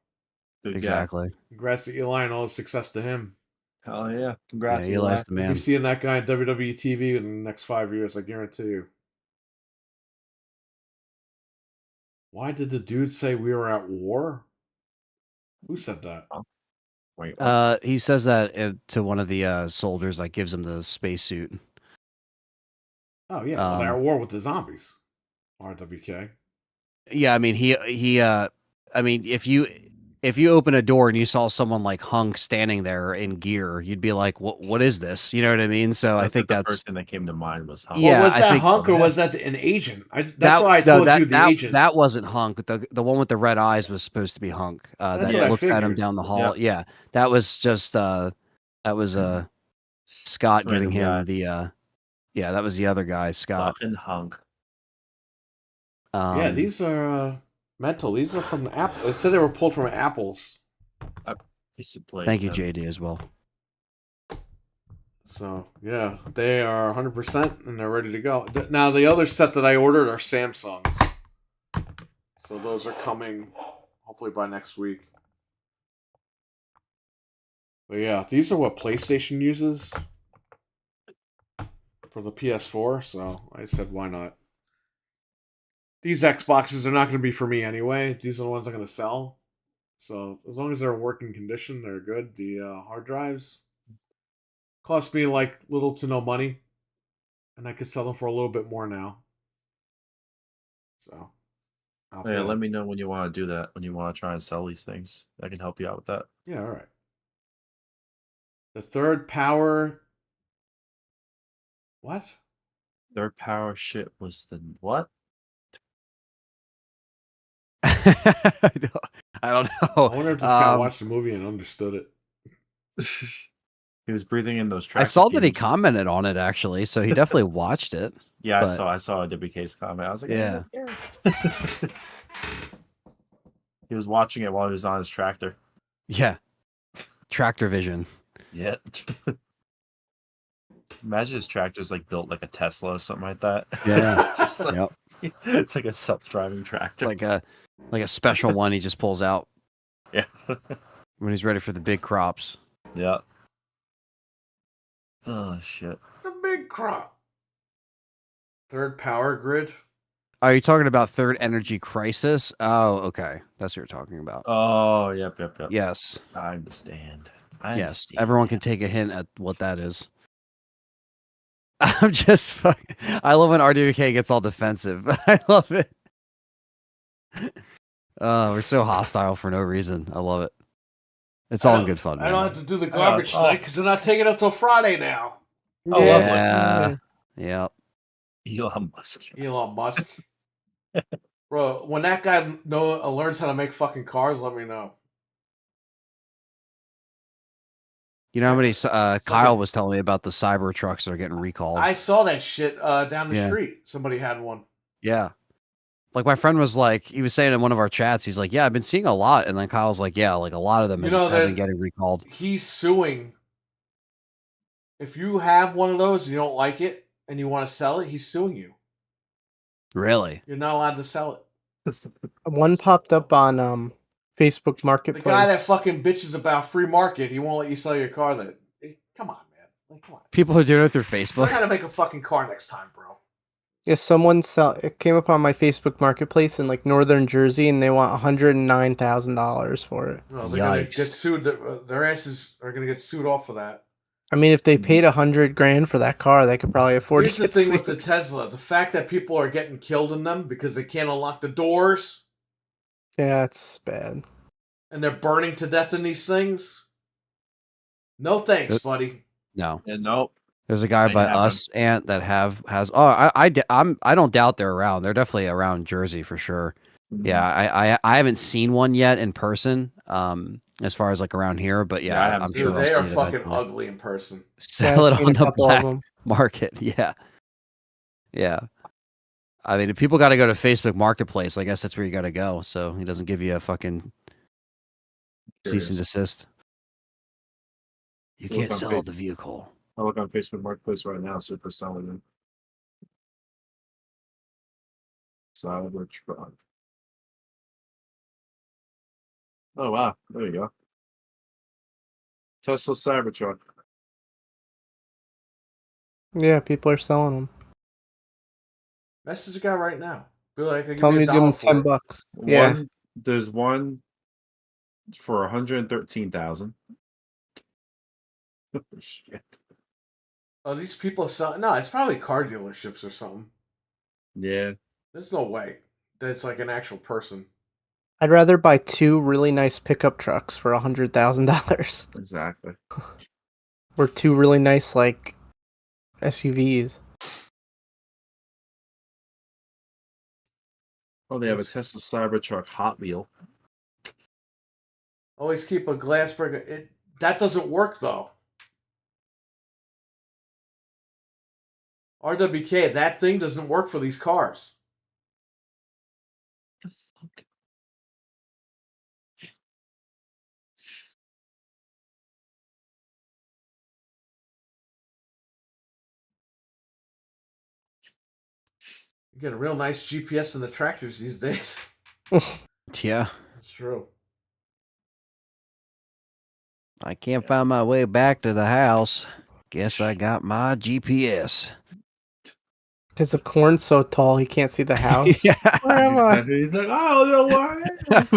Good guy. Exactly. Congrats to Eli and all the success to him. Hell yeah. Congrats, Yeah, Eli. Eli's the We'll man. be seeing that guy in WWE TV in the next 5 years, I guarantee you. Why did the dude say we were at war? Who said that? Wait, what? He says that to one of the soldiers, like gives him the spacesuit. Oh, yeah. Well, they're at war with the zombies. RWK. Yeah, I mean I mean if you open a door and you saw someone like Hunk standing there in gear, you'd be like, what is this? You know what I mean? So I think the that's first thing that came to mind was Hunk. Yeah, Well, was I that think- Hunk or was that an agent? That's why I no, told you the agent. That wasn't Hunk. The one with the red eyes was supposed to be Hunk. That's That what I looked at him figured. down the hall. Yeah, that was just Scott giving Random him guy. the that was the other guy, Scott. Fucking Hunk. Yeah, these are mental. These are from the Apple. It said they were pulled from apples. He should play. Thank you, him. JD, as well. So yeah, they are 100% and they're ready to go. Now the other set that I ordered are Samsungs, so those are coming hopefully by next week. But yeah, these are what PlayStation uses for the PS4, so I said why not. These Xboxes are not going to be for me anyway. These are the ones I'm going to sell. So as long as they're in working condition, they're good. The hard drives cost me like little to no money, and I could sell them for a little bit more now. So, Yeah, let me know when you want to do that. When you want to try and sell these things, I can help you out with that. Yeah, all right. The third power. What? Third power shit was the what? I don't know. I wonder if this guy watched the movie and understood it. He was breathing in those I tractor saw that he fumes. commented on it actually, so he definitely watched it. Yeah, but- I saw a WK's comment. I was like, Yeah. He was watching it while he was on his tractor. Yeah. Tractor vision. Yeah. Imagine his tractor's like built like a Tesla or something like that. Yeah. It's just like, Yep. it's like a self-driving tractor. It's like a special one he just pulls out Yeah. when he's ready for the big crops. Yeah. Oh shit. The big crop. Third power grid. Are you talking about Third Energy Crisis? Oh, okay. That's what you're talking about. Oh, yep. Yes. I understand. Yes. Everyone can take a hint at what that is. I'm just fucking... I love when RWK gets all defensive. I love it. We're so hostile for no reason. I love it. It's all in good fun. I Man. don't have to do the garbage tonight because they're not taking it till Friday now. Oh, Yeah. Yep. Elon Musk. Elon Musk. Bro, when that guy learns how to make fucking cars, let me know. You know how many like Kyle was telling me about the cyber trucks that are getting recalled. I saw that shit down the Yeah. street. Somebody had one. Yeah. Like my friend was like, he was saying in one of our chats, he's like, yeah, I've been seeing a lot. And then Kyle's like, yeah, like a lot of them have been getting recalled. He's suing. If you have one of those and you don't like it and you want to sell it, he's suing you. Really? You're not allowed to sell it. One popped up on Facebook The Marketplace. guy that fucking bitches about free market, he won't let you sell your car. Come on, man. Like, come on. People are doing it through Learn Facebook. how to make a fucking car next time, bro. Yeah, it came up on my Facebook Marketplace in like Northern Jersey, and they want $109,000 for it. No, they're gonna get Yikes. sued. Their asses are gonna get sued off for that. I mean, if they paid $100,000 for that car, they could probably afford Here's to the get thing sued. with the Tesla: the fact that people are getting killed in them because they can't unlock the doors Yeah, it's bad. and they're burning to death in these things. No thanks, buddy. No. And nope. There's a guy Ain't by happening. us, Ant, that has. Oh, I don't doubt they're around. They're definitely around Jersey for sure. Yeah, I haven't seen one yet in person. As far as like around here, but Yeah, I yeah, haven't I'm seen sure Dude, I'll they see are it fucking eventually. ugly in person. Sell I've it seen on a the couple of black them. market. Yeah, yeah. I mean, if people got to go to Facebook Marketplace, I guess that's where you got to go. So he doesn't give you a fucking cease and desist. You Look can't on sell the vehicle. I look on Facebook Marketplace right now, see if they're selling them. Cybertruck. Oh wow, there you go. Tesla Cybertruck. Yeah, people are selling them. Message the guy right now. Be like, I give Tell you me a to give dollar them for $10. it. Yeah. There's one for 113,000. Shit. Oh, these people are selling. No, it's probably car dealerships or something. Yeah. There's no way that's like an actual person. I'd rather buy 2 really nice pickup trucks for $100,000 Exactly. or 2 really nice like SUVs. Oh, they have a Tesla Cybertruck Hot Wheel. Always keep a glass breaker. That doesn't work though. RWK, that thing doesn't work for these cars. The fuck? You get a real nice GPS in the tractors these days. Yeah. That's true. I can't find my way back to the house. Guess I got my GPS. Because the corn's so tall, he can't see the house. Yeah. Where am I? Exactly. He's like, I don't know where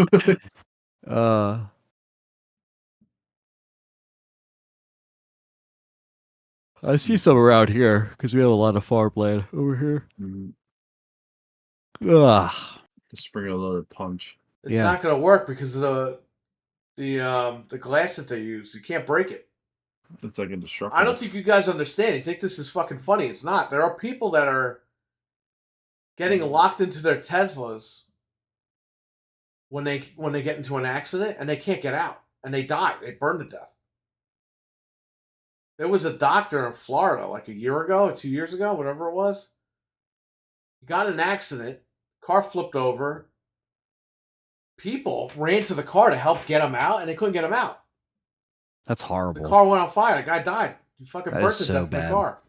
I am. I see some around here because we have a lot of farmland over here. Ugh. The springer loaded punch. It's Yeah. not going to work because of the glass that they use. You can't break it. It's like indestructible. I don't think you guys understand. You think this is fucking funny. It's not. There are people that are getting locked into their Teslas when they get into an accident and they can't get out and they die. They burn to death. There was a doctor in Florida like a year ago, or 2 years ago, whatever it was. He got in an accident. Car flipped over. People ran to the car to help get him out, and they couldn't get him out. That's The horrible. car went on fire. The guy died. He fucking That burnt is to so death in bad. the car.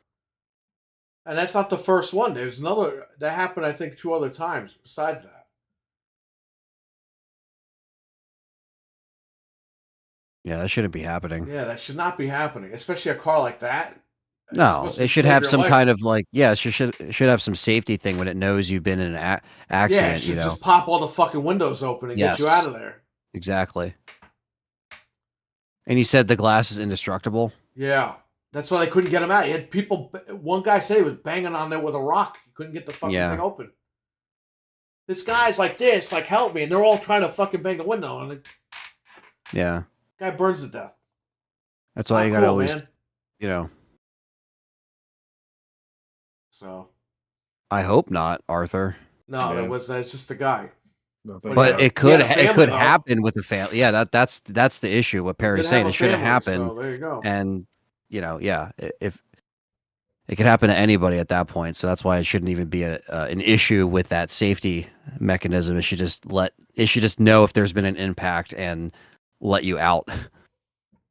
And that's not the first one. There's another that happened, I think, 2 other times besides that. Yeah, that shouldn't be happening. Yeah, that should not be happening, especially a car like that. It's No, supposed to it should save have your some life. kind of like it should have some safety thing when it knows you've been in an Yeah, it accident. should You know, just pop all the fucking windows open and get you Yes. out of there. exactly. And you said the glass is indestructible. Yeah, that's why they couldn't get him out. You had people. One guy said he was banging on there with a rock. He couldn't get the fucking Yeah. thing open. This guy's like this, like help me, and they're all trying to fucking bang the window, and the Yeah, guy burns to death. that's why Not you gotta cool, always, man. you know. So I hope not, Arthur. no, Yeah. it's just a guy. Nothing But about it could had a it family, could though. happen with the family. Yeah, that's the issue. What Perry's Could saying, have a it shouldn't family, happen. So there you go. And yeah, if it could happen to anybody at that point, so that's why it shouldn't even be an issue with that safety mechanism. It should just know if there's been an impact and let you out.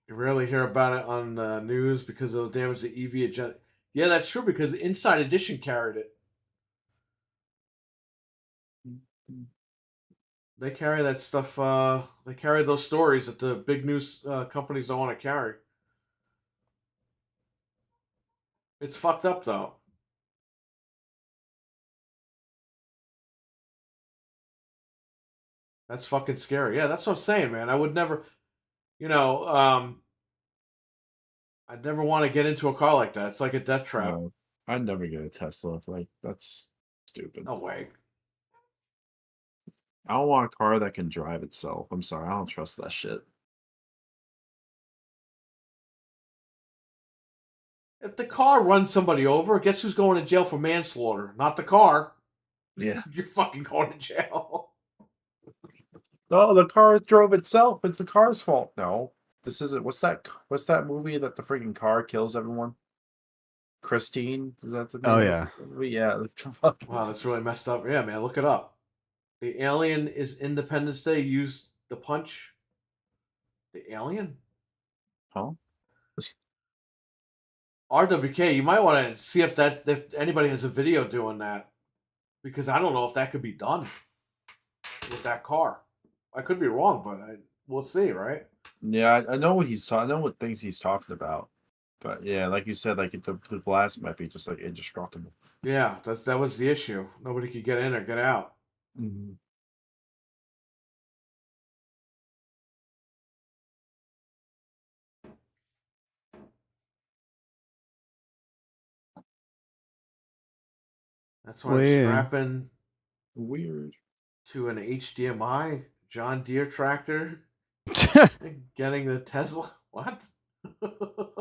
You rarely hear about it on the news because of the damage to EV agenda. Yeah, that's true because Inside Edition carried it. They carry that stuff. They carry those stories that the big news companies don't want to carry. It's fucked up though. That's fucking scary. Yeah, that's what I'm saying, man. I would never, I'd never want to get into a car like that. It's like a death trap. No, I'd never get a Tesla. Like, that's stupid. No way. I don't want a car that can drive itself. I'm sorry, I don't trust that shit. If the car runs somebody over, guess who's going to jail for manslaughter? Not the car. Yeah. You're fucking going to jail. No, the car drove itself. It's the car's fault. No, this isn't. What's that movie that the freaking car kills everyone? Christine, is that the name? Oh, of yeah. the movie? Yeah. Wow, that's really messed up. Yeah, man, look it up. The alien is Independence Day used the punch. The alien? Huh? RWK, you might want to see if anybody has a video doing that. Because I don't know if that could be done with that car. I could be wrong, but we'll see, right? Yeah, I know what he's talking. I know what things he's talking about. But yeah, like you said, like the glass might be just like indestructible. Yeah, that was the issue. Nobody could get in or get out. Mm-hmm. That's why Weird. I'm strapping Weird. to an HDMI John Deere tractor, getting the Tesla. What?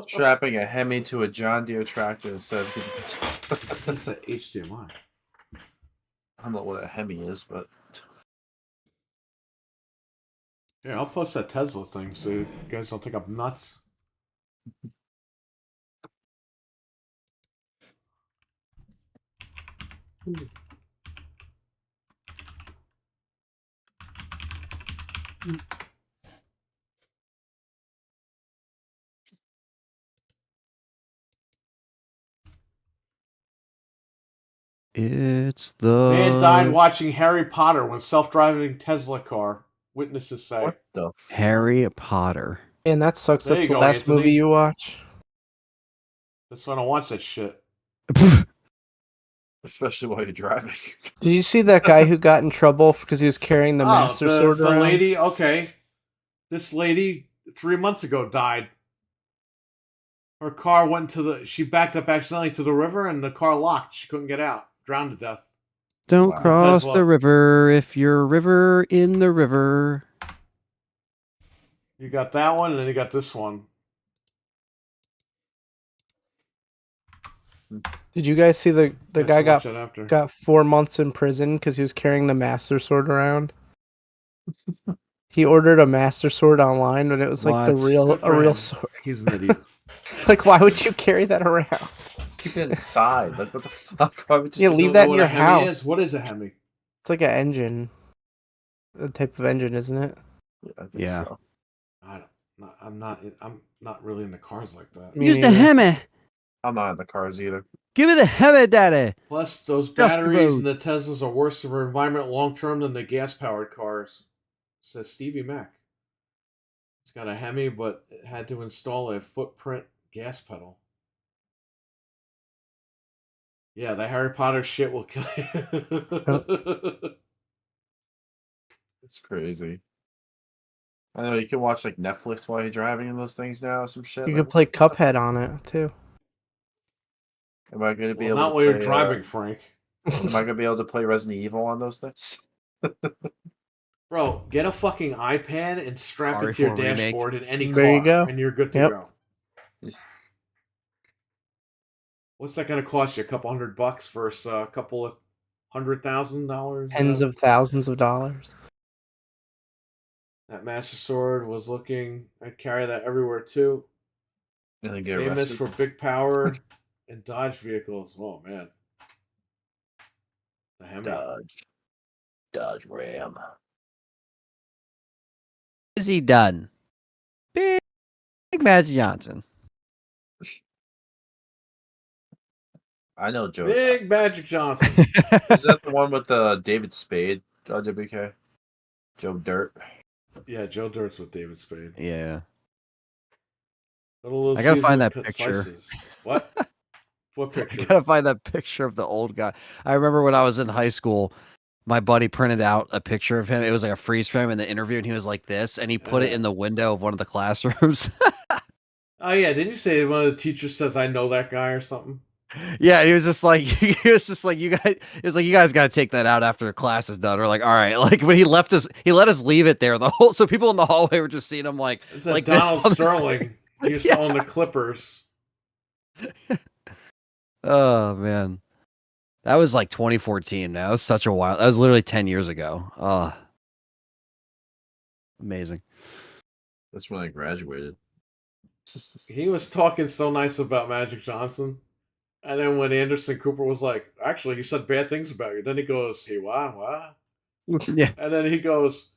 Strapping a Hemi to a John Deere tractor instead of getting a Tesla. That's an HDMI. I don't know what a Hemi is, but Yeah, I'll post that Tesla thing so you guys don't think I'm nuts. It's Man died the watching Harry Potter when self-driving Tesla car. Witnesses say. What the Harry Potter. And that sucks. There That's you the go, last Anthony. movie you watch. That's why I don't watch that shit. Especially while you're driving. Did you see that guy who got in trouble because he was carrying the Master Sword the around? lady. Okay, this lady 3 months ago died. Her car went to the. She backed up accidentally to the river, and the car locked. She couldn't get out. Drowned to death. Don't Wow. cross Tesla. the river if you're river in the river. You got that one, and then you got this one. Did you guys see the Guess guy I'll watch that after. got 4 months in prison because he was carrying the Master Sword around? He ordered a Master Sword online, and it was like What? Good a for real him. sword. He's an idiot. Like, why would you carry that around? Keep it inside. Like, what the fuck? Why would you Yeah, just leave Don't know that in what your a Hemi house. is? What is a Hemi? It's like an engine, a type of engine, isn't it? Yeah, I think Yeah. so. I'm not really into cars like that. Me Use the neither. Hemi. I'm not in the cars either. Give me the Hemi, daddy. Plus, those Just the batteries road. in the Teslas are worse for the environment long term than the gas-powered cars, says Stevie Mac. It's got a Hemi, but it had to install a footprint gas pedal. Yeah, the Harry Potter shit will kill you. It's crazy. I know you can watch like Netflix while you're driving in those things now or some shit. You Like, could play what the fuck? Cuphead on it too. Am I gonna be Well, able not to while you're play, driving, Frank. Am I gonna be able to play Resident Evil on those things? Bro, get a fucking iPad and strap it to your RE4 remake. dashboard in any There car, you go. and you're good to Yep. go. What's that going to cost you? A couple $100 versus a couple of $100,000? Tens of thousands of dollars. That Master Sword was looking. I'd carry that everywhere too. And then get Famous arrested. for big power and Dodge vehicles. Oh man, the Hemi. Dodge Ram. Is he done? Big Magic Johnson. I know Joe. Big Magic Johnson. Is that the one with David Spade? WK? Joe Dirt. Yeah, Joe Dirt's with David Spade. Yeah. Little I gotta Caesar find that cut picture. slices. What? What I picture? gotta find that picture of the old guy. I remember when I was in high school, my buddy printed out a picture of him. It was like a freeze frame in the interview, and he was like this, and he put it in the window of one of the classrooms. Oh yeah, didn't you say one of the teachers says I know that guy or something? Yeah, he was just like you guys. It was like you guys got to take that out after class is done. We're like, all right. Like when he left us, he let us leave it there. The whole so people in the hallway were just seeing him like It's a like this Donald on the- Sterling. He used Yeah. to own the Clippers. Oh man, that was like 2014. Now that was such a while. That was literally 10 years ago. Oh, amazing. That's when I graduated. He was talking so nice about Magic Johnson. And then when Anderson Cooper was like, actually, he said bad things about you. Then he goes, hey, why? Yeah. And then he goes,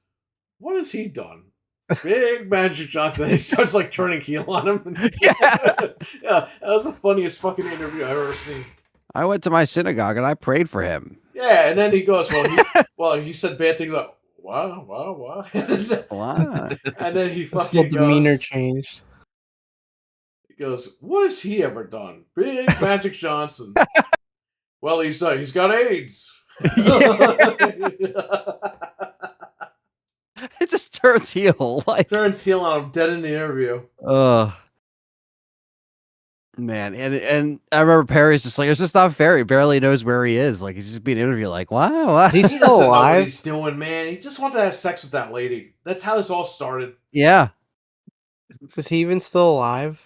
what has he done? Big Magic Johnson. And he starts like turning heel on him. Yeah. Yeah, that was the funniest fucking interview I've ever seen. I went to my synagogue and I prayed for him. Yeah, and then he goes, he said bad things about, why? Wow. And then he His whole fucking demeanor goes, changed. he goes, what has he ever done? Big Magic Johnson. Well, he's done. He's got AIDS. It just turns heel. Like, Turns heel on him dead in the interview. Man, and I remember Perry's just like, it's just not fair. He barely knows where he is. Like he's just being interviewed. Like, wow. He's He still doesn't know what alive. he's doing, man. He just wanted to have sex with that lady. That's how this all started. Yeah. Is he even still alive?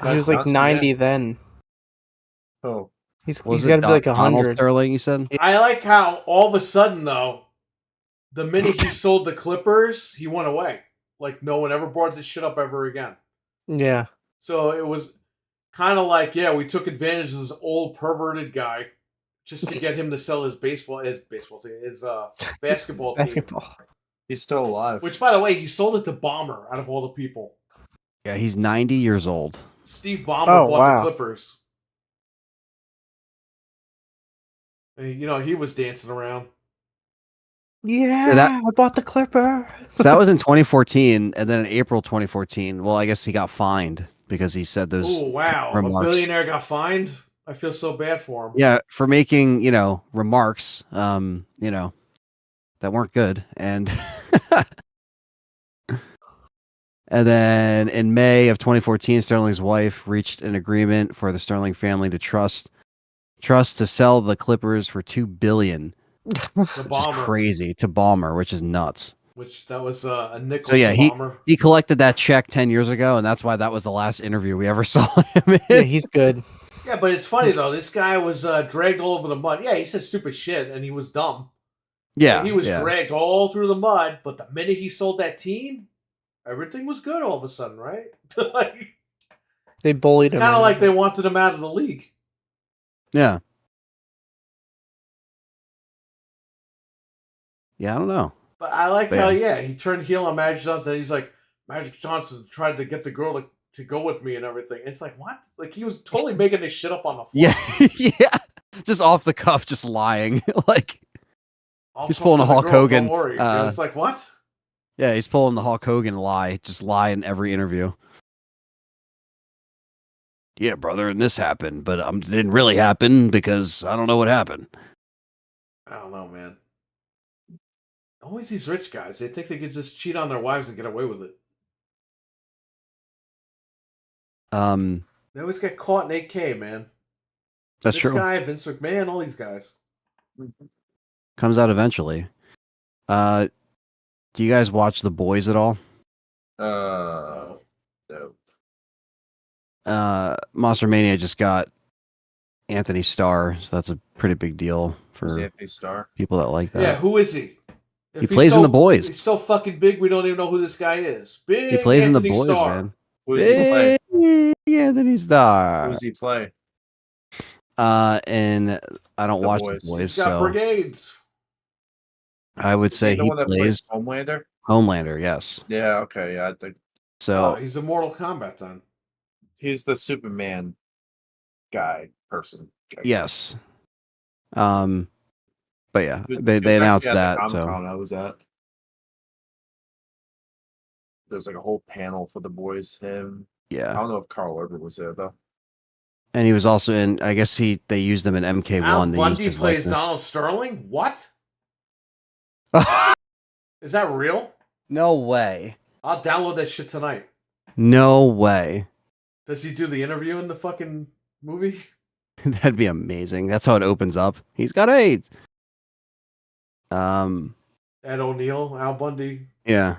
He was like Johnson, 90 yeah. then. Oh, He's Was got to it be like Donald 100. Sterling? You said. I like how all of a sudden, though, the minute he sold the Clippers, he went away. Like no one ever brought this shit up ever again. Yeah. So it was kind of like, yeah, we took advantage of this old perverted guy just to get him to sell his basketball team, his basketball team. Basketball. he's still alive. Which, by the way, he sold it to Ballmer out of all the people. Yeah, he's 90 years old. Steve Ballmer Oh, bought wow. the Clippers. You know, he was dancing around. Yeah, that- I bought the Clipper. So that was in 2014, and then in April 2014. Well, I guess he that fined because he said those Oh wow, remarks. a billionaire got fined. I feel so bad for him. Yeah, for making remarks, that weren't good, and and then in May of 2014, Sterling's wife reached an agreement for the Sterling family to trust to sell the Clippers for $2 billion. The Which is bomber, crazy to Ballmer, which is nuts. which that was a nickel. So yeah, to bomber. he collected that check 10 years ago, and that's why that was the last interview we ever saw him in. Yeah, he's good. Yeah, but it's funny though. This guy was dragged all over the mud. Yeah, he said stupid shit, and he was dumb. Yeah, And he was yeah. dragged all through the mud. But the minute he sold that team, everything was good all of a sudden, right? Like, They bullied it's him. kind of in. like they wanted him out of the league. Yeah. Yeah, I don't know. But I like But how he turned heel on Magic Johnson. And he's like, Magic Johnson tried to get the girl to go with me and everything. It's like, what? Like, he was totally making this shit up on the fly. Yeah, yeah. Just off the cuff, just lying. Like, I'll he's talk pulling to a the Hulk girl, Hogan, Don't worry. It's like, what? yeah, he's pulling the Hulk Hogan lie. Just lie in every interview. Yeah, brother, and this happened, but it didn't really happen because I don't know what happened. I don't know, man. Always these rich guys. They think they could just cheat on their wives and get away with it. They always get caught in 8K, man. That's this true. Guy, Vince McMahon, all these guys. Comes out eventually. Do you guys watch The Boys at all? No. Monster Mania just got Anthony Starr, so that's a pretty big deal Who's for Anthony Starr? people that like that. Yeah, who is he? If He he's plays in The Boys. He's so fucking big, we don't even know who this guy is. Big He plays Anthony in The Boys, Starr. man. Who does he play? Big Anthony Starr. Who does he play? And I don't The watch Boys. The Boys, He's got so brigades. I would say the he one that plays plays Homelander? Homelander, yes. Yeah, okay, yeah, I think So He's a Mortal Kombat then. he's the Superman person. I guess. yes. But yeah, He was they actually announced at the that. Comic-Con So I was at. There's like a whole panel for The Boys. Him. I yeah, don't know if Carl Urban was there though. and he was also in. I guess they used him in Al MK1. They used Bundy his plays likeness. Donald Sterling? What? Is that real? No way. I'll download that shit tonight. No way. Does he do the interview in the fucking movie? That'd be amazing. That's how it opens up. He's got AIDS. Ed O'Neill, Al Bundy. Yeah.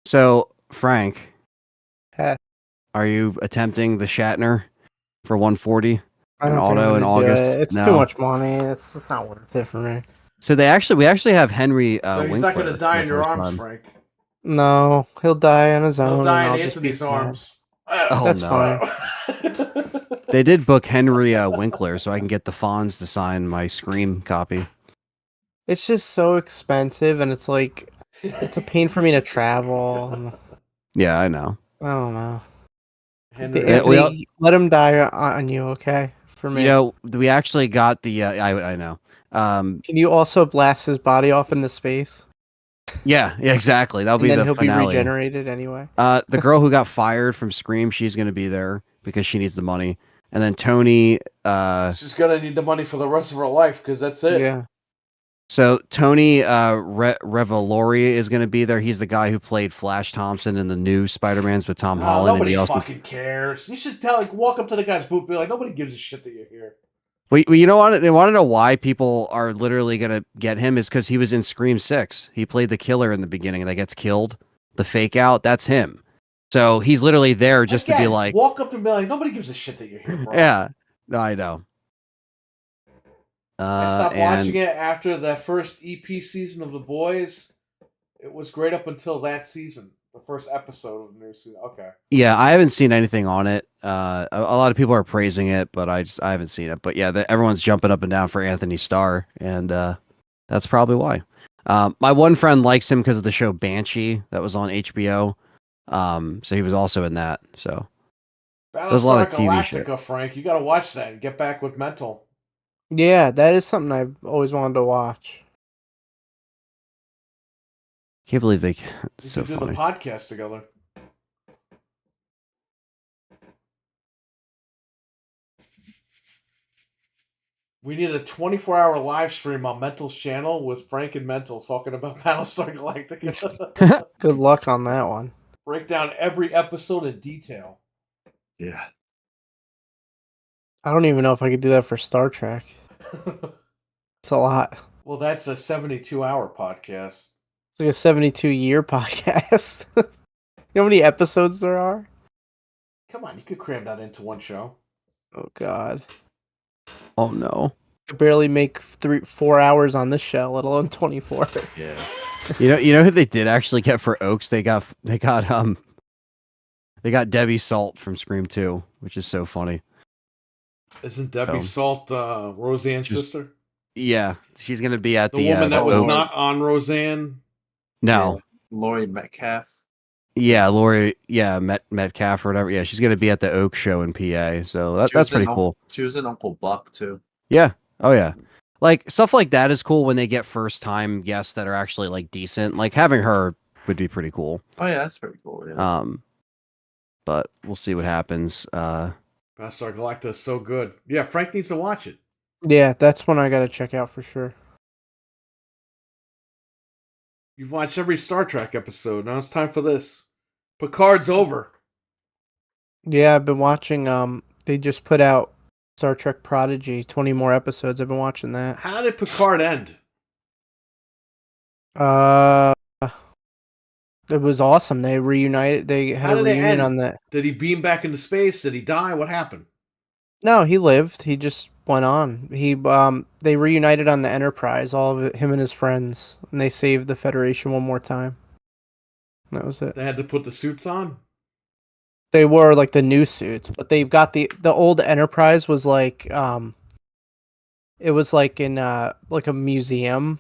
So, Frank, Huh. are you attempting the Shatner for 140? I An don't think auto I'm in gonna do August? it. It's No. too much money. It's not worth it for me. So we actually have Henry. So he's Winkler not going to die for in the your first arms, time. Frank. No, he'll die on his own. He'll and die in I'll just be Anthony's sad. arms. Oh, That's no. fine. They did book Henry Winkler, so I can get the Fonz to sign my Scream copy. It's just so expensive, and it's like it's a pain for me to travel. Yeah, I know. I don't know. Henry, Yeah, we Anthony, let him die on you, okay? For me. You know, we actually got the. I know. Can you also blast his body off into space? Yeah, exactly. That'll And be then the he'll finale. be regenerated anyway. The girl who got fired from Scream, she's going to be there because she needs the money. And then Tony. she's going to need the money for the rest of her life because that's it. Yeah. So Tony Revolori is going to be there. He's the guy who played Flash Thompson in the new Spider-Mans with Tom Holland. Nobody and he also, fucking cares. You should walk up to the guy's booth and be like, nobody gives a shit that you're here. well, you know what? They want to know why people are literally going to get him is because he was in Scream 6. He played the killer in the beginning that gets killed. The fake out, that's him. So he's literally there just to be Again, like, walk up to him and be like, nobody gives a shit that you're here, bro. yeah, no, I know. I stopped watching it after that first EP season of The Boys. It was great up until that season, the first episode of the new season. Okay. Yeah, I haven't seen anything on it. A lot of people are praising it, but I haven't seen it. But yeah, everyone's jumping up and down for Anthony Starr, and that's probably why. My one friend likes him because of the show Banshee that was on HBO. So he was also in that. So There's a lot Battlestar of TV shit. Galactica, Frank. You got to watch that and get back with mental. Yeah, that is something I've always wanted to watch. Can't believe they. We It's so could do funny. the podcast together. We need a 24-hour live stream on Mental's channel with Frank and Mental talking about Battlestar Galactica. Good luck on that one. Break down every episode in detail. Yeah. I don't even know if I could do that for Star Trek. It's a lot. Well, that's a 72-hour podcast. It's like a 72-year podcast. You know how many episodes there are? Come on, you could cram that into one show. Oh, God. Oh no. I could barely make 4 hours on this show, let alone 24. Yeah. You know who they did actually get for Oaks? They got Debbie Salt from Scream 2, which is so funny. Isn't Debbie Salt Roseanne's sister? Yeah, she's gonna be at The woman that was Oaks. not on Roseanne? No. Yeah. Lori Metcalf. Yeah, Lori. Yeah, Metcalf or whatever. Yeah, she's gonna be at the Oaks show in PA. So that's pretty cool. She was in Uncle Buck too. Yeah. Oh yeah. Like stuff like that is cool when they get first time guests that are actually like decent. Like having her would be pretty cool. Oh yeah, that's pretty cool. Yeah. But we'll see what happens. Battlestar Galactica is so good. Yeah, Frank needs to watch it. Yeah, that's one I gotta check out for sure. You've watched every Star Trek episode. Now it's time for this. Picard's over. Yeah, I've been watching, they just put out Star Trek Prodigy, 20 more episodes. I've been watching that. How did Picard end? It was awesome. They reunited. They had How a did it reunion end? on that. Did he beam back into space? Did he die? What happened? No, he lived. He just went on. They reunited on the Enterprise, all of it, him and his friends, and they saved the Federation one more time. And that was it. They had to put the suits on? They wore like the new suits, but they've got the old Enterprise was like it was like in like a museum,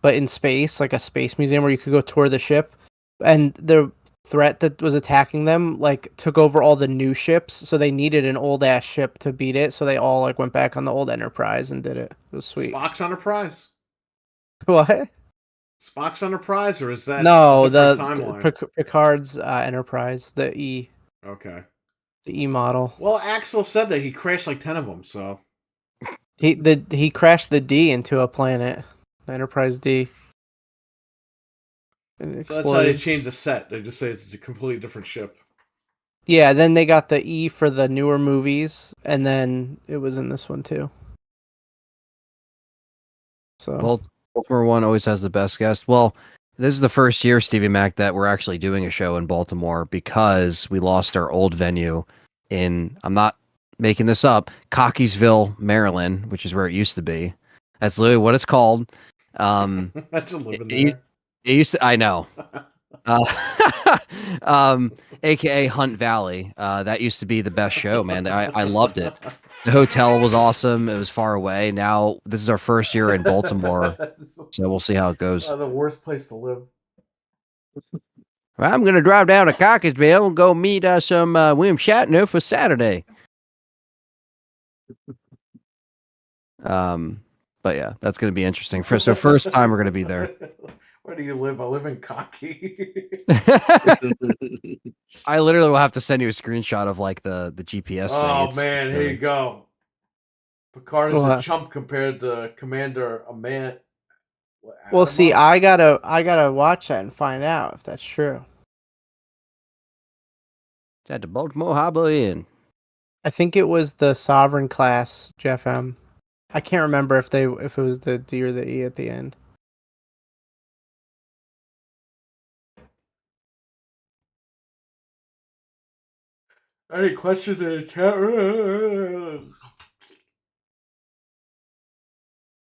but in space, like a space museum where you could go tour the ship. And the threat that was attacking them like took over all the new ships, so they needed an old ass ship to beat it. So they all like went back on the old Enterprise and did it. It was sweet. Spock's Enterprise? What? Spock's Enterprise, or is that No, a the different timeline? Picard's Enterprise, the E model. Well, Axel said that he crashed like 10 of them, so He crashed the D into a planet, the Enterprise D. And it so that's how they exploded. change the set. They just say it's a completely different ship. Yeah, then they got the E for the newer movies, and then it was in this one too. So Baltimore One always has the best guest. Well, this is the first year, Stevie Mac, that we're actually doing a show in Baltimore because we lost our old venue in, I'm not making this up, Cockeysville, Maryland, which is where it used to be. That's literally what it's called. Imagine living there. It used to, I know. AKA Hunt Valley. That used to be the best show, man. I loved it. The hotel was awesome. It was far away. Now this is our first year in Baltimore, so we'll see how it goes. The worst place to live. Well, I'm gonna drive down to Cockeysville and go meet some William Shatner for Saturday. But yeah, that's gonna be interesting. So first time we're gonna be there. Where do you live? I live in Cocky. I literally will have to send you a screenshot of like the GPS thing. Oh It's man, here you go. Picard is a chump compared to Commander Amant. well, see, I gotta watch that and find out if that's true. It's at the Baltimore Harbor Inn. I think it was the Sovereign class, Jeff M. I can't remember if it was the D or the E at the end. Any questions in the chat room?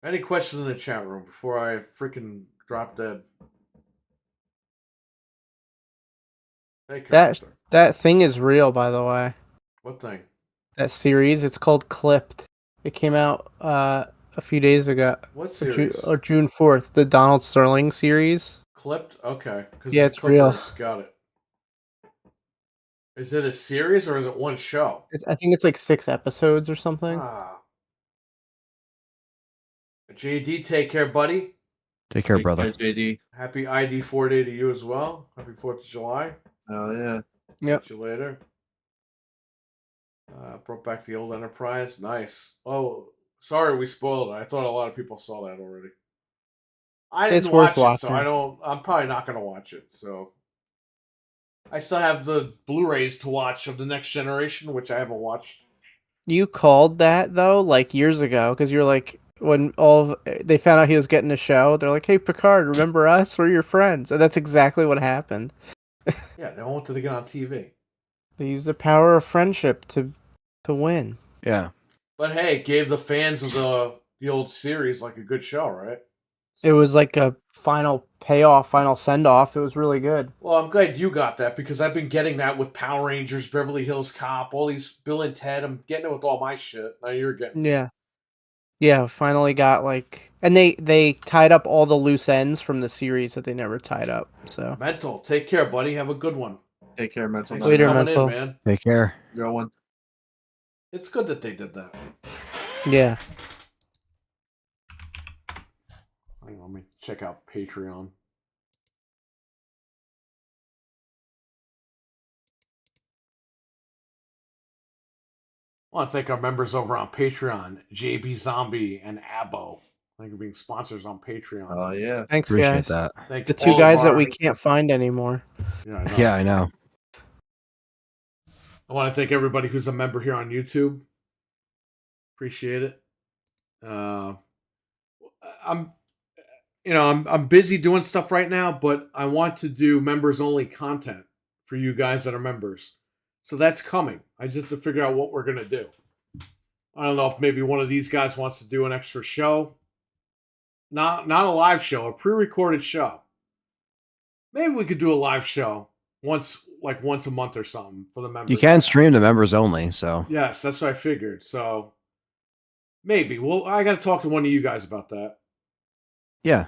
Any questions in the chat room before I freaking drop dead? Hey, That thing is real, by the way. What thing? That series, it's called Clipped. It came out a few days ago. What series? June 4th, the Donald Sterling series. Clipped? Okay. Yeah, it's real. Got it. Is it a series or is it one show? I think it's like 6 episodes or something. Ah. JD, take care, buddy. Take care, Take brother. care, JD. Happy ID4 Day to you as well. Happy 4th of July. Oh yeah. Yep. Catch you later. Brought back the old Enterprise. Nice. Oh, sorry we spoiled it. I thought a lot of people saw that already. I didn't It's worth watch it, so watching. I'm probably not going to watch it. So I still have the Blu-rays to watch of the Next Generation, which I haven't watched. You called that though, like years ago, because you're like, when they found out he was getting a show, they're like, "Hey, Picard, remember us? We're your friends," and that's exactly what happened. Yeah, they wanted to get on TV. They used the power of friendship to win. Yeah. But hey, it gave the fans of the old series like a good show, right? It was like a final payoff, final send off. It was really good. Well, I'm glad you got that because I've been getting that with Power Rangers, Beverly Hills Cop, all these Bill and Ted. I'm getting it with all my shit. Now you're getting it. Yeah. Yeah, finally got like, and they tied up all the loose ends from the series that they never tied up. So Mental. Take care, buddy. Have a good one. Take care, mental. Thanks Later, for coming Mental. in, man. Take care. Going. It's good that they did that. yeah, Hang on, let me check out Patreon. I want to thank our members over on Patreon, JB Zombie and Abo. Thank you for being sponsors on Patreon. Oh yeah. thanks Appreciate guys. that. Thank The all two of guys that our- we can't find anymore. Yeah, I know. Yeah, I know. I want to thank everybody who's a member here on YouTube. Appreciate it. I'm I'm busy doing stuff right now, but I want to do members only content for you guys that are members. So that's coming. I just have to figure out what we're gonna do. I don't know if maybe one of these guys wants to do an extra show. Not a live show, a pre-recorded show. Maybe we could do a live show once a month or something for the members. You can stream to members only, so Yes, that's what I figured. So maybe. Well, I got to talk to one of you guys about that. yeah.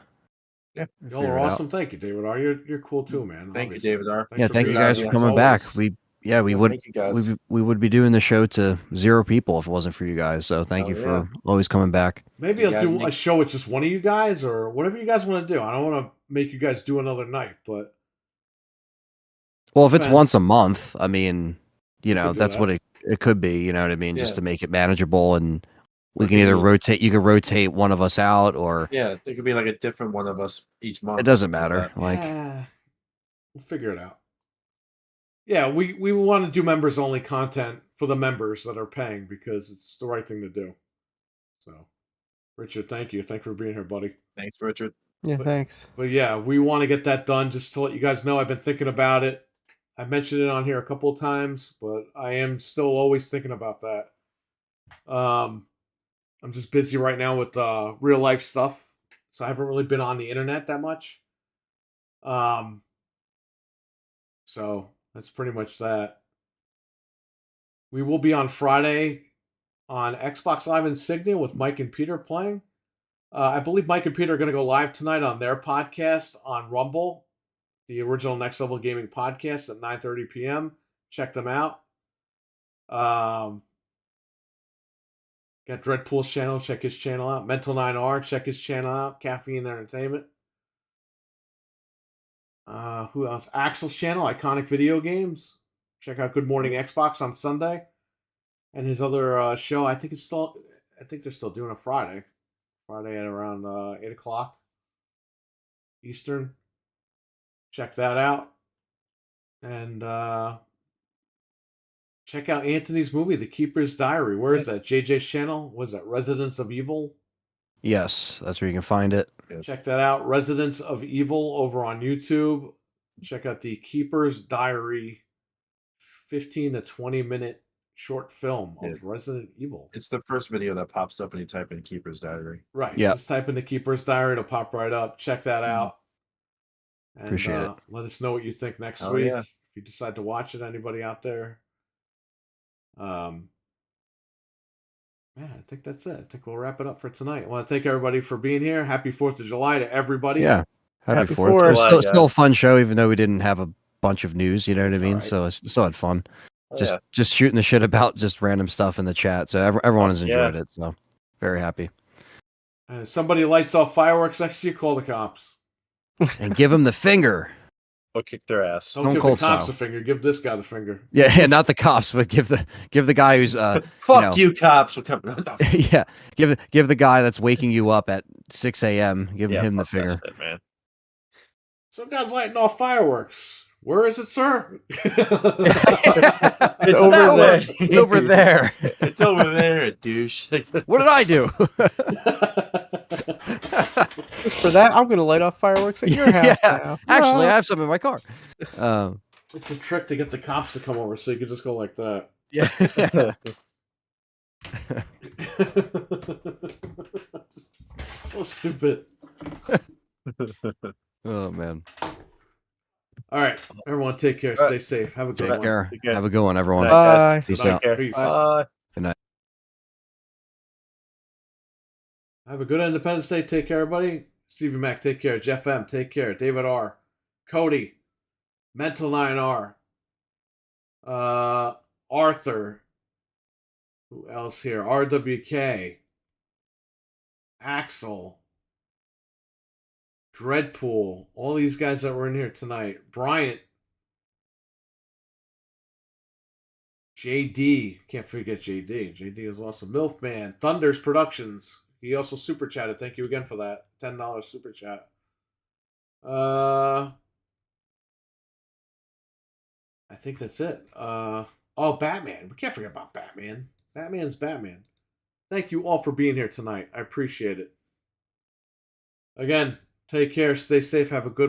Yeah. Y'all Figure are it out. awesome. Thank you, David R. You're cool too, man. Thank obviously. you, David R. Thanks Yeah, for thank you being guys here for as coming back. always. We Yeah, would thank you guys. we would be doing the show to 0 people if it wasn't for you guys. So thank Oh, you yeah. for always coming back. Maybe You I'll guys do make- a show with just one of you guys or whatever you guys want to do. I don't want to make you guys do another night, but Well, if it's Depends. once a month, I mean, could do that's that. what it could be. You know what I mean? Just Yeah. to make it manageable, and we Or can can either you- rotate. You can rotate one of us out, or Yeah, there could be like a different one of us each month. it doesn't like matter. that. Like, we'll figure it out. Yeah, we want to do members only content for the members that are paying because it's the right thing to do. So, Richard, thank you. Thank you for being here, buddy. Thanks, Richard. Yeah, thanks. But yeah, we want to get that done. Just to let you guys know, I've been thinking about it. I mentioned it on here a couple of times, but I am still always thinking about that. I'm just busy right now with real life stuff, so I haven't really been on the internet that much. So that's pretty much that. We will be on Friday on Xbox Live Insignia with Mike and Peter playing. I believe Mike and Peter are going to go live tonight on their podcast on Rumble, the original Next Level Gaming podcast at 9:30 p.m. Check them out. Got Dreadpool's channel. Check his channel out. Mental 9R. Check his channel out. Caffeine Entertainment. Who else? Axel's channel. Iconic Video Games. Check out Good Morning Xbox on Sunday. And his other show. I think they're still doing a Friday. Friday at around 8 o'clock Eastern. Check that out. And check out Anthony's movie, The Keeper's Diary. Where is that? JJ's channel? What is that? Residents of Evil? yes, that's where you can find it. Check that out. Residents of Evil over on YouTube. Check out The Keeper's Diary, 15 to 20 minute short film of Yeah. Resident Evil. It's the first video that pops up when you type in Keeper's Diary. Right. Yep. Just type in The Keeper's Diary. It'll pop right up. Check that out. And, Appreciate it. Let us know what you think next Oh, week. yeah. If you decide to watch it, anybody out there. Yeah, I think that's it. I think we'll wrap it up for tonight. I want to thank everybody for being here. Happy 4th of July to everybody. Yeah, happy Happy 4th. Fourth. It was July, still a guys. fun show, even though we didn't have a bunch of news. You know what I That's mean? alright. So it's still had fun. Oh, Just yeah. just shooting the shit about just random stuff in the chat. So everyone has Yeah. enjoyed it. So very happy. Somebody lights off fireworks next to you, call the cops. And give them the finger. Or kick their ass. Don't Stone give Cold the cops style. the finger. Give this guy the finger. Yeah, not the cops, but give the guy who's Fuck you, cops. We're coming. No, yeah, give the guy that's waking you up at 6 a.m. Give yeah, him the fuck that finger. shit, man. Some guy's lighting off fireworks. Where is it, sir? It's over that there. way. It's over there. It's over there, douche. What did I do? Just for that, I'm gonna light off fireworks at your house now. Actually, I Ah. have some in my car. It's a trick to get the cops to come over, so you can just go like that. Yeah. So stupid. Oh man. All right, everyone, take care. Stay safe. Have a good Take one. care. Take care. Have a good one, everyone. Good night, guys. Bye. Peace Good night. out. Peace. Bye. Have a good Independence Day. Take care, everybody. Stevie Mac, take care. Jeff M, take care. David R, Cody, Mental 9R, Arthur. Who else here? RWK, Axel, Dreadpool. All these guys that were in here tonight. Bryant, JD. Can't forget JD. JD is awesome. Milfman, Thunders Productions. He also super chatted. Thank you again for that. $10 super chat. I think that's it. Oh, Batman. We can't forget about Batman. Batman's Batman. Thank you all for being here tonight. I appreciate it. Again, take care. Stay safe. Have a good